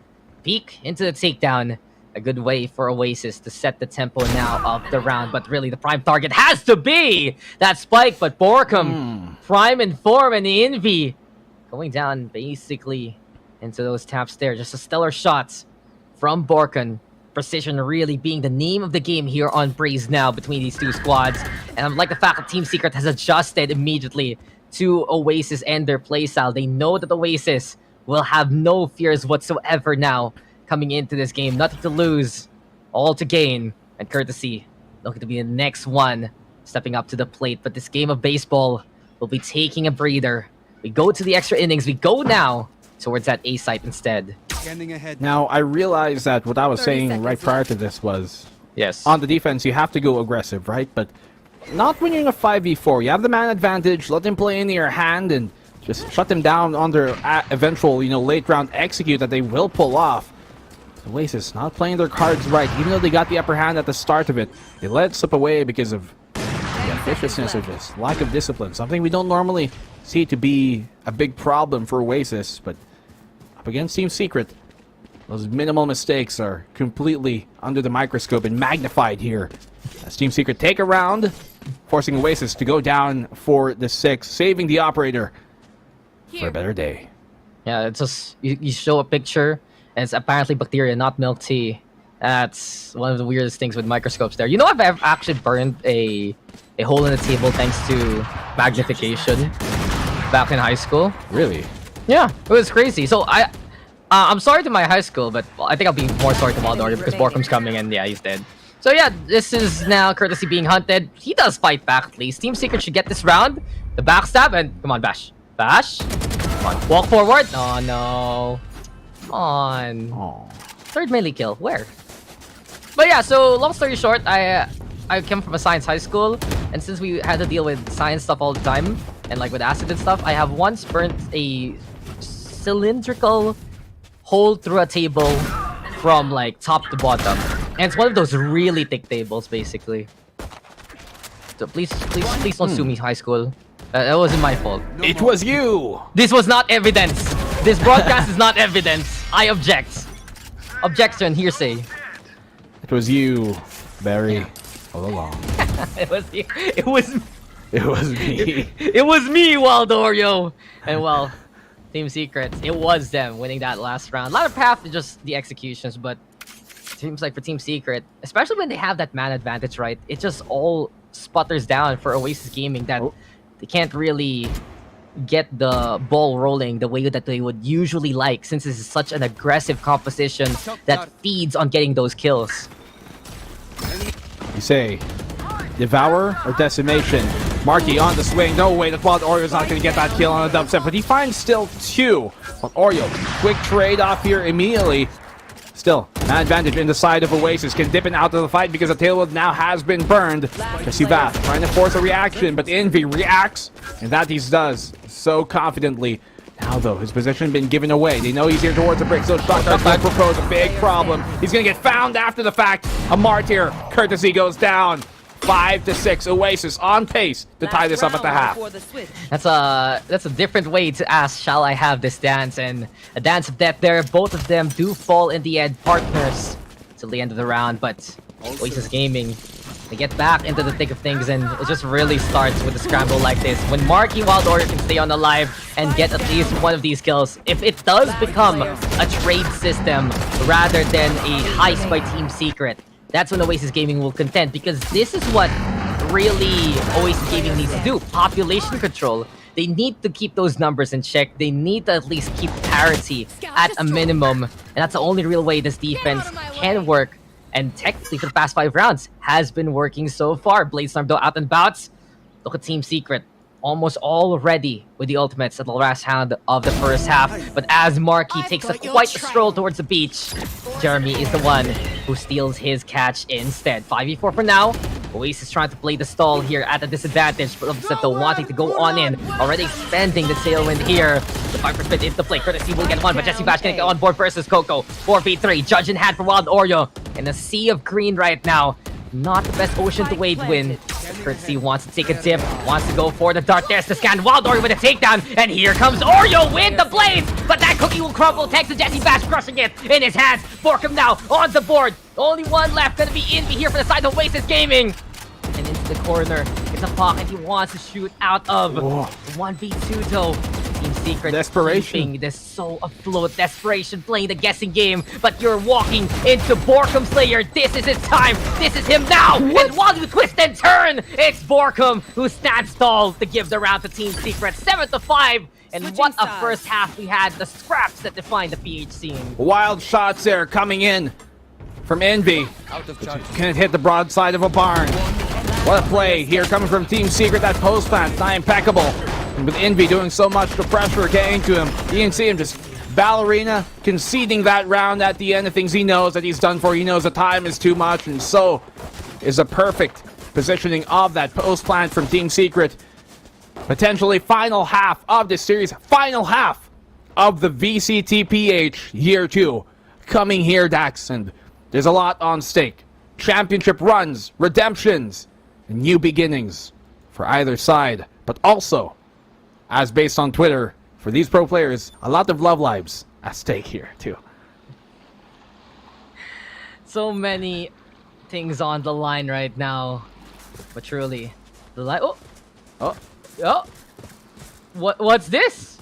Peek into the takedown. A good way for Oasis to set the tempo now of the round. But really, the prime target has to be that spike. But Borkum, prime in form, and the Invi going down basically into those taps there. Just a stellar shot from Borkum. Precision really being the name of the game here on Breeze now between these two squads. And I like the fact that Team Secret has adjusted immediately to Oasis and their playstyle. They know that Oasis will have no fears whatsoever now coming into this game. Nothing to lose, all to gain. And Courtesy looking to be the next one stepping up to the plate. But this game of baseball will be taking a breather. We go to the extra innings. We go now towards that A site instead. Now, I realize that what I was saying right prior to this was, yes, on the defense, you have to go aggressive, right? But not when you're in a 5v4. You have the man advantage, let them play into your hand, and just shut them down on their eventual, late round execute that they will pull off. Oasis not playing their cards right, even though they got the upper hand at the start of it. They let it slip away because of the ambitiousness or just lack of discipline. Something we don't normally see to be a big problem for Oasis, but up against Team Secret, those minimal mistakes are completely under the microscope and magnified here. As Team Secret take a round, forcing Oasis to go down for the 6, saving the operator for a better day. Yeah, it's just, you show a picture, And it's apparently bacteria, not milk tea. That's one of the weirdest things with microscopes there. You know, I've actually burned a hole in the table thanks to magnification back in high school. Really? Yeah, it was crazy. So I'm sorry to my high school, but I think I'll be more sorry to Waldor because Borkum's coming and yeah, he's dead. So yeah, this is now Courtesy being hunted. He does fight back at least. Team Secret should get this round. The backstab and come on, Bash. Bash. Come on, walk forward. Oh no. Come on. Oh. Third melee kill. Where? But yeah, so long story short, I came from a science high school, and since we had to deal with science stuff all the time, and like with acid and stuff, I have once burnt a cylindrical hole through a table from like top to bottom. And it's one of those really thick tables, basically. So please don't sue me, high school. That wasn't my fault. It was you! This was not evidence! This broadcast is not evidence! I object. Objection, hearsay. It was you, Barry, all along. It was you. It was me. It was me, Waldorio. And well, Team Secret, it was them winning that last round. A lot of path to just the executions, but it seems like for Team Secret, especially when they have that man advantage, right? It just all sputters down for Oasis Gaming that they can't really get the ball rolling the way that they would usually like, since this is such an aggressive composition that feeds on getting those kills. You say, Devour or Decimation? Marky on the swing. No way, the Wild Oreo's not going to get that kill on a dubstep, but he finds still 2. But Oreo, quick trade off here immediately. Still, an advantage in the side of Oasis. Can dip it out of the fight because the tailwind now has been burned. Jesse Bath trying to force a reaction, but Envy reacts, and that he does so confidently. Now though, his position has been given away. They know he's here towards the brick, so Shotgun's going to propose a big problem. He's going to get found after the fact. A martyr. Courtesy goes down. 5-6. Oasis on pace to tie this up at the half. That's a different way to ask, shall I have this dance? And a dance of death there. Both of them do fall in the end, partners till the end of the round. But Oasis Gaming, they get back into the thick of things, and it just really starts with a scramble like this. When Marky Wild Oreo can stay on the live and get at least one of these kills, if it does become a trade system rather than a heist by Team Secret, that's when Oasis Gaming will contend, because this is what really Oasis Gaming needs to do. Population control. They need to keep those numbers in check. They need to at least keep parity at a minimum. And that's the only real way this defense can work. And technically, for the past 5 rounds, has been working so far. Bladestorm, though, out and bouts. Look at Team Secret. Almost all ready with the ultimates at the last round of the first half. But as Marky takes quite a stroll towards the beach, Jeremy is the one who steals his catch instead. 5v4 for now. Oasis trying to play the stall here at a disadvantage, but Upset wanting to go on in. Already spending the tailwind here. The 5% into play. Courtesy will get one, but Jesse Bash gonna get on board versus Coco. 4v3. Judge in hand for Wild Oreo. In a sea of green right now. Not the best ocean to wade in. Courtesy wants to take a dip, wants to go for the dart. There's the scan. Wild Oreo with a takedown, and here comes Oreo with the blades. But that cookie will crumble thanks to Jesse Bash crushing it in his hands. Borkum now on the board. Only one left, gonna be Envy here for the side of Oasis Gaming. And into the corner, it's a pocket he wants to shoot out of. 1v2 though. Team Secret keeping this so afloat. Desperation playing the guessing game, but you're walking into Borkum Slayer. This is his time. This is him now. And while you twist and turn, it's Borkum who stands tall to give the round to Team Secret. 7-5. And what a first half we had. The scraps that define the PH scene. Wild shots there coming in from Envy. Can't hit the broadside of a barn. What a play here coming from Team Secret. That post plant, not impeccable. And with Envy doing so much, the pressure getting to him. You can see him just ballerina conceding that round at the end of things he knows that he's done for. He knows the time is too much, and so is a perfect positioning of that post plant from Team Secret. Potentially final half of this series, final half of the VCTPH Year 2 coming here, Dax, and there's a lot on stake. Championship runs, redemptions, and new beginnings for either side, but also, as based on Twitter, for these pro players, a lot of love lives at stake here too. So many things on the line right now, but truly, the line. Oh! What's this?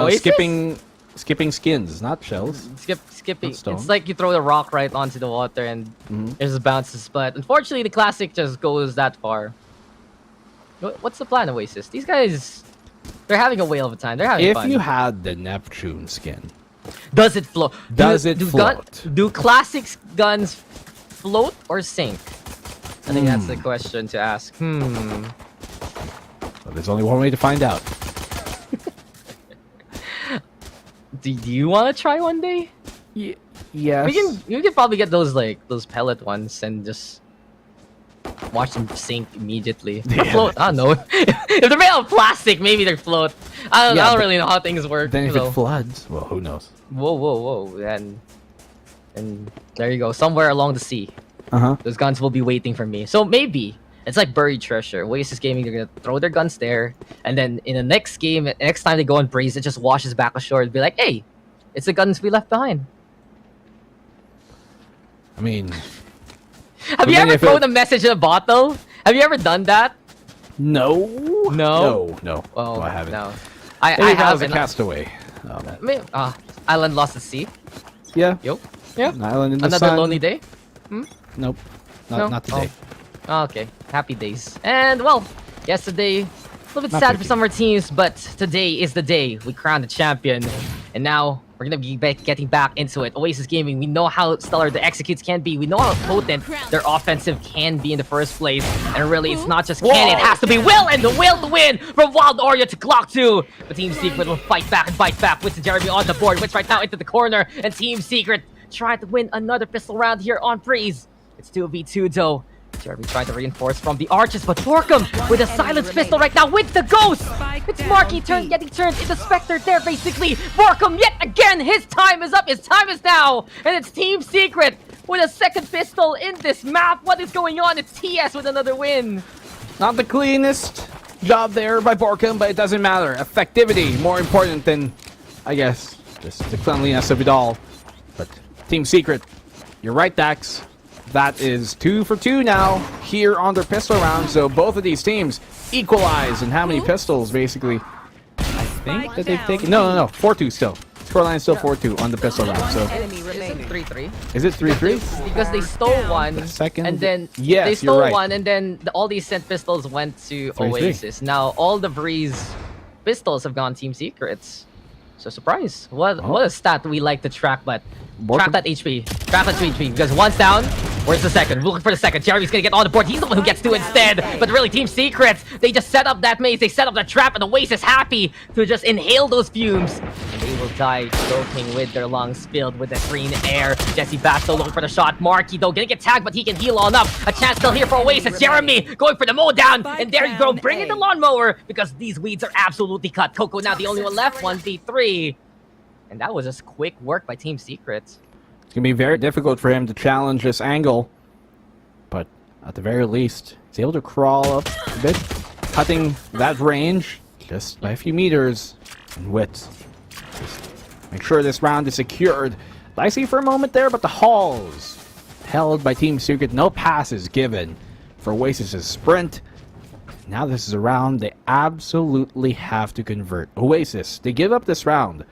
Skipping skipping skins, not shells. Skipping. Not stone. It's like you throw the rock right onto the water and it just bounces. But unfortunately, the classic just goes that far. What's the plan, Oasis? These guys, they're having a whale of a time. They're having fun. If you had the Neptune skin, does it float? Does it float? Do classic guns float or sink? I think that's the question to ask. Well, there's only one way to find out. Do you want to try one day? Yes. We can probably get those those pellet ones and just watch them sink immediately. Or float. I don't know. If they're made out of plastic, maybe they float. I don't really know how things work. Then if it floods, well, who knows? Whoa. And there you go. Somewhere along the sea. Those guns will be waiting for me. So maybe it's like buried treasure. Oasis Gaming, they're gonna throw their guns there, and then in the next game, next time they go on Breeze, it just washes back ashore and be like, "Hey, it's the guns we left behind." I mean, have you ever thrown a message in a bottle? Have you ever done that? No. No. Oh, I haven't. No. I have was a castaway. Island lost at sea. Yeah. Yo. Yeah. An island in the Another sun. lonely day. Nope. No? Not today. Oh, okay. Happy days. And well, yesterday, a little bit Not sad pretty. for some of our teams, but today is the day we crowned the champion. And now we're gonna be getting back into it. Oasis Gaming, we know how stellar the executes can be. We know how potent their offensive can be in the first place. And really, it's not just can, it has to be will, and the will to win from Wild Oreo to Clock 2. But Team Secret will fight back and bite back with Jeremy on the board, which right now into the corner. And Team Secret trying to win another pistol round here on Breeze. It's 2v2 though. Jeremy trying to reinforce from the arches, but Borkum with a silence pistol right now with the ghost. It's Marky getting turned into Spectre there basically. Borkum yet again, his time is up, his time is now. And it's Team Secret with a second pistol in this map. What is going on? It's TS with another win. Not the cleanest job there by Borkum, but it doesn't matter. Effectivity, more important than, I guess, just the cleanliness of it all. But Team Secret, you're right, Dax. That is 2 for 2 now here on their pistol round. So both of these teams equalize in how many pistols, basically. I think that they've taken... No. 4-2 still. Scoreline is still 4-2 on the pistol round. So Is it 3-3? is it 3-3? Because they stole one, second? and then Yes, they stole you're right. one, and then all these sent pistols went to 3-3. Oasis. Now all the Breeze pistols have gone Team Secrets. So surprise! What a stat we like to track, but track that HP, track that HP. Because one's down. Where's the second? We're looking for the second. Jeremy's gonna get on the board. He's the one who gets 2 instead. But really, Team Secrets, they just set up that maze. They set up that trap, and Oasis happy to just inhale those fumes. And they will die choking with their lungs filled with the green air. Jesse Basto looking for the shot. Marky, though, gonna get tagged, but he can heal on up. A chance still here for Oasis. Jeremy going for the mow down. And there you go, bringing the lawnmower because these weeds are absolutely cut. Coco now the only one left, 1v3. And that was just quick work by Team Secrets. It's going to be very difficult for him to challenge this angle. But at the very least, he's able to crawl up a bit, cutting that range just by a few meters in width. Just make sure this round is secured. Dicey for a moment there, but the halls held by Team Secret. No passes given for Oasis's sprint. Now this is a round they absolutely have to convert. Oasis, they give up this round,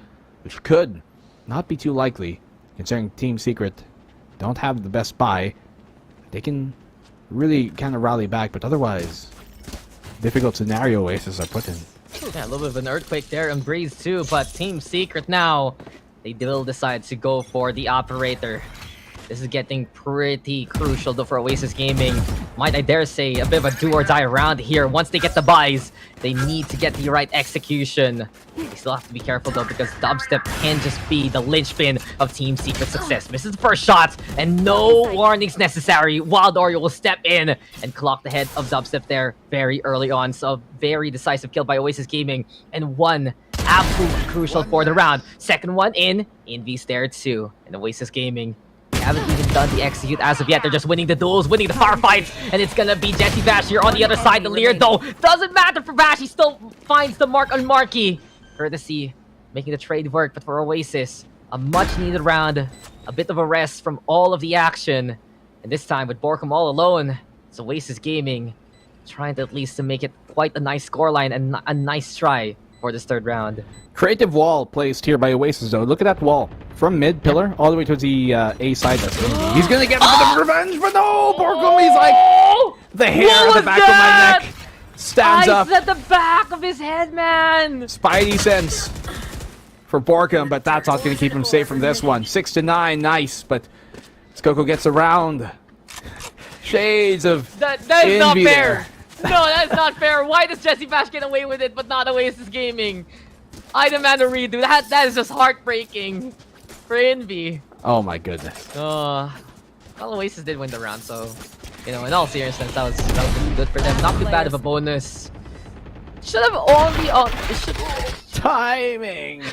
which could not be too likely, considering Team Secret don't have the best buy. They can really kind of rally back, but otherwise, difficult scenario Oasis are put in. Yeah, a little bit of an earthquake there on Breeze too, but Team Secret now, they will decide to go for the operator. This is getting pretty crucial though for Oasis Gaming. Might I dare say, a bit of a do or die round here. Once they get the buys, they need to get the right execution. They still have to be careful though, because dubstep can just be the linchpin of Team Secret's success. Misses the first shot, and no warnings necessary. Wild Oreo will step in and clock the head of dubstep there very early on. So a very decisive kill by Oasis Gaming, and one absolutely crucial for the round. Second one in V-Stair 2, and Oasis Gaming haven't even done the execute as of yet. They're just winning the duels, winning the firefights, and it's gonna be Jesse Bash here on the other side. The leer, though, doesn't matter for Bash. He still finds the mark on Marky. Courtesy, making the trade work, but for Oasis, a much-needed round, a bit of a rest from all of the action. And this time, with Borkum all alone, it's Oasis Gaming trying to at least to make it quite a nice scoreline and a nice try for this third round. Creative wall placed here by Oasis, though. Look at that wall. From mid pillar all the way to the A side. He's going to get a bit of revenge, but no! Borkum, he's like, the hair on the back of my neck stands up. At the back of his head, man! Spidey sense for Borkum, but that's not going to keep him safe from this one. 6-9, nice, but Skoko gets around. Shades of That is not envy fair! there. No, that is not fair. Why does Jesse Bash get away with it, but not Oasis Gaming? I demand a redo. That is just heartbreaking for Envy. Oh my goodness. Well, Oasis did win the round, so in all seriousness, that was good for them. Not too bad of a bonus. Should have only timing.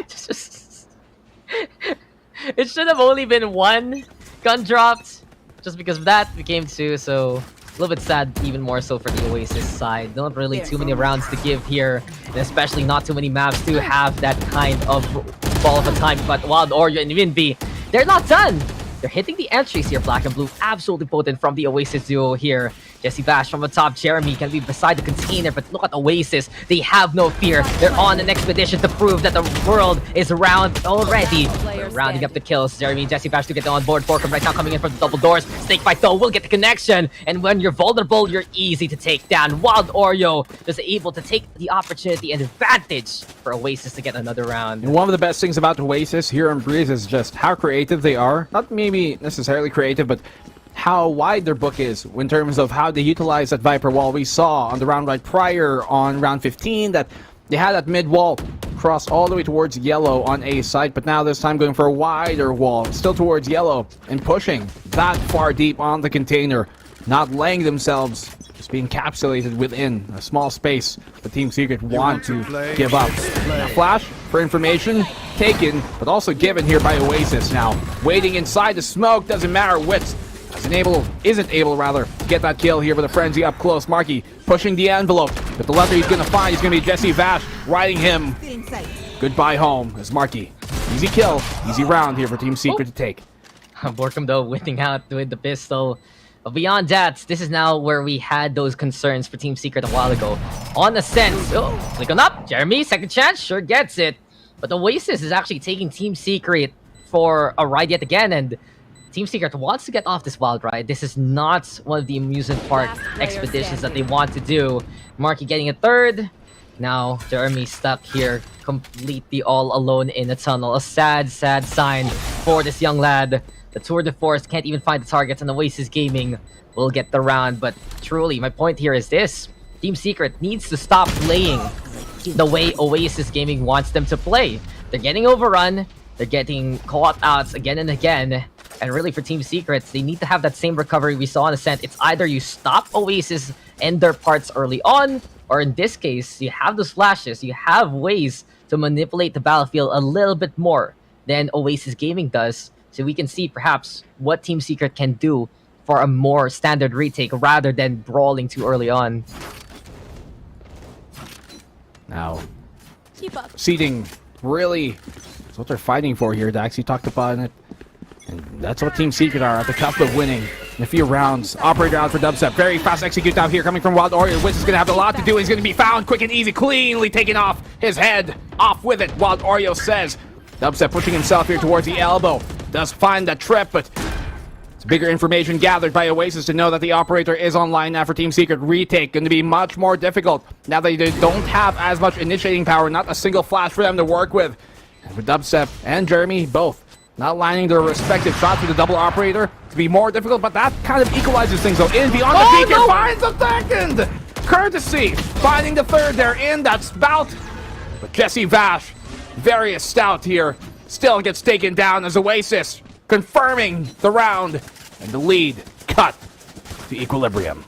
It should have only been one gun dropped. Just because of that, became two, so a little bit sad, even more so for the Oasis side. Not really too many rounds to give here, and especially not too many maps to have that kind of ball of a time. But Wild Oreo and Envy, they're not done. They're hitting the entries here, Black and Blue. Absolutely potent from the Oasis duo here. Jesse Bash from the top. Jeremy can be beside the container, but look at Oasis. They have no fear. They're on an expedition to prove that the world is round already. They're rounding up the kills. Jeremy and Jesse Bash to get on board. Borkum right now coming in from the double doors. Snake Fight though will get the connection. And when you're vulnerable, you're easy to take down. Wild Oreo just able to take the opportunity and advantage for Oasis to get another round. And one of the best things about Oasis here on Breeze is just how creative they are. Not maybe necessarily creative, but how wide their book is in terms of how they utilize that Viper wall. We saw on the round right prior on round 15 that they had that mid wall cross all the way towards yellow on A side, but now this time going for a wider wall, still towards yellow, and pushing that far deep on the container, not laying themselves, just being encapsulated within a small space the Team Secret want to give up. Now, flash for information taken, but also given here by Oasis now. Waiting inside the smoke, doesn't matter which. Isn't able to get that kill here with a frenzy up close. Marky pushing the envelope, but the lever he's gonna find is gonna be Jesse Vash riding him goodbye home as Marky. Easy kill, easy round here for Team Secret to take. Borkum though winning out with the pistol. But beyond that, this is now where we had those concerns for Team Secret a while ago. On Ascent, click on up. Jeremy, second chance, sure gets it. But Oasis is actually taking Team Secret for a ride yet again, and Team Secret wants to get off this wild ride. This is not one of the amusement park expeditions that they want to do. Marky getting a third. Now Jeremy stuck here, completely all alone in a tunnel. A sad, sad sign for this young lad. The Tour de Force can't even find the targets, and Oasis Gaming will get the round. But truly, my point here is this. Team Secret needs to stop playing the way Oasis Gaming wants them to play. They're getting overrun. They're getting caught out again and again. And really for Team Secrets, they need to have that same recovery we saw on Ascent. It's either you stop Oasis and their parts early on, or in this case, you have those flashes. You have ways to manipulate the battlefield a little bit more than Oasis Gaming does. So we can see perhaps what Team Secret can do for a more standard retake rather than brawling too early on. Now, seeding really is what they're fighting for here. Dax, you talked about it. And that's what Team Secret are at the cusp of winning in a few rounds. Operator out for dubstep. Very fast execute out here coming from Wild Oreo. Wiz is going to have a lot to do. He's going to be found quick and easy, cleanly taking off his head. Off with it, Wild Oreo says. Dubstep pushing himself here towards the elbow. Does find that trip, but it's bigger information gathered by Oasis to know that the operator is online now for Team Secret. Retake going to be much more difficult now that they don't have as much initiating power. Not a single flash for them to work with. And for Dubstep and Jeremy, both not lining their respective shots with the double operator to be more difficult, but that kind of equalizes things though. In beyond the beacon, finds the second! Courtesy, finding the third there in that spout. But Jesse Vash, very stout here, still gets taken down as Oasis confirming the round and the lead cut to equilibrium.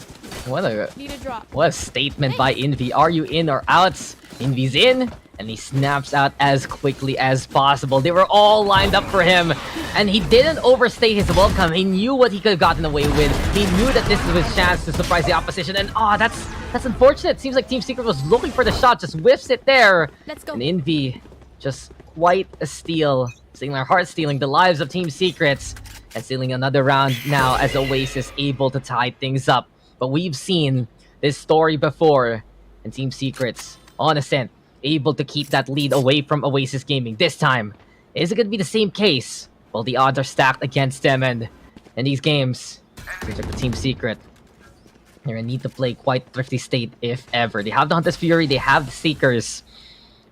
What a statement by Envy. Are you in or out? Envy's in, and he snaps out as quickly as possible. They were all lined up for him, and he didn't overstay his welcome. He knew what he could have gotten away with. He knew that this was his chance to surprise the opposition, and that's unfortunate. Seems like Team Secret was looking for the shot, just whiffs it there. Let's go. And Envy, just quite a steal. Stealing our hearts, stealing the lives of Team Secrets, and stealing another round now as Oasis able to tie things up. But we've seen this story before, and Team Secrets on Ascent able to keep that lead away from Oasis Gaming. This time, is it going to be the same case? Well, the odds are stacked against them, and in these games, seems like the Team Secret, they're going to need to play quite thrifty state, if ever. They have the Hunter's Fury, they have the Seekers.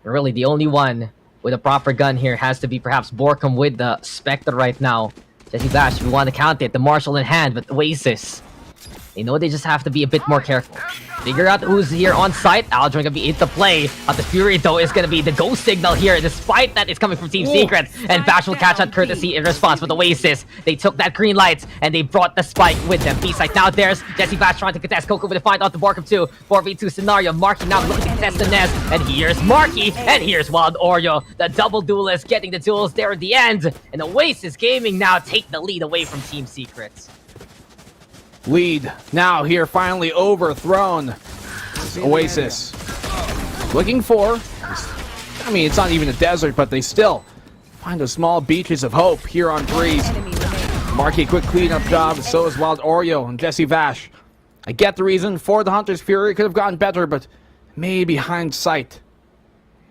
Really, the only one with a proper gun here has to be perhaps Borkum with the Spectre right now. JessiVash, if you want to count it, the Marshal in hand, but Oasis, they know they just have to be a bit more careful. Figure out who's here on site. Aldrin gonna be into play. The Fury though is gonna be the go signal here, despite that it's coming from Team Secret. And Bash will catch that courtesy in response with Oasis. They took that green light and they brought the spike with them. B-side now there's JessiVash trying to contest Coco with a find out the Borkum 2. 4v2 scenario. Marky now looking to contest the Nest. And here's Marky. And here's Wild Oreo. The double duelist getting the duels there at the end. And Oasis Gaming now take the lead away from Team Secret. Lead now here finally overthrown. Oasis looking for, I mean, it's not even a desert, but they still find those small beaches of hope here on Breeze. Marky, quick cleanup job, so is Wild Oreo and JessiVash. I get the reason for the Hunter's Fury. Could have gotten better, but maybe hindsight.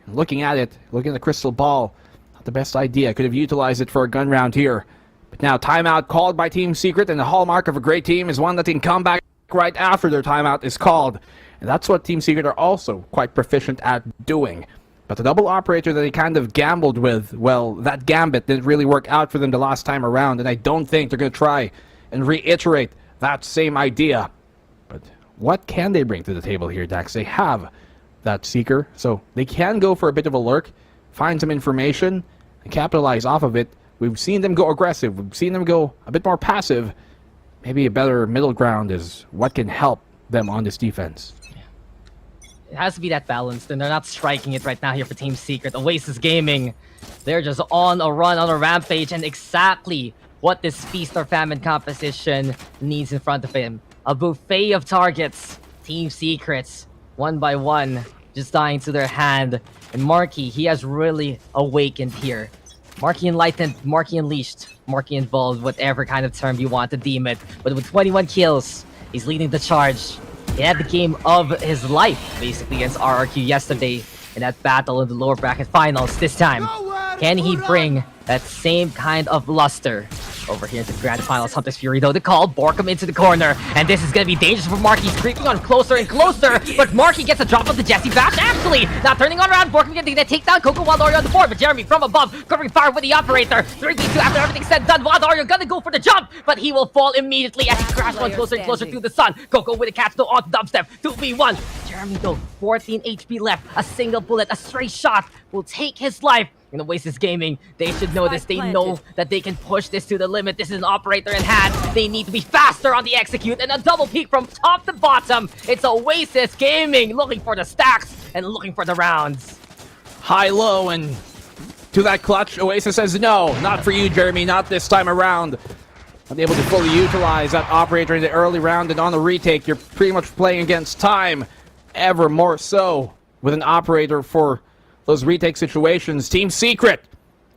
Looking at it, looking at the crystal ball, not the best idea. Could have utilized it for a gun round here. But now timeout called by Team Secret, and the hallmark of a great team is one that can come back right after their timeout is called. And that's what Team Secret are also quite proficient at doing. But the double operator that they kind of gambled with, well, that gambit didn't really work out for them the last time around, and I don't think they're going to try and reiterate that same idea. But what can they bring to the table here, Dax? They have that Seeker, so they can go for a bit of a lurk, find some information, and capitalize off of it. We've seen them go aggressive. We've seen them go a bit more passive. Maybe a better middle ground is what can help them on this defense. It has to be that balance, and they're not striking it right now here for Team Secret. Oasis Gaming, they're just on a run, on a rampage, and exactly what this Feast or Famine composition needs in front of him. A buffet of targets. Team Secrets, one by one, just dying to their hand. And Marky, he has really awakened here. Marky Enlightened, Marky Unleashed, Marky Involved, whatever kind of term you want to deem it. But with 21 kills, he's leading the charge. He had the game of his life, basically, against RRQ yesterday in that battle in the lower bracket finals. This time, can he bring that same kind of luster over here to the grand finals? Hunter's Fury, though, the call. Borkum into the corner, and this is going to be dangerous for Marky. He's creeping on closer and closer, but Marky gets a drop of the JessiVash, actually. Now turning on around, Borkum getting that takedown. Coco, Wild Oreo on the board, but Jeremy from above, covering fire with the operator. 3v2 after everything's said and done. Wild Oreo gonna go for the jump, but he will fall immediately as he crashes on closer and closer to the sun. Coco with a catch, though, on dubstep. 2v1. Jeremy, though, 14 HP left. A single bullet, a stray shot will take his life. In Oasis Gaming, they should know this. They know that they can push this to the limit. This is an operator in hand. They need to be faster on the execute, and a double peek from top to bottom. It's Oasis Gaming looking for the stacks and looking for the rounds. High-low, and to that clutch, Oasis says, no, not for you, Jeremy, not this time around. Unable to fully utilize that operator in the early round, and on the retake, you're pretty much playing against time. Ever more so with an operator for those retake situations. Team Secret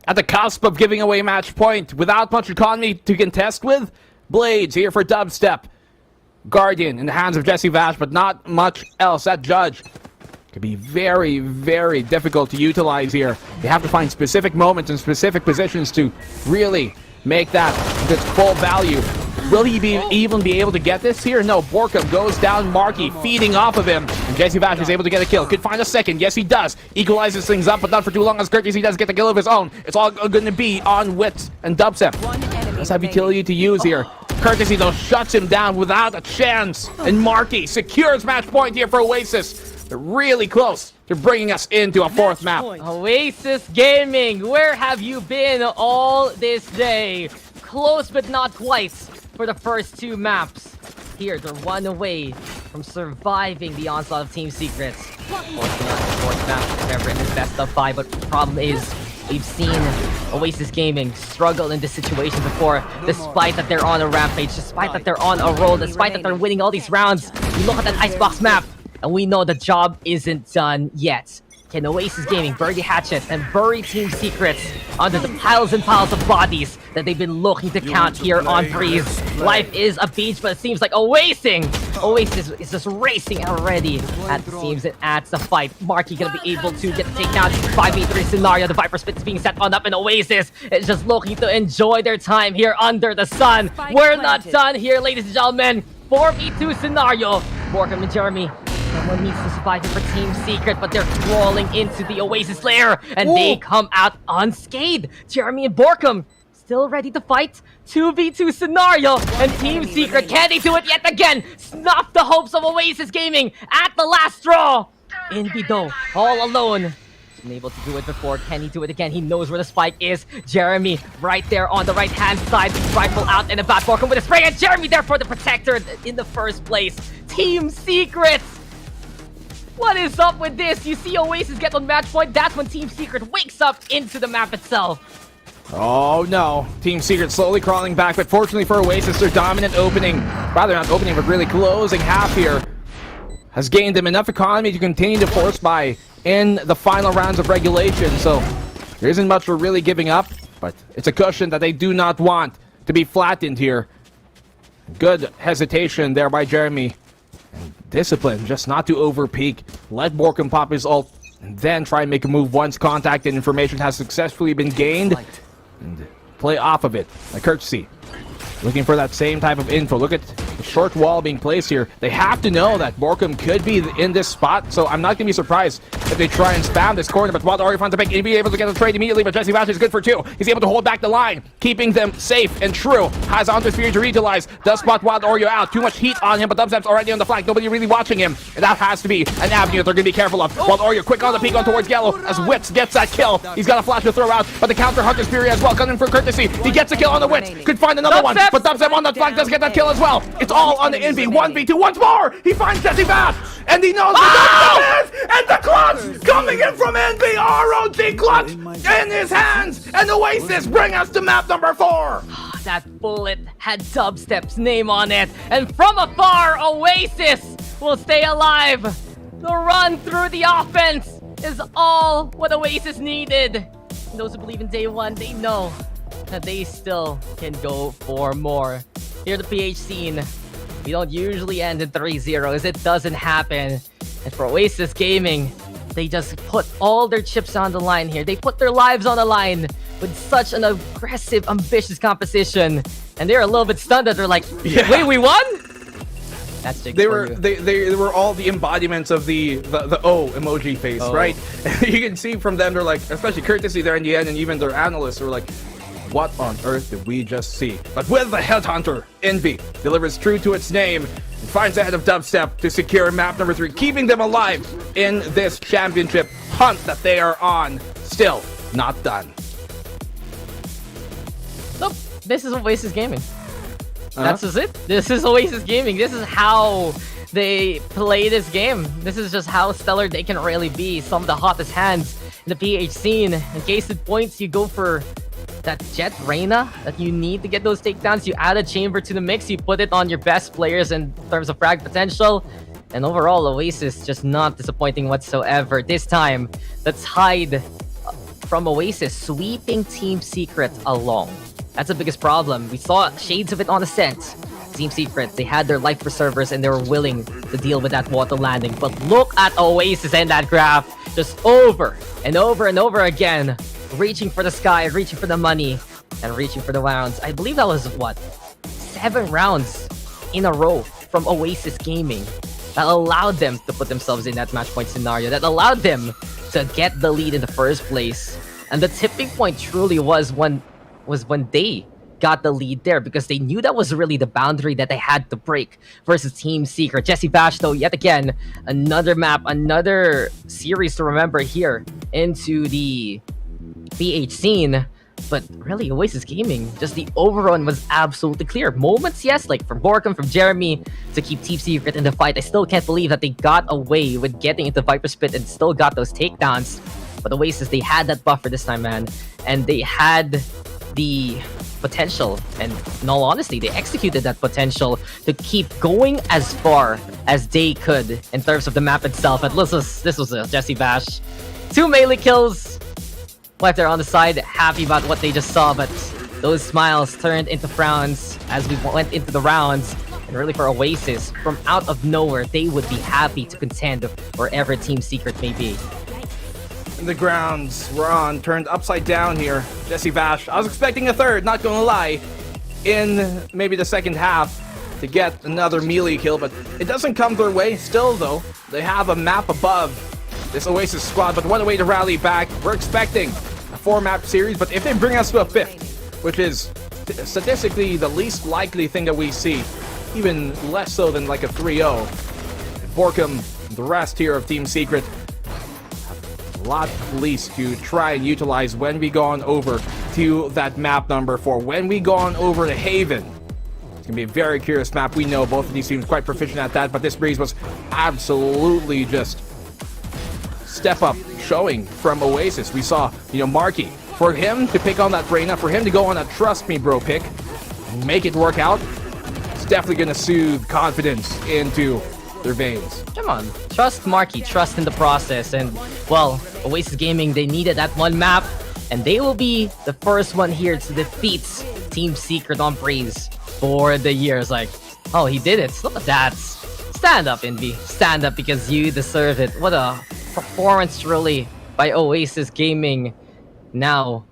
at the cusp of giving away match point without much economy to contest with. Blades here for dubstep. Guardian in the hands of JessiVash, but not much else. That Judge could be very, very difficult to utilize here. They have to find specific moments and specific positions to really make that its full value. Will he even be able to get this here? No, Borkum goes down. Marky feeding off of him. And JessiVash is able to get a kill. Could find a second. Yes, he does. Equalizes things up, but not for too long as Curtis. He does get the kill of his own. It's all going to be on Wits and Dubstep. Does have utility to use here. Courtesy, though, shuts him down without a chance. And Marky secures match point here for Oasis. They're really close to bringing us into a fourth map. Oasis Gaming, where have you been all this day? Close but not quite for the first two maps. Here, they're one away from surviving the onslaught of Team Secrets. Fortunately, not the fourth map, ever in this best of 5, but the problem is, we've seen Oasis Gaming struggle in this situation before, despite that they're on a rampage, despite that they're on a roll, despite that they're winning all these rounds. We look at that Icebox map, and we know the job isn't done yet. Can Oasis Gaming bury the hatchet and bury Team Secrets under the piles and piles of bodies that they've been looking to count here on Breeze? Life is a beach, but it seems like Oasis is just racing already. At the seams, it adds the fight. Marky gonna be able to get the takedown. 5v3 scenario. The Viper Spit is being set on up, and Oasis is just looking to enjoy their time here under the sun. We're not done here, ladies and gentlemen. 4v2 scenario. Borkham and Jeremy. Someone needs to survive for Team Secret, but they're crawling into the Oasis lair, and they come out unscathed. Jeremy and Borkham still ready to fight. 2v2 scenario, and Team Secret, can they do it yet again? Snuff the hopes of Oasis Gaming at the last straw. Envy though, all alone. Been able to do it before. Can he do it again? He knows where the spike is. Jeremy right there on the right-hand side. Rifle out and about. Borkham with a spray, and Jeremy there for the protector in the first place. Team Secret! What is up with this? You see Oasis get on match point. That's when Team Secret wakes up into the map itself. Oh no, Team Secret slowly crawling back, but fortunately for Oasis, their dominant opening, rather not opening, but really closing half here, has gained them enough economy to continue to force buy in the final rounds of regulation. So there isn't much for really giving up, but it's a cushion that they do not want to be flattened here. Good hesitation there by Jeremy. And discipline, just not to overpeak. Let Borkham pop his ult, and then try and make a move once contact and information has successfully been gained. And play off of it, like courtesy. Looking for that same type of info. Look at the short wall being placed here. They have to know that Borkham could be in this spot, so I'm not going to be surprised if they try and spam this corner. But Wild Oreo finds a pick, and be able to get the trade immediately, but Jesse Bash is good for 2. He's able to hold back the line, keeping them safe and true. Has on this period to utilize. Does spot Wild Oreo out. Too much heat on him, but Dubstep's already on the flank. Nobody really watching him, and that has to be an avenue that they're going to be careful of. Wild Oreo quick on the peek on towards Yellow as Wits gets that kill. He's got a flash to throw out, but the counter Hunter's Fury as well, coming for courtesy. He gets a kill on the Wits. Could find another one, but Dubstep on that flank does get that kill as well. It's all on the Envy. 1v2 once more. He finds Jesse Bash, and he knows where Dubstep is, and the clutch coming in from Envy. ROG clutch in his hands, and Oasis bring us to map number 4. That bullet had Dubstep's name on it, and from afar, Oasis will stay alive. The run through the offense is all what Oasis needed. And those who believe in day one, they know that they still can go for more. Here at the PH scene, we don't usually end in 3-0, it doesn't happen. And for Oasis Gaming, they just put all their chips on the line here. They put their lives on the line with such an aggressive, ambitious composition. And they're a little bit stunned that they're like, wait, we won? That's they were all the embodiments of the O emoji face, right? You can see from them, they're like, especially courtesy there in the end, and even their analysts were like, what on earth did we just see? But with the Headhunter, Envy delivers true to its name and finds ahead of Dubstep to secure map number 3, keeping them alive in this championship hunt that they are on. Still not done. Nope, this is Oasis Gaming. That's just it. This is Oasis Gaming. This is how they play this game. This is just how stellar they can really be. Some of the hottest hands in the PH scene. In case it points, you go for that Jet Reyna that you need to get those takedowns. You add a chamber to the mix, you put it on your best players in terms of frag potential, and overall Oasis just not disappointing whatsoever. This time, let's hide from Oasis sweeping Team Secret along. That's the biggest problem. We saw shades of it on Ascent. Team Secret, they had their life preservers and they were willing to deal with that water landing, but look at Oasis and that graph, just over and over and over again, reaching for the sky, reaching for the money, and reaching for the rounds. I believe that was, what, 7 rounds in a row from Oasis Gaming that allowed them to put themselves in that match point scenario, that allowed them to get the lead in the first place. And the tipping point truly was when they got the lead there, because they knew that was really the boundary that they had to break versus Team Secret. Jesse Bash, though, yet again, another map, another series to remember here into the PH scene. But really, Oasis Gaming, just the overrun was absolutely clear. Moments, yes, like from Borkham, from Jeremy, to keep Team Secret in the fight. I still can't believe that they got away with getting into Viper Spit and still got those takedowns. But Oasis, they had that buffer this time, man. And they had the potential, and in all honesty, they executed that potential to keep going as far as they could in terms of the map itself. And this was a Jesse Bash. 2 melee kills. Left there on the side, happy about what they just saw, but those smiles turned into frowns as we went into the rounds. And really for Oasis, from out of nowhere, they would be happy to contend wherever Team Secret may be. And the grounds were turned upside down here. Jesse Vash, I was expecting a third, not gonna lie, in maybe the second half to get another melee kill, but it doesn't come their way. Still though, they have a map above this Oasis squad, but what a way to rally back. We're expecting a 4-map series, but if they bring us to a 5th, which is statistically the least likely thing that we see, even less so than like a 3-0, Borkum, the rest here of Team Secret, a lot least to try and utilize when we go on over to that map number 4. When we go on over to Haven, it's going to be a very curious map. We know both of these teams quite proficient at that, but this breeze was absolutely just step up showing from Oasis. We saw, Marky, for him to pick on that Reyna, for him to go on a trust me bro pick and make it work out, it's definitely going to soothe confidence into their veins. Come on, trust Marky, trust in the process, and well, Oasis Gaming, they needed that one map, and they will be the first one here to defeat Team Secret on Breeze for the year. It's like, oh, he did it. Look at that. Stand up, Envy. Stand up because you deserve it. What a performance really by Oasis Gaming. Now,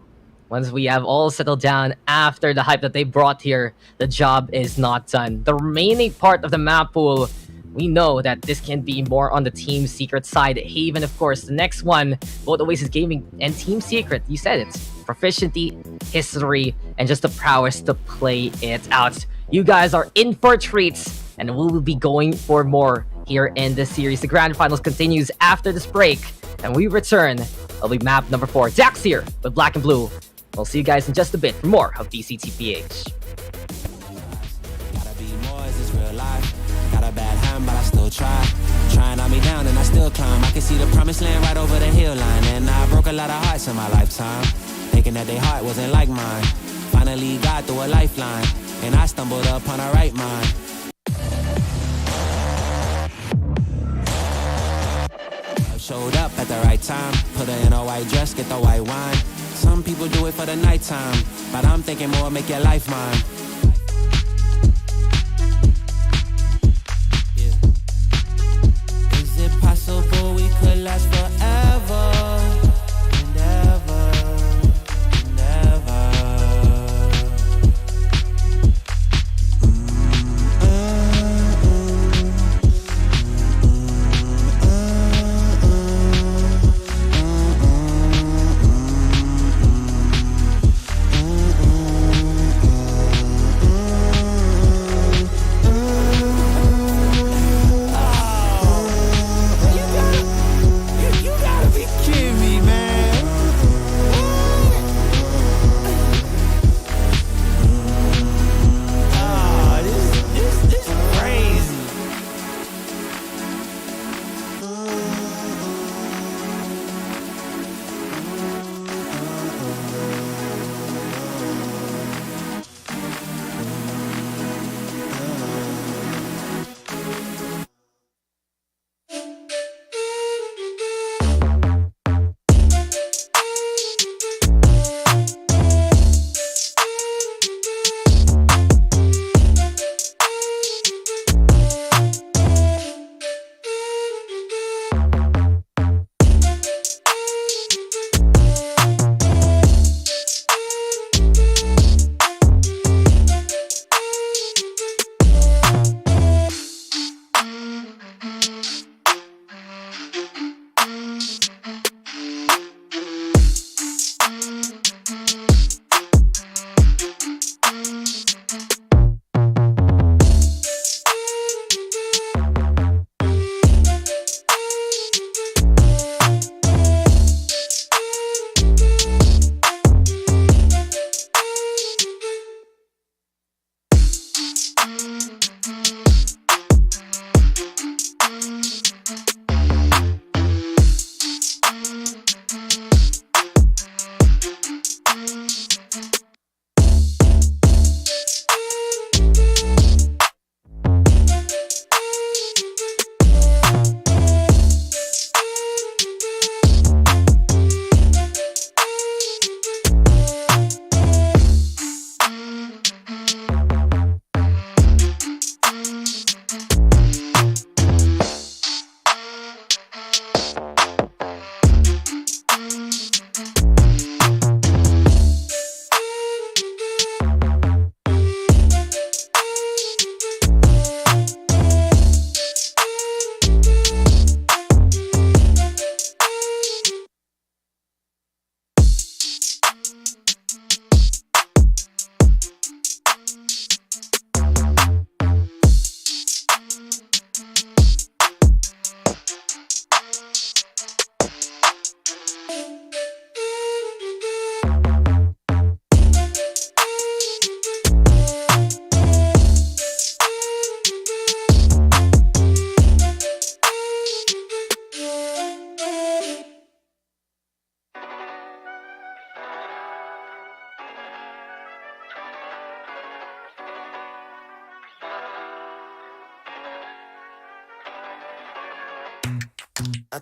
once we have all settled down after the hype that they brought here, the job is not done. The remaining part of the map pool, we know that this can be more on the Team Secret side. Haven, of course, the next one, both Oasis Gaming and Team Secret, you said it. Proficiency, history, and just the prowess to play it out. You guys are in for treats, and we will be going for more here in this series. The Grand Finals continues after this break, and we return. It'll be map number 4. Dax here with Black and Blue. We'll see you guys in just a bit for more of VCTPH. Got a bad hand, but I still try. Trying on me down and I still climb. I can see the promised land right over the hill line. And I broke a lot of hearts in my lifetime, thinking that their heart wasn't like mine. Finally got through a lifeline, and I stumbled upon a right mind. Showed up at the right time, put her in a white dress, get the white wine. Some people do it for the nighttime, but I'm thinking more make your life mine. Is it possible we could last forever and ever and ever?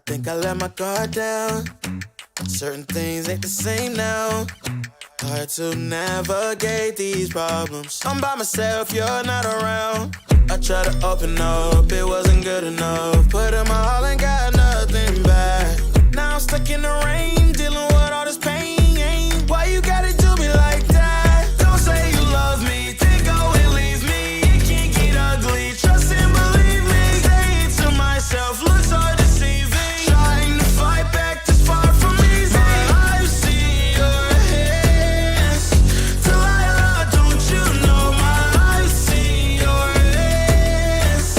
Think I let my guard down. Certain things ain't the same now. Hard to navigate these problems. I'm by myself, you're not around. I tried to open up, it wasn't good enough. Put in my all and got nothing back. Now I'm stuck in the rain, dealing with all this pain. Why you gotta do me like that? Don't say you love me, then go and leave me. It can't get ugly, trust and believe me. Say it to myself, looks so deceiving. Trying to fight back this far from easy. I've seen your hands. Delilah, don't you know my I've seen your hands.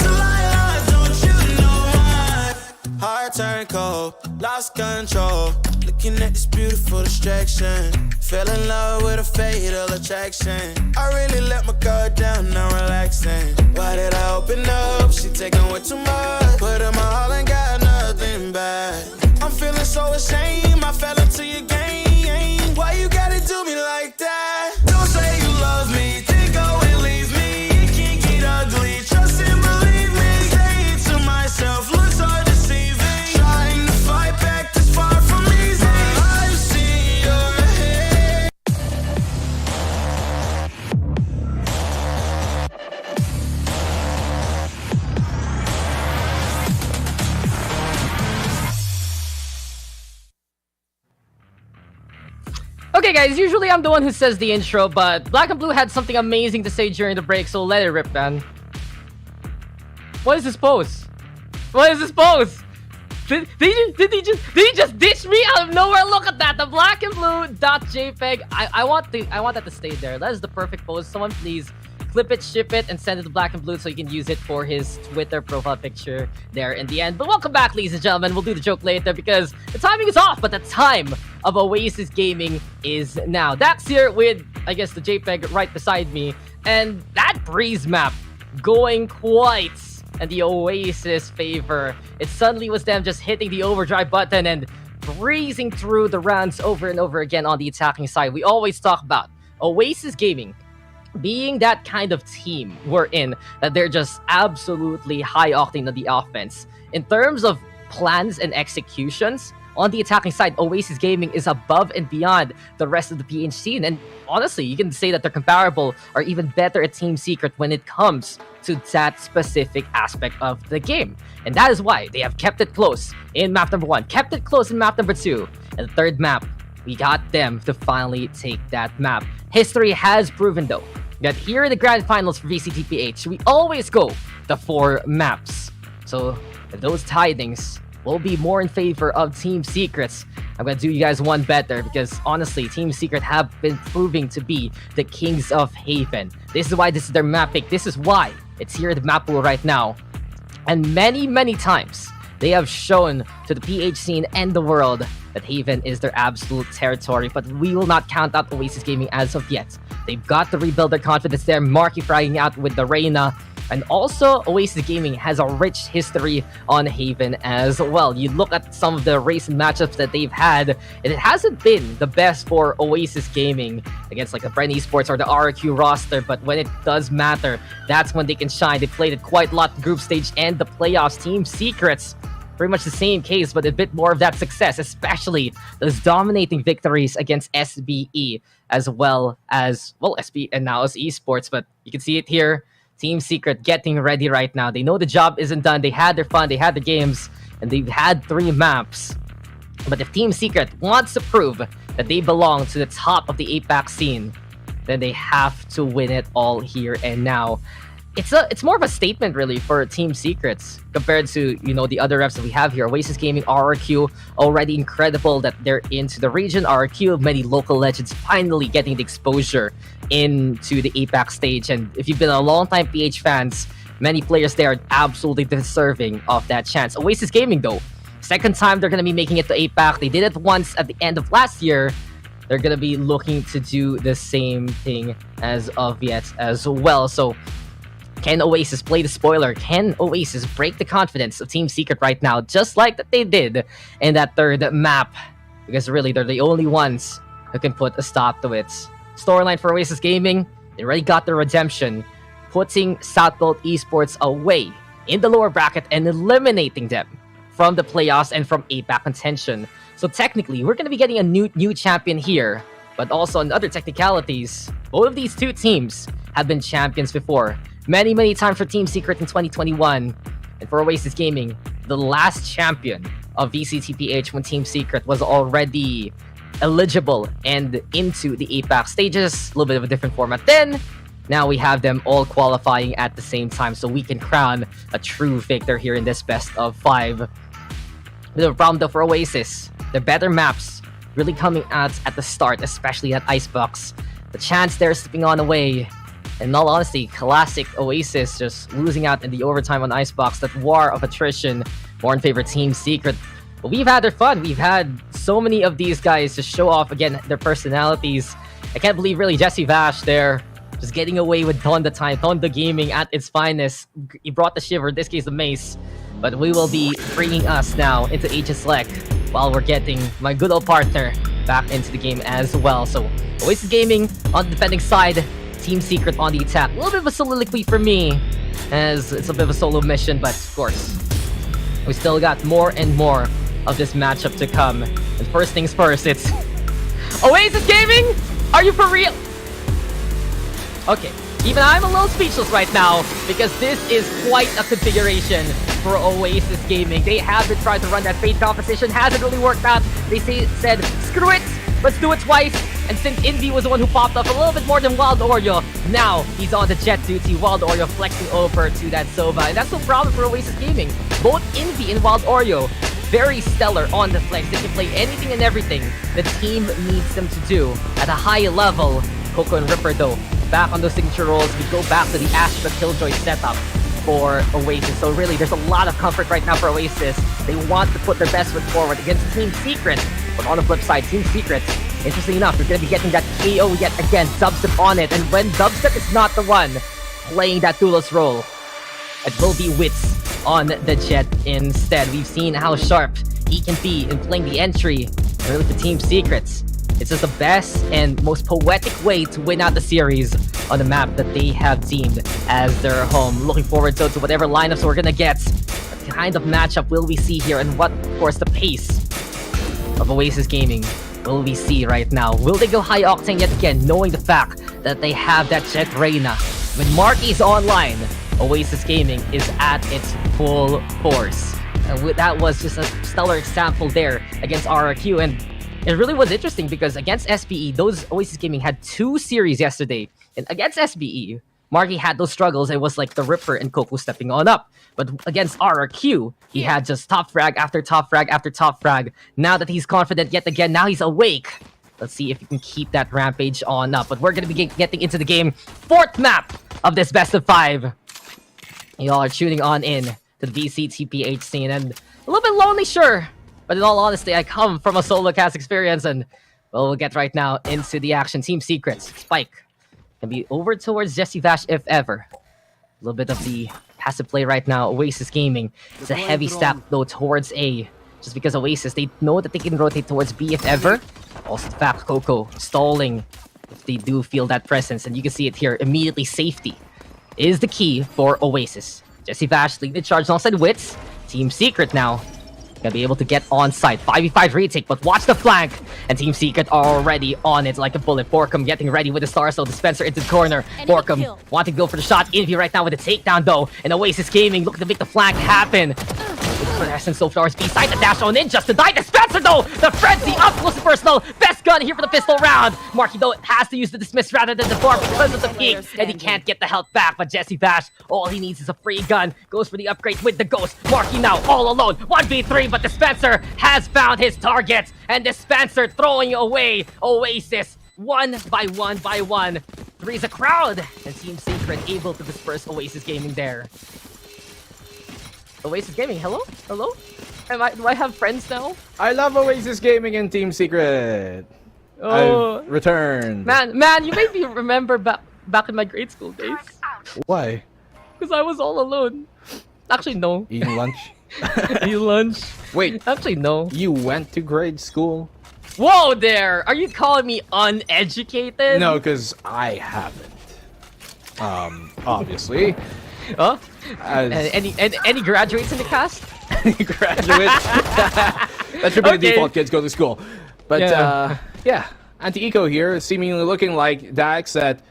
Delilah, don't you know my heart turned cold, lost control. Looking at this beautiful distraction. Fell in love with a fatal attraction. I really let my guard down, now relaxing. Why did I open up? She taking way too much. Put in my all and got nothing back. I'm feeling so ashamed, I fell into your game. Why you gotta do me like that? Don't say you love me, then go and leave me. It can't get ugly, trust and believe me. Say it to myself, looks so deceiving. Trying to fight back this far from easy. I've seen your head. Okay, guys, usually I'm the one who says the intro, but Black and Blue had something amazing to say during the break, so let it rip, man. What is this pose? What is this pose? Did he just ditch me out of nowhere? Look at that, the Black and Blue .jpeg. I want that to stay there. That is the perfect pose. Someone please clip it, ship it, and send it to Black and Blue so he can use it for his Twitter profile picture there in the end. But welcome back, ladies and gentlemen. We'll do the joke later because the timing is off, but the time of Oasis Gaming is now. Dax here with, I guess, the JPEG right beside me, and that Breeze map going quite in the Oasis favor. It suddenly was them just hitting the overdrive button and breezing through the rounds over and over again on the attacking side. We always talk about Oasis Gaming being that kind of team we're in, that they're just absolutely high octane on the offense. In terms of plans and executions, on the attacking side, Oasis Gaming is above and beyond the rest of the PH scene. And honestly, you can say that they're comparable or even better at Team Secret when it comes to that specific aspect of the game. And that is why they have kept it close in map number 1, kept it close in map number 2, and the third map, we got them to finally take that map. History has proven, though, that here in the grand finals for VCTPH, we always go the 4 maps. So those tidings will be more in favor of Team Secrets. I'm gonna do you guys one better because honestly, Team Secret have been proving to be the kings of Haven. This is why this is their map pick. This is why it's here in the map pool right now. And many times, they have shown to the PH scene and the world that Haven is their absolute territory, but we will not count out Oasis Gaming as of yet. They've got to rebuild their confidence there, Marky frying out with the Reyna, and also Oasis Gaming has a rich history on Haven as well. You look at some of the recent matchups that they've had, and it hasn't been the best for Oasis Gaming against like the Bren Esports or the RQ roster, but when it does matter, that's when they can shine. They played it quite a lot in group stage and the playoffs. Team Secrets, pretty much the same case, but a bit more of that success, especially those dominating victories against SBE, as well as, well, SB and now as Esports, but you can see it here. Team Secret getting ready right now. They know the job isn't done. They had their fun, they had the games, and they've had 3 maps. But if Team Secret wants to prove that they belong to the top of the APAC scene, then they have to win it all here and now. It's more of a statement really for Team Secrets compared to, you know, the other reps that we have here. Oasis Gaming, RRQ, already incredible that they're into the region. RRQ, many local legends finally getting the exposure into the APAC stage. And if you've been a long-time PH fans, many players there are absolutely deserving of that chance. Oasis Gaming, though, second time they're going to be making it to APAC. They did it once at the end of last year. They're going to be looking to do the same thing as of yet as well. So can Oasis play the spoiler? Can Oasis break the confidence of Team Secret right now, just like that they did in that third map? Because really, they're the only ones who can put a stop to it. Storyline for Oasis Gaming, they already got their redemption, putting Southbolt Esports away in the lower bracket and eliminating them from the playoffs and from APAC contention. So technically, we're going to be getting a new champion here. But also on other technicalities, both of these two teams have been champions before. Many times for Team Secret in 2021. And for Oasis Gaming, the last champion of VCTPH when Team Secret was already eligible and into the APAC stages. A little bit of a different format then. Now we have them all qualifying at the same time, so we can crown a true victor here in this best of 5. The problem though for Oasis, the better maps really coming out at the start, especially at Icebox. The chance they're slipping on away. In all honesty, classic Oasis just losing out in the overtime on Icebox. That war of attrition, more in favor Team Secret. But we've had their fun. We've had so many of these guys just show off again their personalities. I can't believe really Jesse Vash there, just getting away with Tonda time, Tonda Gaming at its finest. He brought the shiver, in this case the mace. But we will be bringing us now into H's Select while we're getting my good old partner back into the game as well. So Oasis Gaming on the defending side, Team Secret on the attack. A little bit of a soliloquy for me, as it's a bit of a solo mission, but of course, we still got more and more of this matchup to come. And first things first, it's Oasis Gaming? Are you for real? Okay, even I'm a little speechless right now because this is quite a configuration for Oasis Gaming. They have been trying to run that Fate competition, hasn't really worked out. They said, screw it, let's do it twice. And since Envy was the one who popped up a little bit more than Wild Oreo, now he's on the jet duty. Wild Oreo flexing over to that Sova. And that's no problem for Oasis Gaming. Both Envy and Wild Oreo, very stellar on the flex. They can play anything and everything the team needs them to do at a high level. Coco and Ripper though, back on those signature roles. We go back to the Astra Killjoy setup for Oasis. So really, there's a lot of comfort right now for Oasis. They want to put their best foot forward against Team Secret. But on the flip side, Team Secret, interesting enough, you're going to be getting that KO yet again, Dubstep on it. And when Dubstep is not the one playing that duelist role, it will be Wits on the jet instead. We've seen how sharp he can be in playing the entry. And really for Team Secrets, it's just the best and most poetic way to win out the series on the map that they have deemed as their home. Looking forward to whatever lineups we're going to get. What kind of matchup will we see here, and what, of course, the pace of Oasis Gaming will we see right now? Will they go high octane yet again, knowing the fact that they have that Jet Reyna? When Marky's online, Oasis Gaming is at its full force. And that was just a stellar example there against RRQ. And it really was interesting because against SBE, those Oasis Gaming had 2 series yesterday. And against SBE, Marky had those struggles. It was like the Ripper and Coco stepping on up. But against RRQ, he had just top frag after top frag after top frag. Now that he's confident yet again, now he's awake. Let's see if he can keep that rampage on up. But we're going to be getting into the game. 4th map of this best of 5. Y'all are tuning on in to the VCTPH scene. And a little bit lonely, sure. But in all honesty, I come from a solo cast experience. And well, we'll get right now into the action. Team Secrets, Spike can be over towards Jesse Vash if ever. A little bit of the passive play right now. Oasis Gaming. It's a heavy stack though towards A. Just because Oasis, they know that they can rotate towards B if ever. Also the fact Coco stalling if they do feel that presence. And you can see it here. Immediately safety is the key for Oasis. Jesse Vash leading the charge alongside Wits. Team Secret now gonna be able to get on site. 5v5 retake, but watch the flank. And Team Secret already on it like a bullet. Borkum getting ready with the Star Soul dispenser into the corner. Borkum wanting to go for the shot. Envy right now with the takedown though. And Oasis Gaming looking to make the flank happen. Ascent so far is beside the dash on in just to die. Dispenser though! The frenzy up close to personal. Best gun here for the pistol round. Marky though has to use the dismiss rather than the bar because of the peak. And he can't get the health back. But Jesse Vash, all he needs is a free gun. Goes for the upgrade with the ghost. Marky now all alone. 1v3, but Dispenser has found his target. And Dispenser throwing away Oasis. One by one. Three's a crowd. And Team Secret able to disperse Oasis Gaming there. Oasis Gaming, hello? Hello? Do I have friends now? I love Oasis Gaming and Team Secret. Oh, I've returned. Man, you made me remember back in my grade school days. Why? Because I was all alone. Actually, no. Eating lunch? Eating lunch? Wait. Actually, no. You went to grade school? Whoa there! Are you calling me uneducated? No, because I haven't. Obviously. Huh? Any graduates in the cast? Graduate. That should be the default, kids go to school. But yeah, Anti-Eco here seemingly looking like Dax that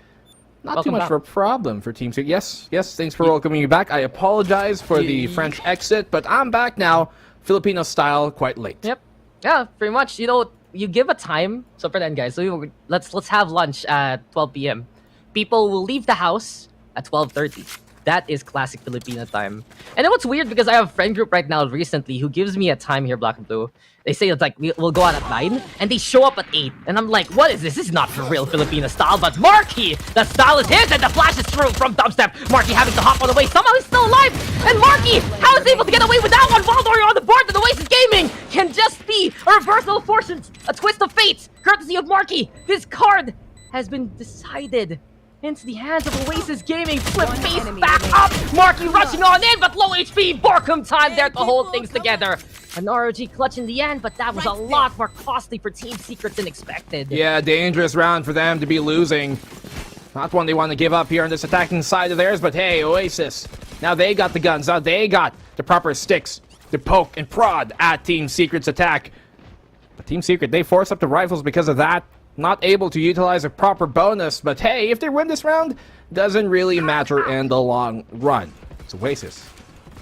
not too much of a problem for Team Secret. Yes, thanks for welcoming me back. I apologize for the French exit, but I'm back now, Filipino style, quite late. Yep. Yeah, pretty much. You know, you give a time. So for then, guys, so let's have lunch at 12 p.m. People will leave the house at 12:30. That is classic Filipino time. And then what's weird, because I have a friend group right now recently who gives me a time here, Black and Blue. They say it's like, we'll go out at 9, and they show up at 8. And I'm like, what is this? This is not for real Filipino style, but Marky! The style is his, and the flash is through from Dubstep. Marky having to hop on the way. Somehow he's still alive! And Marky, how is he able to get away with that one? Waldor on the board, and Oasis Gaming can just be a reversal of fortunes, a twist of fate, courtesy of Marky. This card has been decided into the hands of Oasis Gaming. Flip face back up. Marky rushing on in, but low HP. Borkum time there to hold things together. An ROG clutch in the end, but that was a lot more costly for Team Secret than expected. Yeah, dangerous round for them to be losing. Not one they want to give up here on this attacking side of theirs, but hey, Oasis. Now they got the guns. Now they got the proper sticks to poke and prod at Team Secret's attack. But Team Secret, they force up the rifles because of that. Not able to utilize a proper bonus, but hey, if they win this round, doesn't really matter in the long run. It's Oasis.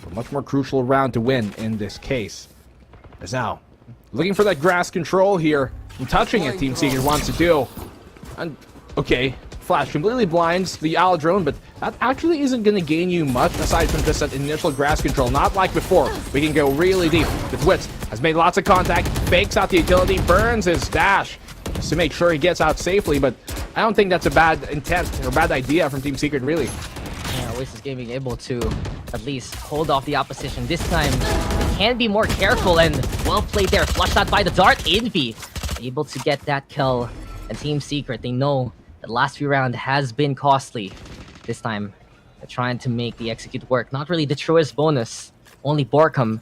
A much more crucial round to win in this case. As now, looking for that grass control here, and touching it, Team Secret wants to do. And, okay, Flash completely blinds the Owl drone, but that actually isn't going to gain you much aside from just that initial grass control. Not like before. We can go really deep. The Twitz has made lots of contact, fakes out the utility, burns his dash just to make sure he gets out safely, but I don't think that's a bad intent or bad idea from Team Secret, really. Yeah, Oasis Gaming able to at least hold off the opposition. This time, they can be more careful, and well played there. Flushed out by the dart. Envy able to get that kill. And Team Secret, they know the last few rounds has been costly. This time, they're trying to make the execute work. Not really the truest bonus. Only Borkum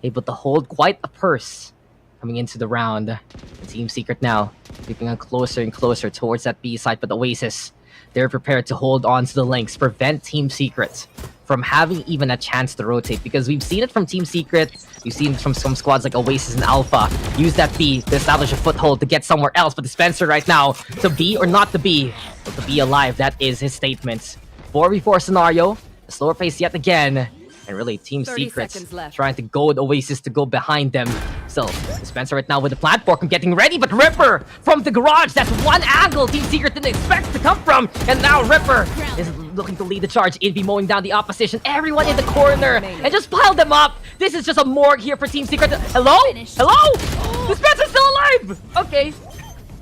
able to hold quite a purse coming into the round. And Team Secret now creeping on closer and closer towards that B side, but Oasis, they're prepared to hold on to the links, prevent Team Secret from having even a chance to rotate, because we've seen it from Team Secret, we've seen it from some squads like Oasis and Alpha, use that B to establish a foothold to get somewhere else, but Dispenser right now, to be or not to be, but to be alive, that is his statement. 4v4 scenario, a slower pace yet again, and really Team Secret trying to goad Oasis to go behind them. Still, Dispenser right now with the plant Borkum getting ready, but Ripper from the garage, that's one angle Team Secret didn't expect to come from, and now Ripper is looking to lead the charge. Envy mowing down the opposition, everyone in the corner, and just pile them up. This is just a morgue here for Team Secret. Hello? Hello? Dispenser's still alive! Okay.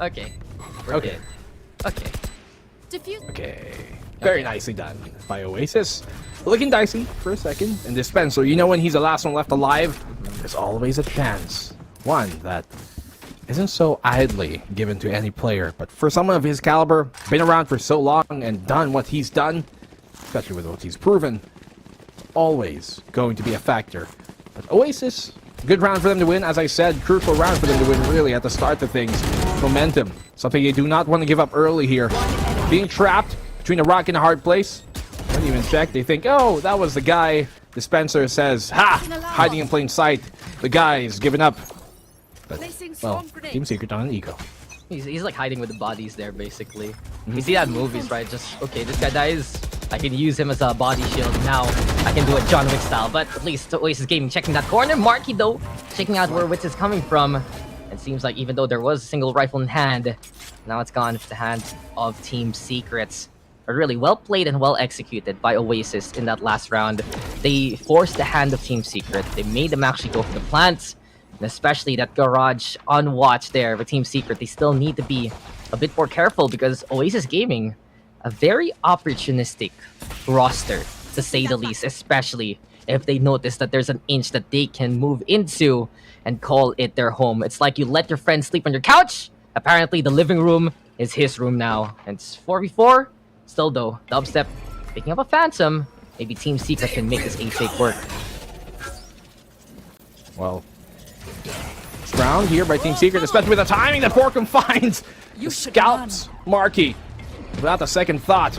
Okay. Very nicely done by Oasis. Looking dicey for a second. And Dispenser, you know when he's the last one left alive, there's always a chance. One that isn't so idly given to any player, but for someone of his caliber, been around for so long and done what he's done, especially with what he's proven, always going to be a factor. But Oasis, good round for them to win. As I said, crucial round for them to win really at the start of things. Momentum, something you do not want to give up early here. Being trapped between a rock and a hard place. Don't even check. They think, oh, that was the guy. Dispenser says, ha! Hiding in plain sight. The guy is giving up. But, well, Team Secret on an ego. He's like hiding with the bodies there, basically. You see that in movies, right? Just, okay, this guy dies. I can use him as a body shield. Now, I can do it John Wick style. But at least Oasis Gaming checking that corner. Marky, though, checking out where Witz is coming from. It seems like even though there was a single rifle in hand, now it's gone into the hands of Team Secrets. But really well played and well executed by Oasis in that last round. They forced the hand of Team Secret. They made them actually go for the plants. And especially that garage on watch there for Team Secret. They still need to be a bit more careful because Oasis Gaming, a very opportunistic roster, to say the least. Especially if they notice that there's an inch that they can move into and call it their home. It's like you let your friend sleep on your couch. Apparently the living room is his room now. And it's 4v4. Still though, Dubstep picking up a Phantom. Maybe Team Secret can make this A-fake work. Well, this round here by Team Secret, especially with the timing that Borkum finds. Scalps Marky without a second thought.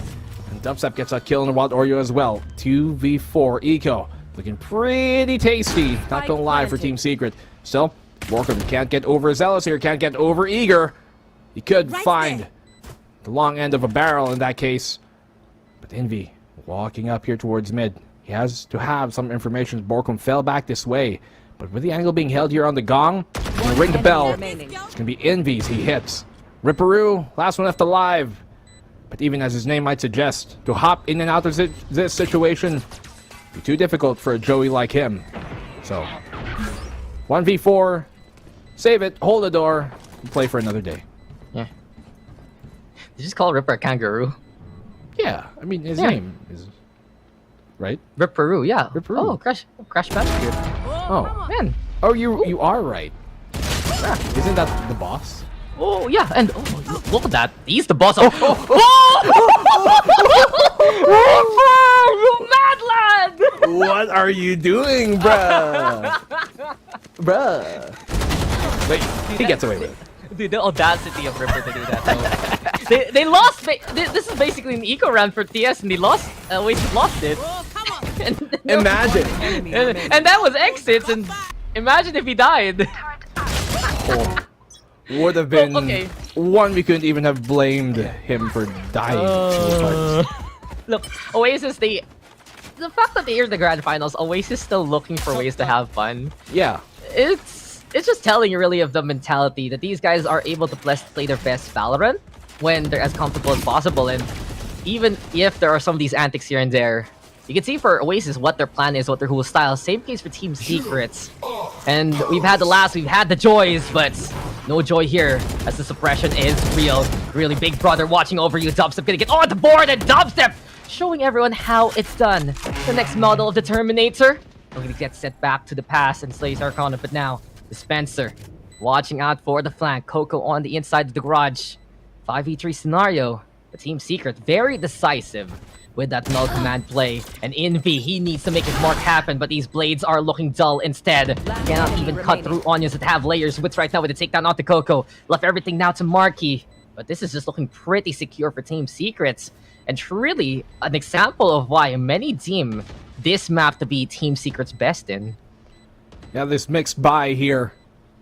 And Dubstep gets a kill in the Wild Oreo as well. 2v4 Eco. Looking pretty tasty, not gonna lie, for Team Secret. Still, Borkum can't get overzealous here, can't get over eager. He could find the long end of a barrel in that case. But Envy walking up here towards mid. He has to have some information. Borkum fell back this way. But with the angle being held here on the gong, he's gonna ring the bell. It's gonna be Envy's he hits. Ripperoo, last one left alive. But even as his name might suggest, to hop in and out of this situation, be too difficult for a Joey like him. So, 1v4, save it, hold the door, and play for another day. Yeah. Did you just call Ripper a kangaroo? Yeah, I mean, his name is... Right? Ripperoo, yeah. Ripperoo. Oh, Crash Bandicoot. Oh, man. Oh, you are right. Isn't that the boss? Oh, yeah, and look at that. He's the boss of... You mad lad! What are you doing, bruh? Bruh. Wait, he gets away with it. Dude, the audacity of Ripper to do that, though. they lost... This is basically an eco round for TS, and they lost... Oasis lost it. Imagine. And that was exits, and imagine if he died. Would have been one we couldn't even have blamed him for dying. Look, Oasis, the fact that they're in the grand finals, Oasis still looking for ways to have fun. Yeah. It's just telling you really of the mentality that these guys are able to play their best Valorant when they're as comfortable as possible, and even if there are some of these antics here and there, you can see for Oasis what their plan is, what their whole style. Same case for Team Secrets. And we've had the laughs, we've had the joys, but no joy here as the suppression is real. Really, Big Brother watching over you. Dubstep gonna get on the board, and Dubstep showing everyone how it's done. The next model of the Terminator. We're gonna get set back to the past and slays Arcana, but now Dispenser watching out for the flank. Coco on the inside of the garage. 5v3 scenario. The Team Secret very decisive with that null command play. And Envy, he needs to make his mark happen, but these blades are looking dull instead. Cannot even cut through onions that have layers. Wits right now with the takedown onto Coco. Left everything now to Marky. But this is just looking pretty secure for Team Secrets. And truly, an example of why many deem this map to be Team Secret's best in. Yeah, this mixed buy here.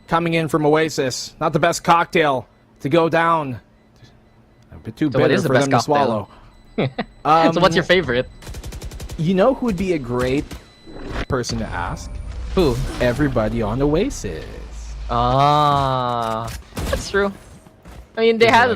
Coming in from Oasis. Not the best cocktail to go down. A bit too bitter for them to swallow. So what's your favorite? You know who would be a great person to ask? Who? Everybody on Oasis. Ah, that's true. I mean, they had a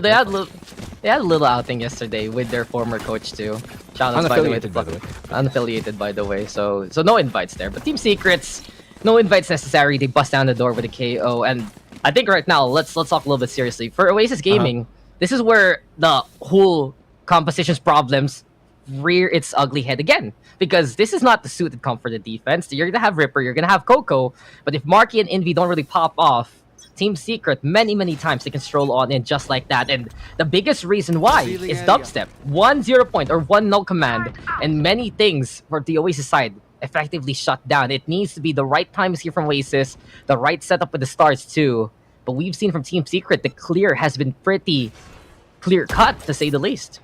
little outing yesterday with their former coach too. Shout out by the way. Unaffiliated by the way. So no invites there. But Team Secrets, no invites necessary. They bust down the door with a KO. And I think right now, let's talk a little bit seriously. For Oasis Gaming, this is where the whole composition's problems rear its ugly head again, because this is not the suited comp for the defense. You're gonna have Ripper, you're gonna have Coco, but if Marky and Envy don't really pop off, Team Secret many times they can stroll on in just like that. And the biggest reason why is Dubstep. 1 0 point or 1 null command, and many things for the Oasis side effectively shut down. It needs to be the right times here from Oasis, the right setup with the stars too. But we've seen from Team Secret the clear has been pretty clear cut, to say the least.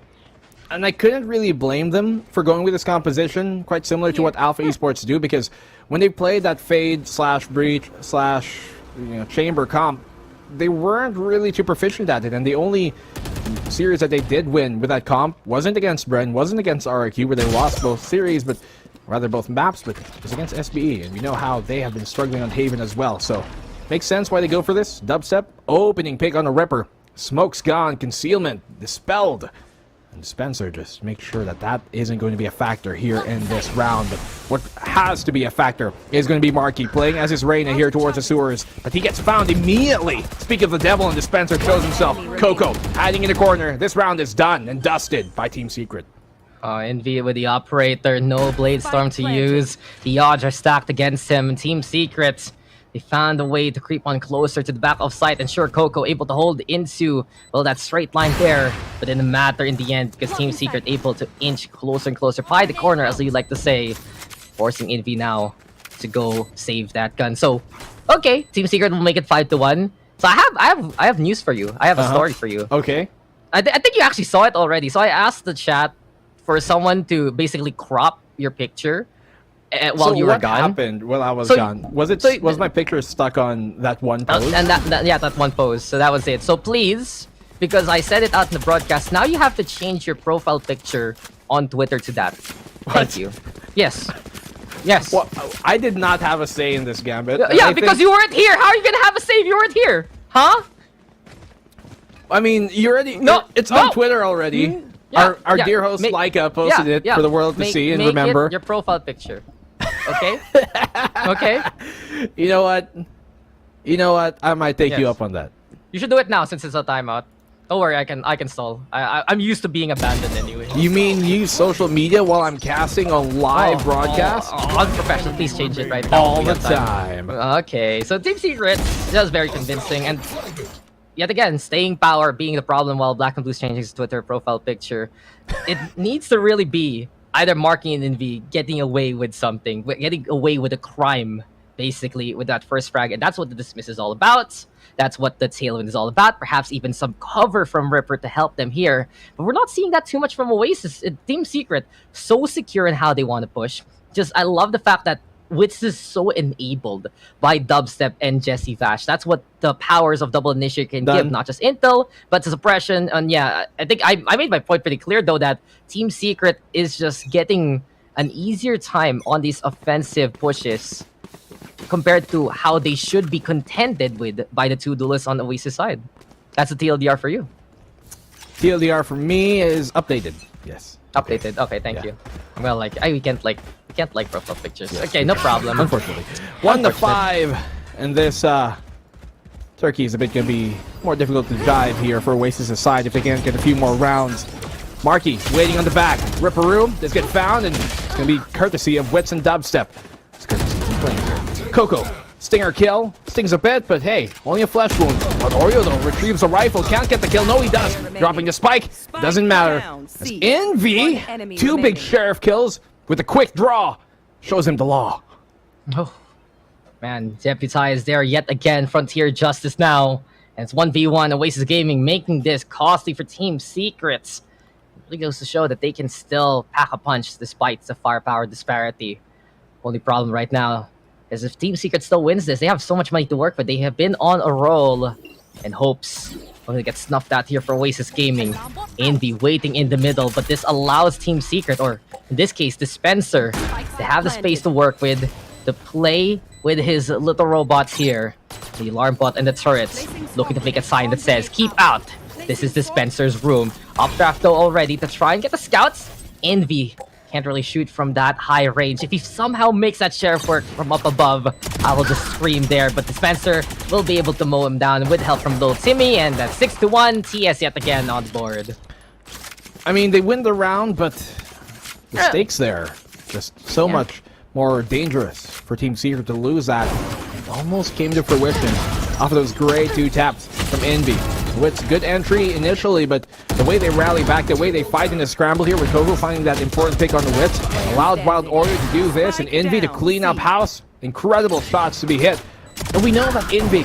And I couldn't really blame them for going with this composition, quite similar to what Alpha Esports do, because when they played that Fade / Breach / Chamber comp, they weren't really too proficient at it, and the only series that they did win with that comp wasn't against Bren, wasn't against RRQ, where they lost both series, but rather both maps, but it was against SBE, and we know how they have been struggling on Haven as well, so makes sense why they go for this. Dubstep, opening pick on a Ripper, smoke's gone, concealment dispelled. And Spencer just make sure that that isn't going to be a factor here in this round. But what has to be a factor is going to be Marky playing as his Reyna here towards the sewers. But he gets found immediately. Speak of the devil, and Dispenser shows himself. Coco hiding in the corner. This round is done and dusted by Team Secret. Envy with the operator. No Blade Storm to use. The odds are stacked against him. And Team Secret, they found a way to creep on closer to the back of sight, and sure, Coco able to hold into, well, that straight line there, but it didn't matter in the end because Team Secret able to inch closer and closer by the corner, as you like to say, forcing Envy now to go save that gun. So, okay, Team Secret will make it 5-1. So I have news for you. I have a story for you. Okay. I think you actually saw it already. So I asked the chat for someone to basically crop your picture while you were what gone. happened while I was gone? Was my picture stuck on that one pose? And that one pose. So that was it. So please, because I said it out in the broadcast, now you have to change your profile picture on Twitter to that. Thank you. Yes. Yes. Well, I did not have a say in this, Gambit. Yeah, because you weren't here. How are you gonna have a say if you weren't here? Huh? I mean, you already... It's on Twitter already. Our dear host, Laika, posted it for the world to see and remember. It your profile picture. Okay? Okay? You know what? I might take you up on that. You should do it now since it's a timeout. Don't worry, I can stall. I'm used to being abandoned anyway. You mean use social media while I'm casting on live broadcast? Unprofessional. Please change it right now. All the time. Okay, so Team Secret, that was very convincing. And yet again, staying power being the problem while Black and Blue's changing his Twitter profile picture. It needs to really be either Marky and Envy getting away with something, getting away with a crime, basically, with that first frag. And that's what the dismiss is all about. That's what the tailwind is all about. Perhaps even some cover from Ripper to help them here. But we're not seeing that too much from Oasis. Team Secret, so secure in how they want to push. I love the fact that Wits is so enabled by Dubstep and Jesse Vash. That's what the powers of Double Initiate can give. Not just intel, but suppression. And yeah, I think I made my point pretty clear, though, that Team Secret is just getting an easier time on these offensive pushes compared to how they should be contended with by the two duelists on the Oasis side. That's a TLDR for you. TLDR for me is updated. Yes. Updated. Okay, thank you. Well, we can't like profile pictures. Yes. Okay, no problem. Unfortunately. 1-5, and this Turkey is a bit gonna be more difficult to dive here for Oasis' side if they can't get a few more rounds. Marky waiting on the back. Ripper room does get found, and it's gonna be courtesy of Wits and Dubstep. It's courtesy of playing here. Coco, stinger kill, stings a bit, but hey, only a flesh wound. But Oreo though retrieves a rifle, can't get the kill. No, he does. Dropping the spike, doesn't matter. As Envy, 2 big sheriff kills with a quick draw, shows him the law. Oh, man, deputized there yet again. Frontier Justice now, and it's 1v1. Oasis Gaming making this costly for Team Secrets. It really goes to show that they can still pack a punch despite the firepower disparity. Only problem right now is if Team Secret still wins this, they have so much money to work with. They have been on a roll, and hopes only get snuffed out here for Oasis Gaming. Envy waiting in the middle, but this allows Team Secret, or in this case, Dispenser, to have the space to work with, to play with his little robots here. The alarm bot and the turrets, looking to make a sign that says, "Keep out." This is Dispenser's room. Updraft though already to try and get the scouts. Envy can't really shoot from that high range. If he somehow makes that sheriff work from up above, I will just scream there. But Dispenser will be able to mow him down with help from Lil Timmy, and that's 6-1. TS yet again on board. I mean, they win the round, but the stakes there just so much more dangerous for Team Secret to lose that. It almost came to fruition off of those great 2 taps from Envy. Wits, good entry initially, but the way they rally back, the way they fight in the scramble here with Coco finding that important pick on the Wits, allowed Wild Oreo to do this, and Envy to clean up house. Incredible shots to be hit. And we know that Envy,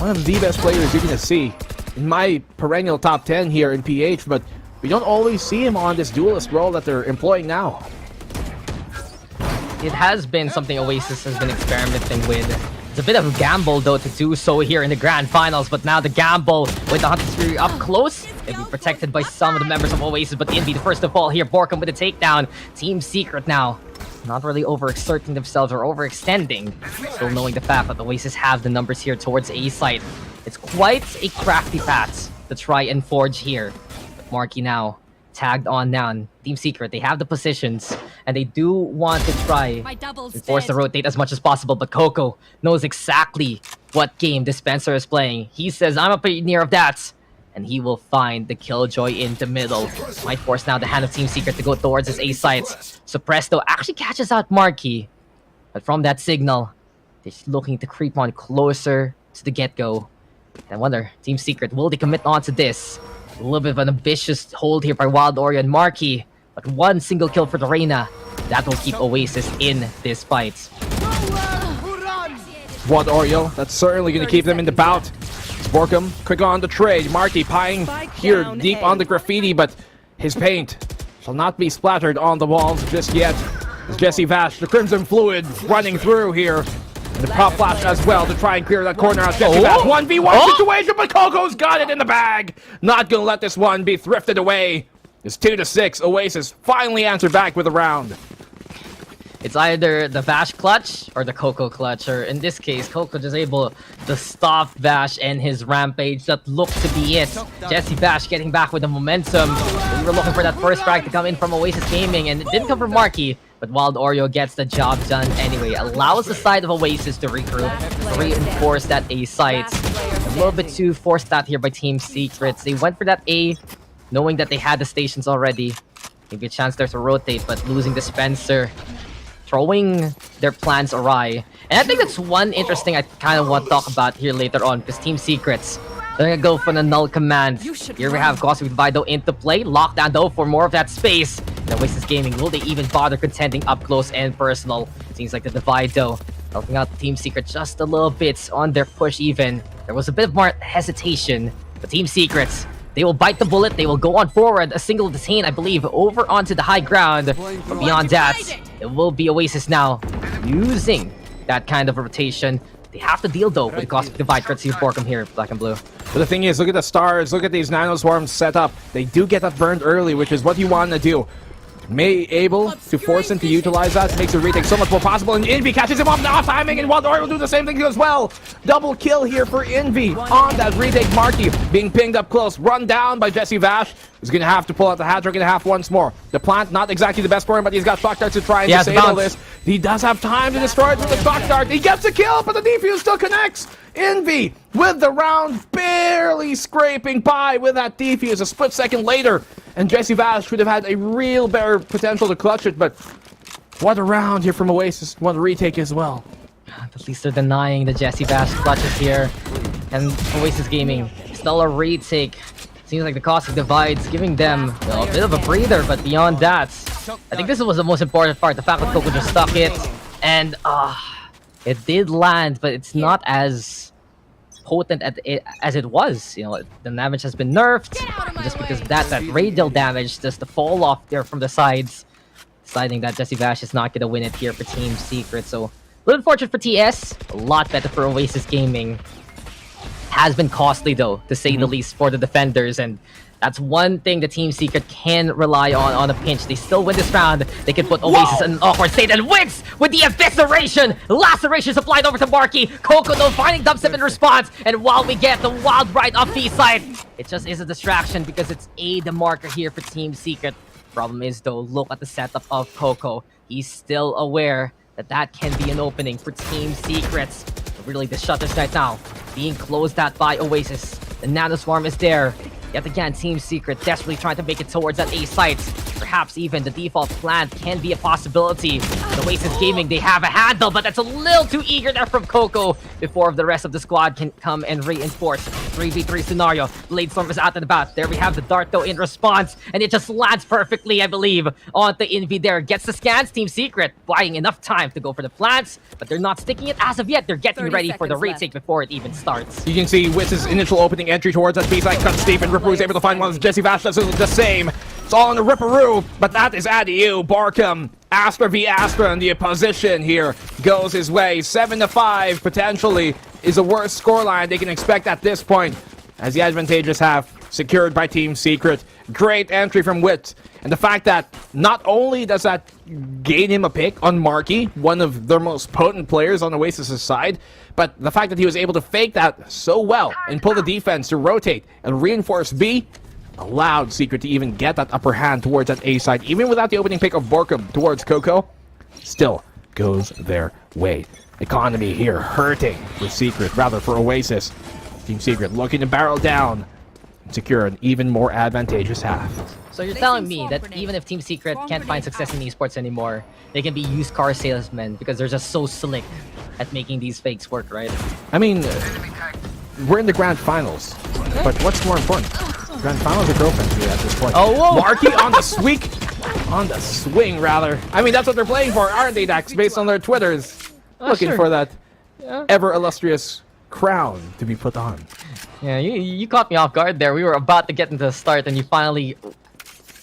one of the best players you're going to see in my perennial top 10 here in PH, but we don't always see him on this duelist role that they're employing now. It has been something Oasis has been experimenting with. It's a bit of a gamble, though, to do so here in the Grand Finals, but now the gamble with the Hunter's Fury up close. They'll be protected by some of the members of Oasis, but Envy, the first of all here, Borkham with a takedown. Team Secret now, not really overexerting themselves or overextending, still knowing the fact that Oasis have the numbers here towards A site. It's quite a crafty path to try and forge here. But Marky now, tagged on down. Team Secret, they have the positions, and they do want to try and force the rotate as much as possible, but Coco knows exactly what game Dispenser is playing. He says, "I'm a pioneer of that," and he will find the Killjoy in the middle. Might force now the hand of Team Secret to go towards his A sites. Suppresto actually catches out Marky, but from that signal, they're looking to creep on closer to the get-go. I wonder, Team Secret, will they commit on to this? A little bit of an ambitious hold here by Wild Oreo and Marky, but 1 single kill for the Reyna. That will keep Oasis in this fight. Wild Oreo, that's certainly going to keep them in the bout. Borkham, quick on the trade. Marky pieing here deep on the graffiti, but his paint shall not be splattered on the walls just yet. As Jesse Vash, the Crimson Fluid running through here. And the pop flash as well to try and clear that corner out. Jesse Vash, 1v1 situation, but Coco's got it in the bag. Not gonna let this one be thrifted away. It's 2-6. Oasis finally answered back with a round. It's either the Vash clutch or the Coco clutch, or in this case, Coco just able to stop Vash and his rampage. That looked to be it. Jesse Vash getting back with the momentum. We were looking for that first frag to come in from Oasis Gaming, and it didn't come from Marky, but Wild Oreo gets the job done anyway. Allows the side of Oasis to regroup, reinforce that A site. A little bit too forced out here by Team Secrets. They went for that A, knowing that they had the stations already. Maybe a chance there to rotate, but losing the Spencer, throwing their plans awry. And I think that's one interesting I kind of want to talk about here later on, because Team Secrets, they're gonna go for the null command. Here we have Cosmic Vido into play. Lockdown though for more of that space. And Oasis Gaming, will they even bother contending up close and personal? Seems like the Divido helping out Team Secret just a little bit on their push even. There was a bit more hesitation, but Team Secrets, they will bite the bullet, they will go on forward, a single detain, I believe, over onto the high ground. But beyond that, it will be Oasis now, using that kind of rotation. They have to deal, though, with the Cosmic Divide, courtesy of Borkum here, Black and Blue. But the thing is, look at the stars, look at these Nano Swarms set up. They do get that burned early, which is what you want to do. May able to force him to utilize that, makes the retake so much more possible, and Envy catches him off now, timing, and Wild Oreo will do the same thing as well. Double kill here for Envy on that retake. Marky being pinged up close, run down by Jesse Vash. He's gonna have to pull out the hat trick and a half once more. The plant, not exactly the best for him, but he's got shock darts to try and disable this. He does have time to destroy it with the shock dart. He gets a kill, but the defuse still connects. Envy with the round, barely scraping by with that defuse a split second later. And Jesse Vash should have had a real better potential to clutch it, but what a round here from Oasis. What a retake as well. At least they're denying the Jesse Vash clutches here. And Oasis Gaming, still a retake. Seems like the Cosmic Divide's giving them a bit of a breather, but beyond that, I think this was the most important part. The fact that Coco just stuck it, and it did land, but it's not as potent as it was. You know, the damage has been nerfed, just because of that radial damage, just the fall off there from the sides, deciding that Jesse Vash is not going to win it here for Team Secret. So, a little unfortunate for TS, a lot better for Oasis Gaming. Has been costly though, to say the least, for the defenders, and that's one thing the Team Secret can rely on a pinch. They still win this round. They can put Oasis in an awkward state, and wins with the evisceration. Laceration supplied over to Marky. Coco though finding dubstep in response, and while we get the wild ride up B side, it just is a distraction because it's the marker here for Team Secret. Problem is though, look at the setup of Coco. He's still aware that that can be an opening for Team Secrets. But really, the shutters right now being closed out by Oasis. The Nano Swarm is there. Yet again, Team Secret desperately trying to make it towards that A site. Perhaps even the default plan can be a possibility. The Oasis Gaming, they have a handle, but that's a little too eager there from Coco before the rest of the squad can come and reinforce. 3v3 scenario. Blade Storm is out and about. There we have the dart though in response, and it just lands perfectly, I believe, onto Envy there. Gets the scans. Team Secret buying enough time to go for the plants, but they're not sticking it as of yet. They're getting ready for the retake before it even starts. You can see Witz's initial opening entry towards that B-side cuts deep, and Ripperoo's able to find one. Jesse Vash does the same. It's all on the Ripperoo, but that is Adieu. Barkham, Astra v Astra, and the position here goes his way. 7-5 potentially is the worst scoreline they can expect at this point, as the advantageous half secured by Team Secret. Great entry from Wit, and the fact that not only does that gain him a pick on Marky, one of their most potent players on Oasis' side, but the fact that he was able to fake that so well and pull the defense to rotate and reinforce B allowed Secret to even get that upper hand towards that A side, even without the opening pick of Borkum towards Coco. Still goes their way. Economy here hurting for Secret, rather for Oasis. Team Secret looking to barrel down and secure an even more advantageous half. So you're telling me that even if Team Secret can't find success in esports anymore, they can be used car salesmen because they're just so slick at making these fakes work, right? I mean, we're in the grand finals, but what's more important? Grand finals or girlfriends at this point? Oh, whoa! Marky on the swing, rather. I mean, that's what they're playing for, aren't they, Dax? Based on their Twitters, looking for that ever illustrious crown to be put on. Yeah, you caught me off guard there. We were about to get into the start, and you finally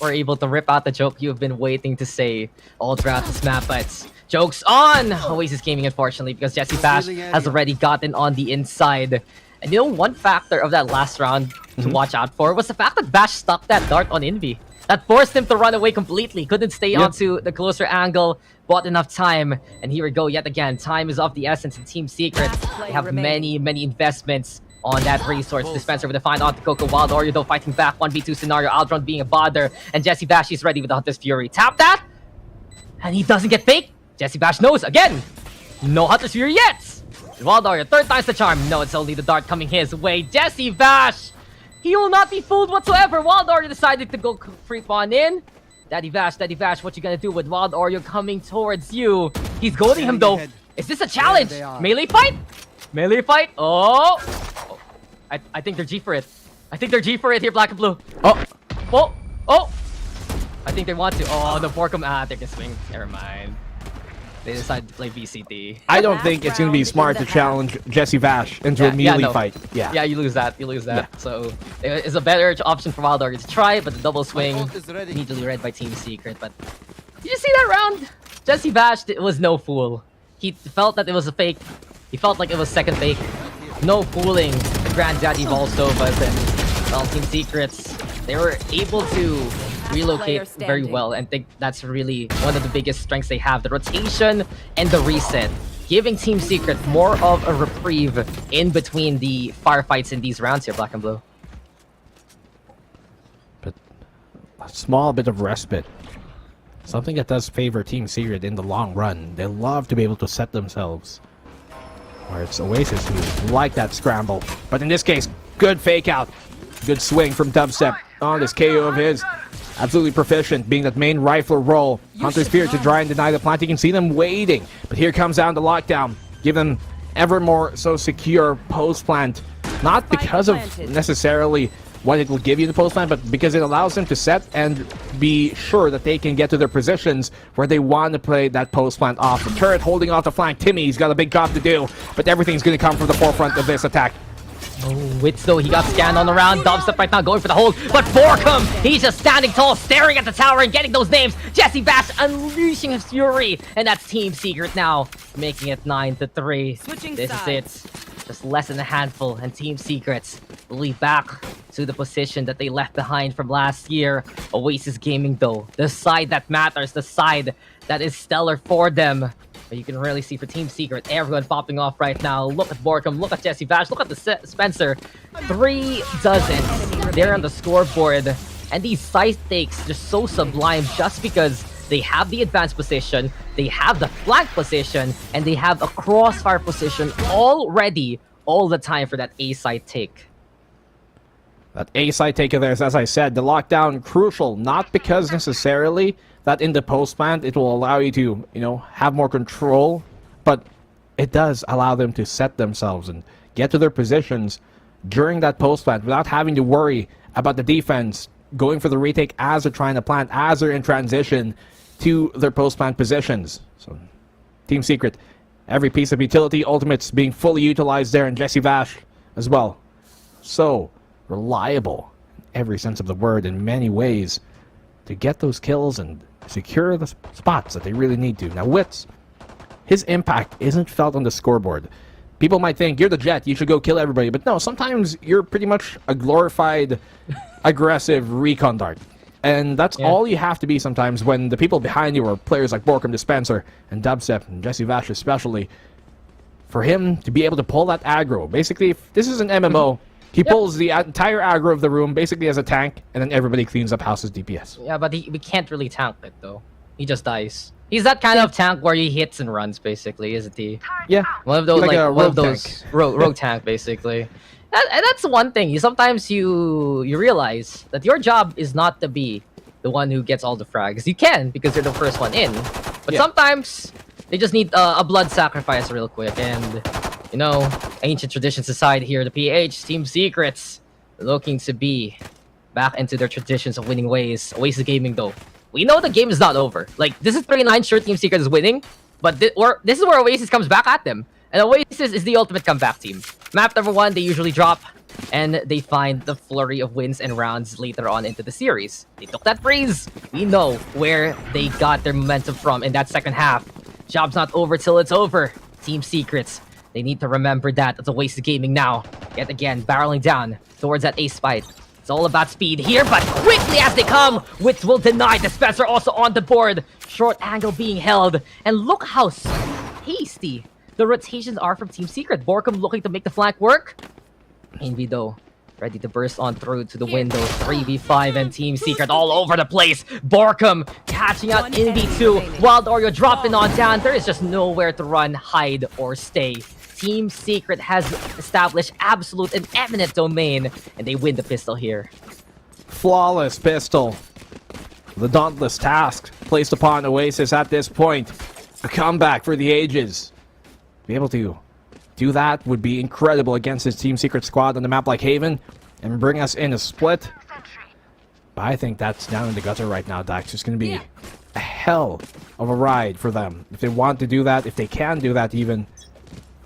were able to rip out the joke you've been waiting to say all throughout this map, but joke's on Oasis Gaming, unfortunately, because Jesse Bash has already gotten on the inside. And you know, one factor of that last round to watch out for was the fact that Bash stuck that dart on Envy. That forced him to run away completely. Couldn't stay onto the closer angle, bought enough time. And here we go yet again. Time is of the essence in Team Secret. They have many investments on that resource dispenser with a fine on to Coco. Wild Oreo though fighting back. 1v2 scenario. Aldron being a bother. And Jesse Bash is ready with the Hunter's Fury. Tap that! And he doesn't get faked. Jesse Bash knows again. No Hunter's Fury yet. Wild Oreo, third time's the charm. No, it's only the dart coming his way. Jesse Bash! He will not be fooled whatsoever. Wild Oreo decided to go creep on in. Daddy Vash, what you gonna do with Wild Oreo coming towards you? He's goading him though. Is this a challenge? Melee fight? Melee fight? Oh! I think they're G for it. I think they're G for it here, Black and Blue. Oh! I think they want to. Oh, the Borkum. They can swing. Never mind. They decided to play VCT. I don't think it's going to be smart to challenge Jesse Vash into a melee fight. Yeah, you lose that. Yeah. So it's a better option for Wild Oreo to try, but the double swing immediately read by Team Secret. But did you see that round? Jesse Vash was no fool. He felt that it was a fake. He felt like it was second fake. No fooling the Granddaddy Volsovas and well, Team Secrets. They were able to relocate very well, and think that's really one of the biggest strengths they have, the rotation and the reset, giving Team Secret more of a reprieve in between the firefights in these rounds here, Black and Blue. But a small bit of respite, something that does favor Team Secret in the long run. They love to be able to set themselves, where it's Oasis who like that scramble, but in this case, good fake out, good swing from Dubstep on this KO of his. Absolutely proficient, being that main rifler role. Hunter's Spear to try and deny the plant. You can see them waiting, but here comes down the lockdown. Give them ever more so secure post plant. Not because of necessarily what it will give you in the post plant, but because it allows them to set and be sure that they can get to their positions where they want to play that post plant off. The turret holding off the flank. Timmy's got a big job to do, but everything's going to come from the forefront of this attack. Oh, Wits though, he got scanned on the round. Dubstep right now going for the hold, but Borkum, he's just standing tall, staring at the tower and getting those names. Jesse Bash unleashing his fury, and that's Team Secret now, making it 9-3. This is it. Just less than a handful, and Team Secrets will be back to the position that they left behind from last year. Oasis Gaming though, the side that matters, the side that is stellar for them. But you can really see for Team Secret, everyone popping off right now. Look at Borkum, look at Jesse Bash, look at the Spencer. 3 dozen there on the scoreboard. And these side takes just so sublime just because they have the advanced position, they have the flank position, and they have a crossfire position all ready all the time for that A side take. That A side take of theirs, as I said, the lockdown crucial, not because necessarily that in the post plant it will allow you to, have more control, but it does allow them to set themselves and get to their positions during that post plant without having to worry about the defense going for the retake as they're trying to plant, as they're in transition to their post plant positions. So, Team Secret, every piece of utility ultimates being fully utilized there, and Jesse Vash as well. So reliable in every sense of the word in many ways to get those kills and secure the spots that they really need to. Now, Wits, his impact isn't felt on the scoreboard. People might think, you're the Jet, you should go kill everybody. But no, sometimes you're pretty much a glorified, aggressive recon dart. And that's all you have to be sometimes when the people behind you are players like Borkum, Dispenser, and Dubstep, and Jesse Vash especially. For him to be able to pull that aggro, basically, if this is an MMO, he pulls the entire aggro of the room basically as a tank, and then everybody cleans up house's DPS. Yeah, but we can't really tank it though. He just dies. He's that kind of tank where he hits and runs, basically, isn't he? Yeah. One of those, like rogue tank, basically. And that's one thing. Sometimes you realize that your job is not to be the one who gets all the frags. You can, because you're the first one in. But sometimes they just need a blood sacrifice real quick, and ancient traditions aside here, the PH, Team Secrets, looking to be back into their traditions of winning ways. Oasis Gaming, though, we know the game is not over. Like, this is 39, sure, Team Secret is winning, but this is where Oasis comes back at them. And Oasis is the ultimate comeback team. Map number 1, they usually drop, and they find the flurry of wins and rounds later on into the series. They took that freeze. We know where they got their momentum from in that second half. Job's not over till it's over. Team Secrets. They need to remember that. It's Oasis Gaming now. Yet again, barreling down towards that ace fight. It's all about speed here, but quickly as they come, Wits will deny. Dispenser also on the board. Short angle being held. And look how hasty the rotations are from Team Secret. Borkum looking to make the flank work. Envy though, ready to burst on through to the window. 3v5 and Team Secret all over the place. Borkum catching out Envy too. Wild Oreo dropping on down. There is just nowhere to run, hide, or stay. Team Secret has established absolute and eminent domain, and they win the pistol here. Flawless pistol. The dauntless task placed upon Oasis at this point. A comeback for the ages. Be able to do that would be incredible against his Team Secret squad on a map like Haven and bring us in a split. But I think that's down in the gutter right now, Dax. It's going to be a hell of a ride for them. If they want to do that, if they can do that even,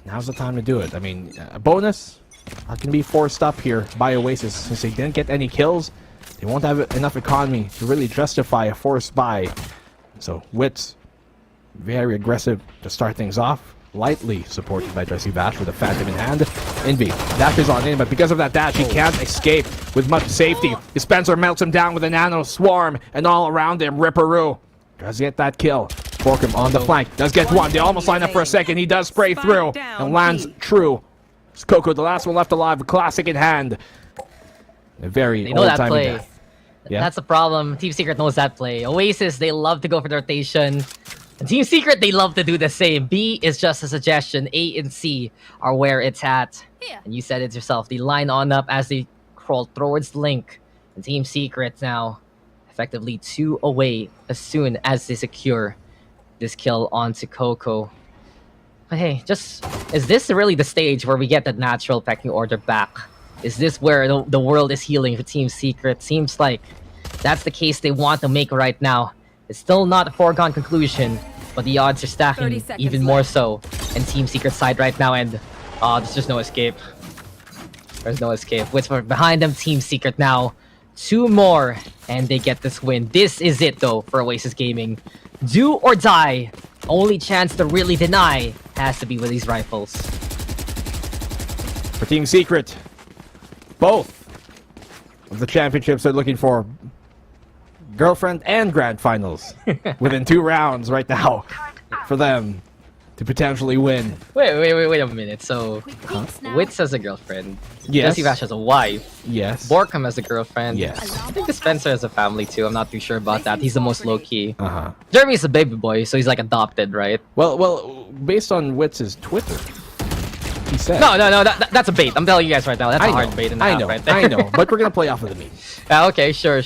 now's the time to do it. I mean, a bonus can be forced up here by Oasis. Since they didn't get any kills, they won't have enough economy to really justify a forced buy. So Wits, very aggressive to start things off. Lightly supported by Jesse Bash with a Phantom in hand. Envy dashes on in, but because of that dash, he can't escape with much safety. Dispenser melts him down with a Nano Swarm, and all around him, Ripperoo does get that kill. Borkum on the flank, does get one. They almost line up for a second. He does spray through and lands true. It's Coco, the last one left alive, a classic in hand. A very old-timey death. Yeah? That's the problem. Team Secret knows that play. Oasis, they love to go for the rotation. And Team Secret, they love to do the same. B is just a suggestion. A and C are where it's at. Yeah. And you said it yourself. They line on up as they crawl towards Link. And Team Secret now effectively 2 away as soon as they secure this kill onto Coco. But hey, is this really the stage where we get the natural pecking order back? Is this where the world is healing for Team Secret? Seems like that's the case they want to make right now. It's still not a foregone conclusion, but the odds are stacking even more so in Team Secret's side right now, and there's just no escape. There's no escape. Whisper behind them, Team Secret now. 2 more, and they get this win. This is it, though, for Oasis Gaming. Do or die. Only chance to really deny has to be with these rifles. For Team Secret, both of the championships they're looking for. Girlfriend and Grand Finals within 2 rounds right now for them to potentially win. Wait a minute. So, Wits has a girlfriend. Yes. Jesse Bash has a wife. Yes. Borkum has a girlfriend. Yes. I think Dispenser has a family too. I'm not too sure about that. He's the most low-key. Uh-huh. Jeremy's a baby boy, so he's like adopted, right? Well, based on Wits' Twitter, he said... No, that's a bait. I'm telling you guys right now. That's a hard bait in the app right there. I know, but we're gonna play off of the meme. Okay, sure.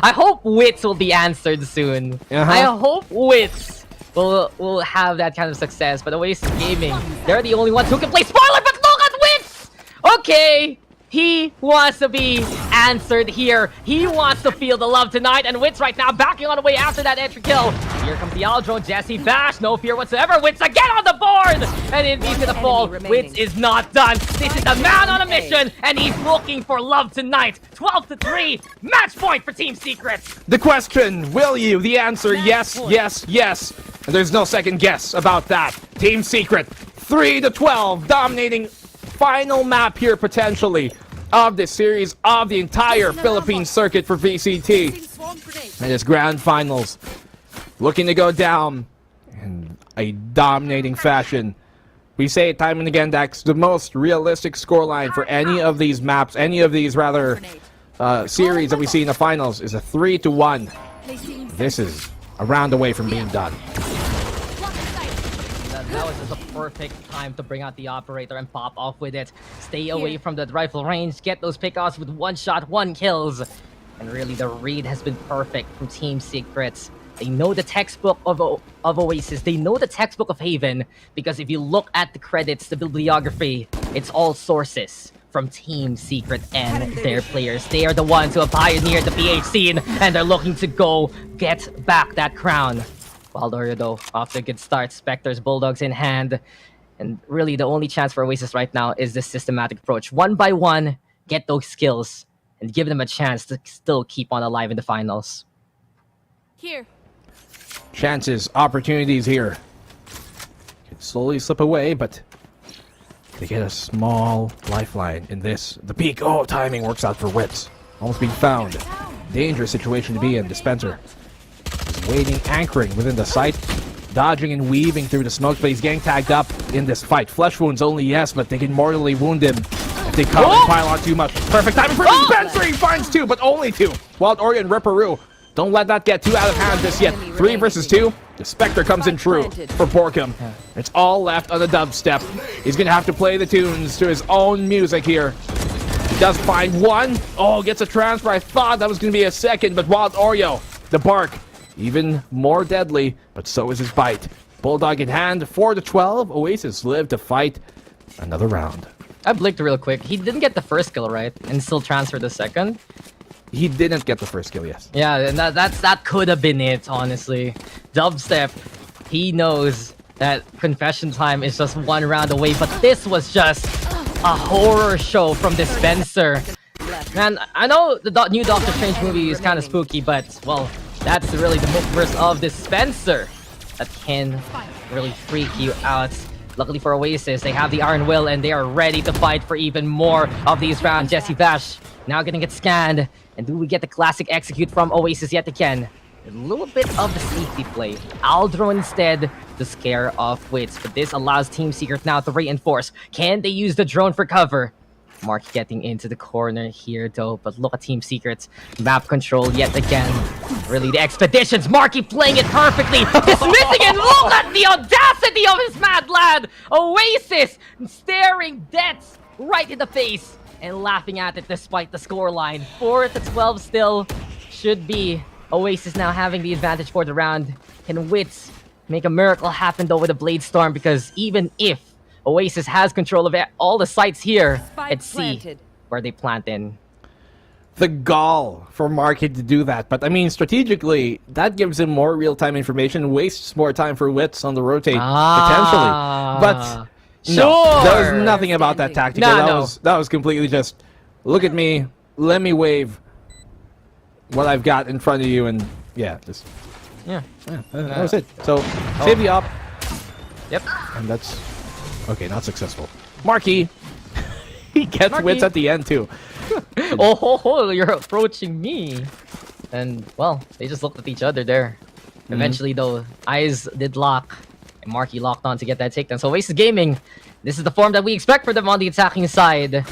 I hope Wits will be answered soon. I hope Wits will have that kind of success. But Oasis Gaming, they're the only ones who can play spoiler. But look at Wits. Okay, he wants to be answered here. He wants to feel the love tonight. And Wits right now backing on the way after that entry kill. Here comes the Aldro, Jesse Bash, no fear whatsoever. Wits again on the board, and Envy's gonna fall. Wits is not done. This is a man on a mission, and he's looking for love tonight. 12-3, match point for Team Secret. The question, will you? The answer, yes. And there's no second guess about that. Team Secret, 3-12, dominating final map here potentially of this series, of the entire Philippine circuit for VCT. And it's Grand Finals looking to go down in a dominating fashion. We say it time and again, Dax, the most realistic scoreline for any of these maps, any of these rather series that we see in the finals is a 3-1. This is a round away from being done. That was just a perfect time to bring out the operator and pop off with it. Stay away from the rifle range, get those pickoffs with 1 shot, 1 kills. And really, the read has been perfect from Team Secret. They know the textbook of Oasis. They know the textbook of Haven. Because if you look at the credits, the bibliography, it's all sources from Team Secret and their players. They are the ones who have pioneered the PH scene, and they're looking to go get back that crown. Wild Oreo, though, off to a good start. Spectre's Bulldogs in hand. And really, the only chance for Oasis right now is this systematic approach. One by one, get those skills and give them a chance to still keep on alive in the finals. Here. Chances, opportunities here. Can slowly slip away, but they get a small lifeline in this. The peak. Oh, timing works out for Wits. Almost being found. Dangerous situation to be in. Dispenser is waiting, anchoring within the site. Dodging and weaving through the smoke, but he's getting tagged up in this fight. Flesh wounds only, yes, but they can mortally wound him if they come and pile on too much. Perfect timing for Dispenser. He finds 2, but only 2. Wild Oreo and Ripperoo. Don't let that get too out of hand just yet. 3 versus 2. The Spectre comes in true for Borkum. It's all left on the dubstep. He's going to have to play the tunes to his own music here. He does find 1. Oh, gets a transfer. I thought that was going to be a second, but Wild Oreo, the bark, even more deadly, but so is his bite. Bulldog in hand, 4-12. Oasis live to fight another round. I blinked real quick. He didn't get the first kill, right? And still transferred the second? He didn't get the first kill, yes. Yeah, and that could have been it, honestly. Dubstep, he knows that confession time is just 1 round away, but this was just a horror show from Dispenser. Man, I know the new Doctor Strange movie is kind of spooky, but, well, that's really the multiverse of Dispenser that can really freak you out. Luckily for Oasis, they have the Iron Will and they are ready to fight for even more of these rounds. Jesse Vash now gonna get scanned. And do we get the classic execute from Oasis yet again? A little bit of the safety play. Aldro instead to scare off Wits. But this allows Team Secret now to reinforce. Can they use the drone for cover? Mark getting into the corner here though, but look at Team Secret's map control yet again. Really, the expeditions, Marky playing it perfectly, dismissing it. Look at the audacity of his mad lad. Oasis staring deaths right in the face and laughing at it despite the scoreline. 4-12 still should be Oasis now having the advantage for the round. Can Wits make a miracle happen though with a Blade Storm? Because even if Oasis has control of all the sites here, let's see where they plant in. The gall for Market to do that. But I mean, strategically, that gives him more real-time information, wastes more time for Wits on the rotate, potentially. But no, there was nothing about that tactical. That was completely just, look at me, let me wave what I've got in front of you, and yeah, just that was it. So, save the op. Yep. And that's, okay, not successful. Marky, he gets Wits at the end too. Oh, you're approaching me. And, well, they just looked at each other there. Eventually, though, eyes did lock. And Marky locked on to get that takedown. So Oasis Gaming, this is the form that we expect for them on the attacking side.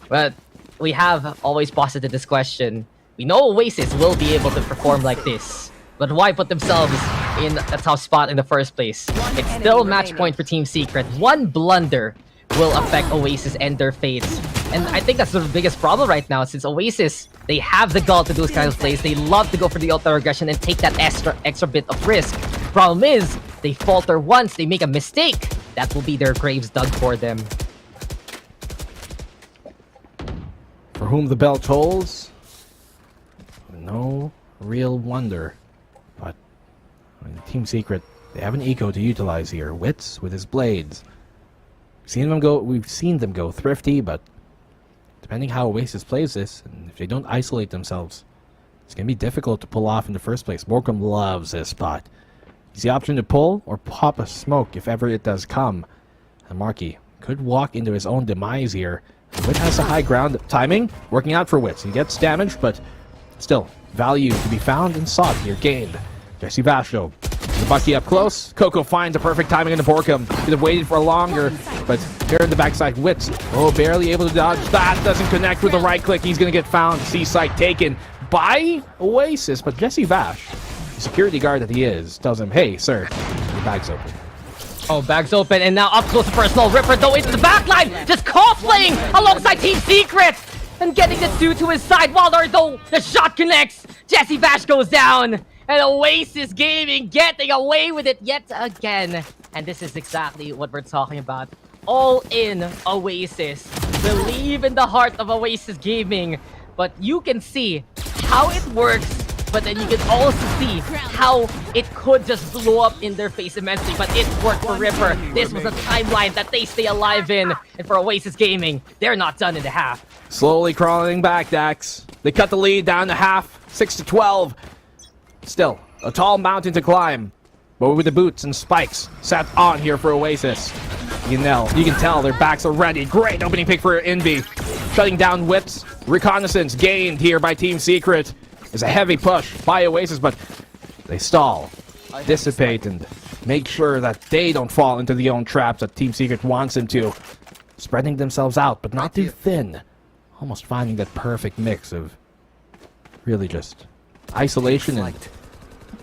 But we have always posited this question. We know Oasis will be able to perform like this. But why put themselves in a tough spot in the first place? It's still match point for Team Secret. One blunder will affect Oasis and their fates. And I think that's the biggest problem right now, since Oasis, they have the gall to do those kinds of plays. They love to go for the ultra aggression and take that extra bit of risk. Problem is, they falter once, they make a mistake. That will be their graves dug for them. For whom the bell tolls, no real wonder. But Team Secret, they have an eco to utilize here. Wits with his blades. We've seen them go thrifty, but depending how Oasis plays this, and if they don't isolate themselves, it's going to be difficult to pull off in the first place. Borkum loves this spot. He's the option to pull or pop a smoke if ever it does come. And Marky could walk into his own demise here. Wit has a high ground timing, working out for Wits. He gets damaged, but still, value to be found and sought here, gained. Jesse Vasho, the Bucky up close. Coco finds the perfect timing into Borkum. Could have waited for longer, but here in the backside, Wits, barely able to dodge. That doesn't connect with the right click. He's going to get found. C-site taken by Oasis, but Jesse Vash, the security guard that he is, tells him, hey, sir, your bag's open. Oh, bag's open, and now up close to personal. Ripper, though, into the backline, just cosplaying alongside Team Secret, and getting the dude to his side. While though the shot connects, Jesse Vash goes down, and Oasis Gaming getting away with it yet again. And this is exactly what we're talking about. All in Oasis. Believe in the heart of Oasis Gaming. But you can see how it works but then you can also see how it could just blow up in their face immensely, but it worked for Ripper. This was a timeline that they stay alive in, and for Oasis Gaming, they're not done in the half. Slowly crawling back, Dax. They cut the lead down to half, 6-12. Still, a tall mountain to climb, but with the boots and spikes set on here for Oasis. You can tell their backs are ready. Great opening pick for Envy. Shutting down whips. Reconnaissance gained here by Team Secret. Is a heavy push by Oasis, but they stall, dissipate, and make sure that they don't fall into the own traps that Team Secret wants them to. Spreading themselves out, but not too thin. Almost finding that perfect mix of really just isolation and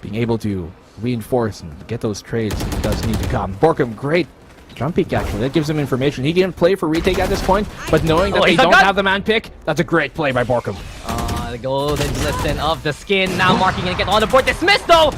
being able to reinforce and get those trades that does need to come. Borkum, great jump peek actually. That gives him information. He didn't play for retake at this point, but knowing that they don't have the man pick, that's a great play by Borkum. The golden glisten of the skin now marking and get on the board. Dismissed though!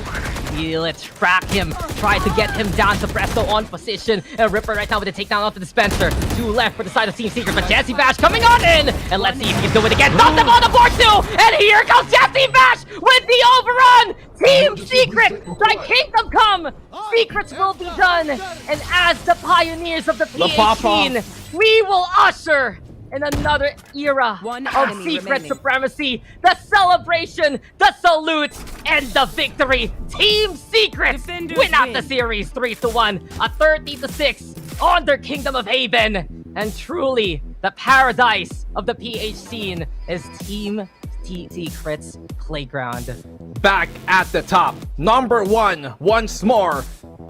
Let's track him. Try to get him down to Presto on position. And Ripper right now with the takedown off the dispenser. 2 left for the side of Team Secret, but Jesse Bash coming on in! And let's see if he can do it again. Dump them on the board too! And here comes Jesse Bash with the overrun! Team Secret! Thy kingdom come! Secrets will be done! And as the pioneers of the PH scene, we will usher in another era of secret supremacy, the celebration, the salute, and the victory. Team Secret win out the series 3-1, a 30-6 on their Kingdom of Haven. And truly, the paradise of the PH scene is Team Secret's playground. Back at the top, number 1 once more.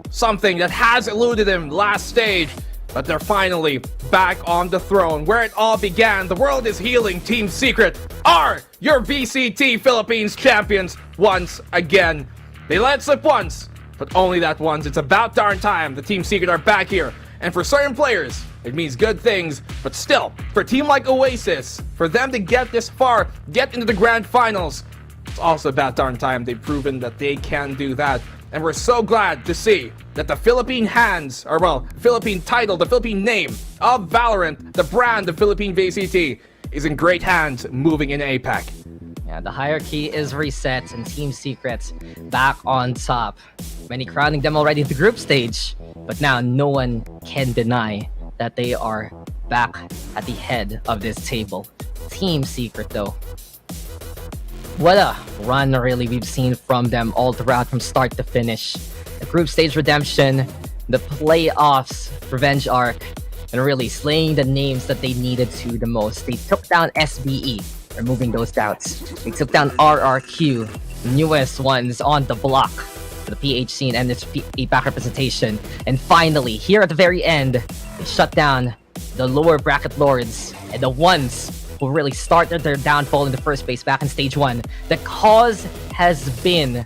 Something that has eluded him last stage. But they're finally back on the throne where it all began. The world is healing. Team Secret are your VCT Philippines champions once again. They let slip once, but only that once. It's about darn time the Team Secret are back here. And for certain players, it means good things. But still, for a team like Oasis, for them to get this far, get into the grand finals, it's also about darn time. They've proven that they can do that. And we're so glad to see that the Philippine hands, or well, Philippine title, the Philippine name of Valorant, the brand of Philippine VCT, is in great hands moving in APAC. Yeah, the hierarchy is reset and Team Secret back on top. Many crowning them already in the group stage, but now no one can deny that they are back at the head of this table. Team Secret though, what a run really we've seen from them all throughout from start to finish. The group stage redemption, the playoffs, revenge arc, and really slaying the names that they needed to the most. They took down SBE, removing those doubts. They took down RRQ, newest ones on the block for the PH scene and its APAC representation. And finally, here at the very end, they shut down the lower bracket lords and the ones who really started their downfall in the first place back in stage 1. The cause has been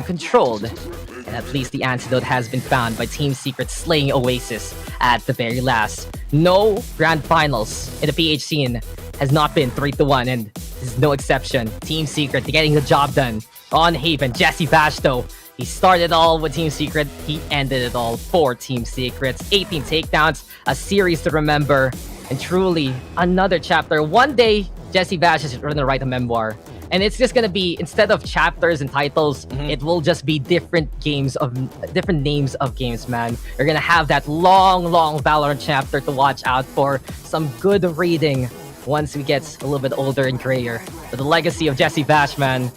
controlled, and at least the antidote has been found by Team Secret slaying Oasis at the very last. No grand finals in the PH scene has not been 3-1, and this is no exception. Team Secret getting the job done on Haven. Jesse Bash though, he started all with Team Secret, he ended it all for Team Secret. 18 takedowns, a series to remember, and truly another chapter. One day, Jesse Bash is going to write a memoir. And it's just gonna be, instead of chapters and titles, it will just be different names of games, man. You're gonna have that long Valorant chapter to watch out for. Some good reading once we get a little bit older and grayer. But the legacy of Jesse Bash, man,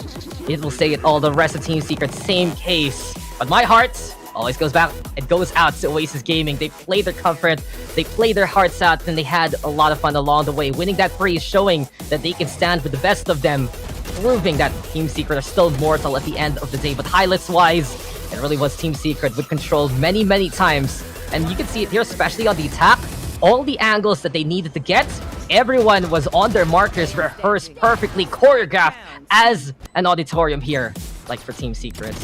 it will say it all. The rest of Team Secret, same case. But my heart always goes back. It goes out to Oasis Gaming. They played their comfort, they played their hearts out, and they had a lot of fun along the way. Winning that 3 is showing that they can stand with the best of them, proving that Team Secret are still mortal at the end of the day. But highlights-wise, it really was Team Secret with control many times. And you can see it here, especially on the attack. All the angles that they needed to get, everyone was on their markers, rehearsed perfectly, choreographed as an auditorium here, like for Team Secret.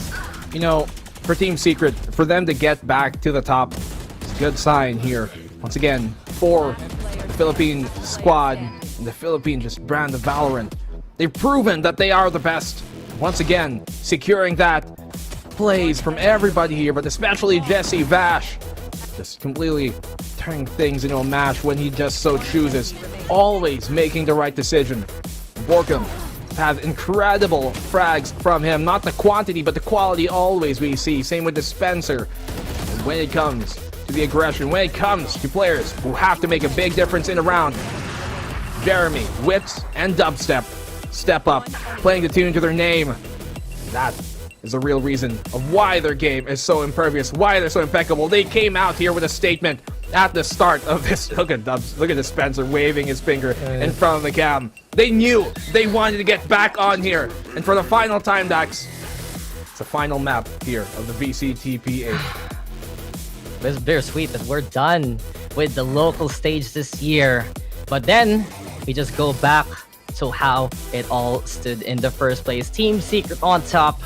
You know, for Team Secret, for them to get back to the top, it's a good sign here. Once again, for the Philippine squad, and the Philippine just brand of Valorant. They've proven that they are the best. Once again, securing that plays from everybody here, but especially Jesse Bash. Just completely turning things into a match when he just so chooses. Always making the right decision. Borkum have incredible frags from him. Not the quantity, but the quality always we see. Same with Dispenser. And when it comes to the aggression, when it comes to players who have to make a big difference in a round, Jeremy, Whips, and Dubstep step up, playing the tune to their name. That is the real reason of why their game is so impervious, why they're so impeccable. They came out here with a statement at the start of this. Look at Dubs, look at Dispenser waving his finger in front of the cam. They knew they wanted to get back on here. And for the final time, Dax, it's the final map here of the VCTPH. It's bittersweet that we're done with the local stage this year. But then, we just go back to how it all stood in the first place. Team Secret on top,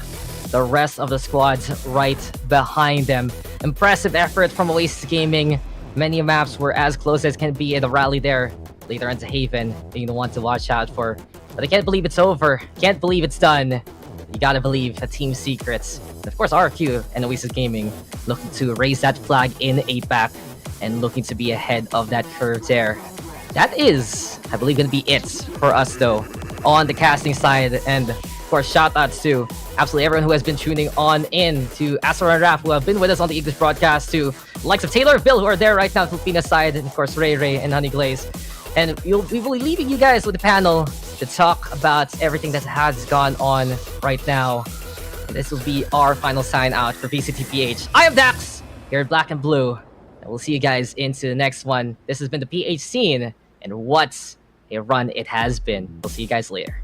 the rest of the squads right behind them. Impressive effort from Oasis Gaming. Many maps were as close as can be in the rally there. Later into Haven, being the one to watch out for. But I can't believe it's over. Can't believe it's done. You gotta believe that Team Secrets, and of course RQ and Oasis Gaming, looking to raise that flag in APAC and looking to be ahead of that curve there. That is, I believe, going to be it for us, though, on the casting side. And, of course, shout-outs to absolutely everyone who has been tuning on in, to Astro and Raph, who have been with us on the English broadcast, to the likes of Taylor and Bill, who are there right now, Filipina side, and, of course, Ray and Honey Glaze. And we will be leaving you guys with the panel to talk about everything that has gone on right now. And this will be our final sign-out for VCTPH. I am Dax, here in Black and Blue. And we'll see you guys into the next one. This has been the PH scene. And what a run it has been. We'll see you guys later.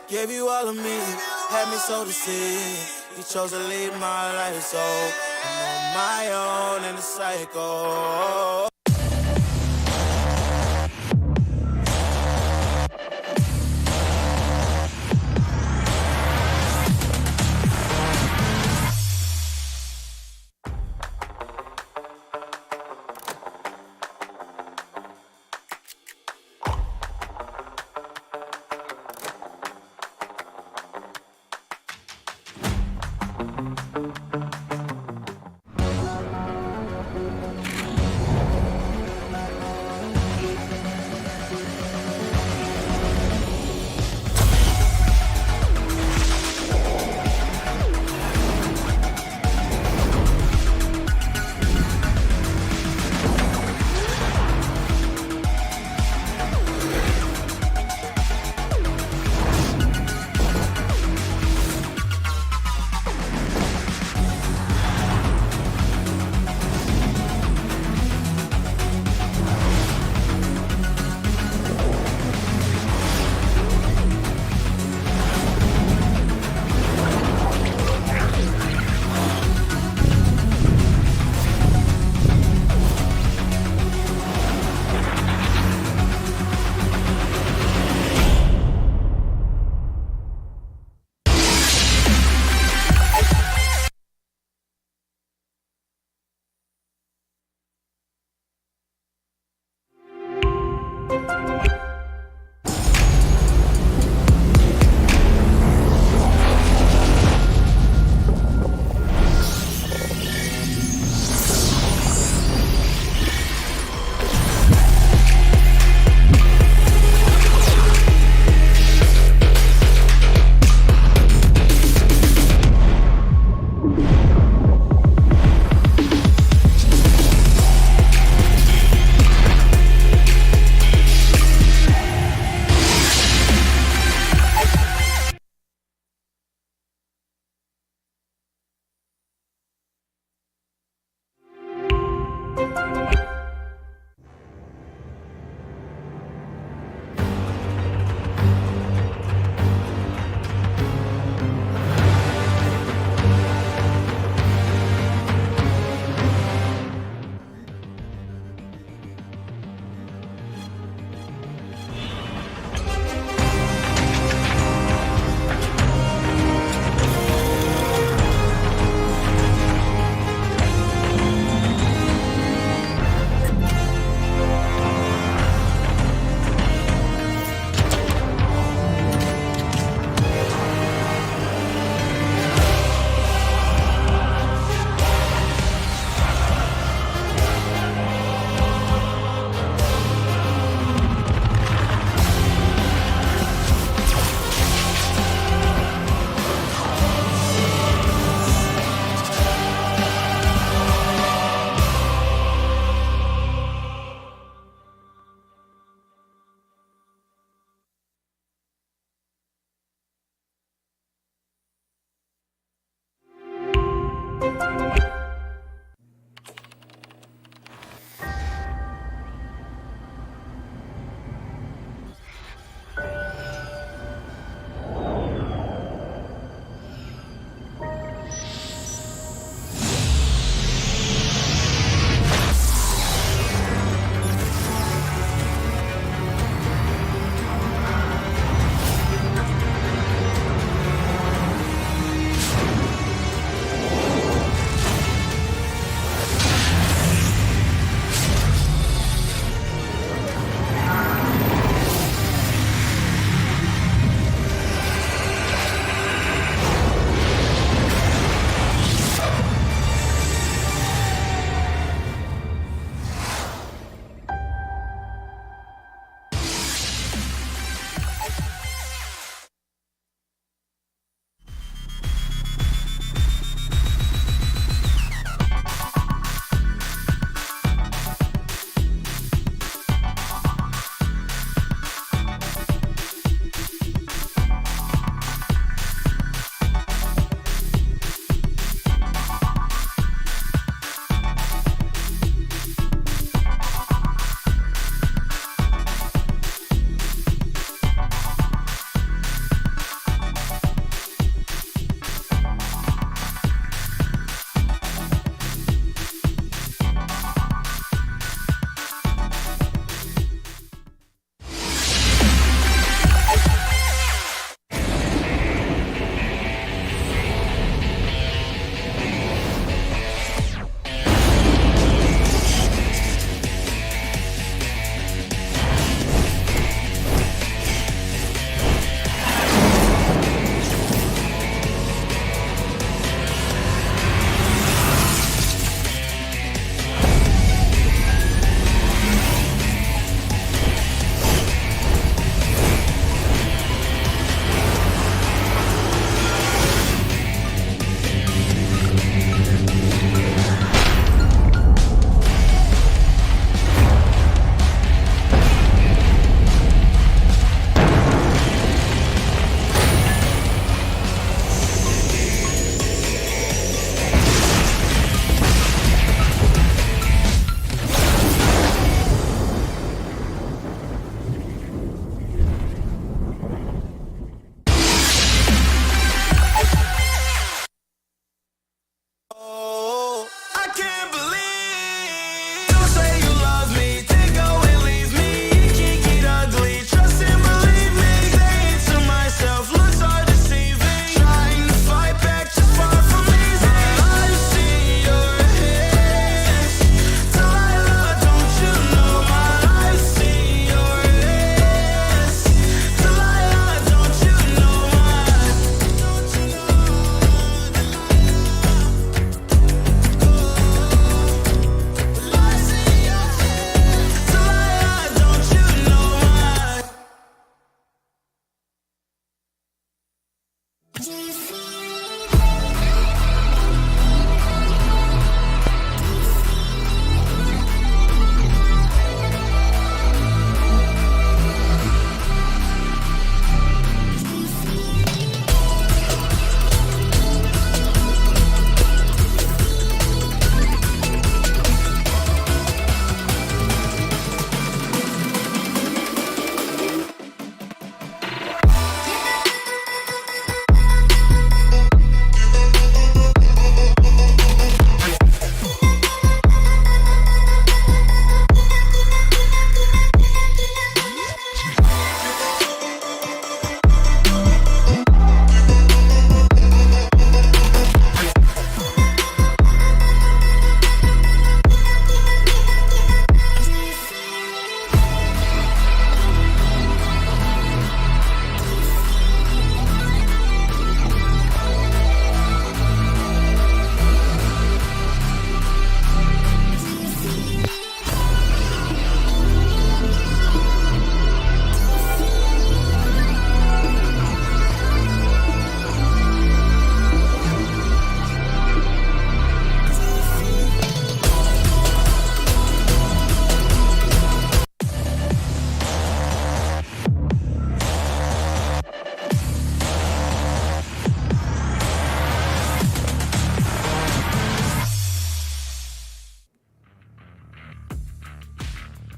Gave you all of me, had me so deceived. You chose to leave my life, so I'm on my own in the cycle.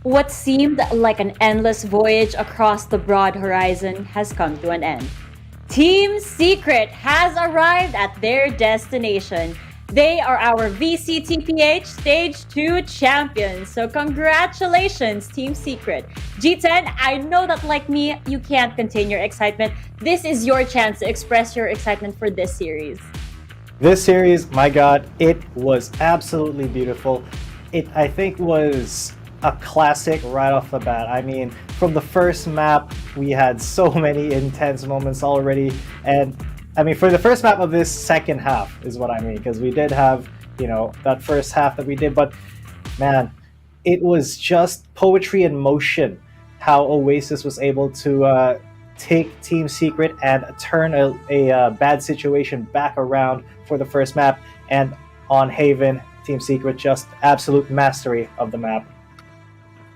What seemed like an endless voyage across the broad horizon has come to an end. Team Secret has arrived at their destination. They are our VCTPH Stage 2 champions. So congratulations, Team Secret. G10, I know that like me, you can't contain your excitement. This is your chance to express your excitement for this series. This series, my God, it was absolutely beautiful. It, I think, was a classic right off the bat. I mean, from the first map, we had so many intense moments already. And I mean, for the first map of this second half is what I mean, because we did have, you know, that first half that we did, but man, it was just poetry in motion how Oasis was able to take Team Secret and turn a bad situation back around for the first map. And on Haven, Team Secret just absolute mastery of the map.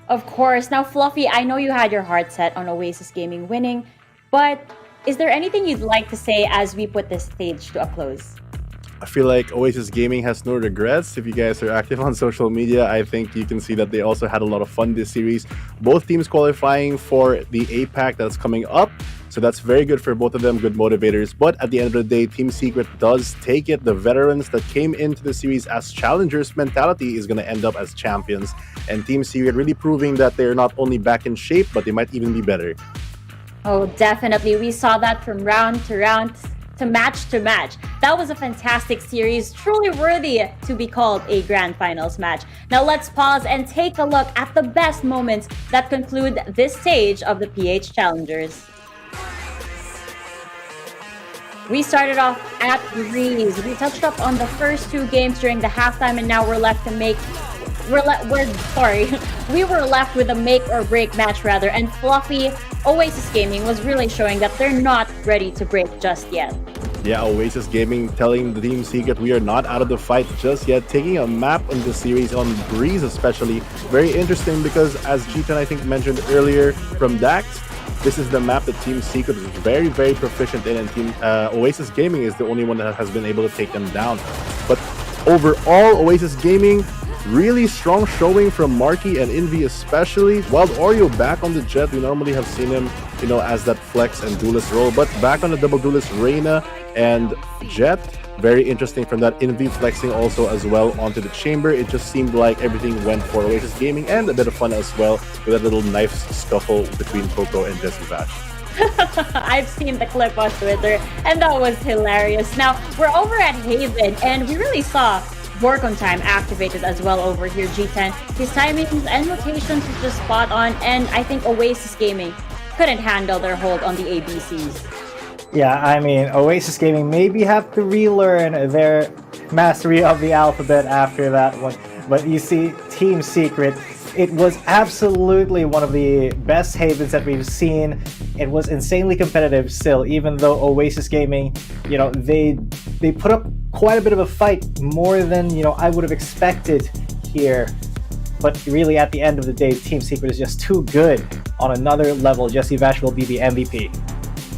Of course. Now, Fluffy, I know you had your heart set on Oasis Gaming winning, but is there anything you'd like to say as we put this stage to a close? I feel like Oasis Gaming has no regrets. If you guys are active on social media, I think you can see that they also had a lot of fun this series. Both teams qualifying for the APAC that's coming up. So that's very good for both of them, good motivators. But at the end of the day, Team Secret does take it. The veterans that came into the series as challengers mentality is going to end up as champions. And Team Secret really proving that they're not only back in shape, but they might even be better. Oh, definitely. We saw that from round to round to match to match. That was a fantastic series, truly worthy to be called a grand finals match. Now let's pause and take a look at the best moments that conclude this stage of the PH Challengers. We started off at Breeze. We touched up on the first two games during the halftime, and now we're left to make. We were left with a make or break match rather, and Fluffy Oasis Gaming was really showing that they're not ready to break just yet. Yeah, Oasis Gaming telling the Team Secret we are not out of the fight just yet. Taking a map in this series on Breeze especially. Very interesting because as G10 I think mentioned earlier from Dax, this is the map that Team Secret is very, very proficient in, and Team Oasis Gaming is the only one that has been able to take them down. But overall, Oasis Gaming, really strong showing from Marky and Envy especially. Wild Oreo back on the Jet. We normally have seen him, you know, as that flex and duelist role, but back on the double duelist Reina and Jet. Very interesting from that. Envy flexing also as well onto the chamber. It just seemed like everything went for Oasis Gaming, and a bit of fun as well with that little knife scuffle between Coco and Jesse Vash. I've seen the clip on Twitter, and that was hilarious. Now, we're over at Haven, and we really saw work on time activated as well over here, G10. His timings and rotations were just spot on, and I think Oasis Gaming couldn't handle their hold on the ABCs. Yeah, I mean, Oasis Gaming maybe have to relearn their mastery of the alphabet after that one. But you see, Team Secret, it was absolutely one of the best Havens that we've seen. It was insanely competitive still, even though Oasis Gaming, you know, they put up quite a bit of a fight, more than, you know, I would have expected here. But really, at the end of the day, Team Secret is just too good on another level. Jesse Vash will be the MVP.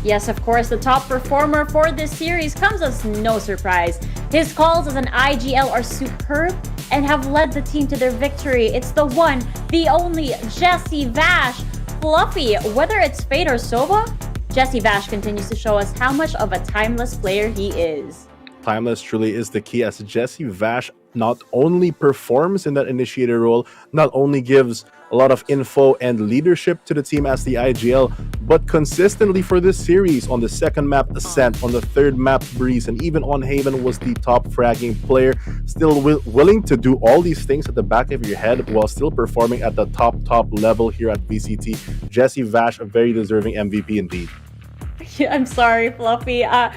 Yes, of course, the top performer for this series comes as no surprise. His calls as an IGL are superb and have led the team to their victory. It's the one, the only Jesse Vash. Fluffy, whether it's Fate or Sova, Jesse Vash continues to show us how much of a timeless player he is. Timeless truly is the key, as Jesse Vash not only performs in that initiator role, not only gives a lot of info and leadership to the team as the IGL, but consistently for this series on the second map Ascent, on the third map Breeze, and even on Haven was the top fragging player, still willing to do all these things at the back of your head while still performing at the top level here at VCT. Jesse Vash, a very deserving MVP indeed. I'm sorry, Fluffy. I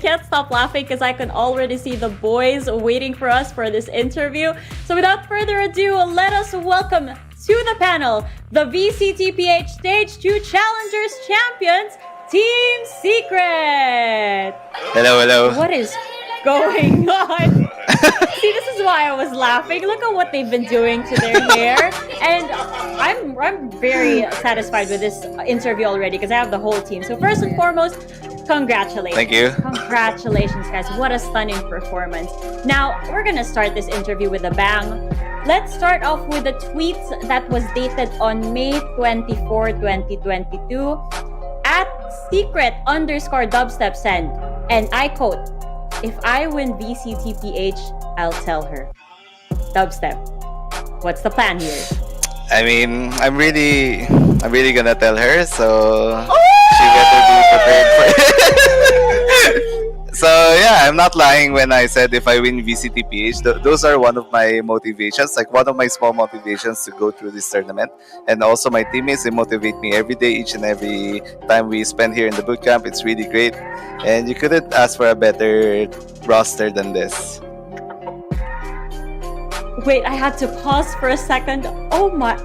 can't stop laughing because I can already see the boys waiting for us for this interview. So without further ado, let us welcome to the panel the VCTPH Stage 2 Challengers Champions, Team Secret! Hello. What is going on? See, this is why I was laughing. Look at what they've been doing to their hair. And I'm very satisfied with this interview already because I have the whole team. So first and foremost, Congratulations. Thank you. Congratulations, guys. What a stunning performance. Now, we're gonna start this interview with a bang. Let's start off with the tweet that was dated on May 24, 2022 at secret_dubstep send. And I quote, "If I win VCTPH, I'll tell her." Dubstep, what's the plan here? I mean, I'm really gonna tell her, so she better be prepared for it. So yeah, I'm not lying when I said if I win VCTPH, those are one of my motivations, like one of my small motivations to go through this tournament. And also my teammates, they motivate me every day, each and every time we spend here in the bootcamp. It's really great, and you couldn't ask for a better roster than this. Wait, I had to pause for a second. Oh my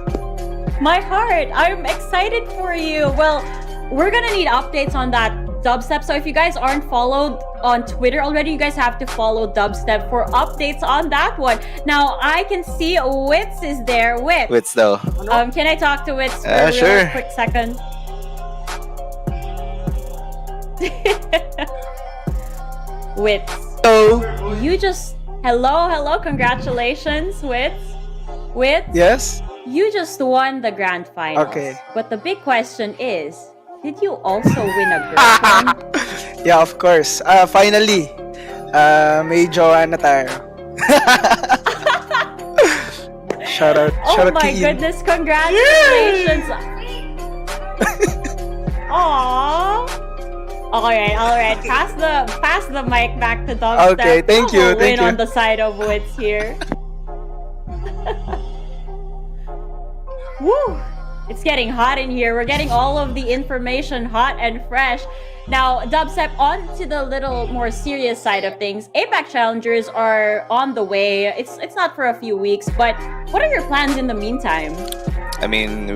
heart. I'm excited for you. Well, we're gonna need updates on that Dubstep. So if you guys aren't followed on Twitter already, you guys have to follow Dubstep for updates on that one. Now, I can see Wits is there. Wits though. Can I talk to Wits for a sure. quick second? Wits. Hello. Hello, congratulations, Wits. Yes? You just won the grand finals. Okay. But the big question is, did you also win a girlfriend? Yeah, of course. Finally, may jowa na tayo. Shout out Oh my Kiin. goodness, congratulations! Aww. Alright. Pass the mic back to Dubstep. Okay, thank you. Win on the side of Wits here. Woo! It's getting hot in here. We're getting all of the information hot and fresh. Now, Dubstep, on to the little more serious side of things. APAC Challengers are on the way. It's not for a few weeks, but what are your plans in the meantime? I mean,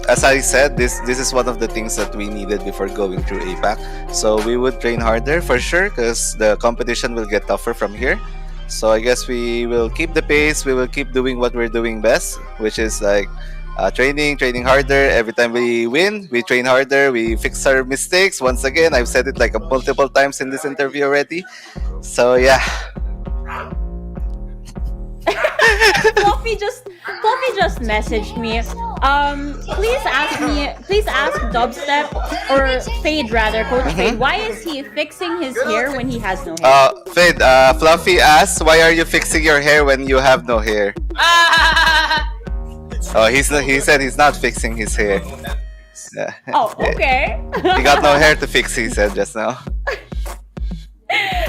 as I said, this is one of the things that we needed before going through APAC. So we would train harder for sure, because the competition will get tougher from here. So I guess we will keep the pace. We will keep doing what we're doing best, which is like training harder. Every time we win, we train harder. We fix our mistakes. Once again, I've said it like multiple times in this interview already. So yeah. Fluffy just messaged me. Please ask Dubstep or Fade rather, Coach Fade, why is he fixing his hair when he has no hair? Fade, Fluffy asks, why are you fixing your hair when you have no hair? Oh, he said he's not fixing his hair. Yeah. Oh, okay. He got no hair to fix, he said just now.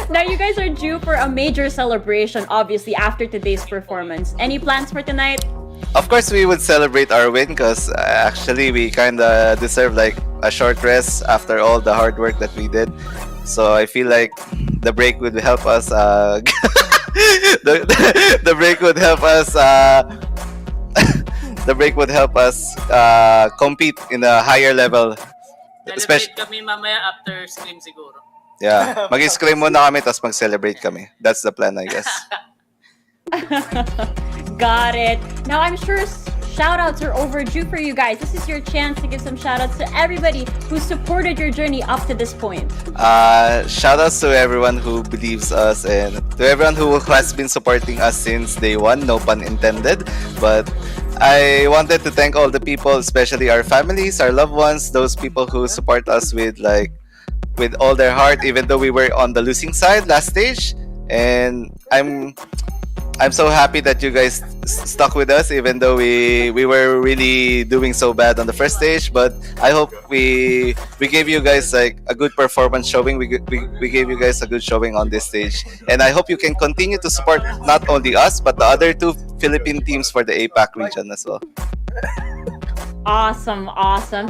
Now you guys are due for a major celebration, obviously, after today's performance. Any plans for tonight? Of course, we would celebrate our win because actually we kind of deserve like a short rest after all the hard work that we did. So I feel like the break would help us. The break would help us. The break would help us compete in a higher level. Celebrate kami mamaya after scrim siguro. Yeah, mag-scrim muna kami tapos mag-celebrate kami. That's the plan, I guess. Got it. Now I'm sure shoutouts are overdue for you guys. This is your chance to give some shoutouts to everybody who supported your journey up to this point. Shoutouts to everyone who believes us and to everyone who has been supporting us since day one, no pun intended. But I wanted to thank all the people, especially our families, our loved ones, those people who support us with all their heart, even though we were on the losing side last stage. And I'm so happy that you guys stuck with us, even though we were really doing so bad on the first stage. But I hope we gave you guys like a good performance showing. We gave you guys a good showing on this stage, and I hope you can continue to support not only us but the other two Philippine teams for the APAC region as well. Awesome.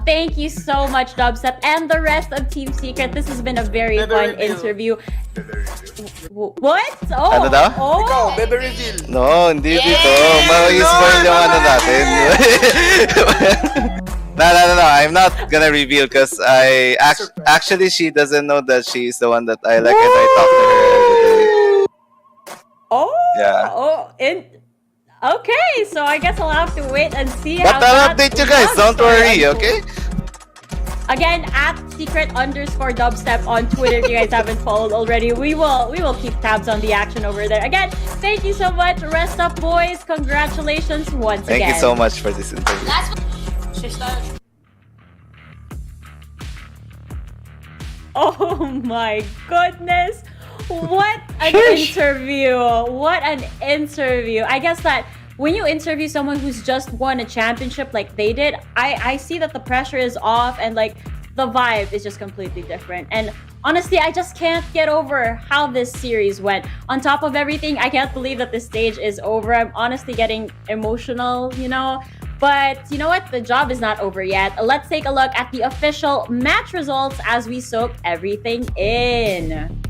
Thank you so much, Dubstep, and the rest of Team Secret. This has been a very fun interview. What? Oh, Ano daw? Oh. Bebe reveal. No, hindi dito. Mag-spoil yung ano natin. No. I'm not gonna reveal because actually she doesn't know that she's the one that I like, and I talk to her every day. Oh. Yeah. Oh. Okay, so I guess I'll have to wait and see But how I'll that update you guys. runs Don't for worry, us. okay? Again, at secret_dubstep on Twitter if you guys haven't followed already. We will keep tabs on the action over there. Again, thank you so much. Rest up, boys. Congratulations once again. Thank you so much for this interview. Oh my goodness. What an interview. What an interview. I guess that when you interview someone who's just won a championship like they did, I see that the pressure is off and like the vibe is just completely different. And honestly, I just can't get over how this series went. On top of everything, I can't believe that this stage is over. I'm honestly getting emotional, you know? But you know what? The job is not over yet. Let's take a look at the official match results as we soak everything in.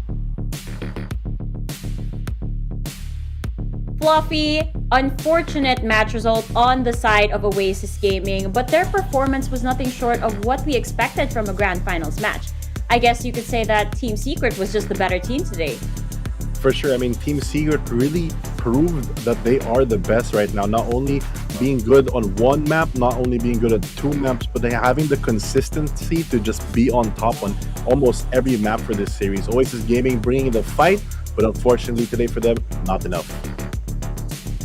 Fluffy, unfortunate match result on the side of Oasis Gaming, but their performance was nothing short of what we expected from a Grand Finals match. I guess you could say that Team Secret was just the better team today. For sure. I mean, Team Secret really proved that they are the best right now. Not only being good on one map, not only being good at two maps, but they having the consistency to just be on top on almost every map for this series. Oasis Gaming bringing the fight, but unfortunately today for them, not enough.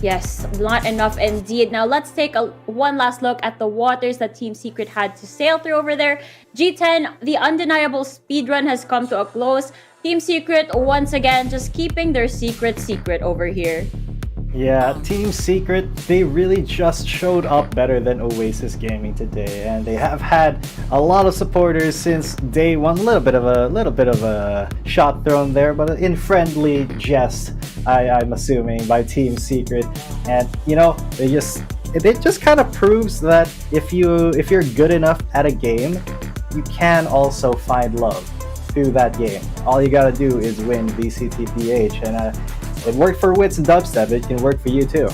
Yes, not enough indeed. Now let's take one last look at the waters that Team Secret had to sail through over there. G10, the undeniable speedrun has come to a close. Team Secret, once again, just keeping their secret over here. Yeah, Team Secret, they really just showed up better than Oasis Gaming today, and they have had a lot of supporters since day one. A little bit of a shot thrown there, but in friendly jest, I'm assuming, by Team Secret. And you know, it just kind of proves that if you're good enough at a game, you can also find love through that game. All you gotta do is win VCTPH, and it worked for Wits and Dubstep. It can work for you too.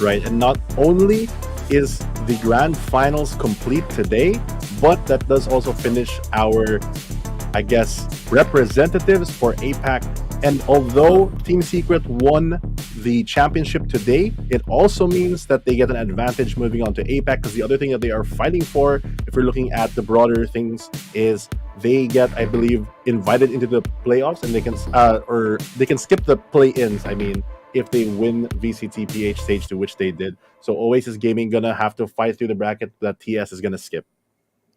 Right, and not only is the Grand Finals complete today, but that does also finish our, I guess, representatives for APAC. And although Team Secret won the championship today, it also means that they get an advantage moving on to APAC, because the other thing that they are fighting for, if we're looking at the broader things, is they get, I believe, invited into the playoffs, and they can skip the play-ins. I mean, if they win VCTPH Stage 2, which they did. So Oasis Gaming gonna have to fight through the bracket that TS is gonna skip.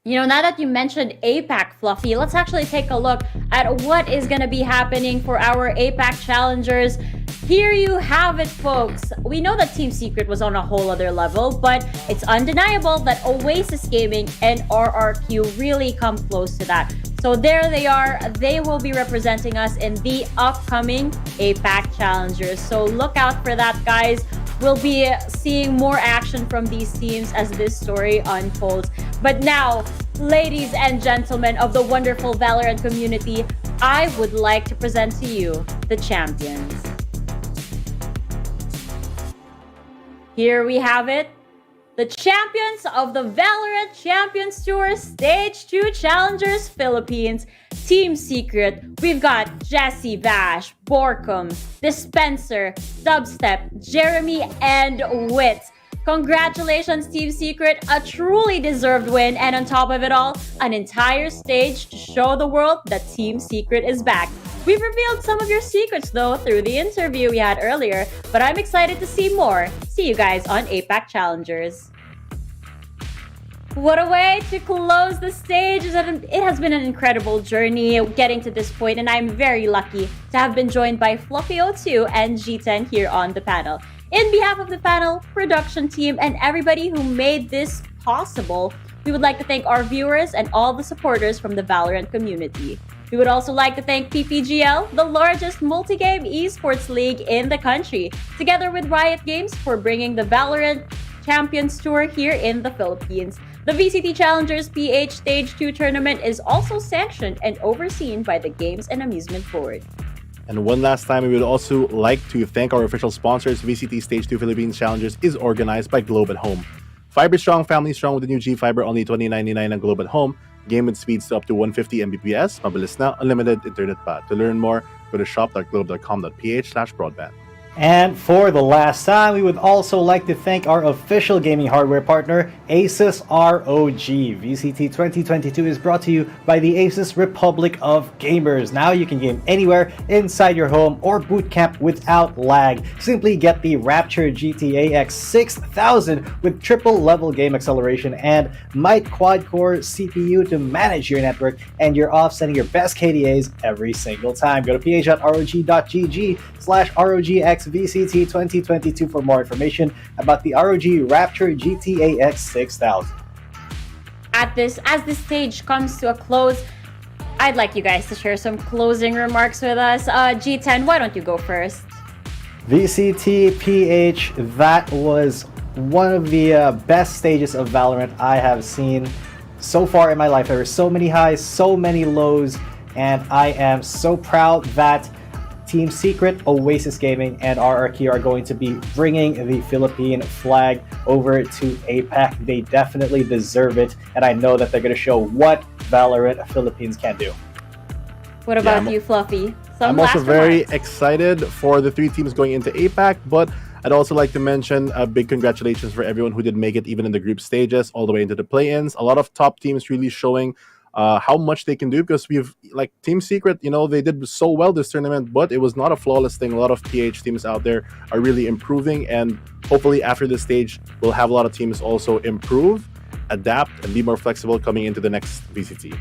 You know, now that you mentioned APAC, Fluffy, let's actually take a look at what is going to be happening for our APAC challengers. Here you have it, folks. We know that Team Secret was on a whole other level, but it's undeniable that Oasis Gaming and RRQ really come close to that. So there they are. They will be representing us in the upcoming APAC challengers. So look out for that, guys. We'll be seeing more action from these teams as this story unfolds. But now, ladies and gentlemen of the wonderful Valorant community, I would like to present to you the champions. Here we have it. The champions of the Valorant Champions Tour Stage 2 Challengers Philippines, Team Secret. We've got Jesse Vash, Borkum, Dispenser, Dubstep, Jeremy, and Wits. Congratulations, Team Secret. A truly deserved win, and on top of it all, an entire stage to show the world that Team Secret is back. We've revealed some of your secrets, though, through the interview we had earlier, but I'm excited to see more. See you guys on APAC Challengers. What a way to close the stage. It has been an incredible journey getting to this point, and I'm very lucky to have been joined by Fluffy02 and G10 here on the panel. In behalf of the panel, production team, and everybody who made this possible, we would like to thank our viewers and all the supporters from the Valorant community. We would also like to thank PPGL, the largest multi-game esports league in the country, together with Riot Games for bringing the Valorant Champions Tour here in the Philippines. The VCT Challengers PH Stage 2 tournament is also sanctioned and overseen by the Games and Amusement Board. And one last time, we would also like to thank our official sponsors. VCT Stage 2 Philippines Challengers is organized by Globe at Home. Fiber strong, family strong with the new G Fiber, only $20.99 on Globe at Home. Game with speeds up to 150 Mbps, mabilis na, unlimited internet pa. To learn more, go to shop.globe.com.ph/broadband. And for the last time, we would also like to thank our official gaming hardware partner, Asus ROG. VCT 2022 is brought to you by the Asus Republic of Gamers. Now you can game anywhere inside your home or boot camp without lag. Simply get the Rapture GTA X 6000 with triple level game acceleration and Might quad-core CPU to manage your network, and you're off sending your best KDAs every single time. Go to ph.rog.gg/ROGXVCT 2022 for more information about the ROG Rapture GTA X 6000. As this stage comes to a close, I'd like you guys to share some closing remarks with us. G10, why don't you go first? VCTPH, that was one of the best stages of Valorant I have seen so far in my life. There were so many highs, so many lows, and I am so proud that Team Secret, Oasis Gaming, and RRQ are going to be bringing the Philippine flag over to APAC. They definitely deserve it, and I know that they're going to show what Valorant Philippines can do. What about you, Fluffy? I'm also very excited for the three teams going into APAC, but I'd also like to mention a big congratulations for everyone who did make it even in the group stages all the way into the play-ins. A lot of top teams really showing how much they can do, because we've, like Team Secret, they did so well this tournament, but it was not a flawless thing. A lot of PH teams out there are really improving, and hopefully after this stage, we'll have a lot of teams also improve, adapt, and be more flexible coming into the next VCT.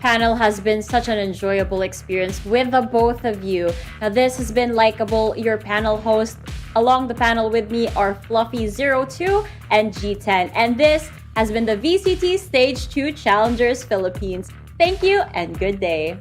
Panel has been such an enjoyable experience with the both of you. Now this has been Likeable, your panel host. Along the panel with me are Fluffy02 and G10, and this has been the VCT Stage 2 Challengers Philippines. Thank you and good day.